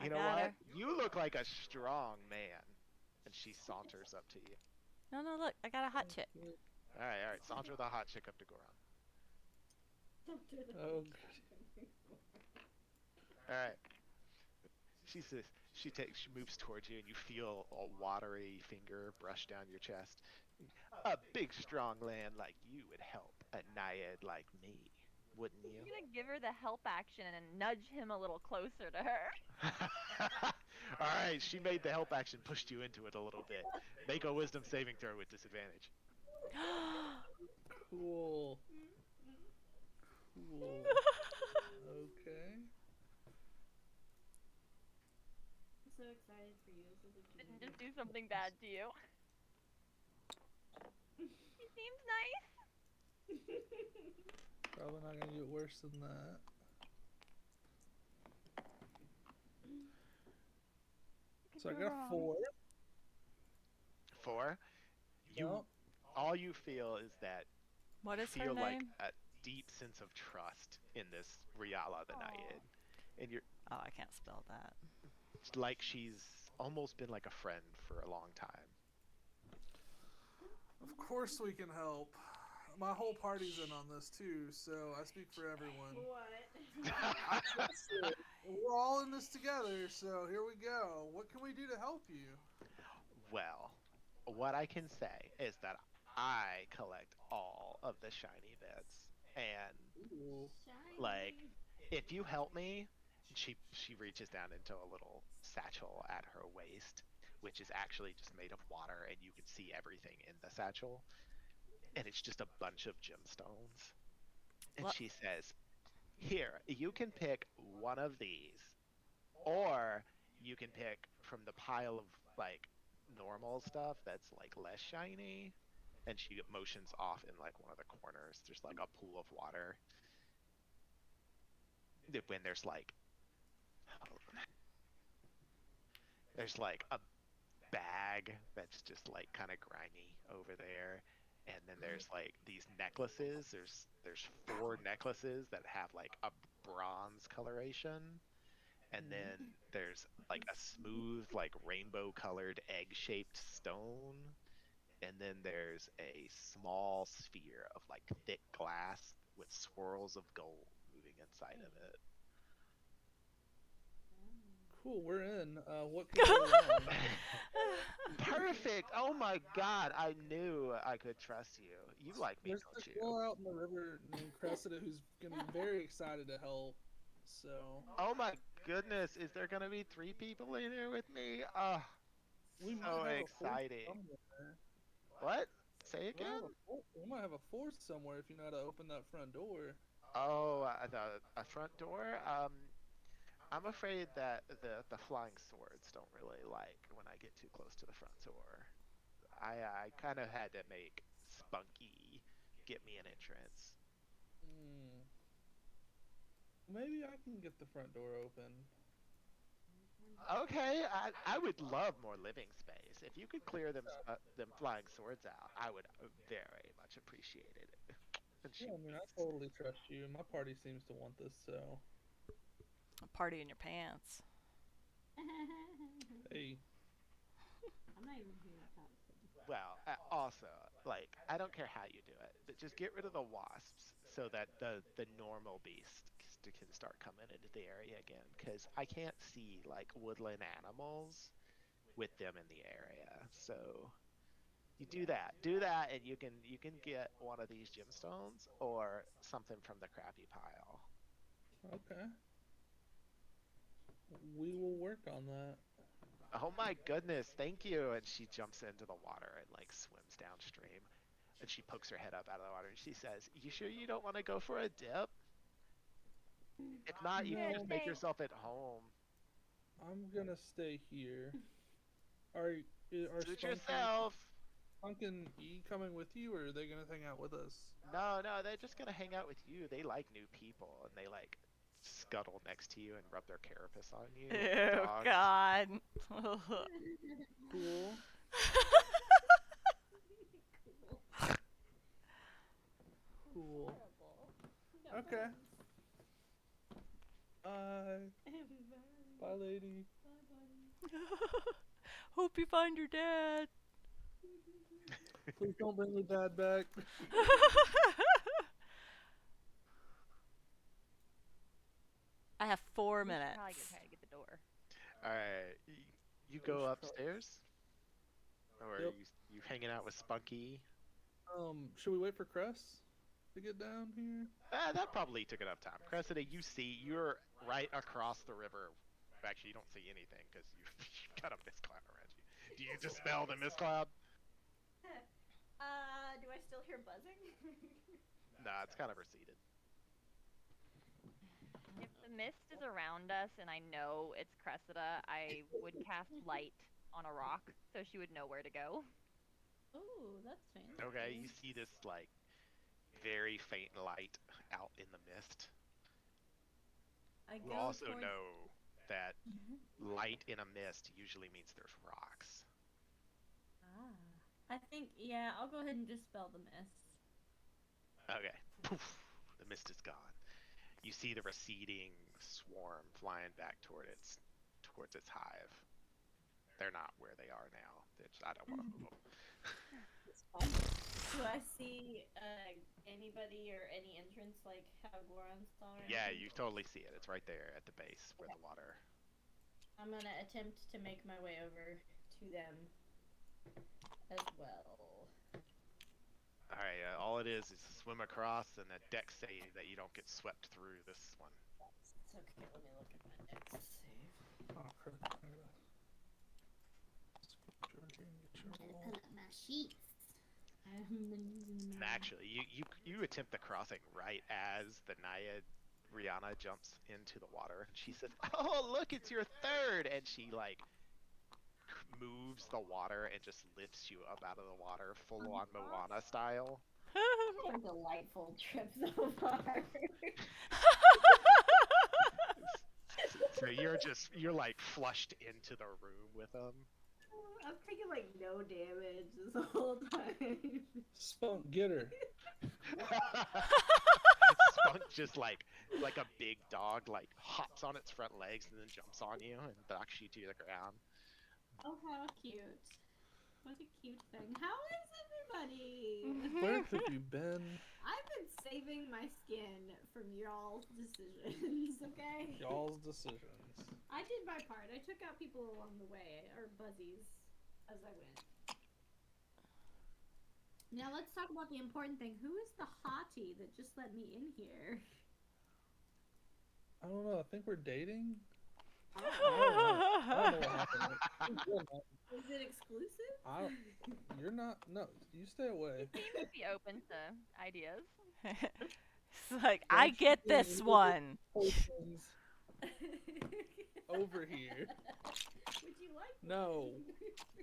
A: I
D: You know
A: got
D: what?
A: her.
D: You look like a strong man. And she saunters up to you.
A: No, no, look, I got a hot chick.
D: All right. Saunter the hot chick up to Goron.
B: Oh,
D: All right. She says she moves towards you, and you feel a watery finger brush down your chest. A big, strong land like you would help a naiad like me, wouldn't you?
C: I'm gonna give her the help action and nudge him a little closer to her.
D: All right, she made the help action, pushed you into it a little bit. Make a wisdom saving throw with disadvantage.
B: cool. Cool. Okay.
E: I'm so excited for you. This is a
C: Didn't just do something bad to you. He seems nice.
B: Probably not gonna get worse than that. So I got a 4.
D: 4.
B: Yep.
D: All you feel is that
A: What is her
D: feel like
A: name?
D: a deep sense of trust in this Riala the Naiad. And you're
A: Oh, I can't spell that.
D: like she's almost been like a friend for a long time.
B: Of course we can help. My whole party's in on this too, so I speak for everyone.
E: What?
B: We're all in this together, so here we go. What can we do to help you?
D: Well, what I can say is that I collect all of the shiny bits. And
B: Ooh.
D: like, if you help me, she reaches down into a little satchel at her waist, which is actually just made of water, and you can see everything in the satchel. And it's just a bunch of gemstones. And
A: What?
D: she says, "Here, you can pick one of these, or you can pick from the pile of like normal stuff that's like less shiny." And she motions off in like one of the corners. There's like a pool of water. When there's like a bag that's just like kind of grimy over there, and then there's like these necklaces. There's 4 necklaces that have like a bronze coloration, and then there's like a smooth like rainbow colored egg shaped stone, and then there's a small sphere of like thick glass with swirls of gold moving inside of it.
B: Cool, we're in. What can go wrong?
D: Perfect. Oh my god, I knew I could trust you. You like me,
B: There's
D: don't
B: this
D: you?
B: girl out in the river named Cressida who's gonna be very excited to help. So
D: Oh my goodness, is there gonna be 3 people in here with me? Oh,
B: we
D: so
B: might have
D: exciting.
B: A fourth somewhere.
D: What? Say
B: We
D: again?
B: might have a fourth somewhere if you know how to open that front door.
D: Oh, a front door? I'm afraid that the flying swords don't really like when I get too close to the front door. I kind of had to make Spunky get me an entrance.
B: Maybe I can get the front door open.
D: Okay, I would love more living space. If you could clear them flying swords out, I would very much appreciate it. And she
B: Yeah, I mean, I totally trust you. My party seems to want this, so.
A: A party in your pants.
B: Hey.
E: I'm not even here to talk to you.
D: well, also, like, I don't care how you do it, but just get rid of the wasps so that the normal beast can start coming into the area again. Because I can't see like woodland animals with them in the area. So you do that, and you can get one of these gemstones or something from the crappy pile.
B: Okay. We will work on that.
D: Oh my goodness, thank you. And she jumps into the water and like swims downstream. And she pokes her head up out of the water and she says, "You sure you don't want to go for a dip? If not, you can just make
C: Stay.
D: yourself at home.
B: I'm gonna stay here. Are
D: Suit
B: Spunk
D: yourself."
B: and E coming with you, or are they gonna hang out with us?
D: No, no, they're just gonna hang out with you. They like new people, and they like scuttle next to you and rub their carapace on you.
A: Ew,
D: Dog.
A: God.
B: Cool. Cool.
E: No
B: Okay.
E: offense.
B: Bye. Bye, lady.
E: Bye, buddy.
A: Hope you find your dad.
B: Please don't bring the dad back.
A: I have 4
C: We should
A: minutes.
C: probably go try to get the door.
D: All right, you go upstairs, or
B: Yep.
D: you hanging out with Spunky?
B: Should we wait for Cress to get down here?
D: That probably took enough time. Cressida, you're right across the river. Actually, you don't see anything because you've got a mist cloud around you. Do you dispel the mist cloud?
E: Do I still hear buzzing?
D: Nah, it's kind of receded.
C: If the mist is around us and I know it's Cressida, I would cast light on a rock so she would know where to go.
E: Ooh, that's fancy.
D: Okay, you see this like very faint light out in the mist.
E: I
D: You
E: go
D: also
E: towards...
D: know that light in a mist usually means there's rocks.
E: Ah. I think, yeah, I'll go ahead and dispel the mist.
D: Okay. Poof. The mist is gone. You see the receding swarm flying back towards its hive. They're not where they are now. I don't want to move them.
E: It's fun. Do I see anybody or any entrance like how Goron saw or
D: Yeah,
E: anything?
D: you totally see it. It's right there at the base where the water.
E: I'm gonna attempt to make my way over to them as well.
D: All right. All it is swim across and a deck save that you don't get swept through this one.
E: It's okay, let me look at my dex save.
B: Oh, crap. I'm gonna scoot over here and get your roll.
E: Pull up my sheets. I haven't been using them.
D: And actually, you attempt the crossing right as the Naiad Rihanna jumps into the water. She says, "Oh, look, it's your third!" And she like moves the water and just lifts you up out of the water, full on Moana style.
E: A delightful trip so far.
D: So you're like flushed into the room with them.
E: I'm taking like no damage this whole time.
B: Spunk, get her.
D: Spunk just like a big dog like hops on its front legs and then jumps on you and knocks you to the ground.
E: Oh, how cute. What a cute thing. How is everybody?
B: Where have you been?
E: I've been saving my skin from y'all's decisions, okay?
B: Y'all's decisions.
E: I did my part. I took out people along the way, or buzzies, as I went. Now let's talk about the important thing. Who is the hottie that just let me in here?
B: I don't know. I think we're dating. I don't know what happened.
E: Is it exclusive?
B: You're not. No, you stay away.
C: Seems to be open to ideas.
A: It's like, I get this one.
B: Persons over here.
E: Would you like
B: No.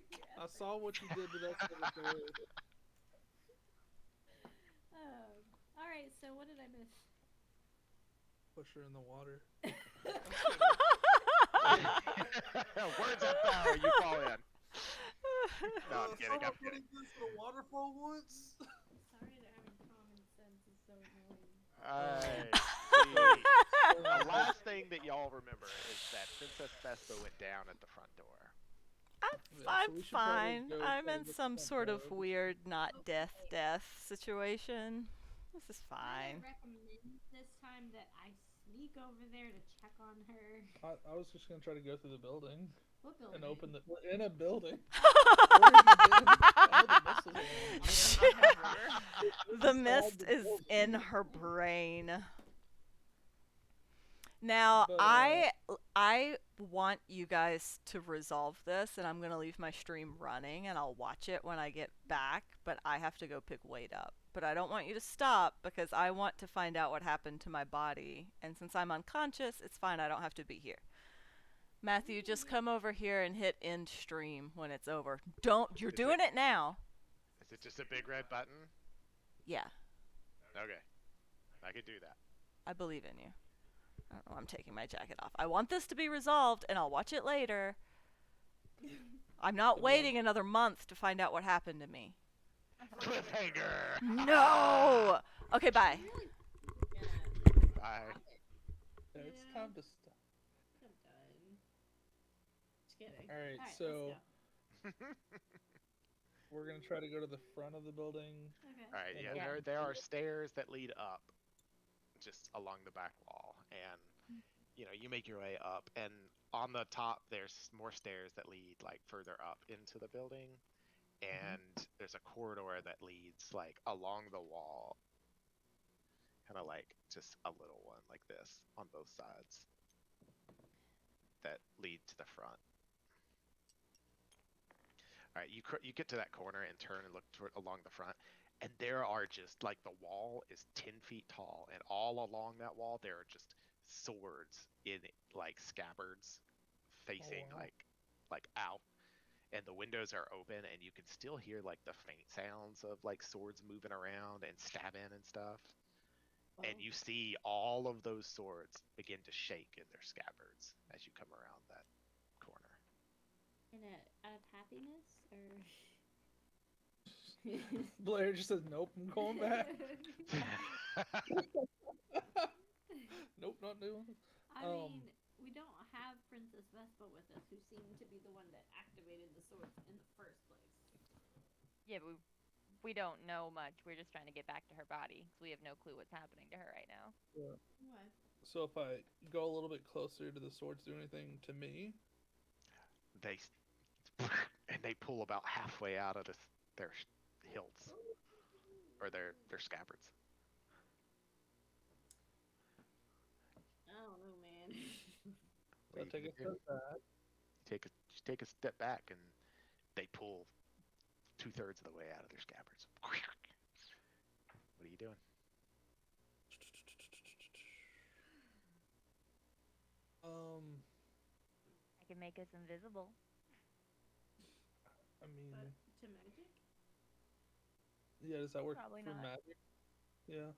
E: Yeah.
B: I saw what you did to that little girl.
E: Alright, so what did I miss?
B: Push her in the water.
D: Words of power, you fall in. No, I'm kidding. I'm kidding.
B: The waterfall once.
E: Sorry that having common sense is so annoying.
D: Alright. The last thing that y'all remember is that Princess Vespa went down at the front door.
A: I'm fine. I'm in some sort of weird not death situation. This is
E: I
A: fine.
E: recommend this time that I sneak over there to check on her.
B: I was just gonna try to go through the building
E: What building?
B: and open the. We're in a building.
A: The mist is in her brain. Now,
B: But,
A: I want you guys to resolve this, and I'm gonna leave my stream running, and I'll watch it when I get back. But I have to go pick Wade up. But I don't want you to stop because I want to find out what happened to my body. And since I'm unconscious, it's fine. I don't have to be here. Matthew, just come over here and hit end stream when it's over. Don't. You're doing it now.
D: Is it just a big red button?
A: Yeah,
D: Okay. I could do that.
A: I believe in you. I don't know. I'm taking my jacket off. I want this to be resolved, and I'll watch it later. I'm not waiting another month to find out what happened to me.
D: Cliffhanger!
A: No! Okay, bye.
E: Really
D: Bye.
B: yeah, it's time to stop.
E: I'm done. Just kidding.
B: Alright,
E: let's
B: so
E: go.
B: we're gonna try to go to the front of the building.
E: Okay.
D: Alright, yeah,
B: Yeah.
D: there are stairs that lead up just along the back wall. And, you know, you make your way up. And on the top, there's more stairs that lead, like, further up into the building. And there's a corridor that leads, like, along the wall. Kind of like just a little one like this on both sides that lead to the front. All right, you get to that corner and turn and look along the front, and there are just like the wall is 10 feet tall, and all along that wall there are just swords in like scabbards facing
B: wow.
D: like out, and the windows are open, and you can still hear like the faint sounds of like swords moving around and stabbing and stuff. And you see all of those swords begin to shake in their scabbards as you come around that corner.
E: Out of happiness or
B: Blair just says, "Nope, I'm going back." Nope, not doing it.
E: I mean, we don't have Princess Vespa with us, who seemed to be the one that activated the swords in the first place.
C: Yeah, but we don't know much. We're just trying to get back to her body, so we have no clue what's happening to her right now.
B: Yeah.
E: What?
B: So if I go a little bit closer, do the swords do anything to me?
D: They and they pull about halfway out of their hilts or their scabbards.
E: I don't know, man.
B: So I take a step back.
D: Take a step back, and they pull 2/3 of the way out of their scabbards. What are you doing?
C: I can make us invisible.
B: I mean,
E: But to magic?
B: yeah, does that work
C: Probably
B: for
C: not.
B: magic? Yeah.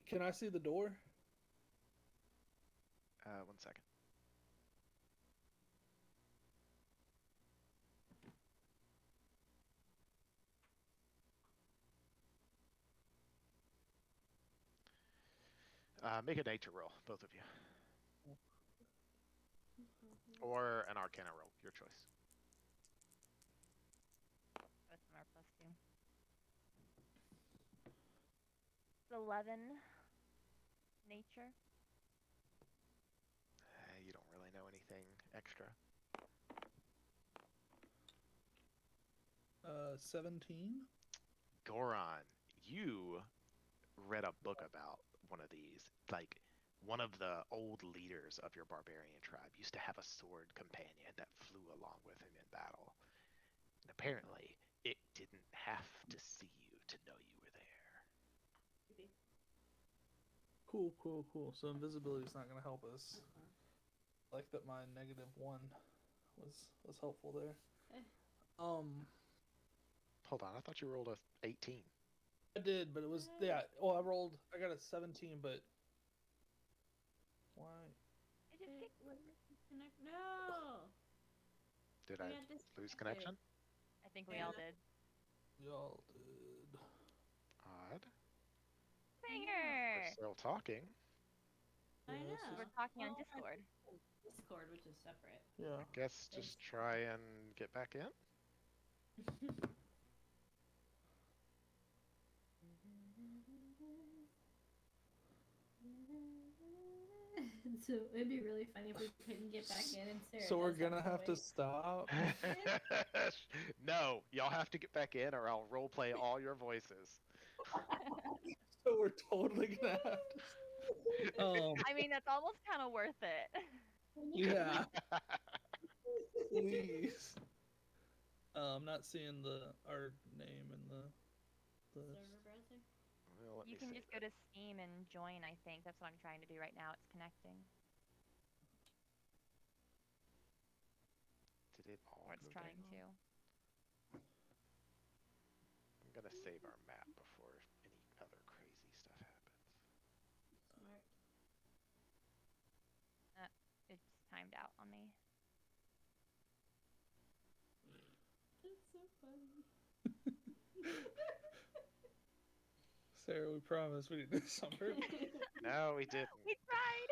B: Can I see the door?
D: 1 second. Make a nature roll, both of you. Or an arcana roll, your choice.
C: Both of them are +2. It's 11. Nature.
D: You don't really know anything extra.
B: 17.
D: Goron, you read a book about one of these. Like, one of the old leaders of your barbarian tribe used to have a sword companion that flew along with him in battle. And apparently, it didn't have to see you to know you were there.
B: Cool. So invisibility is not going to help us. I like that my -1 was helpful there.
D: Hold on, I thought you rolled a 18.
B: I did, but it was I got a 17, but why?
C: I just kicked one.
E: No.
D: Did
E: We
D: I
E: got
D: lose
E: disconnected.
D: connection?
C: I think we all did.
B: Y'all did.
D: Odd. We're
C: Banger!
D: still talking.
E: I
B: Yeah, this
E: know.
B: is-
C: We're talking on
E: Well,
C: Discord.
E: Discord, which is separate.
B: Yeah.
D: Guess just try and get back in.
E: So it'd be really funny if we couldn't get back in and Sarah.
B: So we're
E: does
B: gonna have to
E: wait.
B: stop.
D: No, y'all have to get back in, or I'll roleplay all your voices.
B: So we're totally gonna have to.
C: I mean, that's almost kind of worth it.
B: Yeah, please. I'm not seeing our name in the
E: Server browser.
D: Well, let
C: You
D: me
C: can
D: save
C: just go
D: it.
C: to Steam and join, I think. That's what I'm trying to do right now. It's connecting.
D: Did it all
C: Or it's
D: go
C: trying
D: down?
C: to.
D: I'm gonna save our map before any other crazy stuff happens.
E: Smart.
C: It's timed out on me.
E: That's so funny.
B: Sarah, we promise we did this on purpose.
D: No, we didn't.
C: We tried!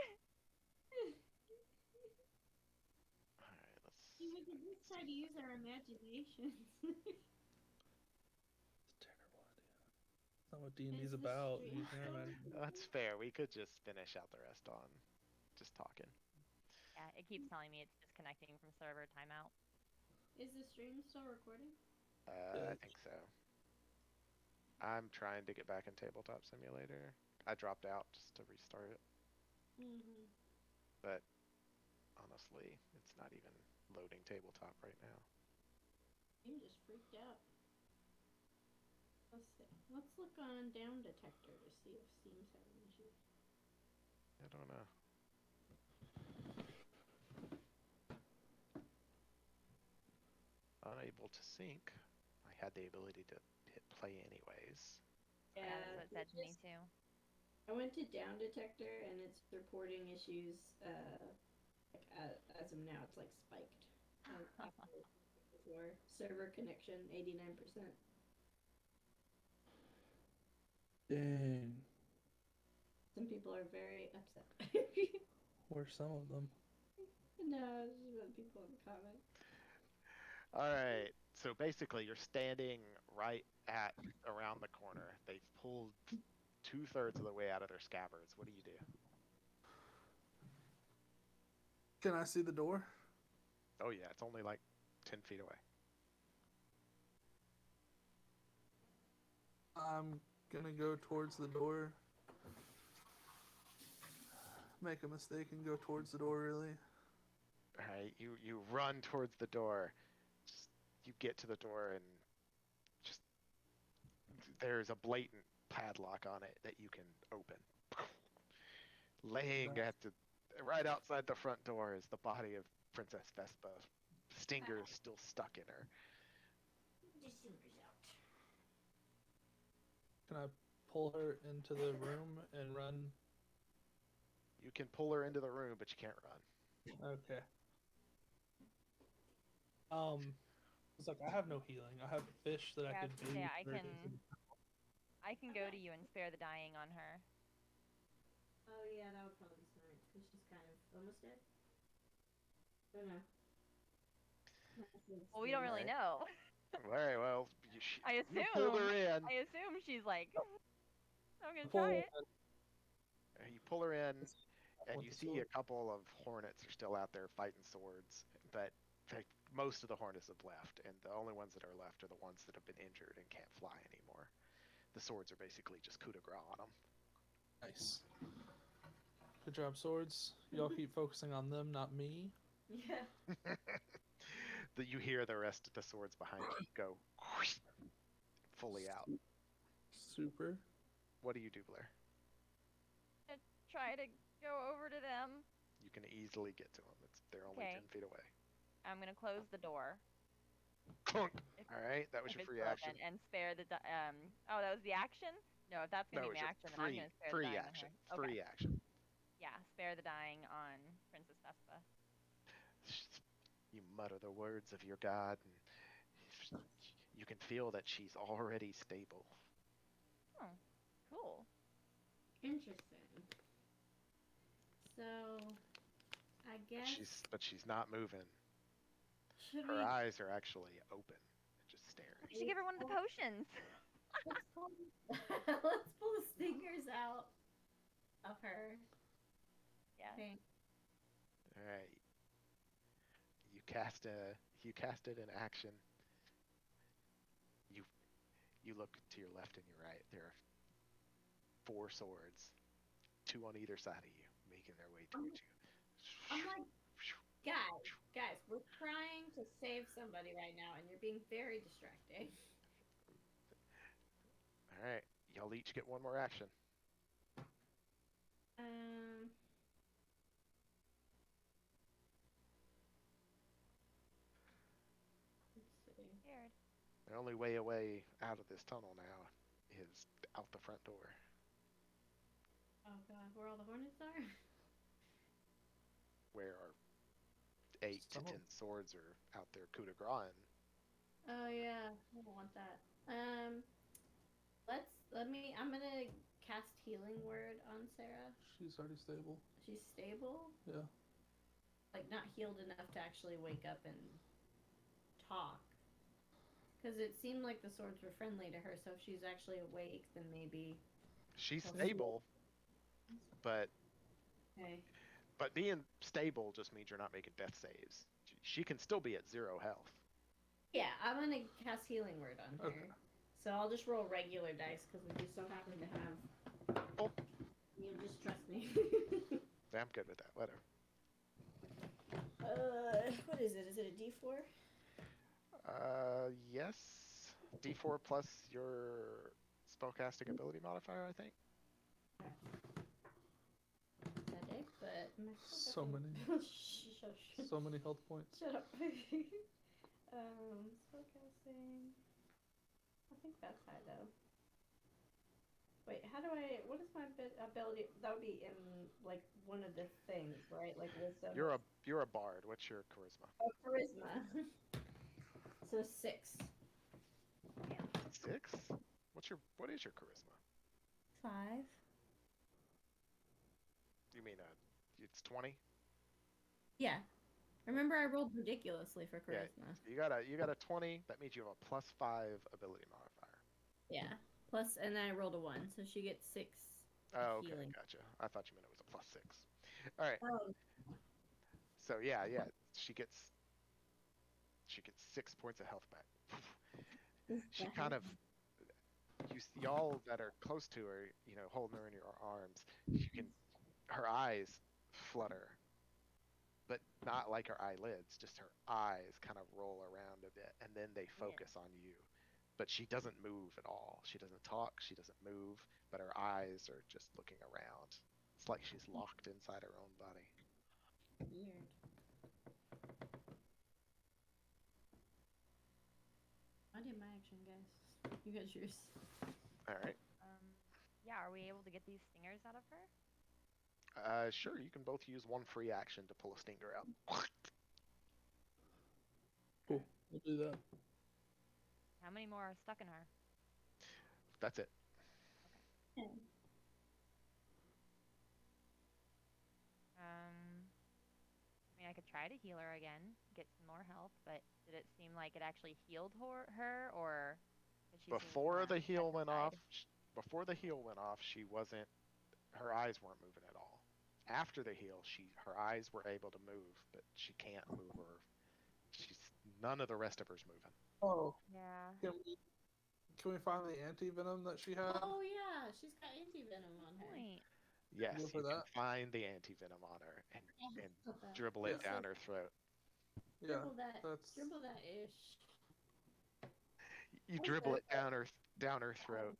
D: Alright, let's
E: See, we can just try to use our imaginations.
B: It's a terrible idea. That's not what D&D's
E: Is the
B: about.
E: stream
B: Using our
E: still
B: imagination.
D: That's fair. We could just finish out the rest on just talking.
C: Yeah, it keeps telling me it's disconnecting from server timeout.
E: Is the stream still recording?
D: I think so. I'm trying to get back in Tabletop Simulator. I dropped out just to restart it,
E: Mm-hmm.
D: but honestly, it's not even loading Tabletop right now.
E: I'm just freaked out. Let's see. Let's look on Down Detector to see if Steam's having issues.
D: I don't know. Unable to sync. I had the ability to hit play anyways.
C: Yeah, that's what it said to me too.
E: I went to Down Detector and it's reporting issues. As of now, it's like spiked. Before server connection 89%.
B: Dang.
E: Some people are very upset.
B: Where's some of them?
E: No, it's just what people in the comments.
D: Alright, so basically you're standing right at around the corner. They've pulled 2/3 of the way out of their scabbards. What do you do?
B: Can I see the door?
D: Oh yeah, it's only like 10 feet away.
B: I'm gonna go towards the door. Make a mistake and go towards the door, really.
D: Alright, you run towards the door. Just, you get to the door and just there's a blatant padlock on it that you can open. Laying at the right outside the front door is the body of Princess Vespa. Stinger is still stuck in her.
E: Just Stinger's out.
B: Can I pull her into the room and run?
D: You can pull her into the room, but you can't run.
B: Okay. It's like I have no healing. I have fish that I
C: Yeah,
B: could bathe.
C: yeah, I can go to you and spare the dying on her.
E: Oh yeah, that would probably be smart because she's kind of almost dead. I don't know.
C: Well, we don't really know.
D: Very well.
C: I
D: You pulled her in.
C: assume she's like, I'm gonna
B: Pull
C: try it.
D: You pull her in, and
B: with
D: you
B: the
D: see a
B: sword.
D: couple of hornets are still out there fighting swords, but most of the hornets have left, and the only ones that are left are the ones that have been injured and can't fly anymore. The swords are basically just coup de grace on them.
B: Nice. Good job, swords. Y'all keep focusing on them, not me.
E: Yeah.
D: You hear the rest of the swords behind you go fully out.
B: Super.
D: What do you do, Blair?
C: I try to go over to them.
D: You can easily get to them. They're only
C: Okay.
D: 10 feet away.
C: I'm gonna close the door.
D: Clunk. All right, that was
C: If
D: your
C: it's
D: free
C: broken,
D: action.
C: and spare the Oh, that was the action. No, if that's gonna
D: No,
C: be
D: it's
C: my
D: your
C: action, then I'm gonna spare the
D: free
C: dying
D: action.
C: on her. Okay.
D: Free action.
C: Yeah, spare the dying on Princess Vespa.
D: You mutter the words of your god, and you can feel that she's already stable.
C: Oh, cool.
E: Interesting. So, I guess.
D: But she's not moving.
E: Should
D: Her
E: we?
D: eyes are actually open, and just staring.
C: We should give her one of the potions.
E: Let's pull, let's pull the stingers out of her.
C: Yeah.
E: Okay.
D: All right. You cast it in action. You look to your left and your right. There are 4 swords. two on either side of you, making their way
E: I'm,
D: towards you.
E: I'm like, guys, we're trying to save somebody right now, and you're being very distracting.
D: All right, y'all each get one more action.
E: Let's see.
C: Scared.
D: The only way away out of this tunnel now is out the front door.
E: Oh god, where all the hornets are?
D: Where our 8 to 10 swords are out there coup de grace.
E: Oh yeah, I don't want that. I'm gonna cast healing word on Sarah.
B: She's already stable.
E: She's stable?
B: Yeah.
E: Like not healed enough to actually wake up and talk. Because it seemed like the swords were friendly to her, so if she's actually awake, then maybe.
D: She's stable, but
E: Okay.
D: but being stable just means you're not making death saves. She can still be at 0 health.
E: Yeah, I'm gonna cast healing word on her.
B: Okay.
E: So I'll just roll regular dice because we just so happen to have.
D: Oh.
E: You'll just trust me.
D: Yeah, I'm good with that. Let her.
E: What is it? Is it a D4?
D: Yes. D4 plus your spellcasting ability modifier, I think.
E: That day, but
B: So many. So many health points.
E: Shut up. Spellcasting. I think that's high though. Wait, what is my ability? That would be in like one of the things, right? Like wisdom.
D: You're a bard. What's your charisma?
E: Oh, charisma. So 6.
D: 6? What is your charisma?
E: 5.
D: You mean it's 20?
E: Yeah. Remember I rolled ridiculously for charisma.
D: Yeah, you got a 20. That means you have a +5 ability modifier.
E: Yeah. Plus, and then I rolled a 1, so she gets 6.
D: Oh, okay,
E: healing.
D: gotcha. I thought you meant it was a +6. All right.
E: Oh.
D: So yeah, she gets 6 points of health back. She kind of, y'all that are close to her, holding her in your arms, her eyes flutter, but not like her eyelids, just her eyes kind of roll around a bit, and then they focus on you. But she doesn't move at all. She doesn't talk, she doesn't move, but her eyes are just looking around. It's like she's locked inside her own body.
E: Weird. I did my action, guys. You got yours.
D: All right.
C: Yeah, are we able to get these stingers out of her?
D: Sure, you can both use one free action to pull a stinger out.
B: Cool, we'll do that.
C: How many more are stuck in her?
D: That's it.
E: Okay.
C: I mean, I could try to heal her again, get some more health, but did it seem like it actually healed her, or did she
D: Before the heal went off, she wasn't. Her eyes weren't moving at all. After the heal, her eyes were able to move, but she can't move her. None of the rest of her's moving.
B: Oh.
C: Yeah.
B: Can we find the anti-venom that she had?
E: Oh yeah, she's got anti-venom on her.
C: Point.
D: Yes, you can find the anti-venom on her and dribble it down her throat.
B: Yeah,
E: dribble that ish.
D: You dribble it down her throat.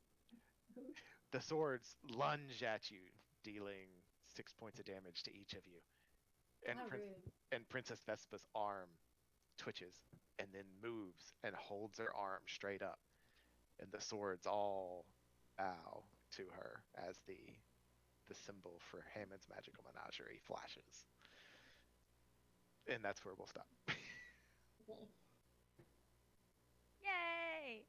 D: The swords lunge at you, dealing 6 points of damage to each of you. And Princess Vespa's arm twitches and then moves and holds her arm straight up. And the swords all bow to her as the symbol for Hammond's magical menagerie flashes. And that's where we'll stop.
C: Yay!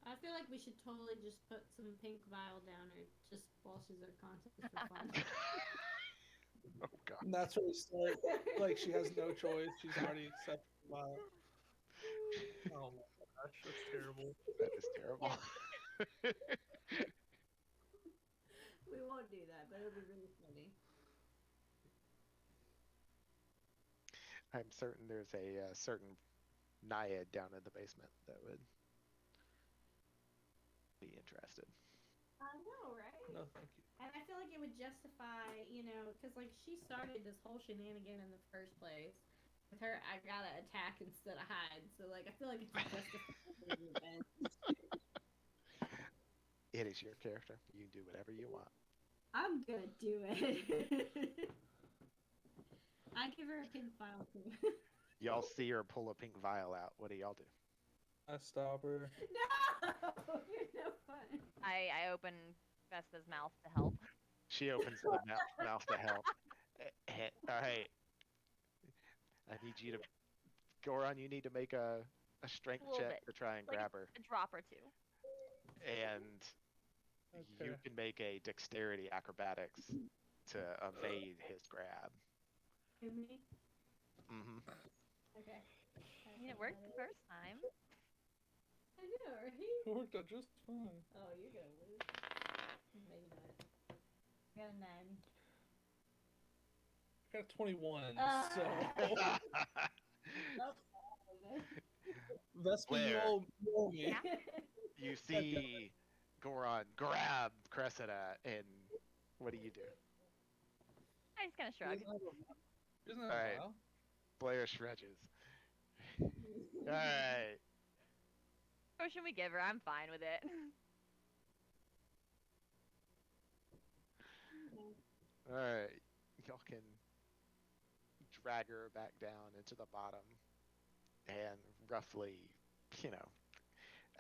E: I feel like we should totally just put some pink vial down her just while she's unconscious for fun.
D: Oh god.
B: And that's where we start. Like she has no choice. She's already accepted the vial. Oh my gosh, that's terrible.
D: That is terrible.
E: We won't do that, but it'll be really funny.
D: I'm certain there's a certain Naiad down in the basement that would be interested.
E: I know, right?
B: No, thank you.
E: And I feel like it would justify, because like she started this whole shenanigan in the first place. With her, I gotta attack instead of hide. So like, I feel like it's justified.
D: It is your character. You can do whatever you want.
E: I'm gonna do it. I give her a pink file too.
D: Y'all see her pull a pink vial out. What do y'all do?
B: I stop her.
E: No, you're no fun.
C: I open Vesta's mouth to help.
D: She opens the mouth to help. All right. I need you to, Goron, you need to make a strength
C: A little
D: check
C: bit.
D: to try and
C: Like
D: grab her.
C: a drop or two.
D: And you
B: Okay.
D: can make a dexterity acrobatics to evade his grab.
E: To me?
D: Mm-hmm.
E: Okay.
C: I mean, it worked the first time.
E: I know, right?
B: It worked out just fine.
E: Oh, you're gonna lose. Maybe not. I got a 9.
B: I got 21,
E: Ah.
B: so...
E: Nope.
B: Vespa, you
D: Blair.
B: owe me.
C: Yeah.
D: You see Goron grab Cressida, and what do you do?
C: I just kind of shrug.
B: Isn't that
D: Alright.
B: vile?
D: Blair stretches. Alright.
C: What should we give her? I'm fine with it.
D: Alright. Y'all can drag her back down into the bottom. And roughly,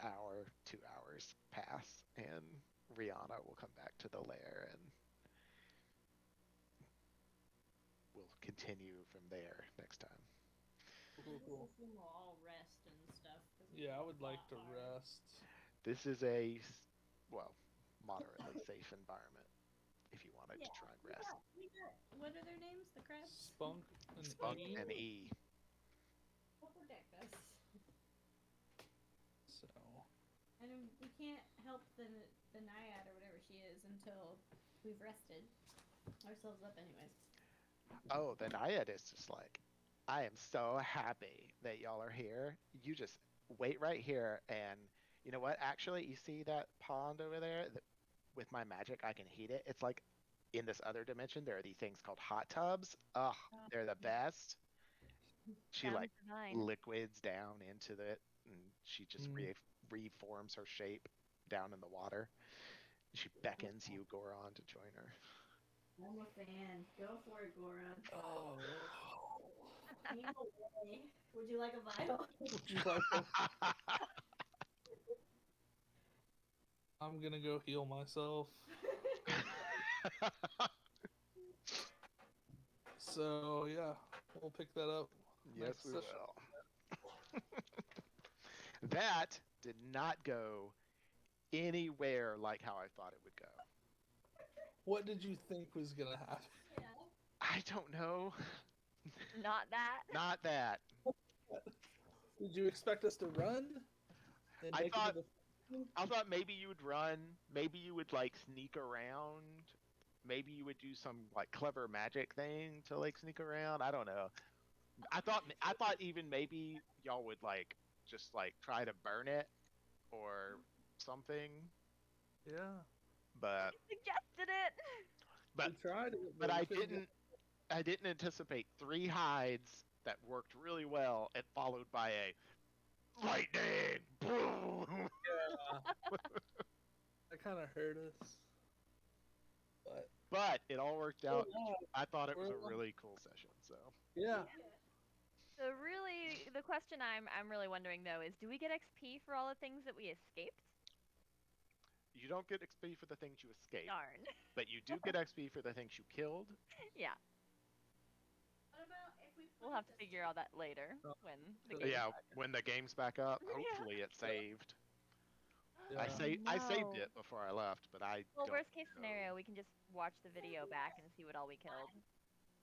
D: hour, 2 hours pass. And Rihanna will come back to the lair and we'll continue from there next time.
B: Cool.
E: We'll all rest and stuff.
B: Yeah, I would like to rest.
D: This is a, moderately safe environment if you wanted to try and rest.
E: What are their names? The crabs?
B: Spunk and
D: Spunk
B: E.
D: and E.
E: They'll protect us.
B: So,
E: And we can't help the naiad or whatever she is until we've rested ourselves up anyways.
D: Oh, the Naiad is just like, I am so happy that y'all are here. You just wait right here, and you know what? Actually, you see that pond over there? With my magic, I can heat it. It's like in this other dimension, there are these things called hot tubs. Ugh, they're the best. She
C: Sounds
D: like
C: divine.
D: liquids down into it, and she just reforms her shape down in the water. She beckons you, Goron, to join her.
E: I'm a fan. Go for it, Goron.
B: oh,
E: Would you like a vial?
B: would you like I'm gonna go heal myself. So, yeah, we'll pick that up.
D: Yes,
B: next
D: we
B: session.
D: will. That did not go anywhere like how I thought it would go.
B: What did you think was gonna happen?
D: I don't know.
C: Not that.
D: Not that.
B: Did you expect us to run? And
D: I
B: make it to
D: thought-
B: the...
D: I thought maybe you would run. Maybe you would like sneak around. Maybe you would do some like clever magic thing to like sneak around. I don't know. I thought even maybe y'all would like just like try to burn it or something.
B: Yeah.
D: But
C: Suggested it.
B: We tried it,
D: but
B: we
D: I
B: couldn't get-
D: didn't anticipate 3 hides that worked really well and followed by a lightning. Boom.
B: That kind of hurt us.
D: But it all worked out.
B: Yeah.
D: I thought it was a really cool session. So
B: Yeah.
C: So really, the question I'm really wondering though is, do we get XP for all the things that we escaped?
D: you don't get XP for the things you escaped,
C: Darn.
D: but you do get XP for the things you killed.
C: Yeah,
E: What about if we
C: we'll have to figure all that later when the
B: Yeah,
C: game's
D: Yeah,
C: back.
D: when the game's back up,
C: Yeah.
D: hopefully it's saved.
B: Yeah.
D: I saved
C: No.
D: it before I left, but I
C: Well,
D: don't
C: worst case
D: know.
C: scenario, we can just watch the video back and see what all we killed.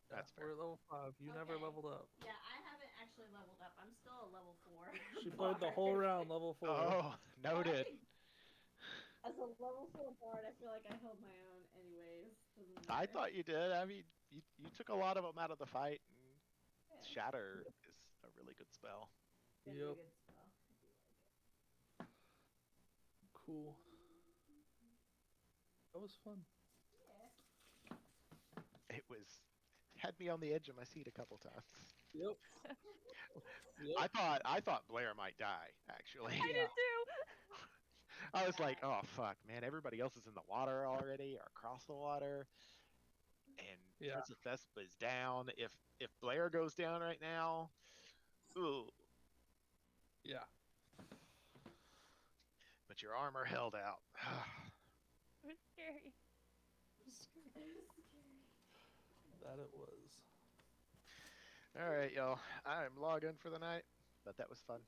D: That's fair.
B: We're at level 5. You never
E: Okay.
B: leveled up.
E: Yeah, I haven't actually leveled up. I'm still a level 4.
B: She played the whole round level 4.
D: Oh, noted.
E: As a level 4 bard, I feel like I held my own anyways. Doesn't
D: I
E: matter.
D: thought you did. I mean, you took a lot of them out of the fight. And
E: Yeah.
D: Shatter is a really good spell.
E: It's a
B: Yep.
E: good spell. I do like it.
B: Cool. That was fun.
E: Yeah.
D: had me on the edge of my seat a couple times.
B: Yep.
D: I thought Blair might die, actually.
C: I did too.
D: I was like, oh fuck, man, everybody else is in the water already or across the water. And
B: Yeah.
D: Princess Vespa's down. If Blair goes down right now, ooh.
B: Yeah.
D: But your armor held out.
C: It was scary.
B: That it was.
D: All right, y'all. I'm logging for the night, but that was fun.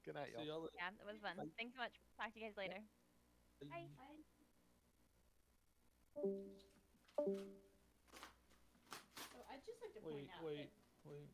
D: Good night,
B: See
D: y'all.
B: y'all later.
C: Yeah, it was fun.
B: Bye.
C: Thanks so much. Talk to you guys later. Bye.
E: So I'd just like to point
B: Wait,
E: out
B: wait,
E: that
B: wait.